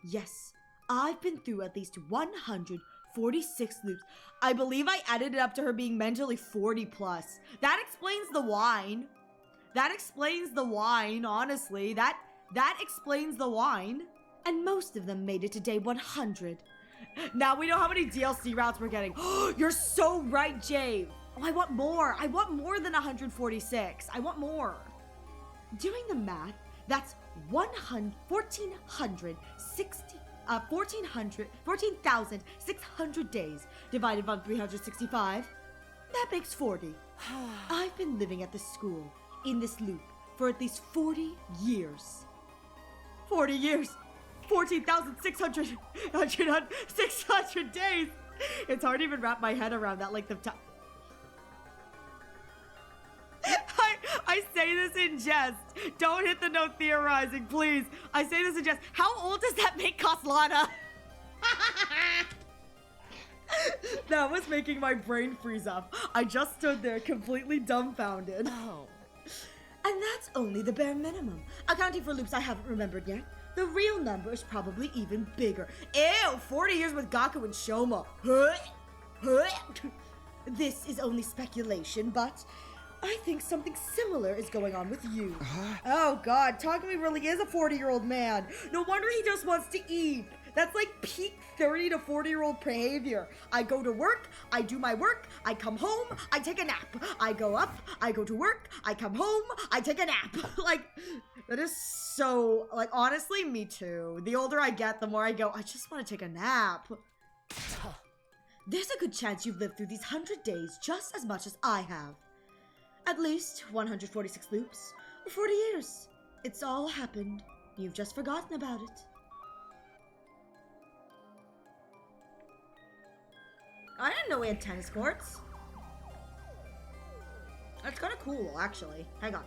Yes, I've been through at least 146 loops. I believe I added it up to her being mentally 40 plus. That explains the wine. That explains the wine, honestly. That explains the wine. And most of them made it to day 100. Now we know how many DLC routes we're getting. You're so right, Jave. Oh, I want more. I want more than 146. I want more. Doing the math, that's 14,600 days divided by 365. That makes 40. I've been living at this school, in this loop, for at least 40 years. 40 years. 14,600 days. It's hard to even wrap my head around that length of time. I say this in jest. Don't hit the note theorizing, please. I say this in jest. How old does that make Kaslana? That was making my brain freeze up. I just stood there completely dumbfounded. And that's only the bare minimum. Accounting for loops I haven't remembered yet. The real number is probably even bigger. Ew, 40 years with Gaku and Shoma. This is only speculation, but I think something similar is going on with you. Oh god, Takumi really is a 40-year-old man. No wonder he just wants to eat. That's like peak 30 to 40-year-old behavior. I go to work, I do my work, I come home, I take a nap. I go up, I go to work, I come home, I take a nap. Like, that is so, like, honestly, me too. The older I get, the more I go, I just want to take a nap. There's a good chance you've lived through these 100 days just as much as I have. At least 146 loops, 40 years. It's all happened. You've just forgotten about it. I didn't know we had tennis courts. That's kind of cool, actually. Hang on.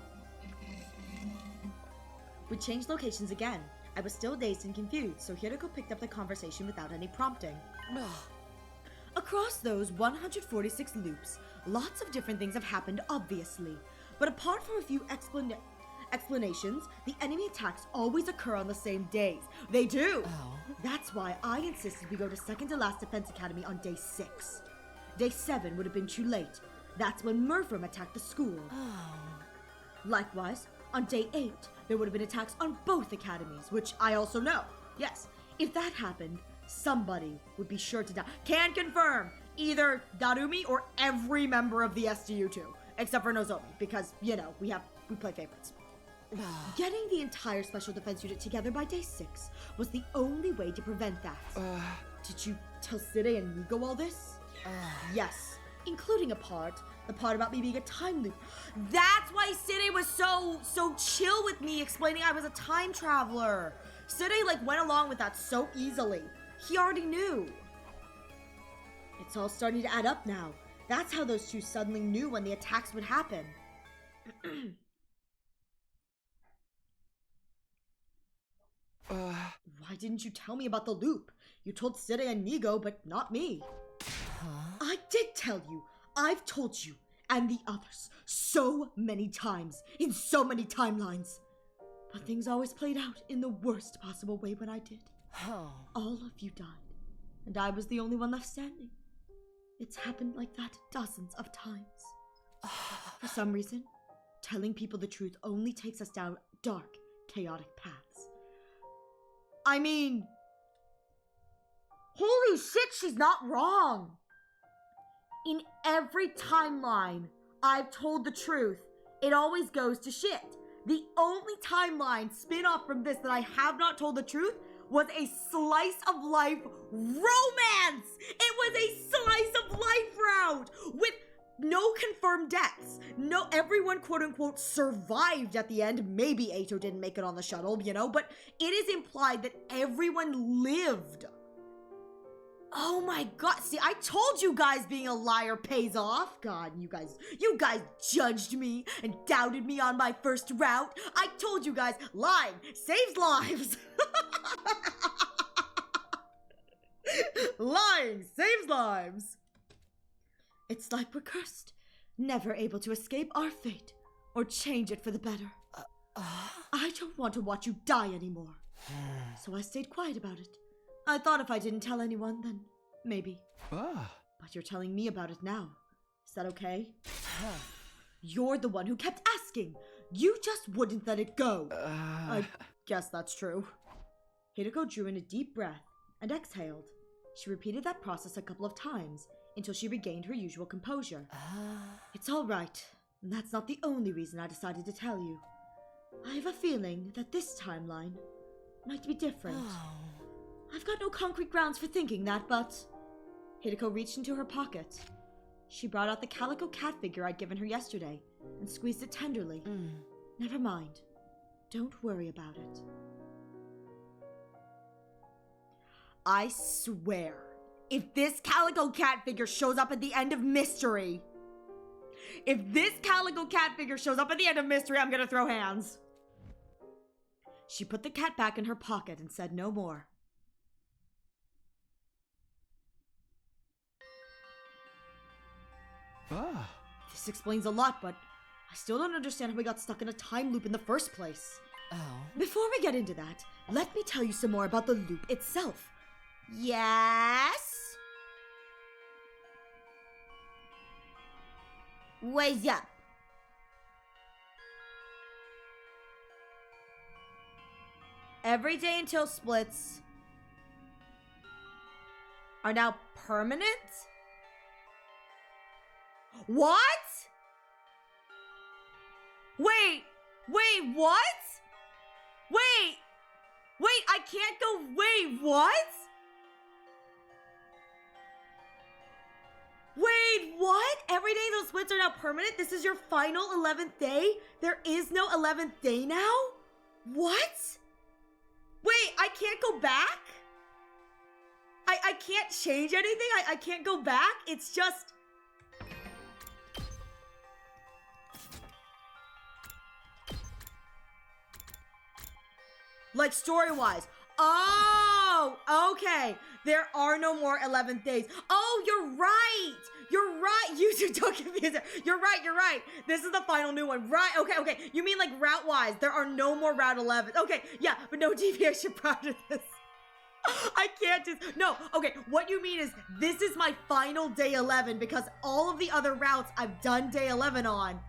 We changed locations again. I was still dazed and confused, so Hideko picked up the conversation without any prompting. Across those 146 loops, lots of different things have happened, obviously. But apart from a few explanations, the enemy attacks always occur on the same days. They do! That's why I insisted we go to second to last Defense Academy on day 6. Day 7 would have been too late. That's when Murphy attacked the school. Likewise, on day 8, there would have been attacks on both academies, which I also know. Yes, if that happened, somebody would be sure to die. Can confirm! either Darumi or every member of the SDU2, except for Nozomi, because, you know, we play favorites. Getting the entire Special Defense Unit together by day 6 was the only way to prevent that. Did you tell Side and Nigo all this? Yes, including the part about me being a time loop. That's why Side was so chill with me explaining I was a time traveler. Side, like, went along with that so easily. He already knew. It's all starting to add up now. That's how those two suddenly knew when the attacks would happen. Why didn't you tell me about the loop? You told Side and Nigo, but not me. I did tell you. I've told you, and the others, so many times, in so many timelines. But things always played out in the worst possible way when I did. All of you died, and I was the only one left standing. It's happened like that dozens of times. For some reason, telling people the truth only takes us down dark, chaotic paths. I mean, holy shit, she's not wrong. In every timeline I've told the truth, it always goes to shit. The only timeline spin-off from this that I have not told the truth was a slice of life romance. It was a slice of life route with no confirmed deaths. No, everyone quote unquote survived at the end. Maybe Eito didn't make it on the shuttle, you know, but it is implied that everyone lived. Oh my god, see, I told you guys being a liar pays off. God, you guys judged me and doubted me on my first route. I told you guys, lying saves lives. Lying saves lives. It's like we're cursed, never able to escape our fate or change it for the better. I don't want to watch you die anymore. So I stayed quiet about it. I thought if I didn't tell anyone, then maybe. But you're telling me about it now. Is that okay? You're the one who kept asking. You just wouldn't let it go. I guess that's true. Hideko drew in a deep breath and exhaled. She repeated that process a couple of times until she regained her usual composure. It's all right. And that's not the only reason I decided to tell you. I have a feeling that this timeline might be different. I've got no concrete grounds for thinking that, but... Hideko reached into her pocket. She brought out the calico cat figure I'd given her yesterday and squeezed it tenderly. Never mind. Don't worry about it. I swear, if this calico cat figure shows up at the end of Mystery... I'm gonna throw hands. She put the cat back in her pocket and said no more. This explains a lot, but I still don't understand how we got stuck in a time loop in the first place. Before we get into that, let me tell you some more about the loop itself. Yes? What's up? Every day until splits are now permanent? What? Wait, what? Wait, I can't go, wait, what? Wait, what? Every day those splits are now permanent? This is your final 11th day? There is no 11th day now? What? Wait, I can't go back? I can't change anything? I can't go back? It's just... Like, story-wise. Oh, okay. There are no more 11th days. Oh, you're right. You two don't confuse it. You're right. This is the final new one. Right, okay. You mean like route-wise. There are no more Route 11. Okay, yeah, but no deviation prior to this. I can't just... No, okay, what you mean is this is my final day 11 because all of the other routes I've done day 11 on,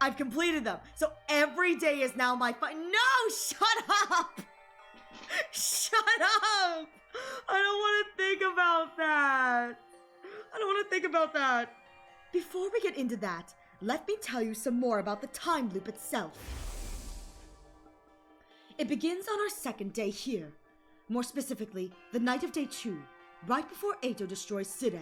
I've completed them. So every day is now my No, shut up! Shut up! I don't want to think about that. I don't want to about that. Before we get into that, let me tell you some more about the time loop itself. It begins on our second day here. More specifically, the night of day 2, right before Eito destroys Side.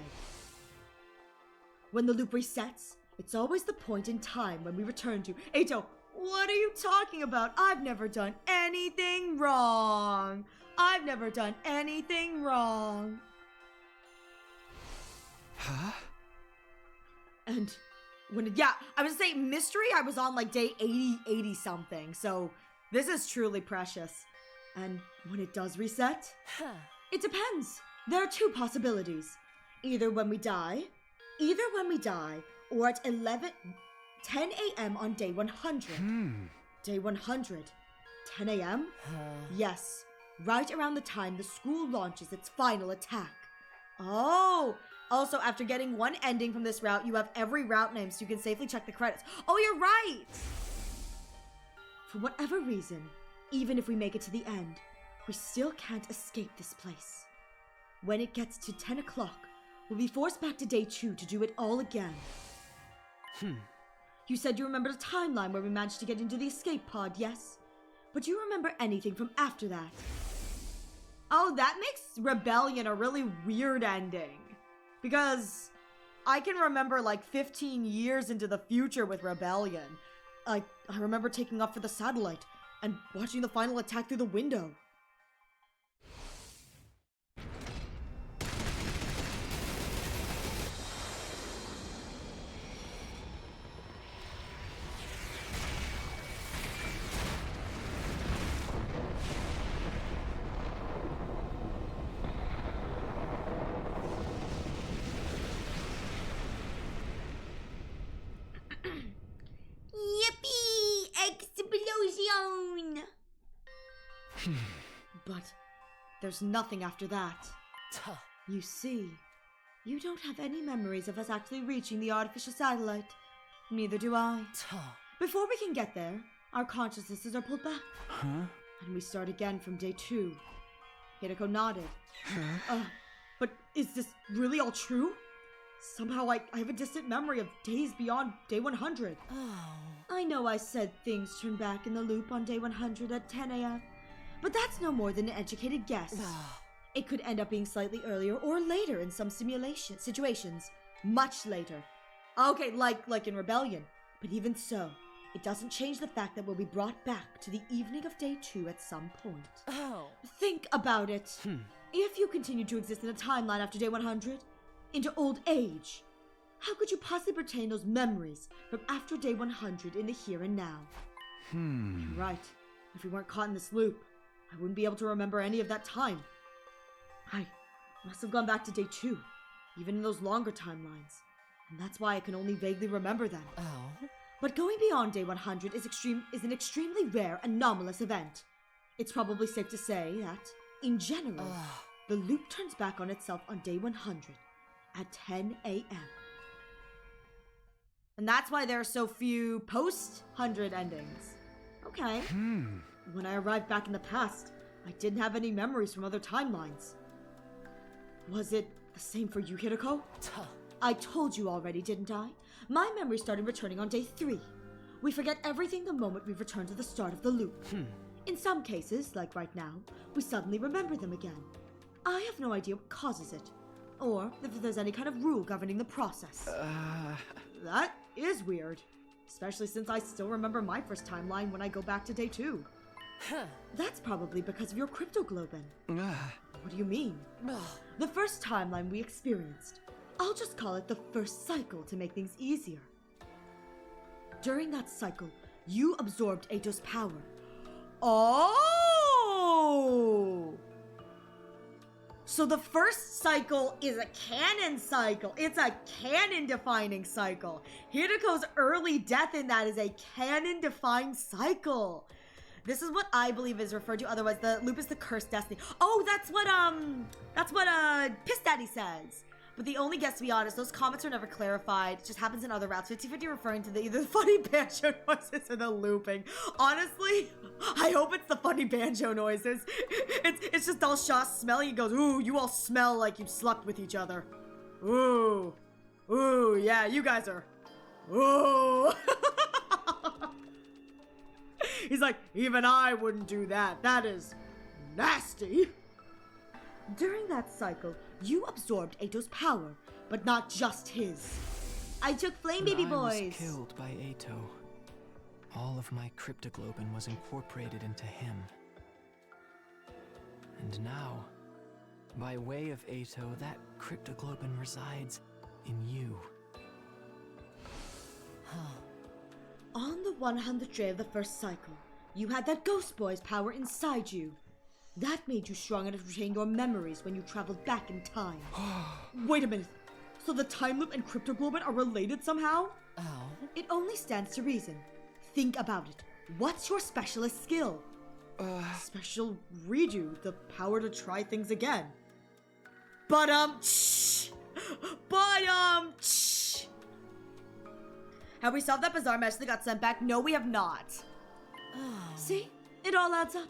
When the loop resets, it's always the point in time when we return to Eito. What are you talking about? I've never done anything wrong. I've never done anything wrong. Huh? And when, I was saying mystery, I was on like day 80 something. So this is truly precious. And when it does reset, it depends. There are 2 possibilities. Either when we die, or at 10 a.m. on day 100. Day 100. 10 a.m.? Yes. Right around the time the school launches its final attack. Oh! Also, after getting 1 ending from this route, you have every route name so you can safely check the credits. Oh, you're right! For whatever reason, even if we make it to the end, we still can't escape this place. When it gets to 10 o'clock, we'll be forced back to day 2 to do it all again. You said you remembered a timeline where we managed to get into the escape pod, yes? But do you remember anything from after that? Oh, that makes Rebellion a really weird ending. Because I can remember like 15 years into the future with Rebellion. I remember taking off for the satellite and watching the final attack through the window. Explosion! But there's nothing after that. You see, you don't have any memories of us actually reaching the artificial satellite. Neither do I. Before we can get there, our consciousnesses are pulled back. And we start again from day 2. Hideko nodded. But is this really all true? Somehow I have a distant memory of days beyond day 100. I know I said things turn back in the loop on day 100 at 10 a.m., but that's no more than an educated guess. It could end up being slightly earlier or later in some simulation situations. Much later. Okay, like in Rebellion. But even so, it doesn't change the fact that we'll be brought back to the evening of day 2 at some point. Think about it. If you continue to exist in a timeline after day 100, into old age, how could you possibly retain those memories from after day 100 in the here and now? You're right. If we weren't caught in this loop, I wouldn't be able to remember any of that time. I must have gone back to day 2, even in those longer timelines. And that's why I can only vaguely remember them. But going beyond day 100 is an extremely rare, anomalous event. It's probably safe to say that, in general, the loop turns back on itself on day 100 at 10 a.m. And that's why there are so few post-100 endings. Okay. When I arrived back in the past, I didn't have any memories from other timelines. Was it the same for you, Hideko? I told you already, didn't I? My memories started returning on day 3. We forget everything the moment we return to the start of the loop. In some cases, like right now, we suddenly remember them again. I have no idea what causes it, or if there's any kind of rule governing the process. That is weird, especially since I still remember my first timeline when I go back to day 2. That's probably because of your cryptoglobin. What do you mean? The first timeline we experienced. I'll just call it the first cycle to make things easier. During that cycle, you absorbed Eito's power. Oh! So the first cycle is a canon cycle. It's a canon-defining cycle. Hideko's early death in that is a canon-defined cycle. This is what I believe is referred to. Otherwise, the loop is the cursed destiny. Oh, that's what Piss Daddy says. But the only guess, to be honest, those comments are never clarified. It just happens in other routes. 50/50 referring to either the funny banjo noises or the looping. Honestly, I hope it's the funny banjo noises. It's just Dalshaw smelling. He goes, ooh, you all smell like you slept with each other. Ooh. Ooh, yeah, you guys are. Ooh. He's like, even I wouldn't do that. That is nasty. During that cycle, you absorbed Ato's power, but not just his. I took Flame Baby When I Boys. was killed by Ato, all of my cryptoglobin was incorporated into him. And now, by way of Ato, that cryptoglobin resides in you. On the 100th day of the first cycle, you had that Ghost Boy's power inside you. That made you strong enough to retain your memories when you traveled back in time. Wait a minute. So the time loop and cryptoglobin are related somehow? Oh. It only stands to reason. Think about it. What's your specialist skill? Special redo, the power to try things again. Have we solved that bizarre message that got sent back? No, we have not. See? It all adds up.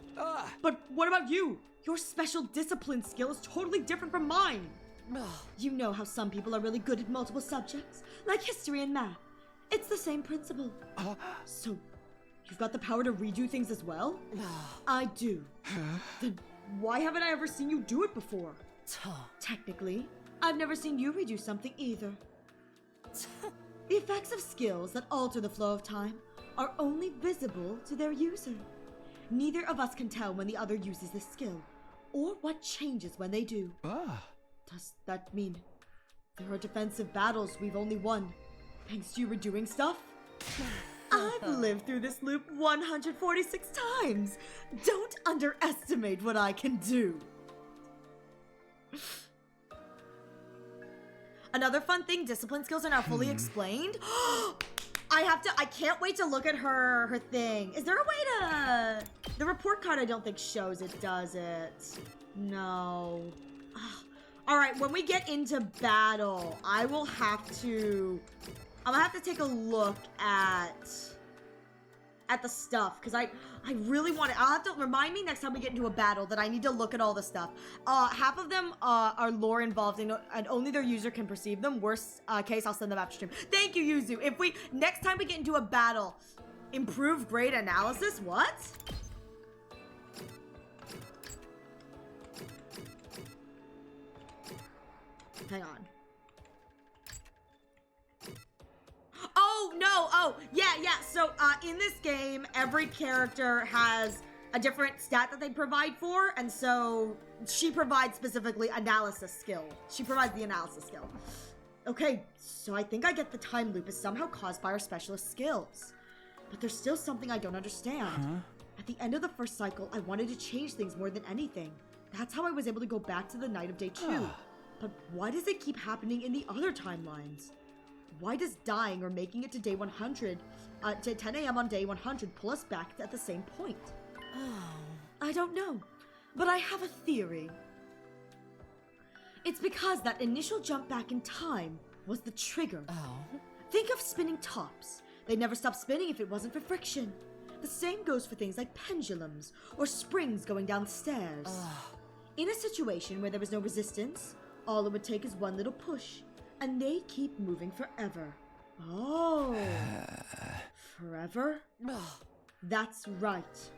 But what about you? Your special discipline skill is totally different from mine. You know how some people are really good at multiple subjects, like history and math. It's the same principle. So, you've got the power to redo things as well? I do. Then why haven't I ever seen you do it before? Technically, I've never seen you redo something either. The effects of skills that alter the flow of time are only visible to their user. Neither of us can tell when the other uses this skill, or what changes when they do. Does that mean there are defensive battles we've only won thanks to you redoing stuff? I've lived through this loop 146 times. Don't underestimate what I can do. Another fun thing, discipline skills are now fully explained. I can't wait to look at her thing. Is there a way to... The report card I don't think shows it, does it? No. Alright, when we get into battle, I'm gonna have to take a look at the stuff, because I really want to... I'll have to remind me next time we get into a battle that I need to look at all the stuff. Half of them are lore involved and only their user can perceive them. Worst case, I'll send them after stream. Thank you, Yuzu. Next time we get into a battle, improve grade analysis? What? Hang on. Oh, no. Oh, yeah. So, in this game, every character has a different stat that they provide for, and so she provides specifically analysis skill. She provides the analysis skill. Okay, so I think I get the time loop is somehow caused by our specialist skills. But there's still something I don't understand. At the end of the first cycle, I wanted to change things more than anything. That's how I was able to go back to the night of day 2. But why does it keep happening in the other timelines? Why does dying or making it to day 100, to 10 a.m. on day 100, pull us back at the same point? I don't know, but I have a theory. It's because that initial jump back in time was the trigger. Think of spinning tops. They'd never stop spinning if it wasn't for friction. The same goes for things like pendulums or springs going down the stairs. In a situation where there was no resistance, all it would take is one little push, and they keep moving forever. Oh. Forever? That's right.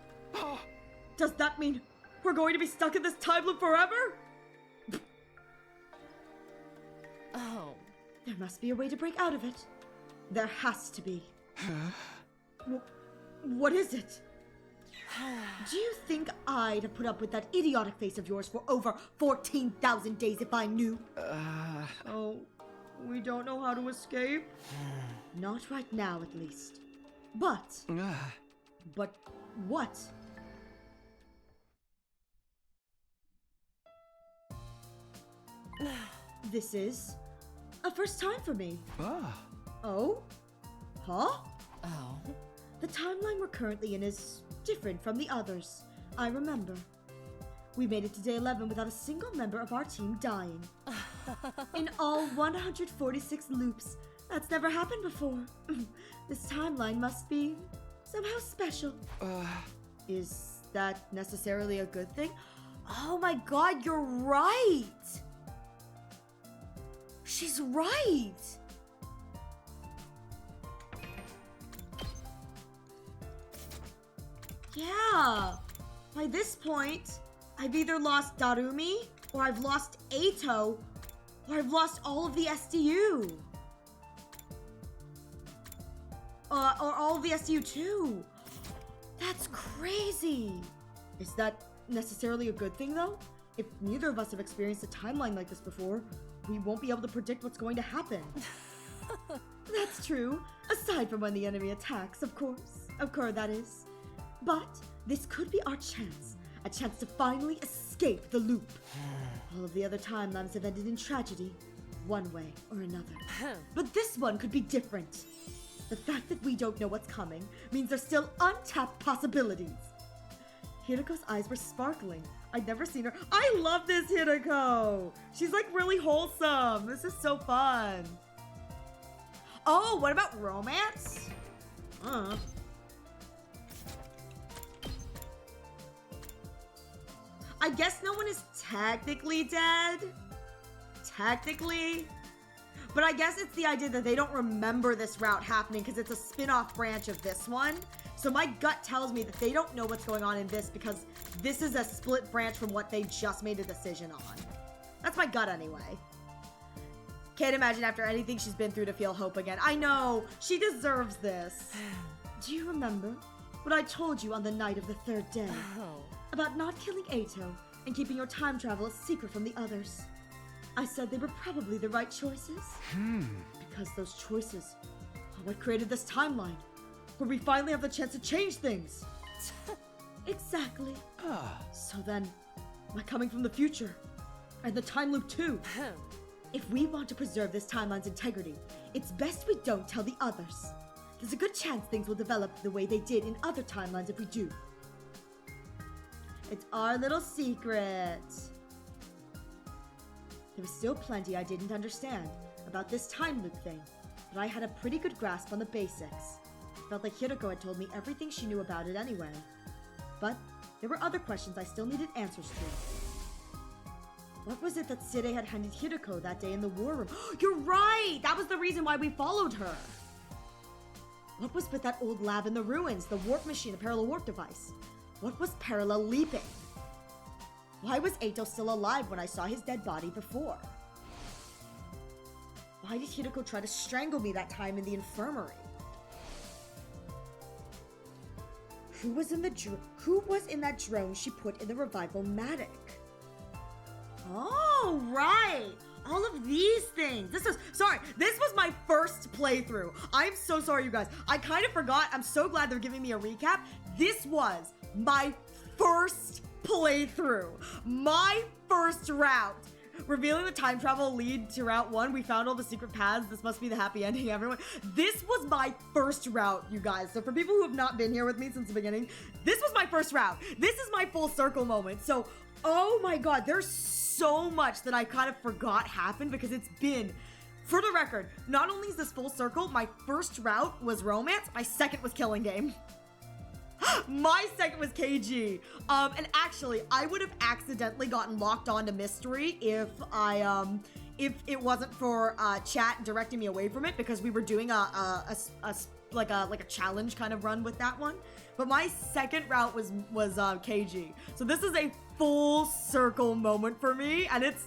Does that mean we're going to be stuck in this time loop forever? There must be a way to break out of it. There has to be. What is it? Do you think I'd have put up with that idiotic face of yours for over 14,000 days if I knew? Oh, we don't know how to escape? Not right now, at least. But what? This is a first time for me. Oh? Huh? The timeline we're currently in is different from the others. I remember. We made it to day 11 without a single member of our team dying. In all 146 loops. That's never happened before. This timeline must be somehow special. Is that necessarily a good thing? Oh my god, you're right! She's right! Yeah. By this point, I've either lost Darumi, or I've lost Eito, or I've lost all of the SDU. Or all of the SDU too. That's crazy. Is that necessarily a good thing though? If neither of us have experienced a timeline like this before, we won't be able to predict what's going to happen. That's true. Aside from when the enemy attacks, of course. Of course, that is. But this could be our chance. A chance to finally escape the loop. All of the other timelines have ended in tragedy, one way or another. But this one could be different. The fact that we don't know what's coming means there's still untapped possibilities. Hiruko's eyes were sparkling. I'd never seen her. I love this Hiruko! She's like really wholesome. This is so fun. Oh, what about romance? I guess no one is technically dead. Technically. But I guess it's the idea that they don't remember this route happening because it's a spin-off branch of this one. So my gut tells me that they don't know what's going on in this because this is a split branch from what they just made a decision on. That's my gut anyway. Can't imagine after anything she's been through to feel hope again. I know, she deserves this. Do you remember what I told you on the night of the third day? About not killing Eito and keeping your time travel a secret from the others. I said they were probably the right choices. Because those choices are what created this timeline, where we finally have the chance to change things. Exactly. So then, why coming from the future? And the time loop too? If we want to preserve this timeline's integrity, it's best we don't tell the others. There's a good chance things will develop the way they did in other timelines if we do. It's our little secret. There was still plenty I didn't understand about this time loop thing, but I had a pretty good grasp on the basics. Felt like Hiruko had told me everything she knew about it anyway. But there were other questions I still needed answers to. What was it that Sire had handed Hiruko that day in the war room? You're right! That was the reason why we followed her! What was with that old lab in the ruins, the warp machine, a parallel warp device? What was parallel leaping? Why was Eito still alive when I saw his dead body before? Why did Hiruko try to strangle me that time in the infirmary? Who was in that drone she put in the revival-matic? Oh, right! All of these things. This was my first playthrough. I'm so sorry, you guys. I kind of forgot. I'm so glad they're giving me a recap. This was my first playthrough. My first route. Revealing the time travel lead to Route 1. We found all the secret paths. This must be the happy ending, everyone. This was my first route, you guys. So for people who have not been here with me since the beginning, this was my first route. This is my full circle moment. So, oh my god, there's so much that I kind of forgot happened because it's been, for the record, not only is this full circle, my first route was romance, my second was killing game. My second was KG. And actually, I would have accidentally gotten locked onto mystery if it wasn't for chat directing me away from it, because we were doing a challenge kind of run with that one. But my second route was KG. So this is a full circle moment for me, and it's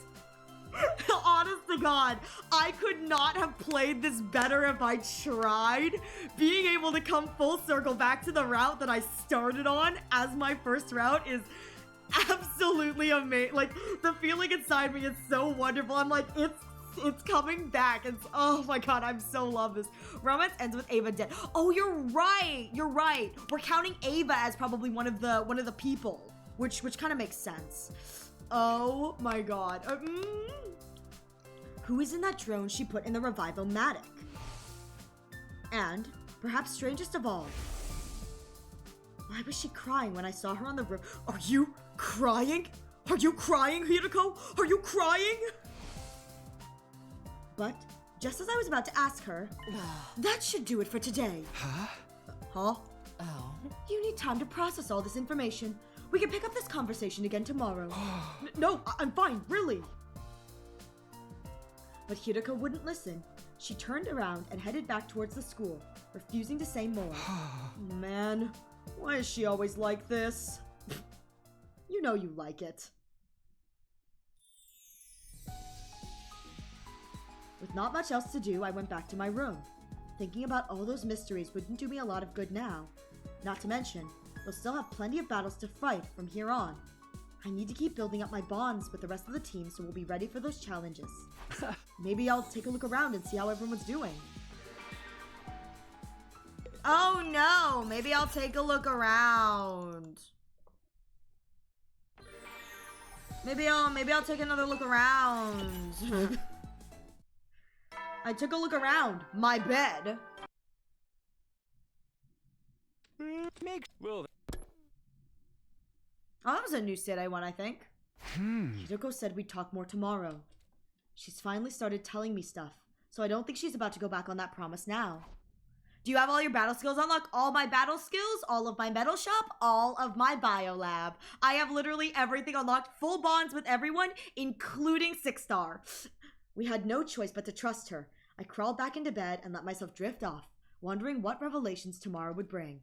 honest to God, I could not have played this better if I tried. Being able to come full circle back to the route that I started on as my first route is absolutely amazing. Like, the feeling inside me is so wonderful. I'm like, it's coming back. It's, oh my god, I'm so love this. Romance ends with Ava dead. Oh, you're right. We're counting Ava as probably one of the people, which kind of makes sense. Oh my god. Who is in that drone she put in the revival-matic? And, perhaps strangest of all, why was she crying when I saw her on the roof? Are you crying? Are you crying, Hiruko? Are you crying? But, just as I was about to ask her, that should do it for today. Huh? Oh. You need time to process all this information. We can pick up this conversation again tomorrow. No, I'm fine, really. But Hiruko wouldn't listen. She turned around and headed back towards the school, refusing to say more. Man, Why is she always like this? You know you like it. With not much else to do, I went back to my room. Thinking about all those mysteries wouldn't do me a lot of good now. Not to mention, we'll still have plenty of battles to fight from here on. I need to keep building up my bonds with the rest of the team so we'll be ready for those challenges. Maybe I'll take a look around and see how everyone's doing. Oh no, maybe I'll take a look around. Maybe I'll take another look around. I took a look around my bed. Well, Oh, that was a new sit I won, I think. Hideko said we'd talk more tomorrow. She's finally started telling me stuff, so I don't think she's about to go back on that promise now. Do you have all your battle skills unlocked? All my battle skills, all of my metal shop, all of my bio lab. I have literally everything unlocked, full bonds with everyone, including 6-star. We had no choice but to trust her. I crawled back into bed and let myself drift off, wondering what revelations tomorrow would bring.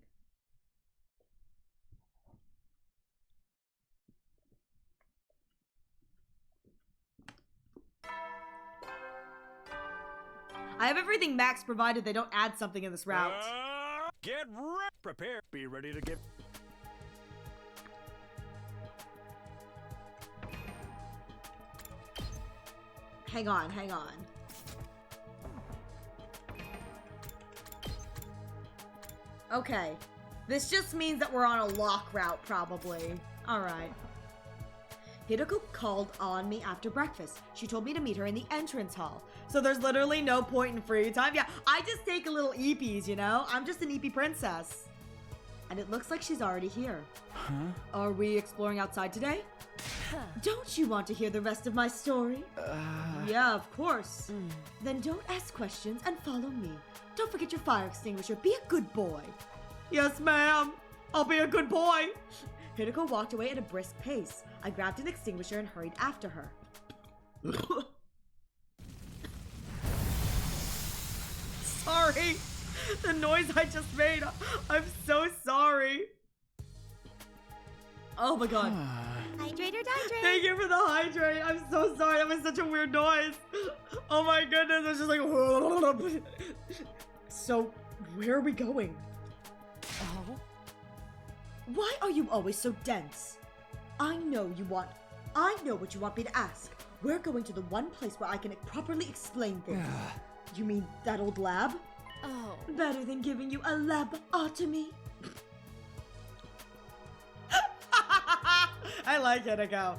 I have everything max provided they don't add something in this route. get ready. Prepare. Be ready to give. Hang on, hang on. Okay. This just means that we're on a lock route, probably. Alright. Hideko called on me after breakfast. She told me to meet her in the entrance hall. So there's literally no point in free time. Yeah, I just take a little eepies, you know? I'm just an eepie princess. And it looks like she's already here. Huh? Are we exploring outside today? Don't you want to hear the rest of my story? Yeah, of course. Then don't ask questions and follow me. Don't forget your fire extinguisher. Be a good boy. Yes, ma'am. I'll be a good boy. Hideko walked away at a brisk pace. I grabbed an extinguisher and hurried after her. Sorry. The noise I just made. I'm so sorry. Oh my god. Hydrate or dihydrate? Thank you for the hydrate. I'm so sorry. That was such a weird noise. Oh my goodness. It's just like... So, where are we going? Oh? Why are you always so dense? I know what you want me to ask. We're going to the one place where I can properly explain things. You mean that old lab? Oh. Better than giving you a labotomy. I like Hideko.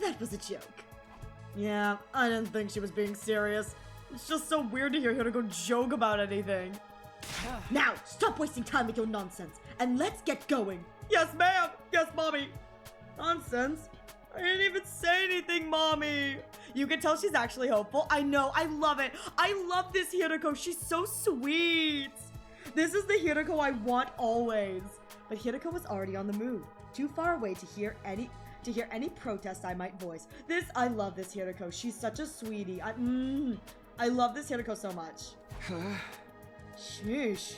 That was a joke. Yeah, I didn't think she was being serious. It's just so weird to hear Hideko joke about anything. Now, stop wasting time with your nonsense, and let's get going. Yes, ma'am. Yes, mommy. Nonsense? I didn't even say anything, mommy. You can tell she's actually hopeful. I know. I love it. I love this Hideko. She's so sweet. This is the Hideko I want always. But Hideko was already on the move, too far away to hear any protest I might voice. I love this Hideko. She's such a sweetie. I love this Hideko so much. Sheesh.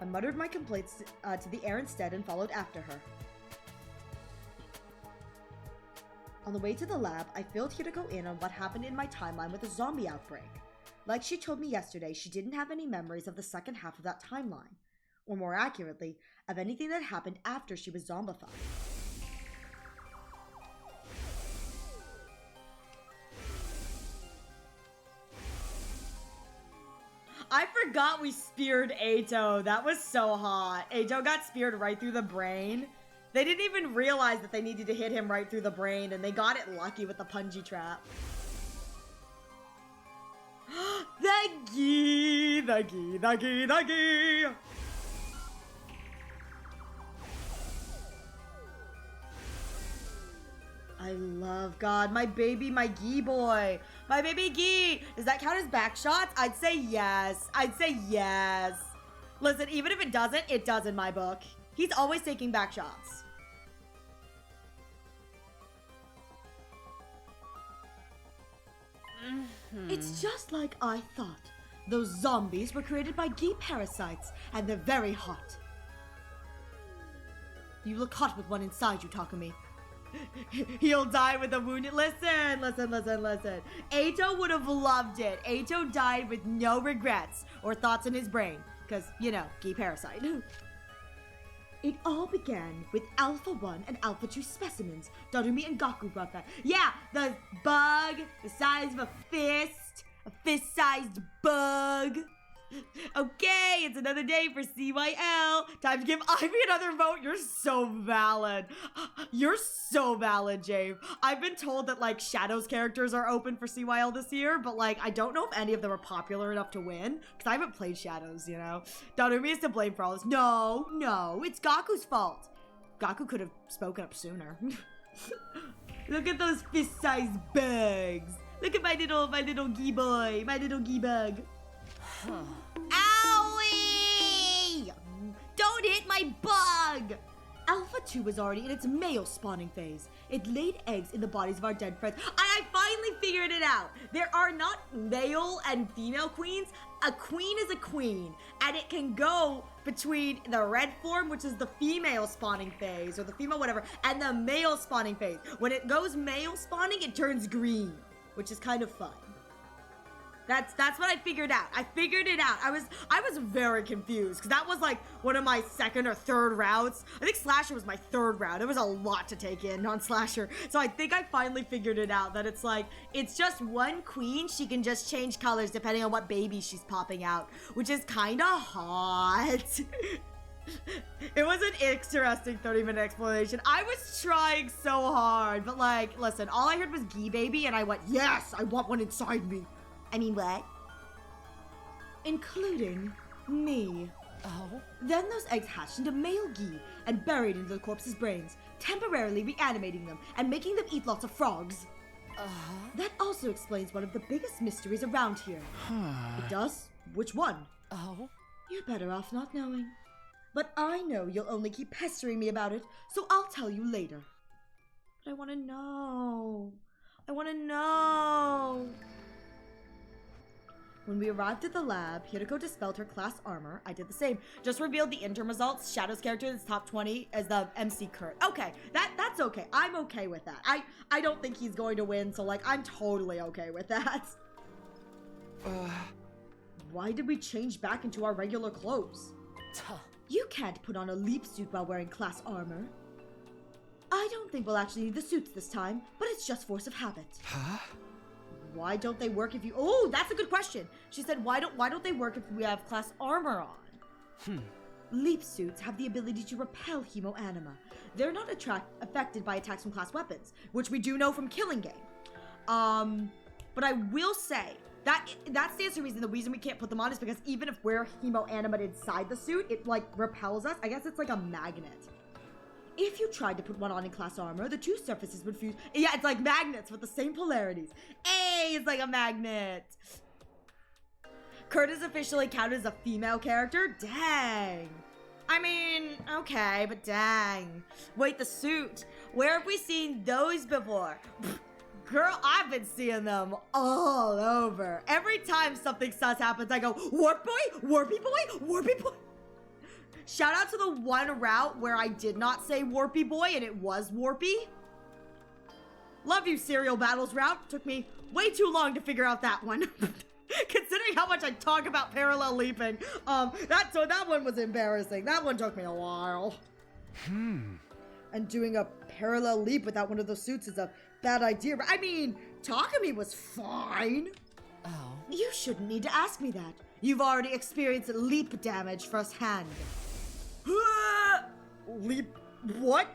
I muttered my complaints to the air instead and followed after her. On the way to the lab, I filled Hideko in on what happened in my timeline with the zombie outbreak. Like she told me yesterday, she didn't have any memories of the second half of that timeline. Or more accurately, of anything that happened after she was zombified. I forgot we speared Eito. That was so hot. Eito got speared right through the brain. They didn't even realize that they needed to hit him right through the brain, and they got it lucky with the punji trap. The gi, the gi, the gi, the gi. I love God, my baby, my gi boy. My baby gi. Does that count as back shots? I'd say yes. I'd say yes. Listen, even if it doesn't, it does in my book. He's always taking back shots. It's just like I thought. Those zombies were created by Gi parasites, and they're very hot. You look hot with one inside you, Takumi. He'll die with a wound. Listen. Eito would have loved it. Eito died with no regrets or thoughts in his brain. Because, you know, Gi parasite. It all began with Alpha 1 and Alpha 2 specimens. Darumi and Gaku brought that. Yeah, the bug, the size of a fist-sized bug. Okay, it's another day for CYL. Time to give Ivy another vote. You're so valid. You're so valid, Jave. I've been told that, like, Shadow's characters are open for CYL this year, but, like, I don't know if any of them are popular enough to win, because I haven't played Shadows, you know? Darumi is to blame for all this. No, it's Gaku's fault. Gaku could have spoken up sooner. Look at those fist-sized bugs. Look at my little Gi boy, my little Gi bug. Owie! Don't hit my bug! Alpha 2 was already in its male spawning phase. It laid eggs in the bodies of our dead friends. And I finally figured it out. There are not male and female queens. A queen is a queen. And it can go between the red form, which is the female spawning phase, or the female whatever, and the male spawning phase. When it goes male spawning, it turns green, which is kind of fun. That's what I figured out. I figured it out. I was very confused because that was like one of my second or third routes. I think Slasher was my third route. It was a lot to take in on Slasher. So I think I finally figured it out that it's like, it's just one queen. She can just change colors depending on what baby she's popping out, which is kind of hot. It was an interesting 30-minute explanation. I was trying so hard, but like, listen, all I heard was Gi baby and I went, yes, I want one inside me. I mean, what? Including me. Oh? Then those eggs hatched into male Gi and buried into the corpse's brains, temporarily reanimating them and making them eat lots of frogs. That also explains one of the biggest mysteries around here. It does? Which one? Oh? You're better off not knowing. But I know you'll only keep pestering me about it, so I'll tell you later. But I want to know. When we arrived at the lab, Hiriko dispelled her class armor. I did the same. Just revealed the interim results. Shadow's character is top 20 as the MC Kurt. Okay, that's okay. I'm okay with that. I don't think he's going to win, so like, I'm totally okay with that. Why did we change back into our regular clothes? You can't put on a leap suit while wearing class armor. I don't think we'll actually need the suits this time, but it's just force of habit. Huh? Why don't they work if you... Oh, that's a good question. She said, why don't they work if we have class armor on? Leap suits have the ability to repel hemoanima. They're not affected by attacks from class weapons, which we do know from Killing Game. But I will say, that stands to reason. The reason we can't put them on is because even if we're hemoanimate inside the suit, it, like, repels us. I guess it's like a magnet. If you tried to put one on in class armor, the two surfaces would fuse. Yeah, it's like magnets with the same polarities. Hey, it's like a magnet. Kurt is officially counted as a female character? Dang. I mean, okay, but dang. Wait, the suit. Where have we seen those before? Girl, I've been seeing them all over. Every time something sus happens, I go, Warp Boy? Warpy Boy? Warpy Boy? Shout out to the one route where I did not say Warpy Boy and it was Warpy. Love you, Serial Battles route. Took me way too long to figure out that one. Considering how much I talk about parallel leaping. That one was embarrassing. That one took me a while. And doing a parallel leap without one of those suits is a bad idea. I mean, Takumi was fine. Oh? You shouldn't need to ask me that. You've already experienced leap damage firsthand. Leap... what?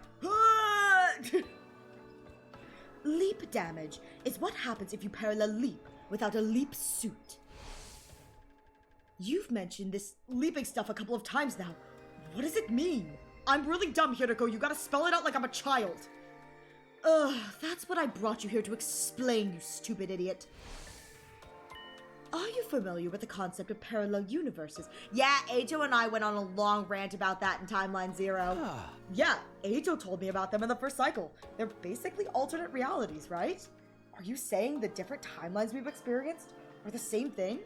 Leap damage is what happens if you parallel leap without a leap suit. You've mentioned this leaping stuff a couple of times now. What does it mean? I'm really dumb, Hiriko. You gotta spell it out like I'm a child. Ugh, that's what I brought you here to explain, you stupid idiot. Are you familiar with the concept of parallel universes? Yeah, Eito and I went on a long rant about that in Timeline Zero. Yeah, Eito told me about them in the first cycle. They're basically alternate realities, right? Are you saying the different timelines we've experienced are the same thing?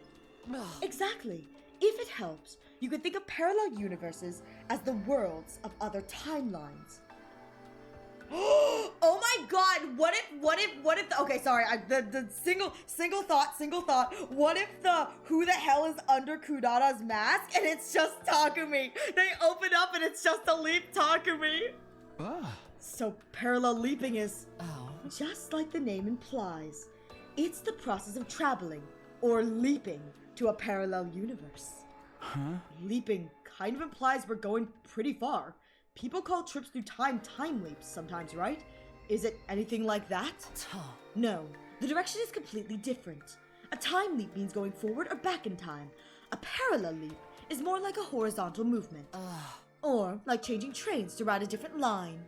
Exactly. If it helps, you could think of parallel universes as the worlds of other timelines. Oh my god, what if, okay, sorry, the single thought, what if who the hell is under Kudara's mask and it's just Takumi? They open up and it's just a leap Takumi. So parallel leaping is, just like the name implies, it's the process of traveling or leaping to a parallel universe. Leaping kind of implies we're going pretty far. People call trips through time leaps sometimes, right? Is it anything like that? No, the direction is completely different. A time leap means going forward or back in time. A parallel leap is more like a horizontal movement. Or like changing trains to ride a different line.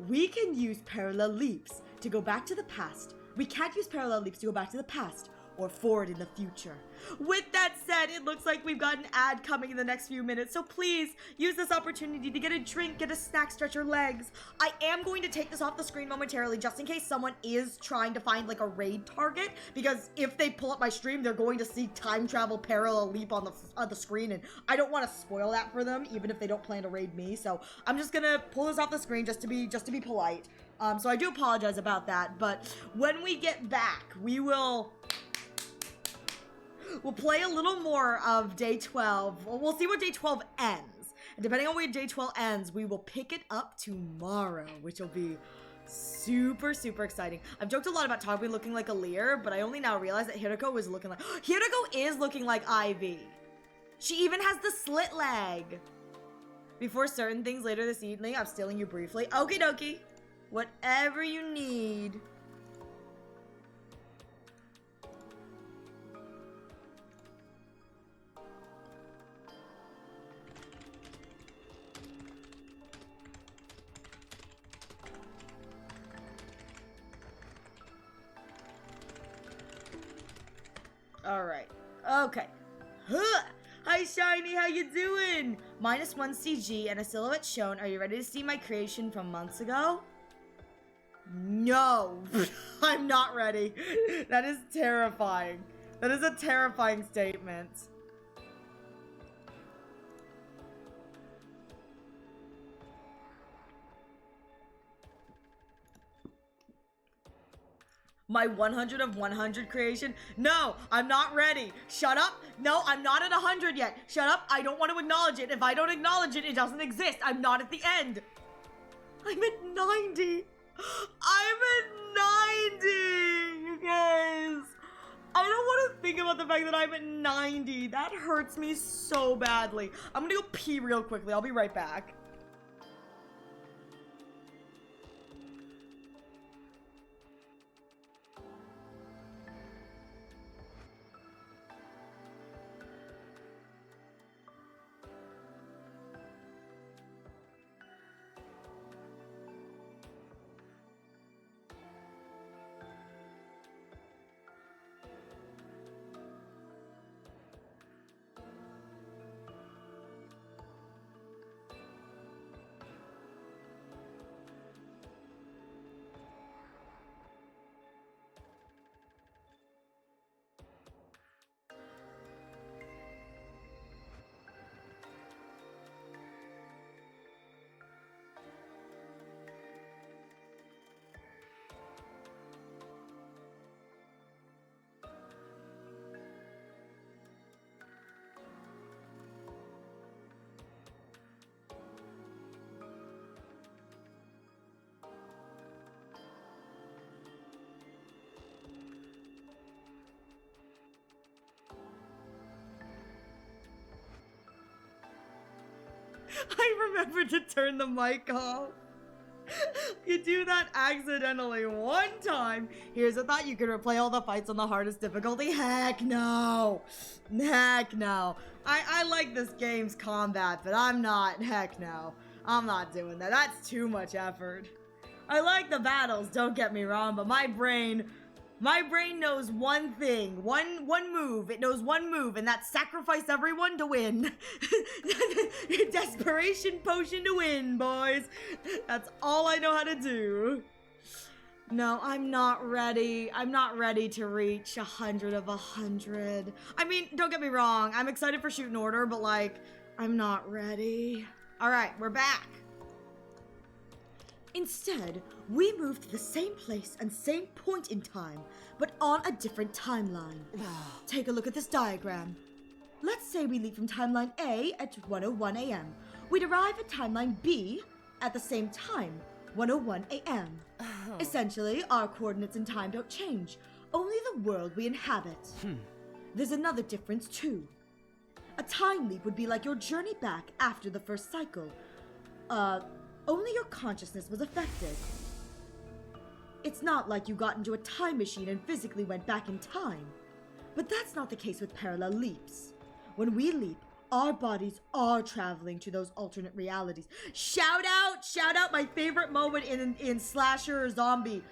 We can use parallel leaps to go back to the past. We can't use parallel leaps to go back to the past or forward in the future. With that said, it looks like we've got an ad coming in the next few minutes, so please use this opportunity to get a drink, get a snack, stretch your legs. I am going to take this off the screen momentarily just in case someone is trying to find like a raid target, because if they pull up my stream, they're going to see time travel parallel leap on the screen, and I don't want to spoil that for them, even if they don't plan to raid me. So I'm just gonna pull this off the screen just to be polite. So I do apologize about that, but when we get back, we'll play a little more of day 12. We'll see what day 12 ends. And depending on where day 12 ends, we will pick it up tomorrow, which will be super, super exciting. I've joked a lot about Takumi looking like a Lear, but I only now realize that Hiroko is looking like... Hiroko is looking like Ivy. She even has the slit leg. Before certain things later this evening, I'm stealing you briefly. Okie dokie. Whatever you need. Alright. Okay. Huh. Hi, Shiny. How you doing? -1 CG and a silhouette shown. Are you ready to see my creation from months ago? No. I'm not ready. That is terrifying. That is a terrifying statement. My 100 of 100 creation? No, I'm not ready. Shut up. No, I'm not at 100 yet. Shut up. I don't want to acknowledge it. If I don't acknowledge it, it doesn't exist. I'm not at the end. I'm at 90. I'm at 90, you guys. I don't want to think about the fact that I'm at 90. That hurts me so badly. I'm gonna go pee real quickly. I'll be right back. I remembered to turn the mic off. You do that accidentally one time. Here's a thought: you could replay all the fights on the hardest difficulty. Heck no. Heck no. I like this game's combat, but I'm not. Heck no. I'm not doing that. That's too much effort. I like the battles, don't get me wrong, but my brain knows one thing, one move. It knows one move, and that's sacrifice everyone to win. Desperation potion to win, boys. That's all I know how to do. No, I'm not ready. I'm not ready to reach 100 of 100. I mean, don't get me wrong. I'm excited for Shoot in Order, but like, I'm not ready. All right, we're back. Instead, we moved to the same place and same point in time, but on a different timeline. Take a look at this diagram. Let's say we leave from timeline A at 1:01 a.m. We'd arrive at timeline B at the same time, 1:01 a.m. Essentially, our coordinates in time don't change, only the world we inhabit. There's another difference too. A time leap would be like your journey back after the first cycle. Only your consciousness was affected. It's not like you got into a time machine and physically went back in time. But that's not the case with parallel leaps. When we leap, our bodies are traveling to those alternate realities. Shout out my favorite moment in slasher or zombie.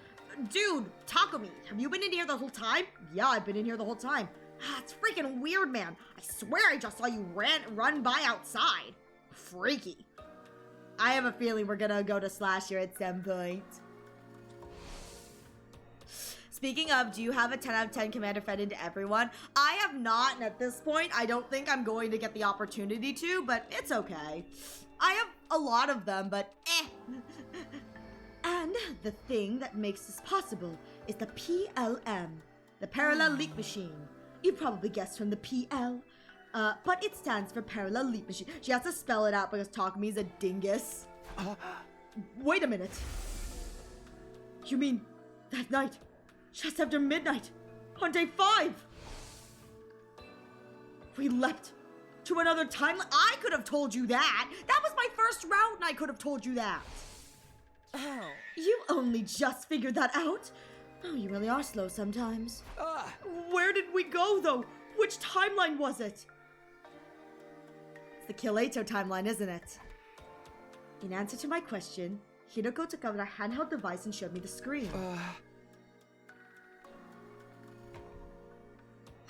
Dude, Taco Meat, have you been in here the whole time? Yeah, I've been in here the whole time. It's freaking weird, man. I swear I just saw you run by outside. Freaky. I have a feeling we're gonna go to slasher at some point. Speaking of, do you have a 10 out of 10 Commander fed into everyone? I have not, and at this point, I don't think I'm going to get the opportunity to, but it's okay. I have a lot of them, but eh. And the thing that makes this possible is the PLM, the Parallel Leap Machine. You probably guessed from the PL, but it stands for Parallel Leap Machine. She has to spell it out because Takami's a dingus. Wait a minute. You mean that night? Just after midnight, on day 5. We leapt to another timeline. I could have told you that. That was my first route, and I could have told you that. Oh. You only just figured that out? Oh, you really are slow sometimes. Where did we go, though? Which timeline was it? It's the Kileto timeline, isn't it? In answer to my question, Hinako took out a handheld device and showed me the screen.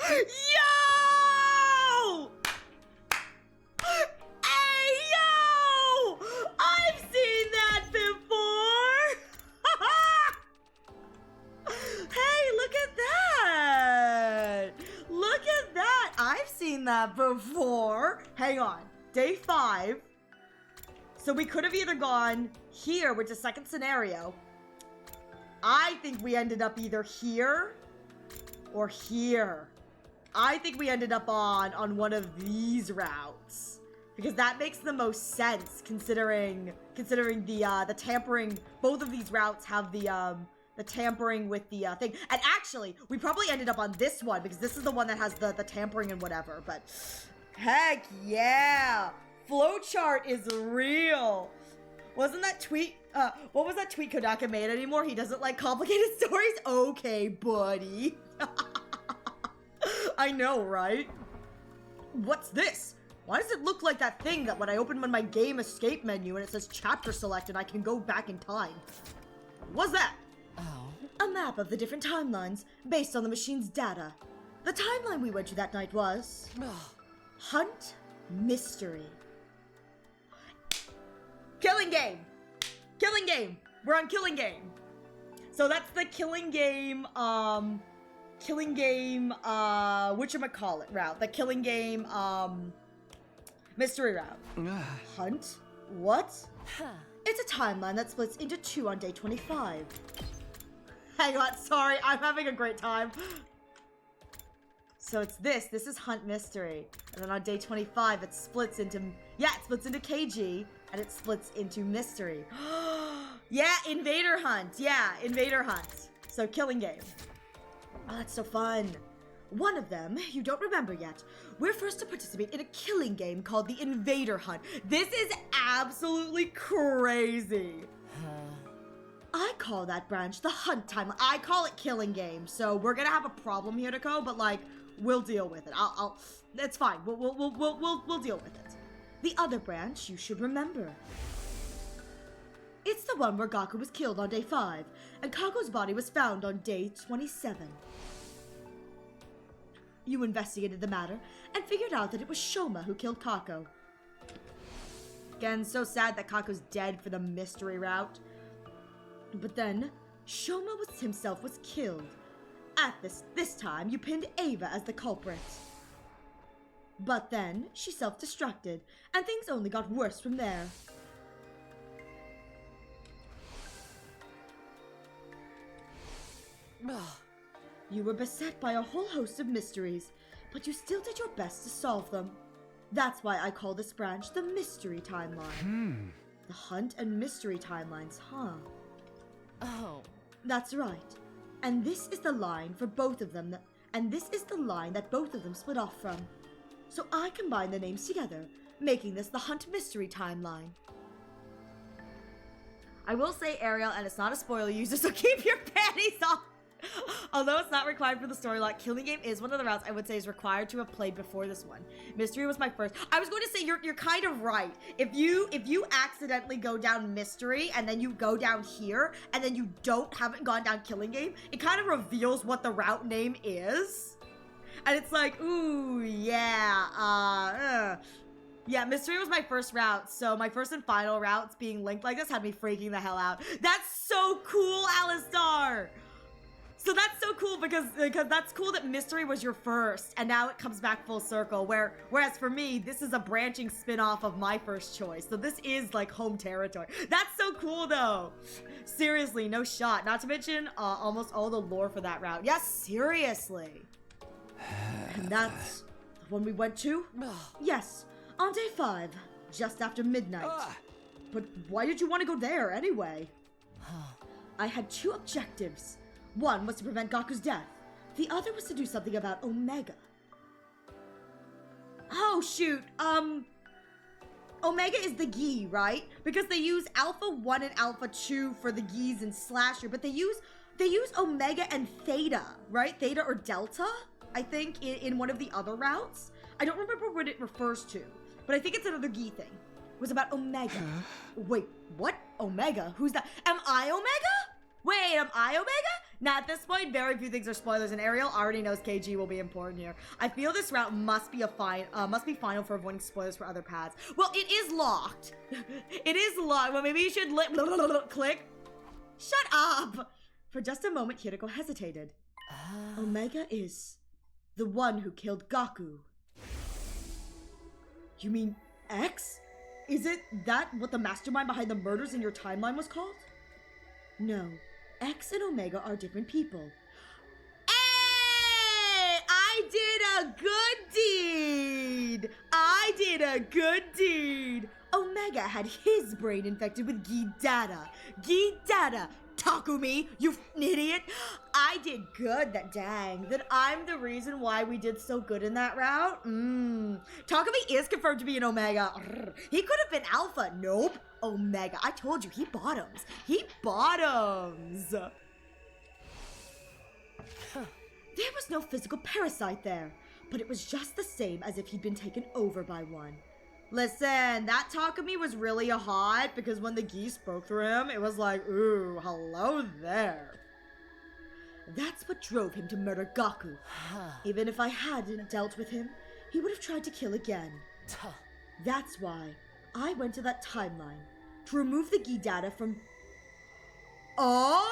Yo! Hey, yo! I've seen that before! Hey, look at that! Look at that! I've seen that before. Hang on. Day 5. So we could have either gone here, which is second scenario. I think we ended up either here or here. I think we ended up on one of these routes because that makes the most sense considering the tampering. Both of these routes have the tampering with the thing. And actually, we probably ended up on this one because this is the one that has the tampering and whatever. But heck yeah, flowchart is real. Wasn't that tweet? What was that tweet Kodaka made anymore? He doesn't like complicated stories. Okay, buddy. I know, right? What's this? Why does it look like that thing that when I open my game escape menu and it says chapter select and I can go back in time? What's that? Oh. A map of the different timelines based on the machine's data. The timeline we went to that night was... Hunt Mystery. Killing Game! Killing Game! We're on Killing Game. So that's the Killing Game, whatchamacallit route. The Killing Game, mystery route. Hunt? What? It's a timeline that splits into 2 on day 25. Hang on, sorry, I'm having a great time. So it's this is Hunt Mystery. And then on day 25, it splits into, KG, and it splits into Mystery. Yeah, Invader Hunt. Yeah, Invader Hunt. So Killing Game. Oh, that's so fun. One of them, you don't remember yet. We're first to participate in a killing game called the Invader Hunt. This is absolutely crazy. I call that branch the Hunt Time. I call it Killing Game. So we're gonna have a problem here, Nico, but like, we'll deal with it. It's fine. We'll deal with it. The other branch you should remember. It's the one where Gaku was killed on day 5, and Kako's body was found on day 27. You investigated the matter and figured out that it was Shoma who killed Kako. Again, so sad that Kako's dead for the mystery route. But then, Shoma himself was killed. At this time, you pinned Ava as the culprit. But then, she self-destructed, and things only got worse from there. You were beset by a whole host of mysteries, but you still did your best to solve them. That's why I call this branch the Mystery Timeline. The Hunt and Mystery Timelines, huh? Oh. That's right. And this is the line for both of them, and this is the line that both of them split off from. So I combine the names together, making this the Hunt Mystery Timeline. I will say, Ariel, and it's not a spoiler user, so keep your panties off. Although it's not required for the storyline, Killing Game is one of the routes I would say is required to have played before this one. Mystery was my first. I was going to say you're kind of right. If you accidentally go down Mystery and then you go down here and then you haven't gone down Killing Game, it kind of reveals what the route name is. And it's like, ooh, yeah, yeah, Mystery was my first route, so my first and final routes being linked like this had me freaking the hell out. That's so cool, Alistar! So that's so cool because that's cool that Mystery was your first, and now it comes back full circle, whereas for me, this is a branching spin-off of my first choice, so this is like home territory. That's so cool though! Seriously, no shot. Not to mention almost all the lore for that route. Yes, seriously! And that's the one we went to? Yes, on day 5, just after midnight. But why did you want to go there anyway? I had 2 objectives. One was to prevent Gaku's death. The other was to do something about Omega. Oh, shoot. Omega is the Gi, right? Because they use Alpha 1 and Alpha 2 for the Gis and Slasher, but they use Omega and Theta, right? Theta or Delta, I think, in one of the other routes. I don't remember what it refers to, but I think it's another Gi thing. It was about Omega. Wait, what? Omega? Who's that? Am I Omega? Wait, am I Omega? Now, at this point, very few things are spoilers, and Ariel already knows KG will be important here. I feel this route must be final for avoiding spoilers for other paths. Well, it is locked. It is locked. Well, maybe you should click. Shut up! For just a moment, Hiriko hesitated. Omega is the one who killed Gaku. You mean X? Is it that what the mastermind behind the murders in your timeline was called? No. X and Omega are different people. Hey! I did a good deed! I did a good deed! Omega had his brain infected with Gi data. Gi data! Takumi, you idiot! I did good, that I'm the reason why we did so good in that route. Takumi is confirmed to be an Omega. He could have been Alpha. Nope. Omega. I told you, he bottoms. He bottoms. There was no physical parasite there, but it was just the same as if he'd been taken over by one. Listen, that Takumi was really hot because when the Gi spoke through him, it was like, ooh, hello there. That's what drove him to murder Gaku. Even if I hadn't dealt with him, he would have tried to kill again. That's why I went to that timeline to remove the Gi data from... Oh!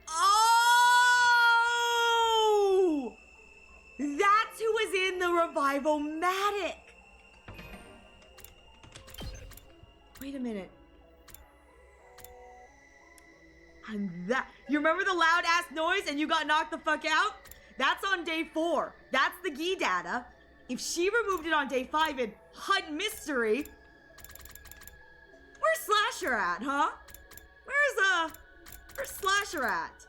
Oh! That's who was in the Revival-matic! Wait a minute. And that... You remember the loud-ass noise and you got knocked the fuck out? That's on day 4. That's the Gi data. If she removed it on day 5 in Hunt Mystery... Where's Slasher at, huh? Where's Slasher at?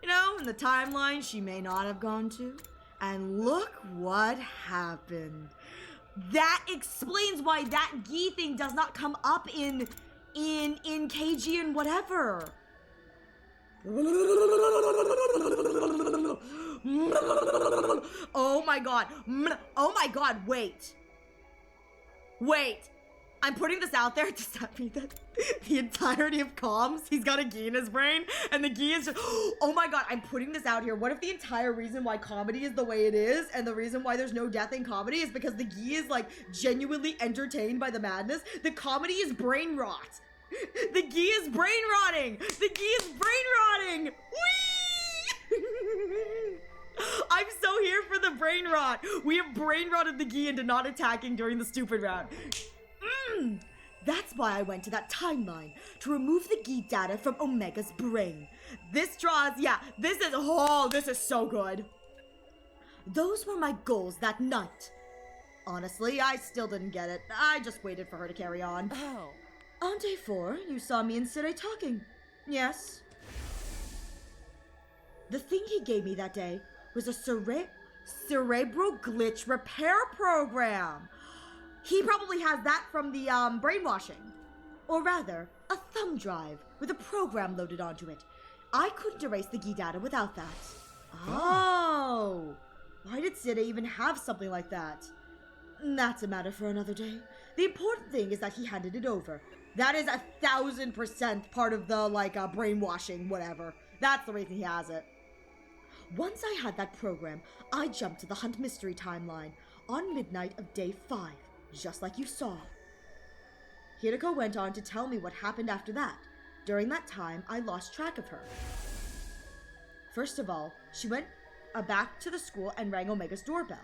You know, in the timeline she may not have gone to. And look what happened. That explains why that Gi thing does not come up in KG and whatever. Oh my god. Oh my god, wait. Wait. I'm putting this out there. Does that mean that the entirety of comms, he's got a gi in his brain, and the gi is just, oh my god, I'm putting this out here. What if the entire reason why comedy is the way it is, and the reason why there's no death in comedy is because the gi is like genuinely entertained by the madness? The comedy is brain rot. The gi is brain rotting. The gi is brain rotting. Whee! I'm so here for the brain rot. We have brain rotted the gi into not attacking during the stupid round. That's why I went to that timeline, to remove the gi data from Omega's brain. This draws, yeah, this is so good. Those were my goals that night. Honestly, I still didn't get it. I just waited for her to carry on. Oh. On day 4, you saw me and Sire talking. Yes. The thing he gave me that day was a cerebral glitch repair program. He probably has that from the brainwashing. Or rather, a thumb drive with a program loaded onto it. I couldn't erase the gi data without that. Oh! Why did Sire even have something like that? That's a matter for another day. The important thing is that he handed it over. That is 1,000% part of the, brainwashing, whatever. That's the reason he has it. Once I had that program, I jumped to the Hunt Mystery timeline on midnight of day 5, just like you saw. Hiriko went on to tell me what happened after that. During that time, I lost track of her. First of all, she went back to the school and rang Omega's doorbell.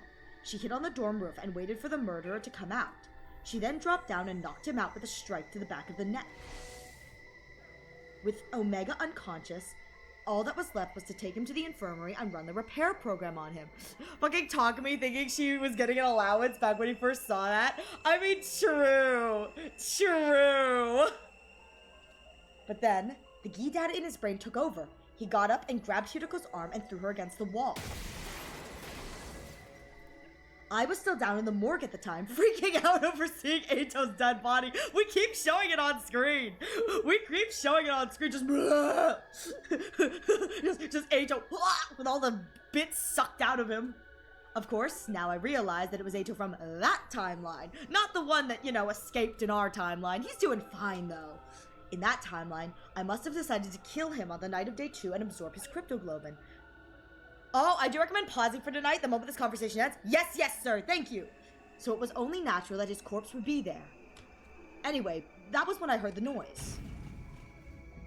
She hid on the dorm roof and waited for the murderer to come out. She then dropped down and knocked him out with a strike to the back of the neck. With Omega unconscious, all that was left was to take him to the infirmary and run the repair program on him. Fucking Takumi thinking she was getting an allowance back when he first saw that. I mean, true. But then, the gi data in his brain took over. He got up and grabbed Hiriko's arm and threw her against the wall. I was still down in the morgue at the time, freaking out over seeing Eito's dead body. We keep showing it on screen. Just Eito with all the bits sucked out of him. Of course, now I realize that it was Eito from that timeline, not the one that, escaped in our timeline. He's doing fine, though. In that timeline, I must have decided to kill him on the night of day 2 and absorb his cryptoglobin. Oh, I do recommend pausing for tonight the moment this conversation ends. Yes, sir, thank you. So it was only natural that his corpse would be there. Anyway, that was when I heard the noise.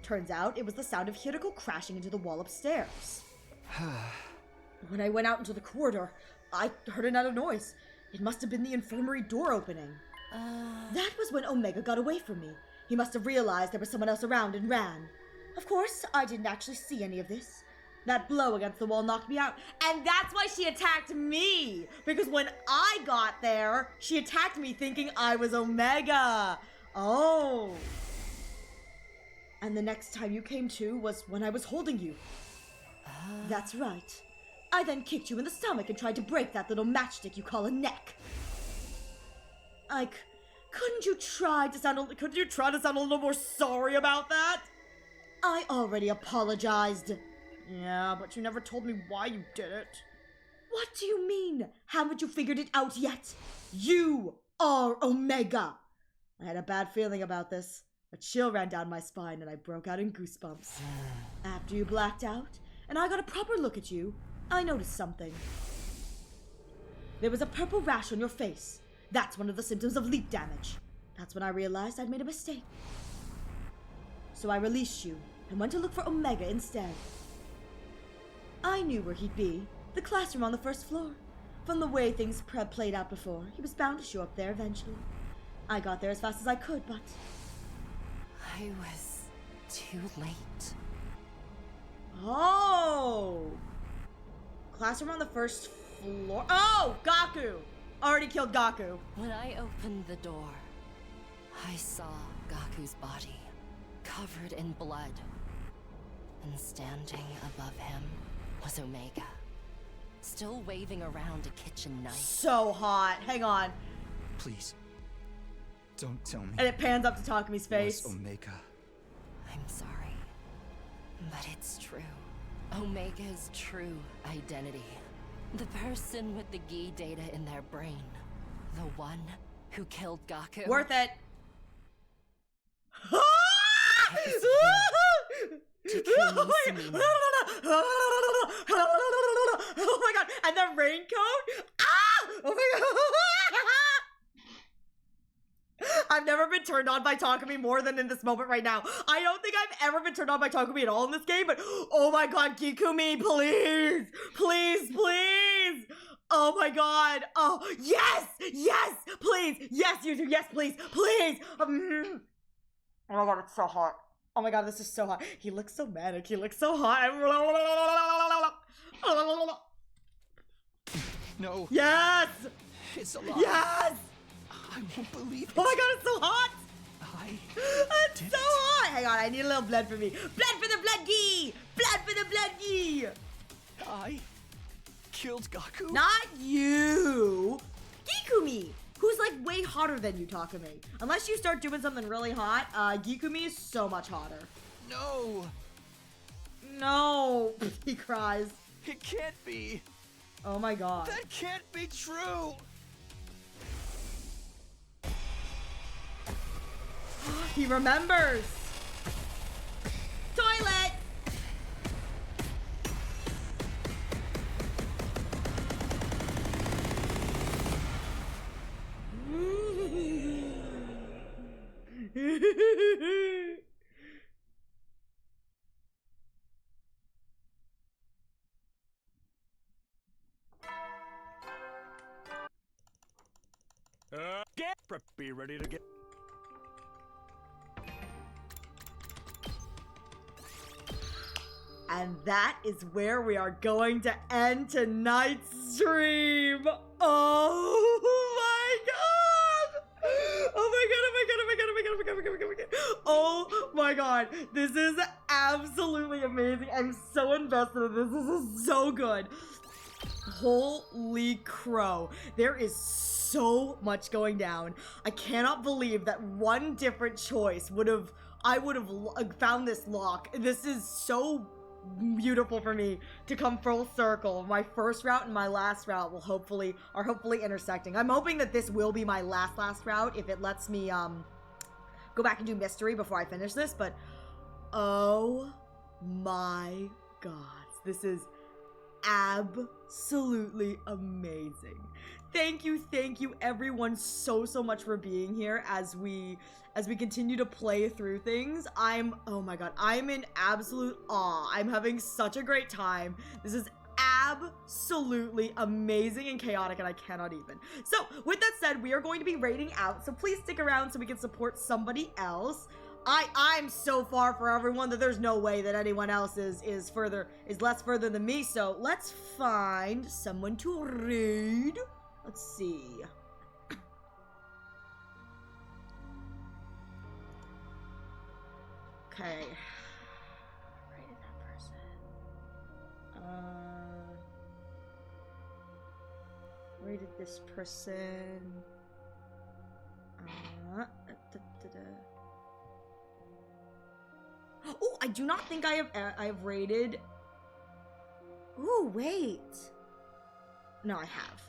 Turns out it was the sound of Hiriko crashing into the wall upstairs. When I went out into the corridor, I heard another noise. It must have been the infirmary door opening. That was when Omega got away from me. He must have realized there was someone else around and ran. Of course, I didn't actually see any of this. That blow against the wall knocked me out. And that's why she attacked me. Because when I got there, she attacked me thinking I was Omega. Oh. And the next time you came to was when I was holding you. That's right. I then kicked you in the stomach and tried to break that little matchstick you call a neck. Couldn't you try to sound a little more sorry about that? I already apologized. Yeah, but you never told me why you did it. What do you mean? Haven't you figured it out yet? You are Omega. I had a bad feeling about this. A chill ran down my spine and I broke out in goosebumps. After you blacked out and I got a proper look at you, I noticed something. There was a purple rash on your face. That's one of the symptoms of leak damage. That's when I realized I'd made a mistake. So I released you and went to look for Omega instead. I knew where he'd be, the classroom on the first floor. From the way things played out before, he was bound to show up there eventually. I got there as fast as I could, but... I was too late. Oh! Classroom on the first floor. Oh! Gaku! Already killed Gaku. When I opened the door, I saw Gaku's body, covered in blood. And standing above him was Omega, still waving around a kitchen knife. So hot. Hang on. Please, don't tell me. And it pans up to Takumi's face. Was Omega. I'm sorry, but it's true. Omega's true identity. The person with the gi data in their brain. The one who killed Gaku. Worth it. this again. To kill Misumina. Oh my god, and the raincoat? Ah! Oh my god. I've never been turned on by Takumi more than in this moment right now. I don't think I've ever been turned on by Takumi at all in this game, but oh my god, Gikumi, please! Please, please! Oh my god. Oh, yes! Yes! Please! Yes, you do. Yes, please! Please! Oh my god, it's so hot. Oh my god, this is so hot. He looks so manic. He looks so hot. No. Yes! It's a lie. Yes! I won't believe it. Oh my god, it's so hot! It's did so it. hot! Hang on, I need a little blood for me. Blood for the bloody! Blood for the bloody! I killed Gaku? Not you! Gikumi! Who's like way hotter than you, Takumi. Unless you start doing something really hot, Gikumi is so much hotter. No. No! He cries. It can't be. Oh my god. That can't be true. He remembers! Toilet! Be ready to get. And that is where we are going to end tonight's stream. Oh my god! Oh my god, oh my god, oh my god, oh my god, oh my god, oh my god, oh my god, oh my god. This is absolutely amazing. I'm so invested in this. This is so good. Holy crow. There is so much going down. I cannot believe that one different choice I would have found this lock. This is so beautiful for me to come full circle. My first route and my last route are hopefully intersecting. I'm hoping that this will be my last route if it lets me go back and do mystery before I finish this, but oh my god. This is absolutely amazing. Thank you everyone so much for being here as we continue to play through things. Oh my god, I'm in absolute awe. I'm having such a great time. This is absolutely amazing and chaotic, and I cannot even. So with that said, we are going to be raiding out, so please stick around so we can support somebody else. I'm so far for everyone that there's no way that anyone else is less further than me, so let's find someone to raid. Let's see. Okay. Rated that person. Rated this person. Oh, I do not think I have rated. Ooh, wait. No, I have.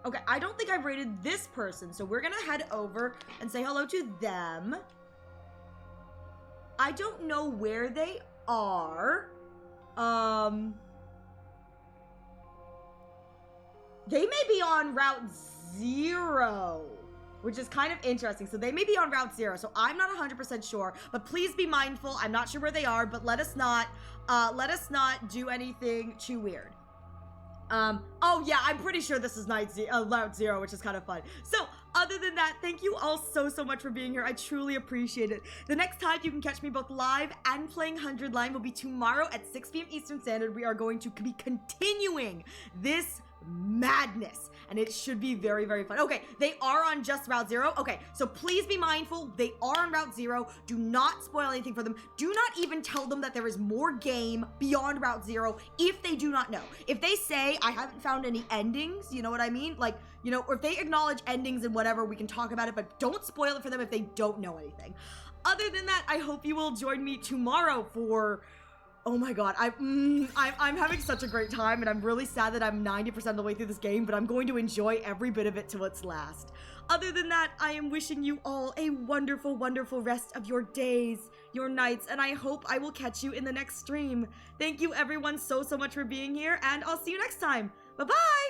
Okay, I don't think I've rated this person, so we're gonna head over and say hello to them. I don't know where they are. They may be on Route 0, which is kind of interesting. So they may be on Route 0, so I'm not 100% sure, but please be mindful. I'm not sure where they are, but let us not do anything too weird. Oh yeah, I'm pretty sure this is Route 0, which is kind of fun. So, other than that, thank you all so much for being here. I truly appreciate it. The next time you can catch me both live and playing 100 Line will be tomorrow at 6 p.m. Eastern Standard. We are going to be continuing this madness, and it should be very fun. Okay, they are on just Route 0. Okay, so please be mindful. They are on Route 0. Do not spoil anything for them. Do not even tell them that there is more game beyond Route 0 if they do not know. If they say, I haven't found any endings, you know what I mean? Like, you know, or if they acknowledge endings and whatever, we can talk about it, but don't spoil it for them if they don't know anything. Other than that, I hope you will join me tomorrow for... Oh my god, I'm having such a great time, and I'm really sad that I'm 90% of the way through this game, but I'm going to enjoy every bit of it till its last. Other than that, I am wishing you all a wonderful rest of your days, your nights, and I hope I will catch you in the next stream. Thank you everyone so much for being here, and I'll see you next time. Bye-bye!